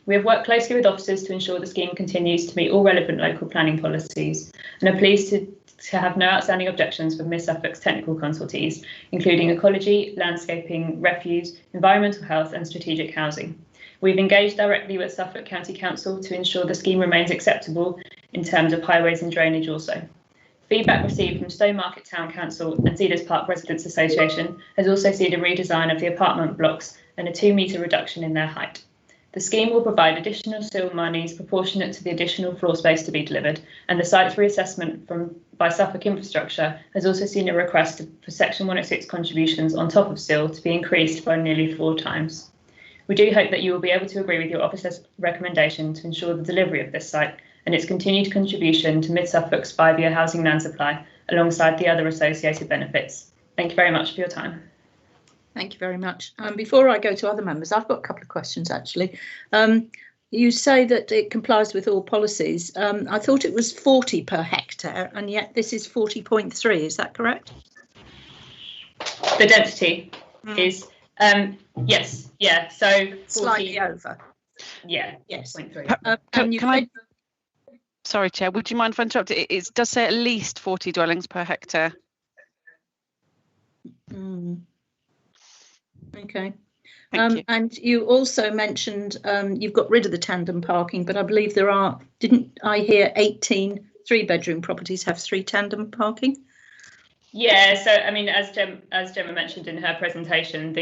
[SPEAKER 15] We have worked closely with officers to ensure the scheme continues to meet all relevant local planning policies and are pleased to have no outstanding objections from Miss Suffolk's technical consultees, including ecology, landscaping, refuse, environmental health and strategic housing. We've engaged directly with Suffolk County Council to ensure the scheme remains acceptable in terms of highways and drainage also. Feedback received from Stowmarket Town Council and Cedars Park Residents Association has also seen a redesign of the apartment blocks and a 2-metre reduction in their height. The scheme will provide additional seal monies proportionate to the additional floor space to be delivered, and the site's reassessment by Suffolk Infrastructure has also seen a request for Section 106 contributions on top of seal to be increased by nearly 4 times. We do hope that you will be able to agree with your officer's recommendation to ensure the delivery of this site and its continued contribution to Mid-Suffolk's 5-year housing land supply, alongside the other associated benefits. Thank you very much for your time.
[SPEAKER 1] Thank you very much. Before I go to other members, I've got a couple of questions actually. You say that it complies with all policies. I thought it was 40 per hectare, and yet this is 40.3. Is that correct?
[SPEAKER 15] The density is yes, yeah. So 40,
[SPEAKER 1] slightly over.
[SPEAKER 15] Yeah, yes. 0.3.
[SPEAKER 14] Can I? Sorry, Chair. Would you mind if I interrupt? It does say at least 40 dwellings per hectare.
[SPEAKER 1] Okay. And you also mentioned you've got rid of the tandem parking, but I believe there are, didn't I hear 18 3-bedroom properties have 3 tandem parking?
[SPEAKER 15] Yeah, so I mean, as Gemma mentioned in her presentation,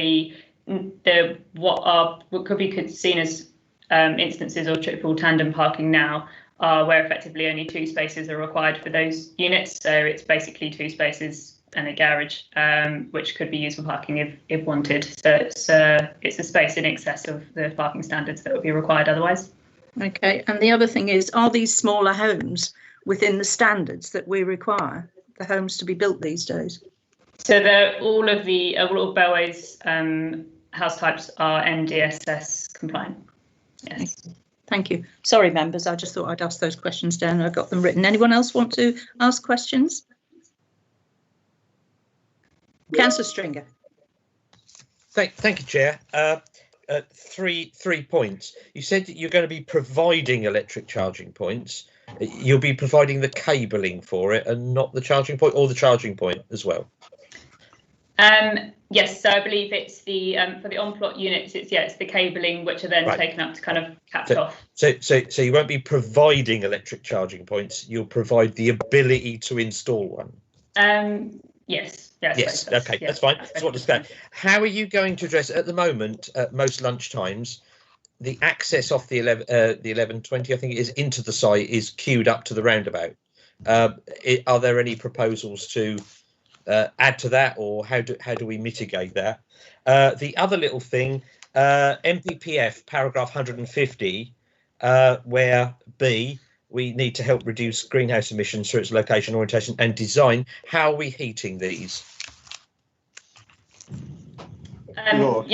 [SPEAKER 15] what could be seen as instances of triple tandem parking now are where effectively only 2 spaces are required for those units. So it's basically 2 spaces and a garage, which could be used for parking if wanted. So it's a space in excess of the parking standards that would be required otherwise.
[SPEAKER 1] Okay, and the other thing is, are these smaller homes within the standards that we require the homes to be built these days?
[SPEAKER 15] So all of Bellway's house types are NDSS compliant. Yes.
[SPEAKER 1] Thank you. Sorry, members, I just thought I'd ask those questions down. I got them written. Anyone else want to ask questions? Councillor Stringer.
[SPEAKER 7] Thank you, Chair. 3 points. You said that you're going to be providing electric charging points. You'll be providing the cabling for it and not the charging point, or the charging point as well.
[SPEAKER 15] Yes, so I believe it's the for the on-plot units. It's the cabling which are then taken up to kind of capped off.
[SPEAKER 7] So you won't be providing electric charging points. You'll provide the ability to install one.
[SPEAKER 15] Yes.
[SPEAKER 7] Yes. Okay, that's fine. That's what it's going. How are you going to address at the moment? At most lunchtimes, the access off the 1120, I think it is, into the site is queued up to the roundabout. Are there any proposals to add to that, or how do we mitigate that? The other little thing, MPPF paragraph 150, where B, we need to help reduce greenhouse emissions through its location, orientation and design. How are we heating these?
[SPEAKER 16] Laura,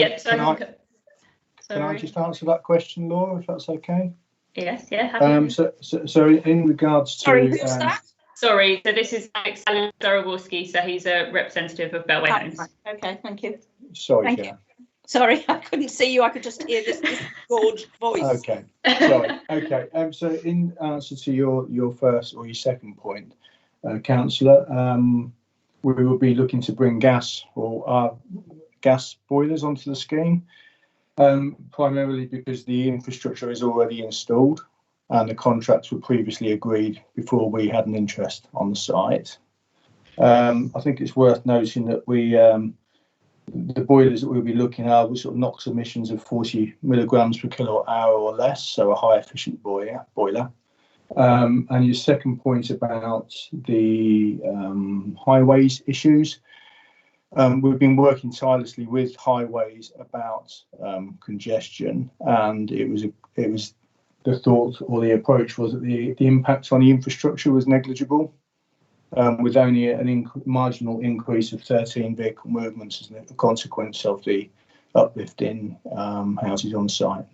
[SPEAKER 15] can
[SPEAKER 16] I just answer that question, Laura, if that's okay?
[SPEAKER 15] Yes, yeah.
[SPEAKER 16] So in regards to...
[SPEAKER 15] Sorry, who's that? Sorry, so this is Alex Doroworski, so he's a representative of Bellway Homes.
[SPEAKER 1] Okay, thank you.
[SPEAKER 16] Sorry,
[SPEAKER 1] Thank you. Sorry, I couldn't see you. I could just hear this gorge voice.
[SPEAKER 16] Okay, sorry. Okay, so in answer to your first or your second point, Councillor, we will be looking to bring gas or gas boilers onto the scheme, primarily because the infrastructure is already installed and the contracts were previously agreed before we had an interest on the site. I think it's worth noting that the boilers that we'll be looking at with sort of NOx emissions of 40 milligrams per kilowatt hour or less, so a high efficient boiler. And your second point about the highways issues, we've been working tirelessly with highways about congestion, and it was the thought or the approach was that the impact on the infrastructure was negligible, with only a marginal increase of 13 vehicle movements as a consequence of the uplift in houses on site.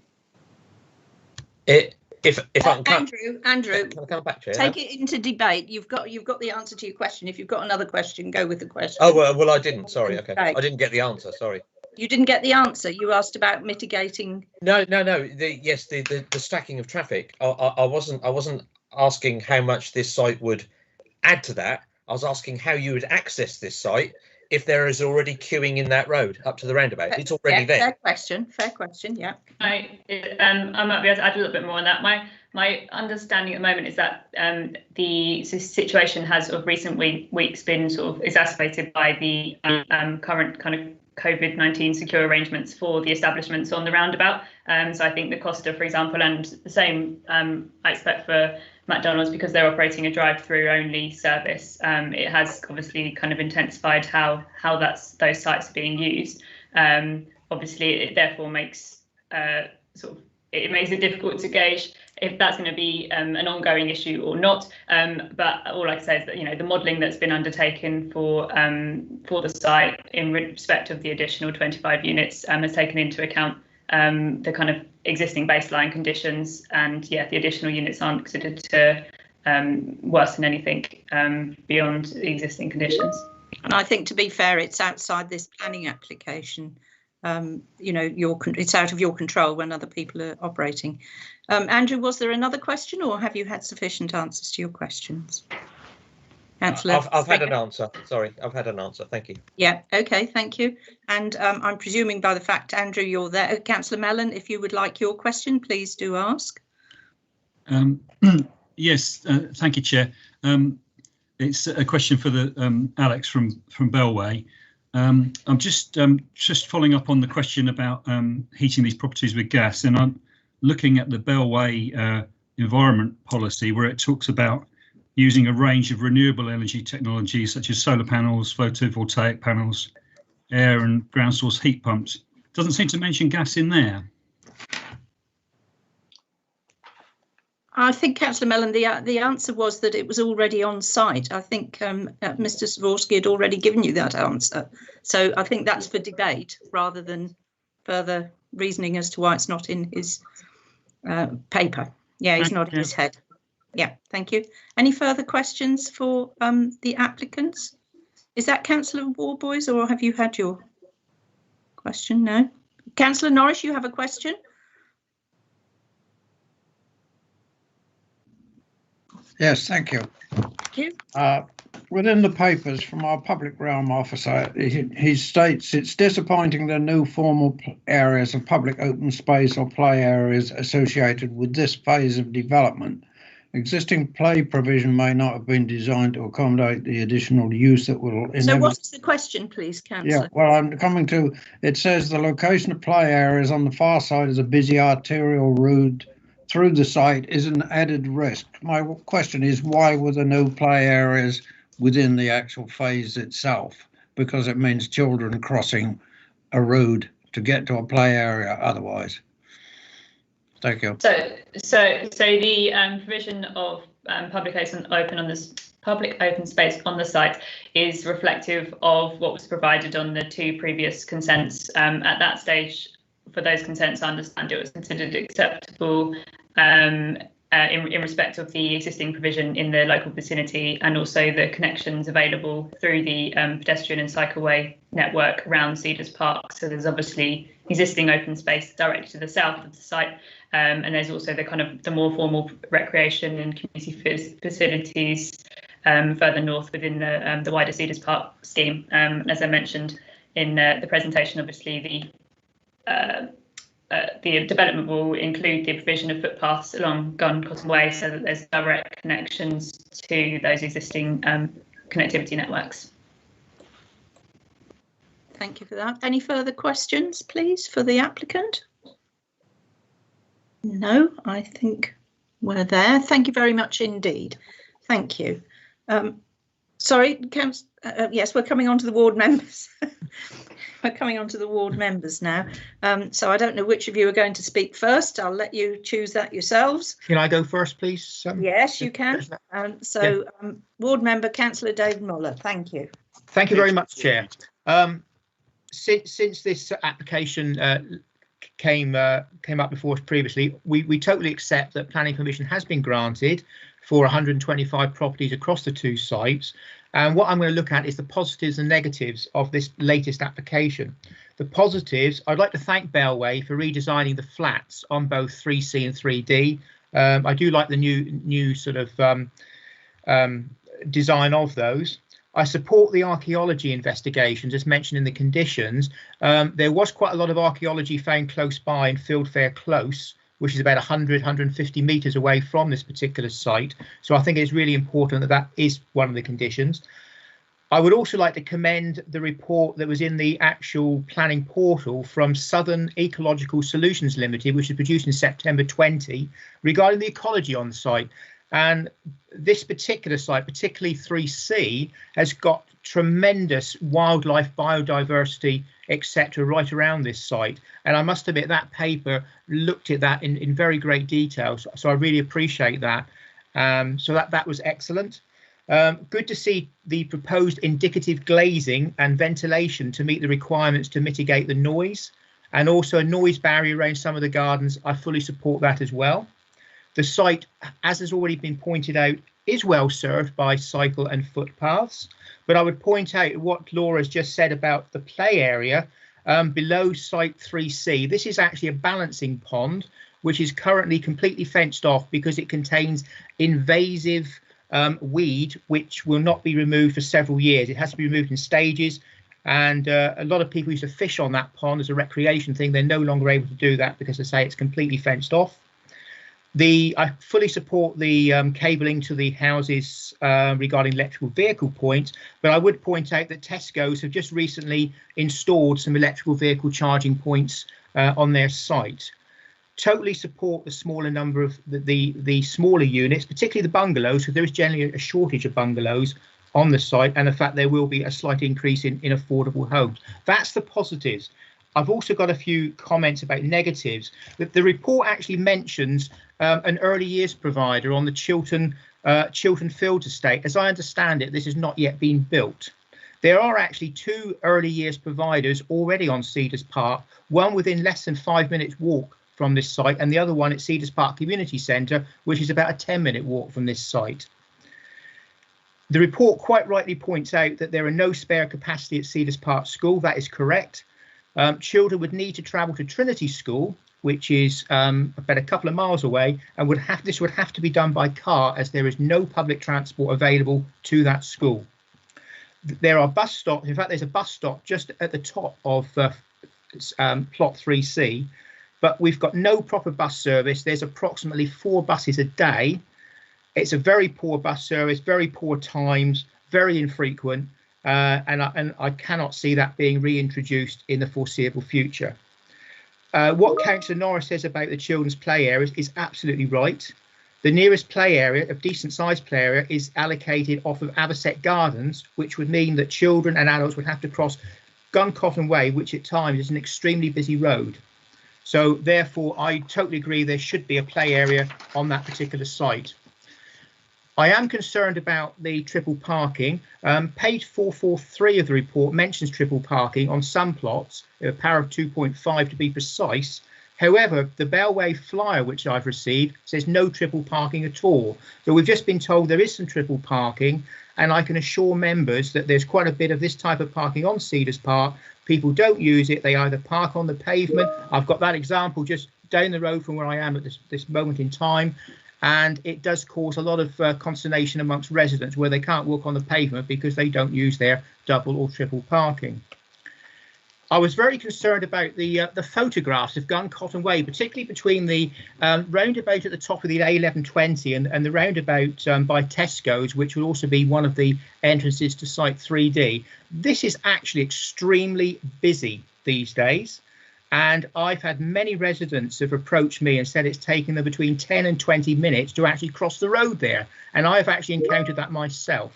[SPEAKER 7] If I can
[SPEAKER 1] Andrew,
[SPEAKER 7] can I come back, Chair?
[SPEAKER 1] Take it into debate. You've got the answer to your question. If you've got another question, go with the question.
[SPEAKER 7] Oh well, I didn't. Sorry. Okay, I didn't get the answer. Sorry.
[SPEAKER 1] You didn't get the answer. You asked about mitigating.
[SPEAKER 7] No. The stacking of traffic. I wasn't asking how much this site would add to that. I was asking how you would access this site if there is already queuing in that road up to the roundabout. It's already there.
[SPEAKER 1] Fair question. Yeah.
[SPEAKER 15] I might be able to add a little bit more on that. My understanding at the moment is that the situation has of recent weeks been sort of exacerbated by the current kind of COVID-19 secure arrangements for the establishments on the roundabout. So I think the Costa, for example, and the same I expect for McDonald's, because they're operating a drive-through only service. It has obviously kind of intensified how those sites are being used. Obviously, it therefore makes it makes it difficult to gauge if that's going to be an ongoing issue or not. But all I can say is that the modelling that's been undertaken for the site in respect of the additional 25 units has taken into account the kind of existing baseline conditions, and the additional units aren't considered to worsen anything beyond the existing conditions.
[SPEAKER 1] And I think, to be fair, it's outside this planning application. It's out of your control when other people are operating. Andrew, was there another question, or have you had sufficient answers to your questions? Councillor,
[SPEAKER 7] I've had an answer. Sorry, I've had an answer. Thank you.
[SPEAKER 1] Yeah, okay, thank you. And I'm presuming by the fact, Andrew, you're there. Councillor Mellon, if you would like your question, please do ask.
[SPEAKER 10] Yes, thank you, Chair. It's a question for the Alex from Bellway. I'm just following up on the question about heating these properties with gas, and I'm looking at the Bellway environment policy, where it talks about using a range of renewable energy technologies such as solar panels, photovoltaic panels, air and ground source heat pumps. Doesn't seem to mention gas in there.
[SPEAKER 1] I think, Councillor Mellon, the answer was that it was already on site. I think Mr. Savorsky had already given you that answer. So I think that's for debate rather than further reasoning as to why it's not in his paper. Yeah, he's nodding his head. Yeah, thank you. Any further questions for the applicants? Is that Councillor Warboys, or have you had your question? No. Councillor Norris, you have a question?
[SPEAKER 9] Yes, thank you.
[SPEAKER 1] Thank you.
[SPEAKER 9] Within the papers from our public realm officer, he states it's disappointing the new formal areas of public open space or play areas associated with this phase of development. Existing play provision may not have been designed to accommodate the additional use that will enable.
[SPEAKER 1] So what's the question, please, Councillor?
[SPEAKER 9] Yeah, well, I'm coming to, it says the location of play areas on the far side of the busy arterial route through the site is an added risk. My question is, why were there no play areas within the actual phase itself? Because it means children crossing a road to get to a play area otherwise. Thank you.
[SPEAKER 15] So the provision of public open space on the site is reflective of what was provided on the two previous consents. At that stage, for those consents, I understand it was considered acceptable in respect of the existing provision in the local vicinity, and also the connections available through the pedestrian and cycleway network around Cedars Park. So there's obviously existing open space directly to the south of the site, and there's also the kind of the more formal recreation and community facilities further north within the wider Cedars Park scheme. As I mentioned in the presentation, obviously the development will include the provision of footpaths along Gun Cotton Way, so that there's direct connections to those existing connectivity networks.
[SPEAKER 1] Thank you for that. Any further questions, please, for the applicant? No, I think we're there. Thank you very much indeed. Thank you. Sorry, yes, we're coming on to the ward members. We're coming on to the ward members now. So I don't know which of you are going to speak first. I'll let you choose that yourselves.
[SPEAKER 4] Can I go first, please?
[SPEAKER 1] Yes, you can. Ward member, Councillor David Muller, thank you.
[SPEAKER 4] Thank you very much, Chair. Since this application came up before us previously, we totally accept that planning permission has been granted for 125 properties across the two sites. And what I'm going to look at is the positives and negatives of this latest application. The positives, I'd like to thank Bellway for redesigning the flats on both 3C and 3D. I do like the new sort of design of those. I support the archaeology investigations as mentioned in the conditions. There was quite a lot of archaeology found close by in Fieldfair Close, which is about 150 metres away from this particular site. So I think it's really important that that is one of the conditions. I would also like to commend the report that was in the actual planning portal from Southern Ecological Solutions Limited, which was produced in September 20, regarding the ecology on the site. And this particular site, particularly 3C, has got tremendous wildlife, biodiversity, etc. right around this site. And I must admit that paper looked at that in very great detail. So I really appreciate that. So that was excellent. Good to see the proposed indicative glazing and ventilation to meet the requirements to mitigate the noise, and also a noise barrier around some of the gardens. I fully support that as well. The site, as has already been pointed out, is well served by cycle and footpaths, but I would point out what Laura has just said about the play area below site 3C. This is actually a balancing pond, which is currently completely fenced off because it contains invasive weed, which will not be removed for several years. It has to be removed in stages, and a lot of people used to fish on that pond as a recreation thing. They're no longer able to do that because, as I say, it's completely fenced off. I fully support the cabling to the houses regarding electrical vehicle points, but I would point out that Tesco's have just recently installed some electrical vehicle charging points on their site. Totally support the smaller number of the smaller units, particularly the bungalows, because there is generally a shortage of bungalows on the site, and the fact there will be a slight increase in affordable homes. That's the positives. I've also got a few comments about negatives. The report actually mentions an early years provider on the Chiltern Fields estate. As I understand it, this has not yet been built. There are actually 2 early years providers already on Cedars Park, one within less than 5 minutes walk from this site, and the other one at Cedars Park Community Centre, which is about a 10-minute walk from this site. The report quite rightly points out that there are no spare capacity at Cedars Park School. That is correct. Children would need to travel to Trinity School, which is about a couple of miles away, and this would have to be done by car, as there is no public transport available to that school. There are bus stops. In fact, there's a bus stop just at the top of plot 3C, but we've got no proper bus service. There's approximately 4 buses a day. It's a very poor bus service, very poor times, very infrequent. And I cannot see that being reintroduced in the foreseeable future. What Councillor Norris says about the children's play areas is absolutely right. The nearest play area, a decent sized play area, is allocated off of Averset Gardens, which would mean that children and adults would have to cross Gun Cotton Way, which at times is an extremely busy road. So therefore, I totally agree there should be a play area on that particular site. I am concerned about the triple parking. Page 443 of the report mentions triple parking on some plots, a power of 2.5 to be precise. However, the Bellway flyer which I've received says no triple parking at all. So we've just been told there is some triple parking, and I can assure members that there's quite a bit of this type of parking on Cedars Park. People don't use it. They either park on the pavement. I've got that example just down the road from where I am at this moment in time. And it does cause a lot of consternation amongst residents where they can't walk on the pavement because they don't use their double or triple parking. I was very concerned about the photographs of Gun Cotton Way, particularly between the roundabout at the top of the A1120 and the roundabout by Tesco's, which will also be one of the entrances to Site 3D. This is actually extremely busy these days. And I've had many residents have approached me and said it's taken them between 10 and 20 minutes to actually cross the road there. And I've actually encountered that myself.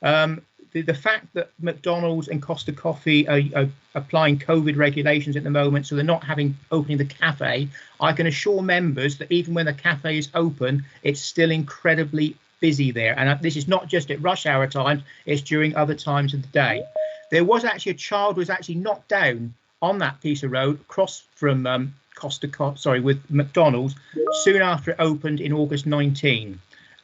[SPEAKER 4] The fact that McDonald's and Costa Coffee are applying COVID regulations at the moment, so they're not opening the cafe, I can assure members that even when the cafe is open, it's still incredibly busy there. And this is not just at rush hour times, it's during other times of the day. There was actually a child who was actually knocked down on that piece of road across from with McDonald's soon after it opened in August 19.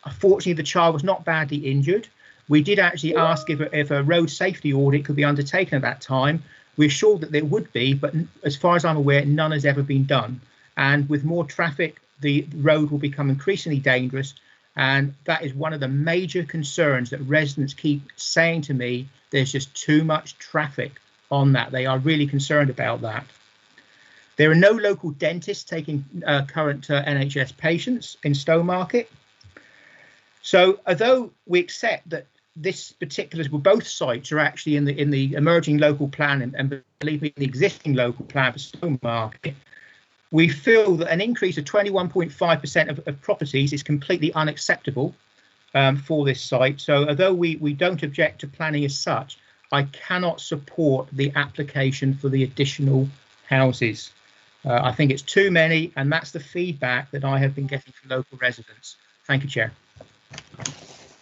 [SPEAKER 4] Unfortunately, the child was not badly injured. We did actually ask if a road safety audit could be undertaken at that time. We're sure that there would be, but as far as I'm aware, none has ever been done. And with more traffic, the road will become increasingly dangerous. And that is one of the major concerns that residents keep saying to me. There's just too much traffic on that. They are really concerned about that. There are no local dentists taking current NHS patients in Stowmarket. So although we accept that this particular, well, both sites are actually in the emerging local plan and believe me, the existing local plan for Stowmarket. We feel that an increase of 21.5% of properties is completely unacceptable for this site. So although we don't object to planning as such, I cannot support the application for the additional houses. I think it's too many, and that's the feedback that I have been getting from local residents. Thank you, Chair.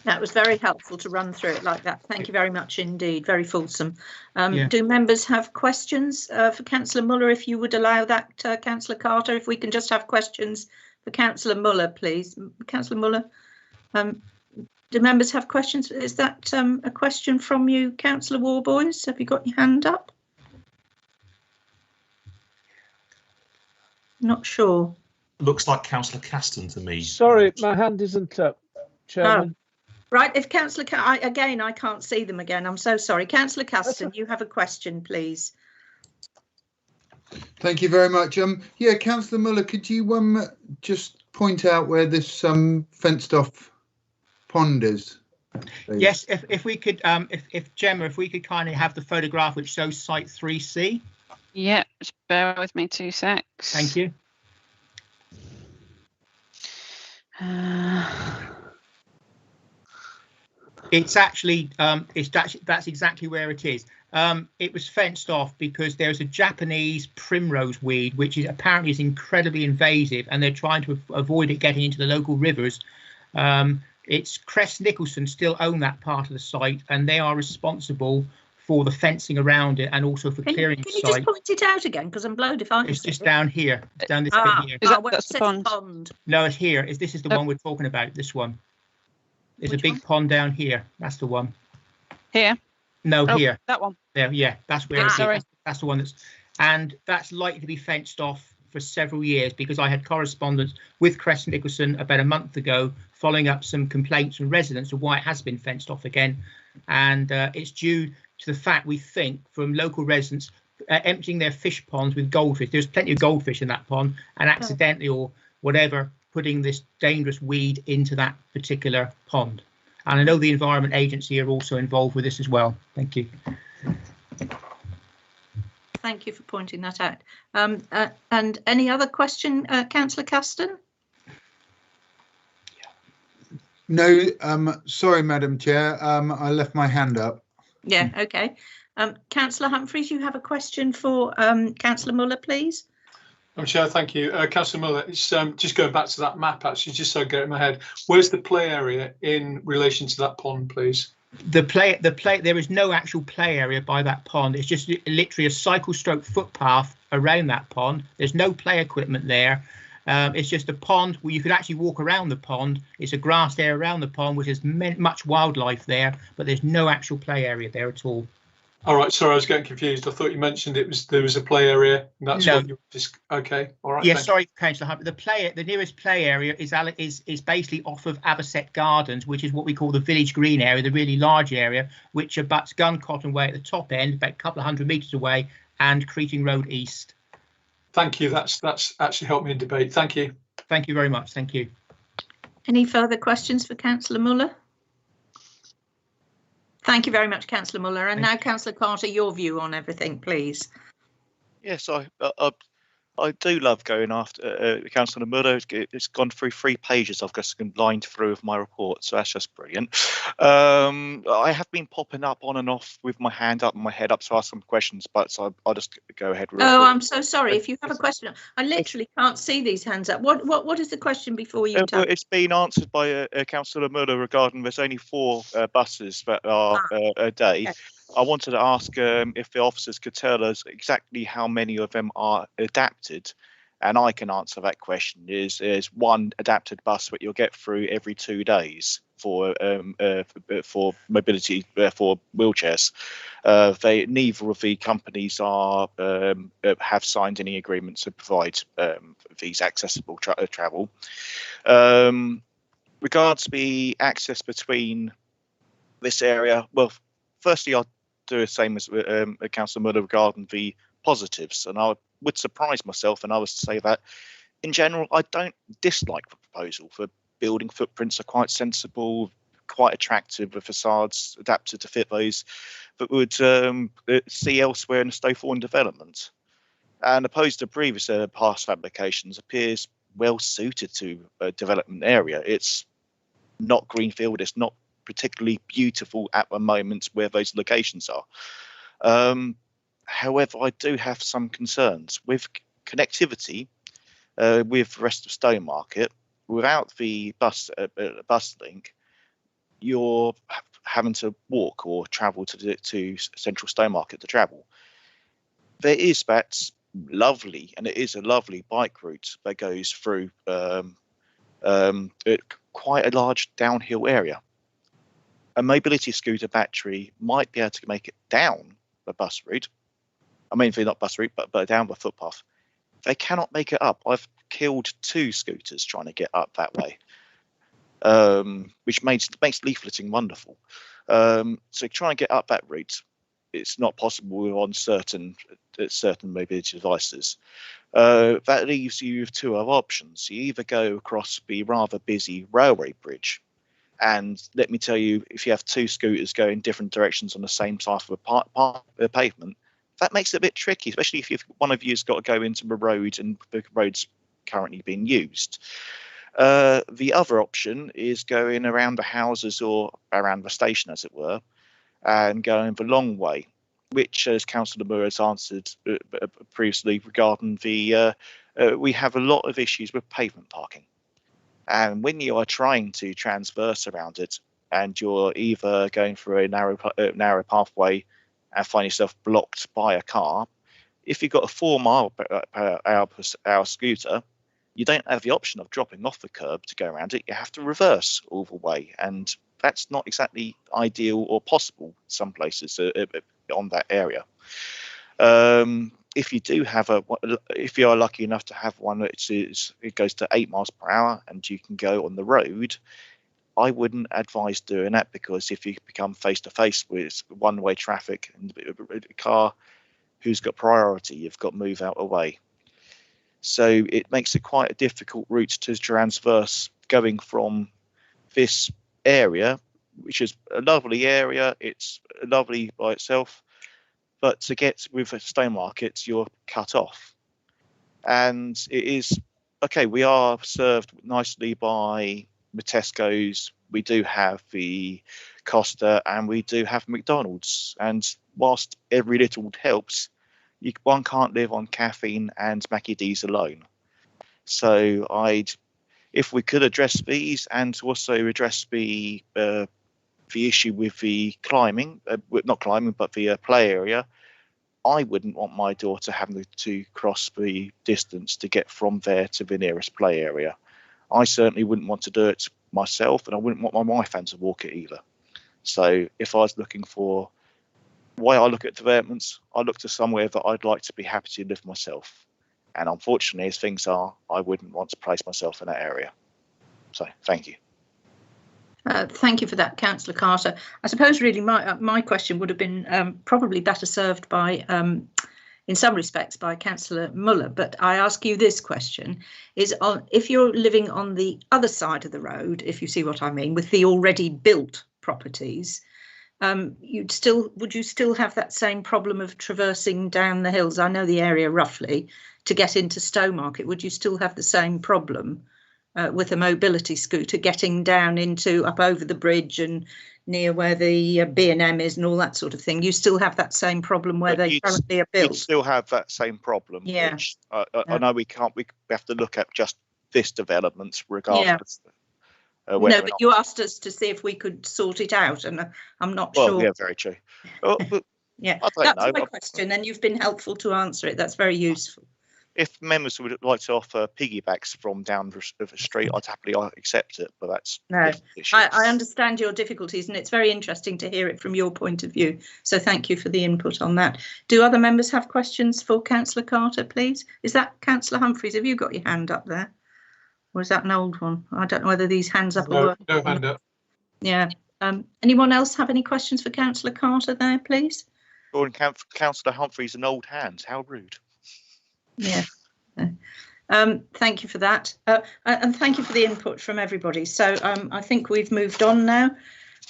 [SPEAKER 1] That was very helpful to run through it like that. Thank you very much indeed. Very fulsome.
[SPEAKER 4] Yeah.
[SPEAKER 1] Do members have questions for Councillor Muller? If you would allow that, Councillor Carter, if we can just have questions for Councillor Muller, please. Councillor Muller, do members have questions? Is that a question from you, Councillor Warboys? Have you got your hand up? Not sure.
[SPEAKER 2] Looks like Councillor Caston to me.
[SPEAKER 11] Sorry, my hand isn't up, Chairman.
[SPEAKER 1] Oh. Right, if Councillor, again, I can't see them again. I'm so sorry. Councillor Caston, you have a question, please.
[SPEAKER 8] Thank you very much. Yeah, Councillor Muller, could you just point out where this fenced off pond is? Please?
[SPEAKER 4] Yes, if we could, if Gemma, if we could kindly have the photograph which shows site 3C.
[SPEAKER 14] Yeah, just bear with me 2 secs.
[SPEAKER 4] Thank you. It's actually, that's exactly where it is. It was fenced off because there's a Japanese primrose weed, which is apparently incredibly invasive, and they're trying to avoid it getting into the local rivers. It's Crest Nicholson still own that part of the site, and they are responsible for the fencing around it and also for clearing the site.
[SPEAKER 1] Can you just point it out again? Because I'm blowed if I can
[SPEAKER 4] It's
[SPEAKER 1] see
[SPEAKER 4] just
[SPEAKER 1] it.
[SPEAKER 4] down here. It's down this bit here.
[SPEAKER 1] That's the pond.
[SPEAKER 4] No, it's here. This is the one we're talking about. This one. There's a big pond down here. That's the one.
[SPEAKER 14] Here?
[SPEAKER 4] No, here.
[SPEAKER 14] That one.
[SPEAKER 4] There, yeah, that's where it is.
[SPEAKER 14] Sorry.
[SPEAKER 4] That's the one that's likely to be fenced off for several years, because I had correspondence with Crest Nicholson about a month ago following up some complaints from residents of why it has been fenced off again. And it's due to the fact, we think, from local residents emptying their fish ponds with goldfish. There's plenty of goldfish in that pond, and accidentally or whatever, putting this dangerous weed into that particular pond. And I know the Environment Agency are also involved with this as well. Thank you.
[SPEAKER 1] Thank you for pointing that out. And any other question, Councillor Caston?
[SPEAKER 8] No, sorry, Madam Chair. I left my hand up.
[SPEAKER 1] Yeah, OK. Councillor Humphreys, you have a question for Councillor Muller, please.
[SPEAKER 6] Chair, thank you. Councillor Muller, it's just going back to that map, actually, just so I get it in my head. Where's the play area in relation to that pond, please?
[SPEAKER 4] There is no actual play area by that pond. It's just literally a cycle stroke footpath around that pond. There's no play equipment there. It's just a pond where you could actually walk around the pond. It's a grassed area around the pond, which has much wildlife there, but there's no actual play area there at all.
[SPEAKER 6] All right, sorry, I was getting confused. I thought you mentioned there was a play area. And that's
[SPEAKER 4] No.
[SPEAKER 6] what you just OK. All right.
[SPEAKER 4] Yeah,
[SPEAKER 6] thank
[SPEAKER 4] sorry, Councillor Hunt. The nearest play area is basically off of Aberset Gardens, which is what we call the village green area, the really large area, which abuts Gun Cotton Way at the top end, about a couple of 100 metres away, and Creating Road East.
[SPEAKER 6] Thank you. That's actually helped me in debate. Thank you.
[SPEAKER 4] Thank you very much. Thank you.
[SPEAKER 1] Any further questions for Councillor Muller? Thank you very much, Councillor Muller. And now, Councillor Carter, your view on everything, please.
[SPEAKER 12] Yes, I do love going after Councillor Muller. It's gone through 3 pages. I've just lined through of my report, so that's just brilliant. I have been popping up on and off with my hand up and my head up to ask some questions, but so I'll just go ahead.
[SPEAKER 1] I'm so sorry. If you have a question, I literally can't see these hands up. What is the question before you tell?
[SPEAKER 12] It's been answered by Councillor Muller regarding there's only 4 buses that are a day. Okay. I wanted to ask if the officers could tell us exactly how many of them are adapted, and I can answer that question. There's one adapted bus that you'll get through every 2 days for mobility for wheelchairs. Neither of the companies have signed any agreements to provide these accessible travel. Regards the access between this area, well, firstly, I'll do the same as Councillor Muller regarding the positives, and I would surprise myself and others to say that in general I don't dislike the proposal. The building footprints are quite sensible, quite attractive with facades adapted to fit those that would see elsewhere in the Stowthorne development. And opposed to previous past applications, appears well suited to a development area. It's not greenfield, it's not particularly beautiful at the moment where those locations are. However, I do have some concerns with connectivity with the rest of Stowmarket. Without the bus link, you're having to walk or travel to central Stowmarket to travel. There is that lovely, and it is a lovely bike route that goes through quite a large downhill area. A mobility scooter battery might be able to make it down the bus route. I mean, not bus route, but down the footpath. They cannot make it up. I've killed 2 scooters trying to get up that way, which makes leafleting wonderful. So trying to get up that route, it's not possible on certain mobility devices. That leaves you with 2 other options. You either go across the rather busy railway bridge, and let me tell you, if you have 2 scooters going different directions on the same side of the pavement, that makes it a bit tricky, especially if one of you's got to go into the road and the road's currently being used. The other option is going around the houses or around the station, as it were, and going the long way, which, as Councillor Moore has answered previously regarding the, we have a lot of issues with pavement parking. And when you are trying to transverse around it, and you're either going through a narrow pathway and find yourself blocked by a car, if you've got a 4 mile per hour scooter, you don't have the option of dropping off the curb to go around it. You have to reverse all the way, and that's not exactly ideal or possible in some places on that area. If you do have if you are lucky enough to have one that it goes to 8 miles per hour and you can go on the road, I wouldn't advise doing that, because if you become face to face with one-way traffic and a car who's got priority, you've got to move out of the way. So it makes it quite a difficult route to transverse going from this area, which is a lovely area. It's lovely by itself, but to get with a Stowmarket, you're cut off. And it is okay. We are served nicely by the Tesco's. We do have the Costa, and we do have McDonald's. And whilst every little helps, one can't live on caffeine and Mackie D's alone. So if we could address these and also address the issue with the climbing, not climbing, but the play area, I wouldn't want my daughter having to cross the distance to get from there to the nearest play area. I certainly wouldn't want to do it myself, and I wouldn't want my wife having to walk it either. So if I was looking for why I look at developments, I look to somewhere that I'd like to be happy to live myself. And unfortunately, as things are, I wouldn't want to place myself in that area. So thank you.
[SPEAKER 1] Thank you for that, Councillor Carter. I suppose really my question would have been probably better served by, in some respects, by Councillor Muller. But I ask you this question: if you're living on the other side of the road, if you see what I mean, with the already built properties, would you still have that same problem of traversing down the hills? I know the area roughly to get into Stowmarket. Would you still have the same problem with a mobility scooter getting down up over the bridge and near where the B&M is and all that sort of thing? You still have that same problem where they currently are built?
[SPEAKER 12] You'd still have that same problem.
[SPEAKER 1] Yeah.
[SPEAKER 12] Which, I know we have to look at just this development regardless.
[SPEAKER 1] Yeah. No, but you asked us to see if we could sort it out, and I'm not sure.
[SPEAKER 12] Well, yeah, very true.
[SPEAKER 1] Yeah,
[SPEAKER 12] that's
[SPEAKER 1] my question, and you've been helpful to answer it. That's very useful.
[SPEAKER 12] If members would like to offer piggybacks from down the street, I'd happily accept it, but that's
[SPEAKER 1] no. I understand your difficulties, and it's very interesting to hear it from your point of view. So thank you for the input on that. Do other members have questions for Councillor Carter, please? Is that Councillor Humphreys? Have you got your hand up there? Or is that an old one? I don't know whether these hands up
[SPEAKER 6] no,
[SPEAKER 1] are
[SPEAKER 6] no hand up.
[SPEAKER 1] Yeah. Anyone else have any questions for Councillor Carter there, please?
[SPEAKER 12] Or Councillor Humphreys an old hand. How rude.
[SPEAKER 1] Yeah. Thank you for that. And thank you for the input from everybody. So I think we've moved on now.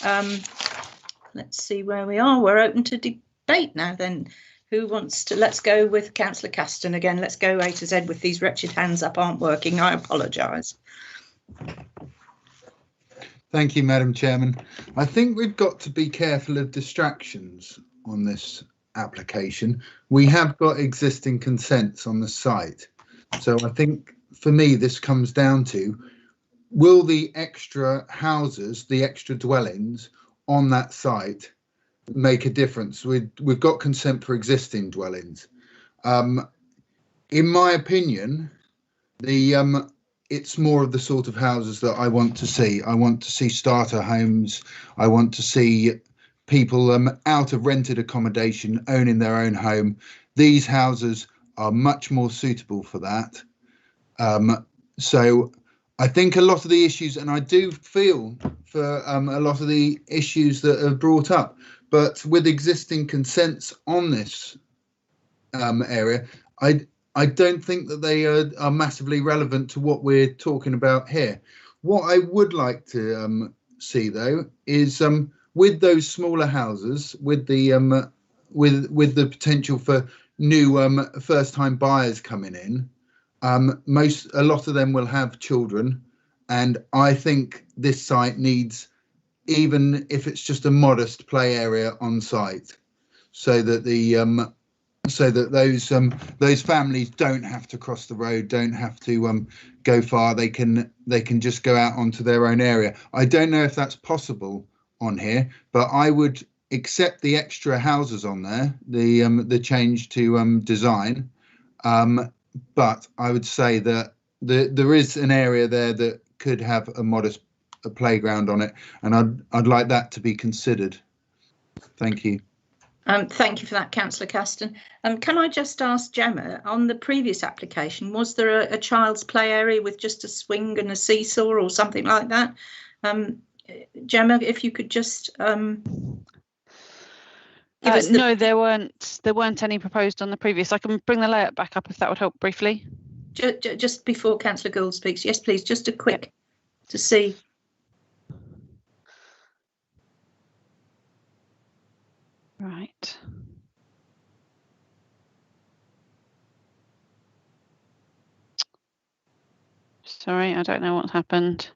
[SPEAKER 1] Let's see where we are. We're open to debate now then. Who wants to? Let's go with Councillor Caston again. Let's go A to Z with these wretched hands up aren't working. I apologise.
[SPEAKER 8] Thank you, Madam Chairman. I think we've got to be careful of distractions on this application. We have got existing consents on the site. So I think for me, this comes down to, will the extra houses, the extra dwellings on that site make a difference? We've got consent for existing dwellings. In my opinion, it's more of the sort of houses that I want to see. I want to see starter homes. I want to see people out of rented accommodation owning their own home. These houses are much more suitable for that. So I think a lot of the issues, and I do feel for a lot of the issues that are brought up, but with existing consents on this area, I don't think that they are massively relevant to what we're talking about here. What I would like to see, though, is with those smaller houses, with the potential for new first-time buyers coming in, a lot of them will have children, and I think this site needs, even if it's just a modest play area on site, so that those families don't have to cross the road, don't have to go far. They can just go out onto their own area. I don't know if that's possible on here, but I would accept the extra houses on there, the change to design. But I would say that there is an area there that could have a modest playground on it, and I'd like that to be considered. Thank you.
[SPEAKER 1] Thank you for that, Councillor Caston. Can I just ask Gemma, on the previous application, was there a child's play area with just a swing and a seesaw or something like that? Gemma, if you could just
[SPEAKER 14] no, there weren't any proposed on the previous. I can bring the layout back up if that would help briefly.
[SPEAKER 1] Just before Councillor Gould speaks, yes, please, just a quick to see.
[SPEAKER 14] Right. Sorry, I don't know what's happened.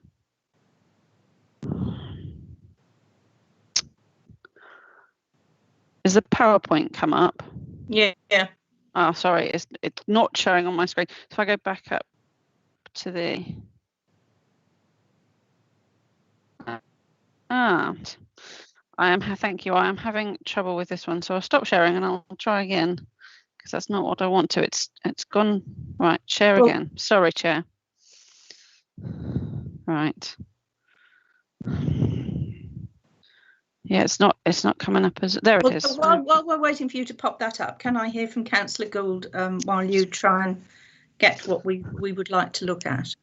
[SPEAKER 14] Is the PowerPoint come up?
[SPEAKER 1] Yeah.
[SPEAKER 14] Oh, sorry, it's not showing on my screen. So if I go back up to the thank you. I am having trouble with this one, so I'll stop sharing and I'll try again because that's not what I want to. It's gone. Right, share again. Sorry, Chair. Right. Yeah, it's not coming up as there. It is.
[SPEAKER 1] While we're waiting for you to pop that up, can I hear from Councillor Gould while you try and get what we would like to look at?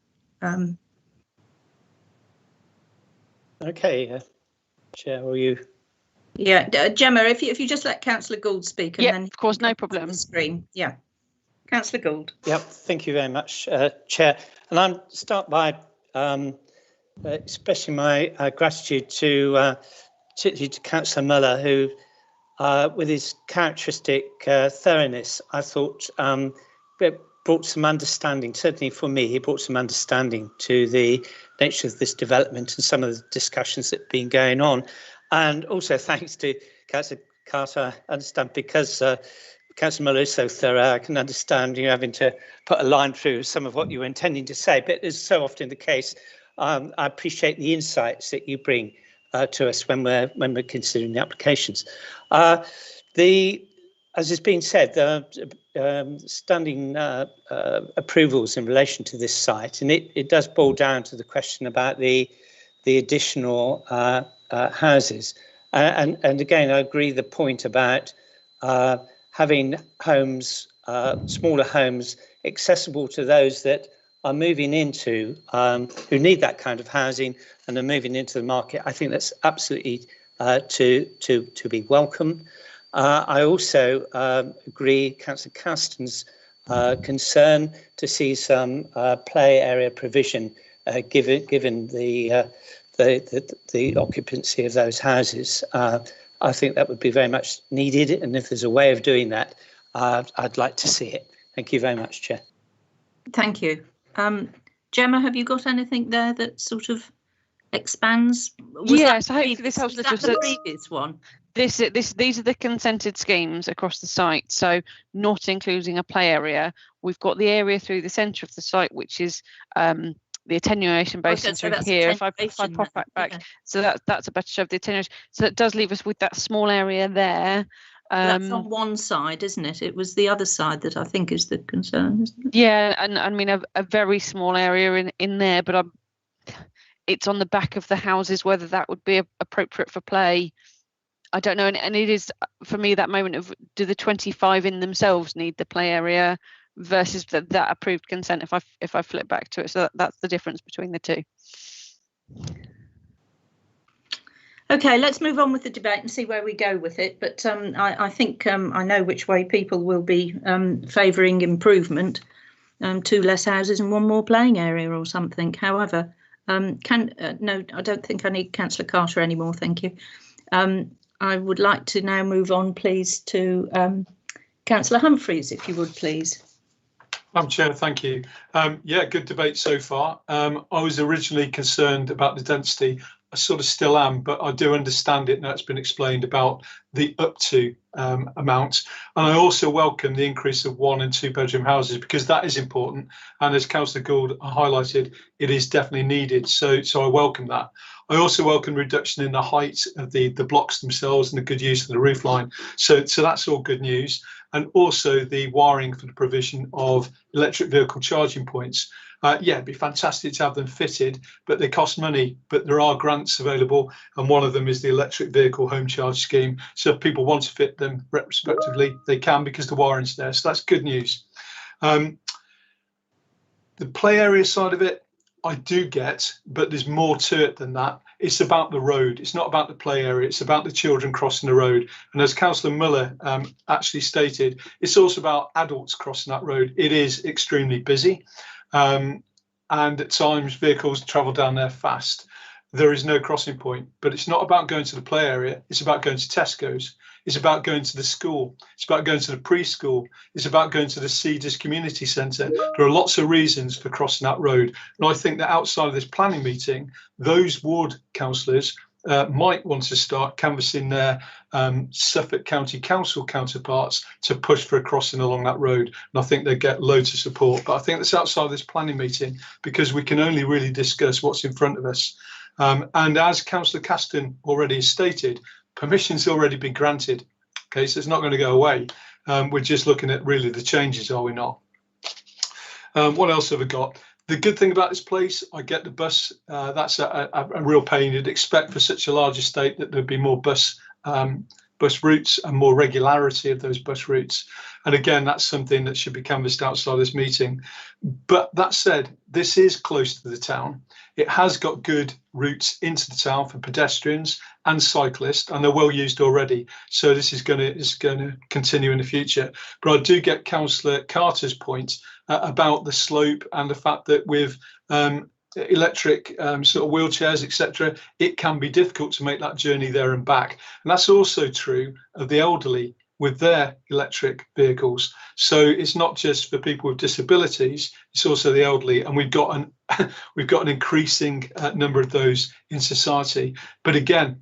[SPEAKER 5] Okay, Chair, will you?
[SPEAKER 1] Yeah, Gemma, if you just let Councillor Gould speak, and then
[SPEAKER 14] of course, no problem.
[SPEAKER 1] The screen, yeah. Councillor Gould.
[SPEAKER 5] Yep, thank you very much, Chair. And I'm start by expressing my gratitude to Councillor Muller, who, with his characteristic thoroughness, I thought brought some understanding. Certainly for me, he brought some understanding to the nature of this development and some of the discussions that have been going on. And also thanks to Councillor Carter, I understand because Councillor Muller is so thorough, I can understand you having to put a line through some of what you were intending to say, but as so often the case, I appreciate the insights that you bring to us when we're considering the applications. As has been said, standing approvals in relation to this site, and it does boil down to the question about the additional houses. And again, I agree the point about having homes, smaller homes, accessible to those that are moving into, who need that kind of housing and are moving into the market. I think that's absolutely to be welcome. I also agree Councillor Caston's concern to see some play area provision given the the occupancy of those houses. I think that would be very much needed, and if there's a way of doing that, I'd like to see it. Thank you very much, Chair.
[SPEAKER 1] Thank you. Gemma, have you got anything there that sort of expands?
[SPEAKER 14] Yes, I hope this helps.
[SPEAKER 1] Was that the previous one?
[SPEAKER 14] These are the consented schemes across the site, so not including a play area. We've got the area through the centre of the site, which is the attenuation basin through here. If I pop back, so that's a better show of the attenuation. So that does leave us with that small area there.
[SPEAKER 1] That's on one side, isn't it? It was the other side that I think is the concern, isn't it?
[SPEAKER 14] Yeah, and I mean a very small area in there, but it's on the back of the houses. Whether that would be appropriate for play, I don't know. And it is, for me, that moment of, do the 25 in themselves need the play area versus that approved consent if I flip back to it. So that's the difference between the two.
[SPEAKER 1] Okay, let's move on with the debate and see where we go with it. But I think I know which way people will be favouring improvement, 2 less houses and 1 more playing area or something. However, no, I don't think I need Councillor Carter anymore. Thank you. I would like to now move on, please, to Councillor Humphreys, if you would, please.
[SPEAKER 6] Madam Chair, thank you. Yeah, good debate so far. I was originally concerned about the density. I sort of still am, but I do understand it now. It's been explained about the up to amount. And I also welcome the increase of 1 and 2 bedroom houses, because that is important. And as Councillor Gould highlighted, it is definitely needed. So I welcome that. I also welcome reduction in the height of the blocks themselves and the good use of the roof line. So that's all good news. And also the wiring for the provision of electric vehicle charging points. Yeah, it'd be fantastic to have them fitted, but they cost money. But there are grants available, and one of them is the electric vehicle home charge scheme. So if people want to fit them respectively, they can, because the wiring's there. So that's good news. The play area side of it, I do get, but there's more to it than that. It's about the road. It's not about the play area. It's about the children crossing the road. And as Councillor Muller actually stated, it's also about adults crossing that road. It is extremely busy. And at times vehicles travel down there fast. There is no crossing point, but it's not about going to the play area. It's about going to Tesco's. It's about going to the school. It's about going to the preschool. It's about going to the Cedars Community Centre. There are lots of reasons for crossing that road. And I think that outside of this planning meeting, those ward councillors might want to start canvassing their Suffolk County Council counterparts to push for a crossing along that road. And I think they get loads of support. But I think that's outside of this planning meeting, because we can only really discuss what's in front of us. And as Councillor Caston already has stated, permission's already been granted. Okay, so it's not going to go away. We're just looking at really the changes, are we not? What else have we got? The good thing about this place, I get the bus. That's a real pain. You'd expect for such a large estate that there'd be more bus routes and more regularity of those bus routes. And again, that's something that should be canvassed outside this meeting. But that said, this is close to the town. It has got good routes into the town for pedestrians and cyclists, and they're well used already. So this is going to continue in the future. But I do get Councillor Carter's point about the slope and the fact that with electric sort of wheelchairs, etc., it can be difficult to make that journey there and back. And that's also true of the elderly with their electric vehicles. So it's not just for people with disabilities, it's also the elderly, and we've got an increasing number of those in society. But again,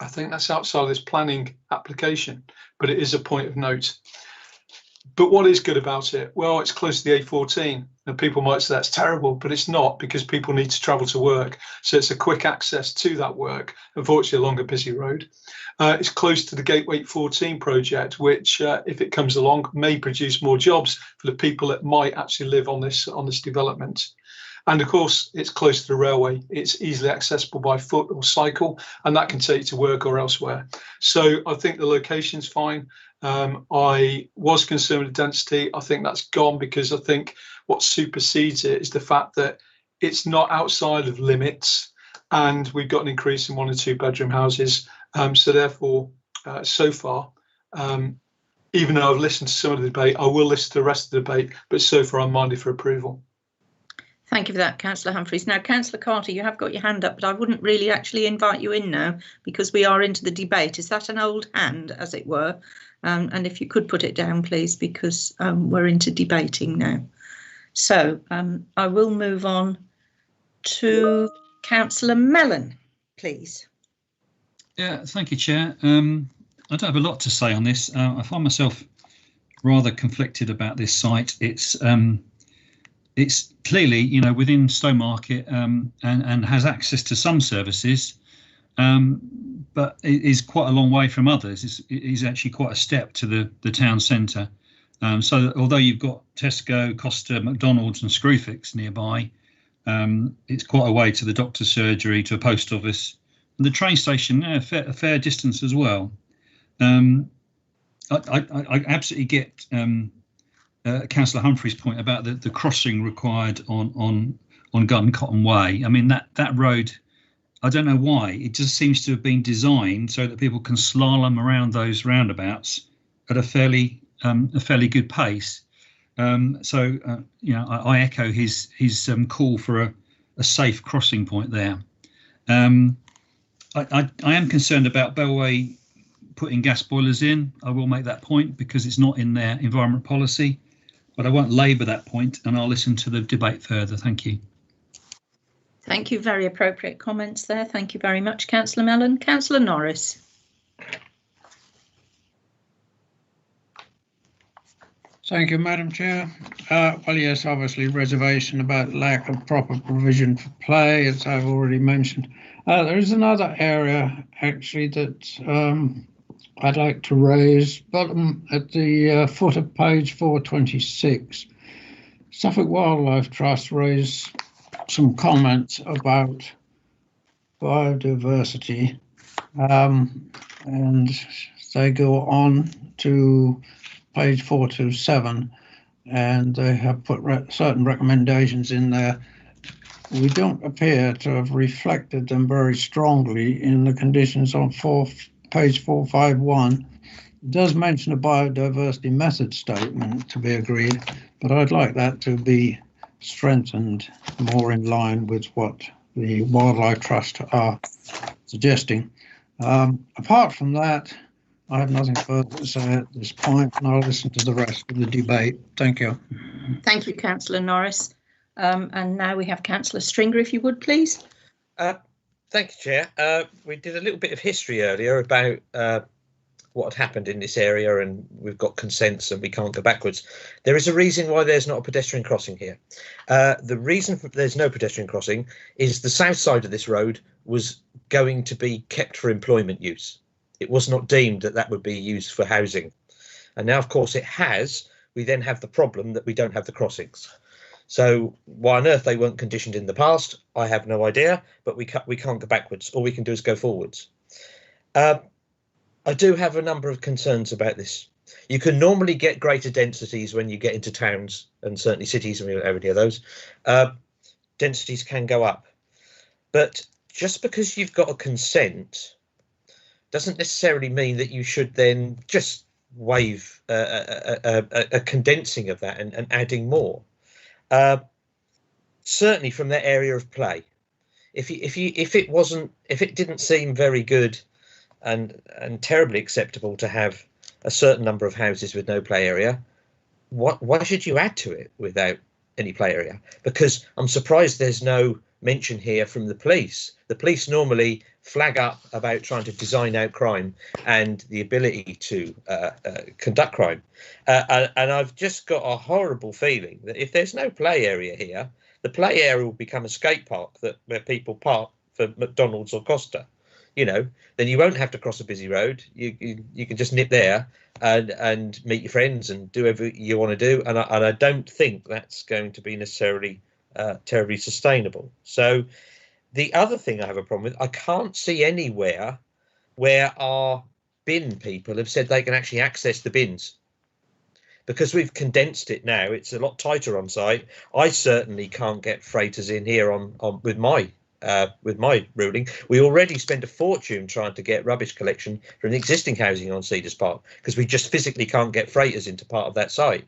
[SPEAKER 6] I think that's outside of this planning application, but it is a point of note. But what is good about it? Well, it's close to the A14, and people might say that's terrible, but it's not, because people need to travel to work. So it's a quick access to that work, unfortunately along a busy road. It's close to the Gateway 14 project, which, if it comes along, may produce more jobs for the people that might actually live on this development. And of course, it's close to the railway. It's easily accessible by foot or cycle, and that can take you to work or elsewhere. So I think the location's fine. I was concerned with density. I think that's gone, because I think what supersedes it is the fact that it's not outside of limits, and we've got an increase in 1 and 2 bedroom houses. So therefore, so far, even though I've listened to some of the debate, I will listen to the rest of the debate, but so far I'm minded for approval.
[SPEAKER 1] Thank you for that, Councillor Humphreys. Now, Councillor Carter, you have got your hand up, but I wouldn't really actually invite you in now because we are into the debate. Is that an old hand, as it were? And if you could put it down, please, because we're into debating now. So I will move on to Councillor Mellon, please.
[SPEAKER 10] Yeah, thank you, Chair. I don't have a lot to say on this. I find myself rather conflicted about this site. It's clearly, you know, within Stowmarket and has access to some services, but it is quite a long way from others. It is actually quite a step to the town centre. So although you've got Tesco, Costa, McDonald's and Screwfix nearby, it's quite a way to the doctor's surgery, to a post office, and the train station, a fair distance as well. I absolutely get Councillor Humphrey's point about the crossing required on Gun Cotton Way. I mean, that road, I don't know why, it just seems to have been designed so that people can slalom around those roundabouts at a fairly good pace. So you know, I echo his call for a safe crossing point there. I am concerned about Bellway putting gas boilers in. I will make that point because it's not in their environment policy, but I won't labour that point and I'll listen to the debate further. Thank you.
[SPEAKER 1] Thank you. Very appropriate comments there. Thank you very much, Councillor Mellon. Councillor Norris.
[SPEAKER 9] Thank you, Madam Chair. Well, yes, obviously reservation about lack of proper provision for play, as I've already mentioned. There is another area actually that I'd like to raise, bottom at the foot of page 426. Suffolk Wildlife Trust raised some comments about biodiversity, and they go on to page 427, and they have put certain recommendations in there. We don't appear to have reflected them very strongly in the conditions on page 451. It does mention a biodiversity method statement to be agreed, but I'd like that to be strengthened more in line with what the Wildlife Trust are suggesting. Apart from that, I have nothing further to say at this point, and I'll listen to the rest of the debate. Thank you.
[SPEAKER 1] Thank you, Councillor Norris. And now we have Councillor Stringer, if you would, please.
[SPEAKER 7] Thank you, Chair. We did a little bit of history earlier about what had happened in this area, and we've got consents and we can't go backwards. There is a reason why there's not a pedestrian crossing here. The reason there's no pedestrian crossing is the south side of this road was going to be kept for employment use. It was not deemed that that would be used for housing. And now, of course, it has. We then have the problem that we don't have the crossings. So why on earth they weren't conditioned in the past, I have no idea, but we can't go backwards. All we can do is go forwards. I do have a number of concerns about this. You can normally get greater densities when you get into towns, and certainly cities, and we don't have any of those. Densities can go up. But just because you've got a consent doesn't necessarily mean that you should then just waive a condensing of that and adding more. Certainly from that area of play, if it didn't seem very good and terribly acceptable to have a certain number of houses with no play area, why should you add to it without any play area? Because I'm surprised there's no mention here from the police. The police normally flag up about trying to design out crime and the ability to conduct crime. And I've just got a horrible feeling that if there's no play area here, the play area will become a skate park where people park for McDonald's or Costa. You know, then you won't have to cross a busy road. You can just nip there and meet your friends and do whatever you want to do. And I don't think that's going to be necessarily terribly sustainable. So the other thing I have a problem with, I can't see anywhere where our bin people have said they can actually access the bins. Because we've condensed it now, it's a lot tighter on site. I certainly can't get freighters in here with my ruling. We already spend a fortune trying to get rubbish collection from the existing housing on Cedars Park because we just physically can't get freighters into part of that site.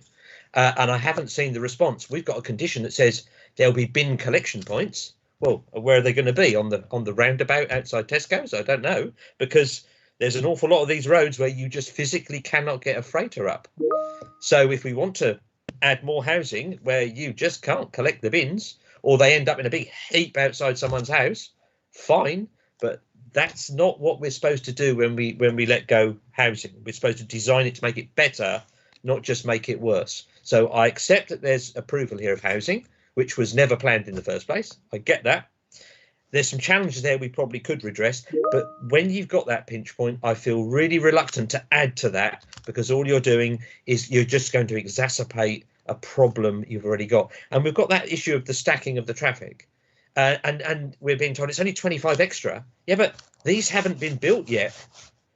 [SPEAKER 7] And I haven't seen the response. We've got a condition that says there'll be bin collection points. Well, where are they going to be? On the roundabout outside Tesco's? I don't know, because there's an awful lot of these roads where you just physically cannot get a freighter up. So if we want to add more housing where you just can't collect the bins, or they end up in a big heap outside someone's house, fine, but that's not what we're supposed to do when we let go housing. We're supposed to design it to make it better, not just make it worse. So I accept that there's approval here of housing, which was never planned in the first place. I get that. There's some challenges there we probably could redress, but when you've got that pinch point, I feel really reluctant to add to that, because all you're doing is you're just going to exacerbate a problem you've already got. And we've got that issue of the stacking of the traffic. And we're being told it's only 25 extra. Yeah, but these haven't been built yet.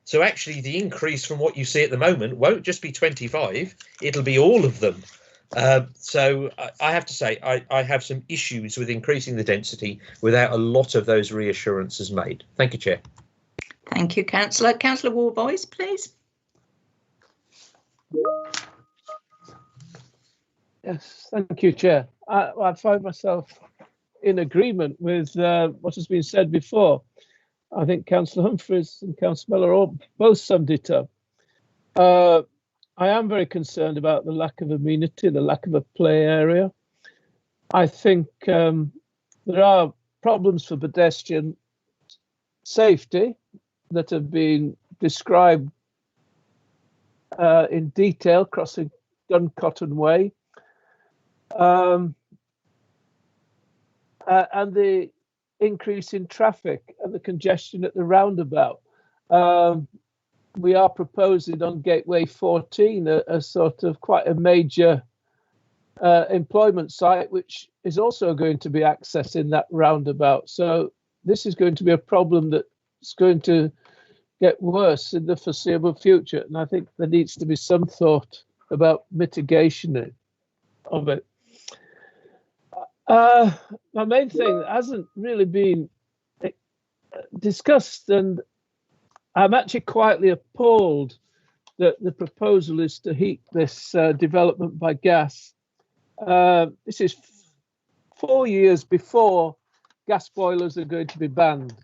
[SPEAKER 7] So actually the increase from what you see at the moment won't just be 25, it'll be all of them. So I have to say, I have some issues with increasing the density without a lot of those reassurances made. Thank you, Chair.
[SPEAKER 1] Thank you, Councillor. Councillor Warboys, please.
[SPEAKER 11] Yes, thank you, Chair. I find myself in agreement with what has been said before. I think Councillor Humphreys and Councillor Miller both summed it up. I am very concerned about the lack of amenity, the lack of a play area. I think there are problems for pedestrian safety that have been described in detail crossing Duncotton Way. And the increase in traffic and the congestion at the roundabout. We are proposing on Gateway 14 a sort of quite a major employment site, which is also going to be accessing that roundabout. So this is going to be a problem that's going to get worse in the foreseeable future. And I think there needs to be some thought about mitigation of it. My main thing that hasn't really been discussed, and I'm actually quietly appalled that the proposal is to heat this development by gas. This is 4 years before gas boilers are going to be banned.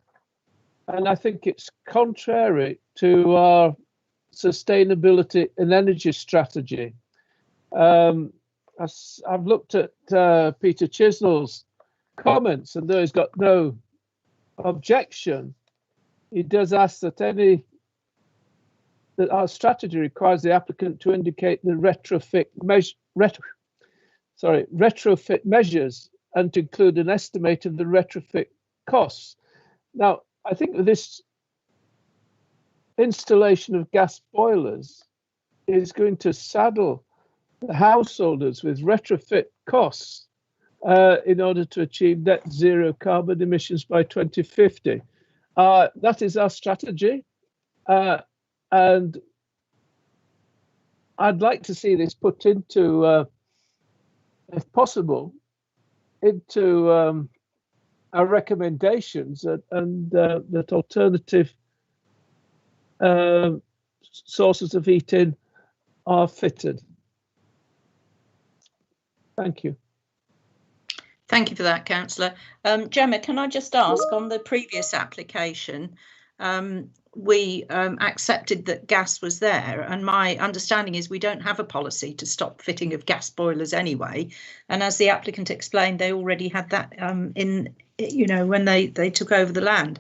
[SPEAKER 11] And I think it's contrary to our sustainability and energy strategy. I've looked at Peter Chisnell's comments, and though he's got no objection, he does ask that our strategy requires the applicant to indicate the retrofit measures and to include an estimate of the retrofit costs. Now, I think this installation of gas boilers is going to saddle the householders with retrofit costs in order to achieve net zero carbon emissions by 2050. That is our strategy, and I'd like to see this put into, if possible, into our recommendations, and that alternative sources of heating are fitted. Thank you.
[SPEAKER 1] Thank you for that, Councillor. Gemma, can I just ask, on the previous application, we accepted that gas was there, and my understanding is we don't have a policy to stop fitting of gas boilers anyway. And as the applicant explained, they already had that in, when they took over the land.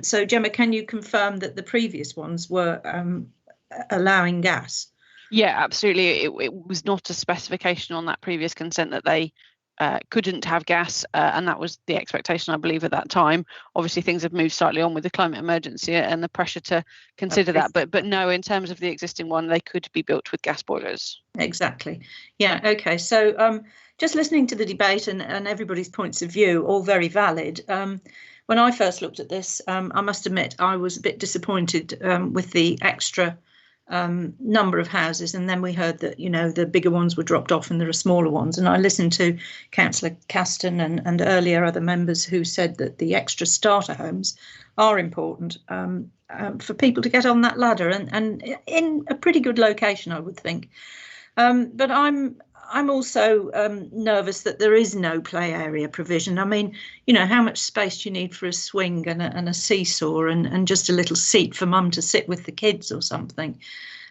[SPEAKER 1] So Gemma, can you confirm that the previous ones were allowing gas?
[SPEAKER 14] Yeah, absolutely. It was not a specification on that previous consent that they couldn't have gas, and that was the expectation, I believe, at that time. Obviously, things have moved slightly on with the climate emergency and the pressure to consider that. But no, in terms of the existing one, they could be built with gas boilers.
[SPEAKER 1] Exactly. Yeah. OK, so just listening to the debate and everybody's points of view, all very valid. When I first looked at this, I must admit I was a bit disappointed with the extra number of houses, and then we heard that the bigger ones were dropped off and there are smaller ones, and I listened to Councillor Caston and earlier other members who said that the extra starter homes are important for people to get on that ladder, and in a pretty good location, I would think. But I'm also nervous that there is no play area provision. I mean, you know, how much space do you need for a swing and a seesaw and just a little seat for mum to sit with the kids or something,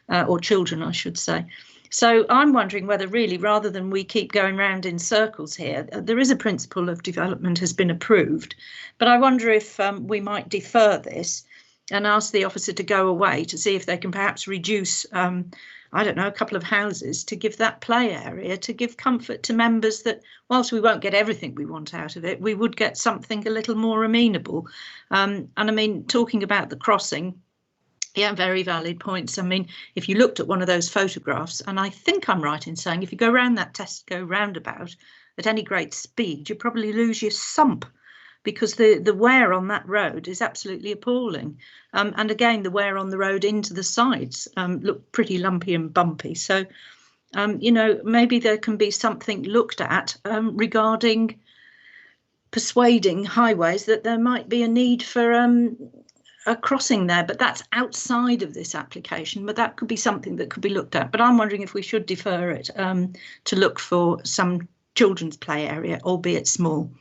[SPEAKER 1] or children, I should say. So I'm wondering whether really, rather than we keep going round in circles here, there is a principle of development has been approved, but I wonder if we might defer this and ask the officer to go away to see if they can perhaps reduce, I don't know, a couple of houses to give that play area, to give comfort to members that whilst we won't get everything we want out of it, we would get something a little more amenable. And I mean, talking about the crossing, yeah, very valid points. I mean, if you looked at one of those photographs, and I think I'm right in saying if you go round that Tesco roundabout at any great speed, you probably lose your sump, because the wear on that road is absolutely appalling. And again, the wear on the road into the sides look pretty lumpy and bumpy. So, you know, maybe there can be something looked at regarding persuading highways that there might be a need for a crossing there, but that's outside of this application, but that could be something that could be looked at. But I'm wondering if we should defer it to look for some children's play area, albeit small.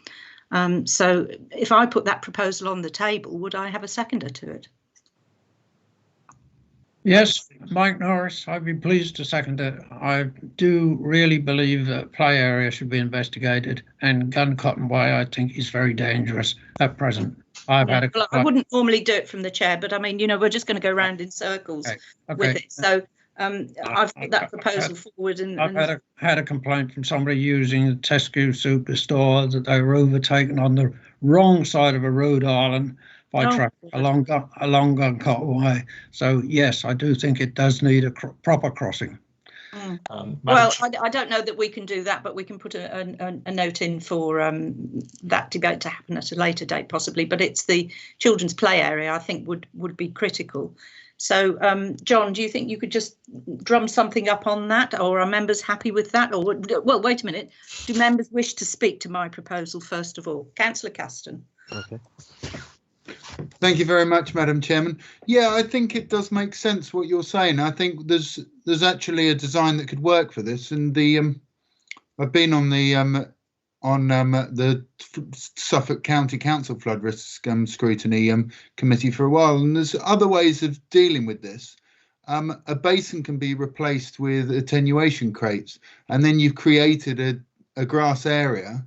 [SPEAKER 1] So if I put that proposal on the table, would I have a seconder to it?
[SPEAKER 9] Yes, Mike Norris, I'd be pleased to second it. I do really believe that play area should be investigated, and Gun Cotton Way I think is very dangerous at present. I
[SPEAKER 1] wouldn't normally do it from the chair, but I mean, you know, we're just going to go round in circles with it. So I've put that proposal forward, and
[SPEAKER 9] I've had a complaint from somebody using the Tesco superstore that they were overtaken on the wrong side of a road island by traffic along Gun Cotton Way. So yes, I do think it does need a proper crossing.
[SPEAKER 1] Well, I don't know that we can do that, but we can put a note in for that debate to happen at a later date, possibly. But it's the children's play area, I think, would be critical. So, John, do you think you could just drum something up on that, or are members happy with that? Or, well, wait a minute. Do members wish to speak to my proposal first of all? Councillor Caston.
[SPEAKER 13] Okay.
[SPEAKER 8] Thank you very much, Madam Chairman. Yeah, I think it does make sense what you're saying. I think there's actually a design that could work for this, and I've been on the Suffolk County Council Flood Risk Scrutiny Committee for a while, and there's other ways of dealing with this. A basin can be replaced with attenuation crates, and then you've created a grass area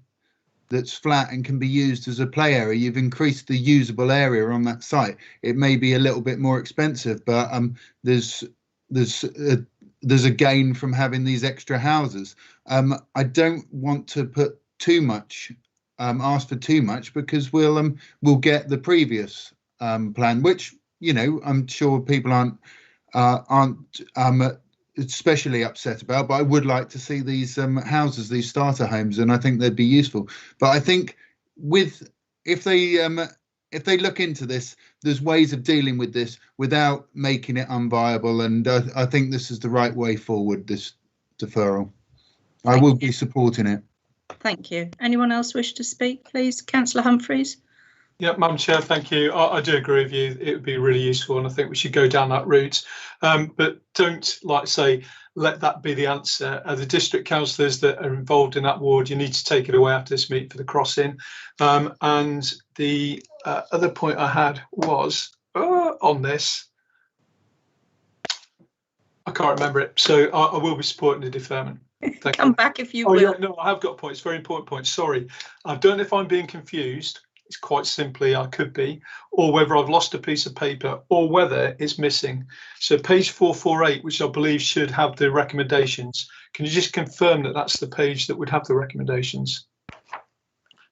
[SPEAKER 8] that's flat and can be used as a play area. You've increased the usable area on that site. It may be a little bit more expensive, but there's a gain from having these extra houses. I don't want to put too much, ask for too much, because we'll get the previous plan, which, you know, I'm sure people aren't especially upset about, but I would like to see these houses, these starter homes, and I think they'd be useful. But I think if they look into this, there's ways of dealing with this without making it unviable, and I think this is the right way forward, this deferral. I will be supporting it.
[SPEAKER 1] Thank you. Anyone else wish to speak, please? Councillor Humphreys.
[SPEAKER 6] Yeah, Madam Chair, thank you. I do agree with you. It would be really useful, and I think we should go down that route. But don't, let that be the answer. The district councillors that are involved in that ward, you need to take it away after this meeting for the crossing. And the other point I had was on this. I can't remember it, so I will be supporting the deferment.
[SPEAKER 1] Come back if you will.
[SPEAKER 6] Yeah, no, I have got points, very important points. Sorry, I don't know if I'm being confused. It's quite simply I could be, or whether I've lost a piece of paper, or whether it's missing. So page 448, which I believe should have the recommendations. Can you just confirm that that's the page that would have the recommendations?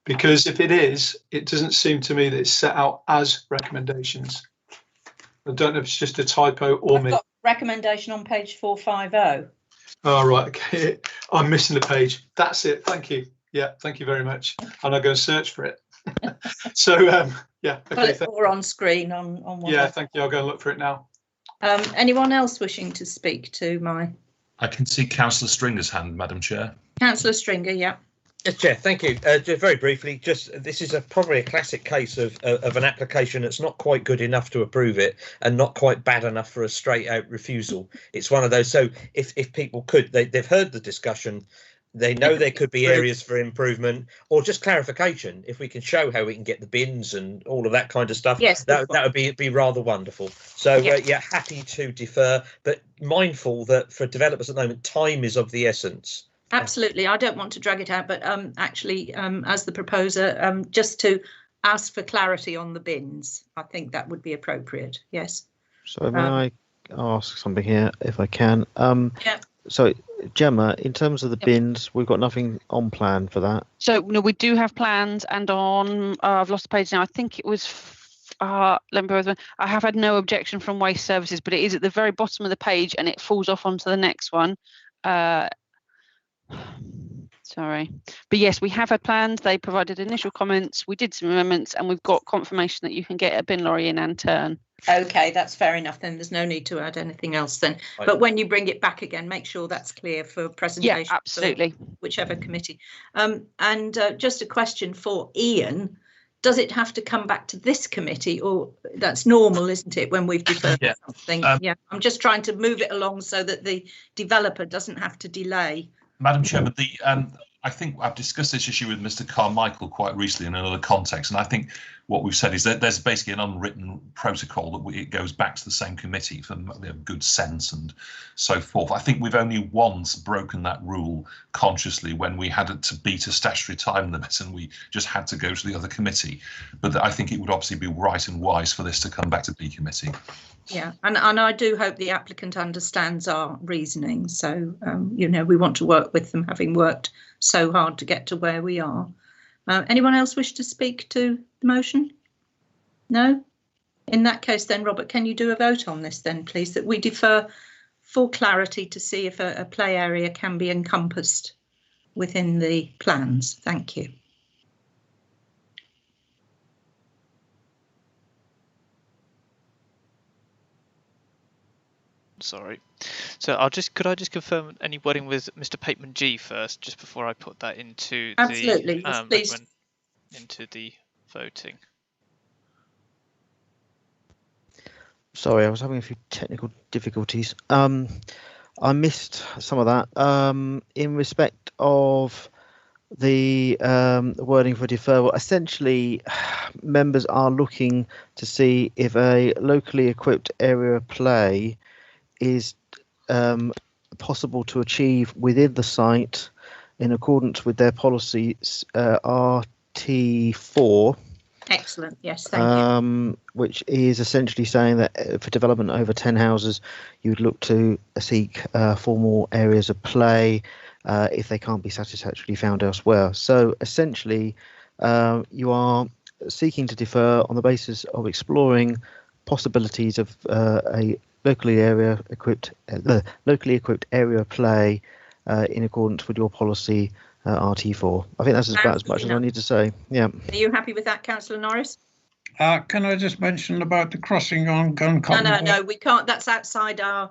[SPEAKER 6] Because if it is, it doesn't seem to me that it's set out as recommendations. I don't know if it's just a typo or me.
[SPEAKER 1] Got recommendation on page 450.
[SPEAKER 6] Oh, right, okay. I'm missing the page. That's it. Thank you. Yeah, thank you very much. And I'll go and search for it. So yeah, okay,
[SPEAKER 1] or on screen on one.
[SPEAKER 6] Yeah, thank you. I'll go and look for it now.
[SPEAKER 1] Anyone else wishing to speak to my?
[SPEAKER 2] I can see Councillor Stringer's hand, Madam Chair.
[SPEAKER 1] Councillor Stringer, yeah.
[SPEAKER 7] Yes, Chair, thank you. Just very briefly, this is probably a classic case of an application that's not quite good enough to approve it and not quite bad enough for a straight out refusal. It's one of those. So if people could, they've heard the discussion, they know there could be areas for improvement or just clarification. If we can show how we can get the bins and all of that kind of stuff,
[SPEAKER 1] yes,
[SPEAKER 7] that would be rather wonderful. So yeah, happy to defer, but mindful that for developers at the moment, time is of the essence.
[SPEAKER 1] Absolutely. I don't want to drag it out, but actually, as the proposer, just to ask for clarity on the bins, I think that would be appropriate. Yes.
[SPEAKER 13] So may I ask something here, if I can?
[SPEAKER 1] Yeah.
[SPEAKER 13] So, Gemma, in terms of the bins, we've got nothing on plan for that.
[SPEAKER 14] So no, we do have plans, and on I've lost the page now. I think it was. Let me bear with me. I have had no objection from Waste Services, but it is at the very bottom of the page, and it falls off onto the next one. Sorry, but yes, we have had plans. They provided initial comments. We did some amendments, and we've got confirmation that you can get a bin lorry in and turn.
[SPEAKER 1] Okay, that's fair enough. Then there's no need to add anything else then. But when you bring it back again, make sure that's clear for presentation.
[SPEAKER 14] Yeah, absolutely.
[SPEAKER 1] Whichever committee. And just a question for Ian. Does it have to come back to this committee, or that's normal, isn't it, when we've deferred something? I'm just trying to move it along so that the developer doesn't have to delay.
[SPEAKER 2] Madam Chairman, I think I've discussed this issue with Mr. Carmichael quite recently in another context, and I think what we've said is that there's basically an unwritten protocol that it goes back to the same committee for good sense and so forth. I think we've only once broken that rule consciously when we had to beat a statutory time limit and we just had to go to the other committee. But I think it would obviously be right and wise for this to come back to B committee.
[SPEAKER 1] Yeah, and I do hope the applicant understands our reasoning. So, we want to work with them, having worked so hard to get to where we are. Anyone else wish to speak to the motion? No? In that case, then, Robert, can you do a vote on this then, please, that we defer for clarity to see if a play area can be encompassed within the plans? Thank you.
[SPEAKER 3] Sorry. So could I just confirm any wording with Mr. Pateman G first, just before I put that into
[SPEAKER 1] Absolutely. Yes, please.
[SPEAKER 3] Into the voting.
[SPEAKER 13] Sorry, I was having a few technical difficulties. I missed some of that. In respect of the wording for deferral, essentially, members are looking to see if a locally equipped area of play is possible to achieve within the site in accordance with their policy RT4.
[SPEAKER 1] Excellent. Yes, thank you.
[SPEAKER 13] Which is essentially saying that for development over 10 houses, you would look to seek 4 more areas of play if they can't be satisfactorily found elsewhere. So essentially, you are seeking to defer on the basis of exploring possibilities of a locally equipped area of play in accordance with your policy RT4. I think that's about as much as I need to say. Yeah.
[SPEAKER 1] Are you happy with that, Councillor Norris?
[SPEAKER 9] Can I just mention about the crossing on Gun Cotton?
[SPEAKER 1] No, we can't. That's outside our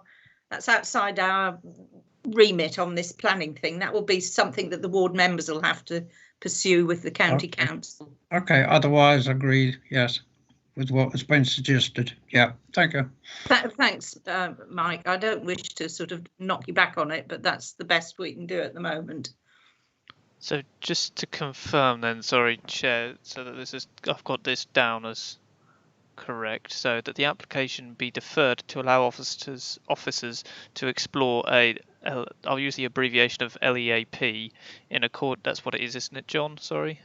[SPEAKER 1] remit on this planning thing. That will be something that the ward members will have to pursue with the county council.
[SPEAKER 9] Okay. Otherwise, agreed. Yes, with what has been suggested. Yeah. Thank you.
[SPEAKER 1] Thanks, Mike. I don't wish to sort of knock you back on it, but that's the best we can do at the moment.
[SPEAKER 3] So just to confirm then, sorry, Chair, so that I've got this down as correct, so that the application be deferred to allow officers to explore I'll use the abbreviation of LEAP in accord. That's what it is, isn't it, John? Sorry,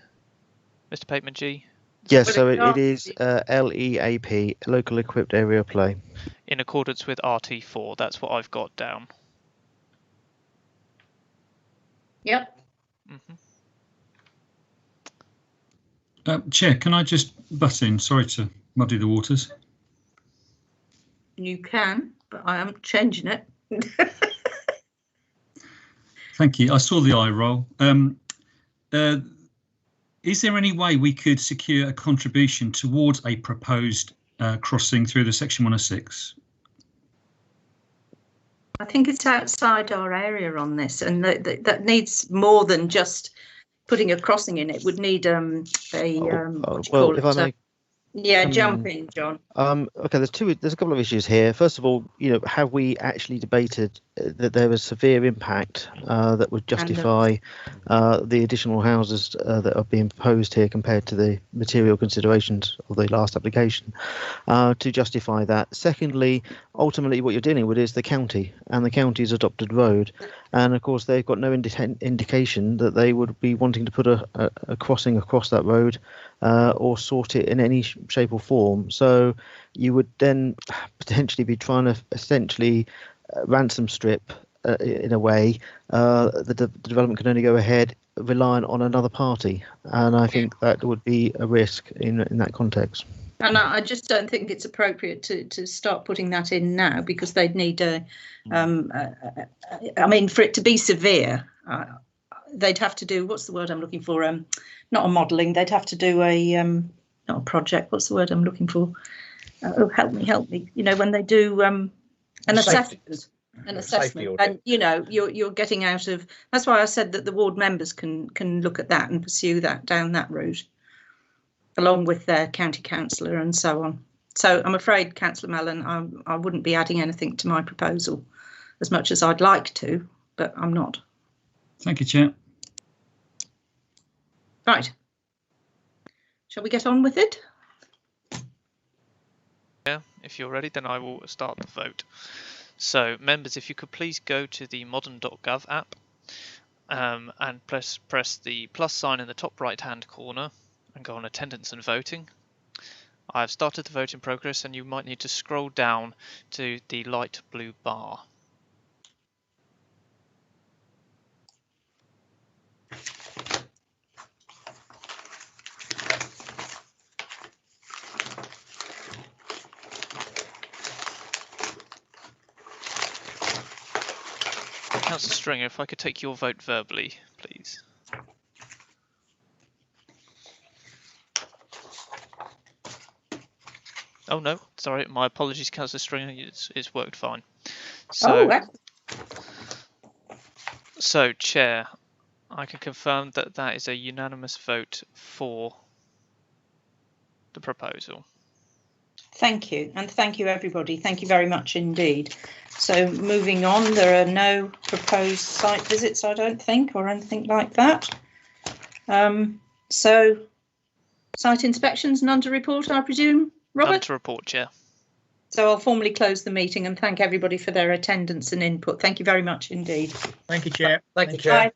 [SPEAKER 3] Mr. Pateman G.
[SPEAKER 13] Yes, so it is LEAP, local equipped area of play.
[SPEAKER 3] In accordance with RT4, that's what I've got down.
[SPEAKER 1] Yep.
[SPEAKER 10] Chair, can I just butt in? Sorry to muddy the waters.
[SPEAKER 1] You can, but I am changing it.
[SPEAKER 10] Thank you. I saw the eye roll. Is there any way we could secure a contribution towards a proposed crossing through the Section 106?
[SPEAKER 1] I think it's outside our area on this, and that needs more than just putting a crossing in it would need what do you
[SPEAKER 13] well,
[SPEAKER 1] call
[SPEAKER 13] if
[SPEAKER 1] it?
[SPEAKER 13] I may
[SPEAKER 1] Yeah, jump in, John.
[SPEAKER 13] Okay, there's a couple of issues here. First of all, have we actually debated that there was severe impact that would justify the additional houses that are being proposed here compared to the material considerations of the last application to justify that? Secondly, ultimately what you're dealing with is the county and the county's adopted road, and of course they've got no indication that they would be wanting to put a crossing across that road or sort it in any shape or form. So you would then potentially be trying to essentially ransom strip in a way. The development can only go ahead reliant on another party, and I think that would be a risk in that context.
[SPEAKER 1] And I just don't think it's appropriate to start putting that in now, because they'd need I mean, for it to be severe, they'd have to do, what's the word I'm looking for? Not a modelling. They'd have to do not a project. What's the word I'm looking for? Oh, help me. When they do an assessment. An assessment, and you're getting out of. That's why I said that the ward members can look at that and pursue that down that route, along with their county councillor and so on. So I'm afraid, Councillor Mellon, I wouldn't be adding anything to my proposal, as much as I'd like to, but I'm not.
[SPEAKER 10] Thank you, Chair.
[SPEAKER 1] Right. Shall we get on with it?
[SPEAKER 3] Yeah, if you're ready, then I will start the vote. So, members, if you could please go to the modern.gov app and press the plus sign in the top right-hand corner and go on attendance and voting. I've started the vote in progress, and you might need to scroll down to the light blue bar. Councillor Stringer, if I could take your vote verbally, please. Oh no, sorry, my apologies, Councillor Stringer, it's worked fine. So, Chair, I can confirm that that is a unanimous vote for the proposal.
[SPEAKER 1] Thank you, and thank you everybody. Thank you very much indeed. So moving on, there are no proposed site visits, I don't think, or anything like that. So site inspections, none to report, I presume, Robert?
[SPEAKER 3] None to report, Chair.
[SPEAKER 1] So I'll formally close the meeting and thank everybody for their attendance and input. Thank you very much indeed.
[SPEAKER 4] Thank you, Chair.
[SPEAKER 7] Thank you, Chair.
[SPEAKER 1] Bye.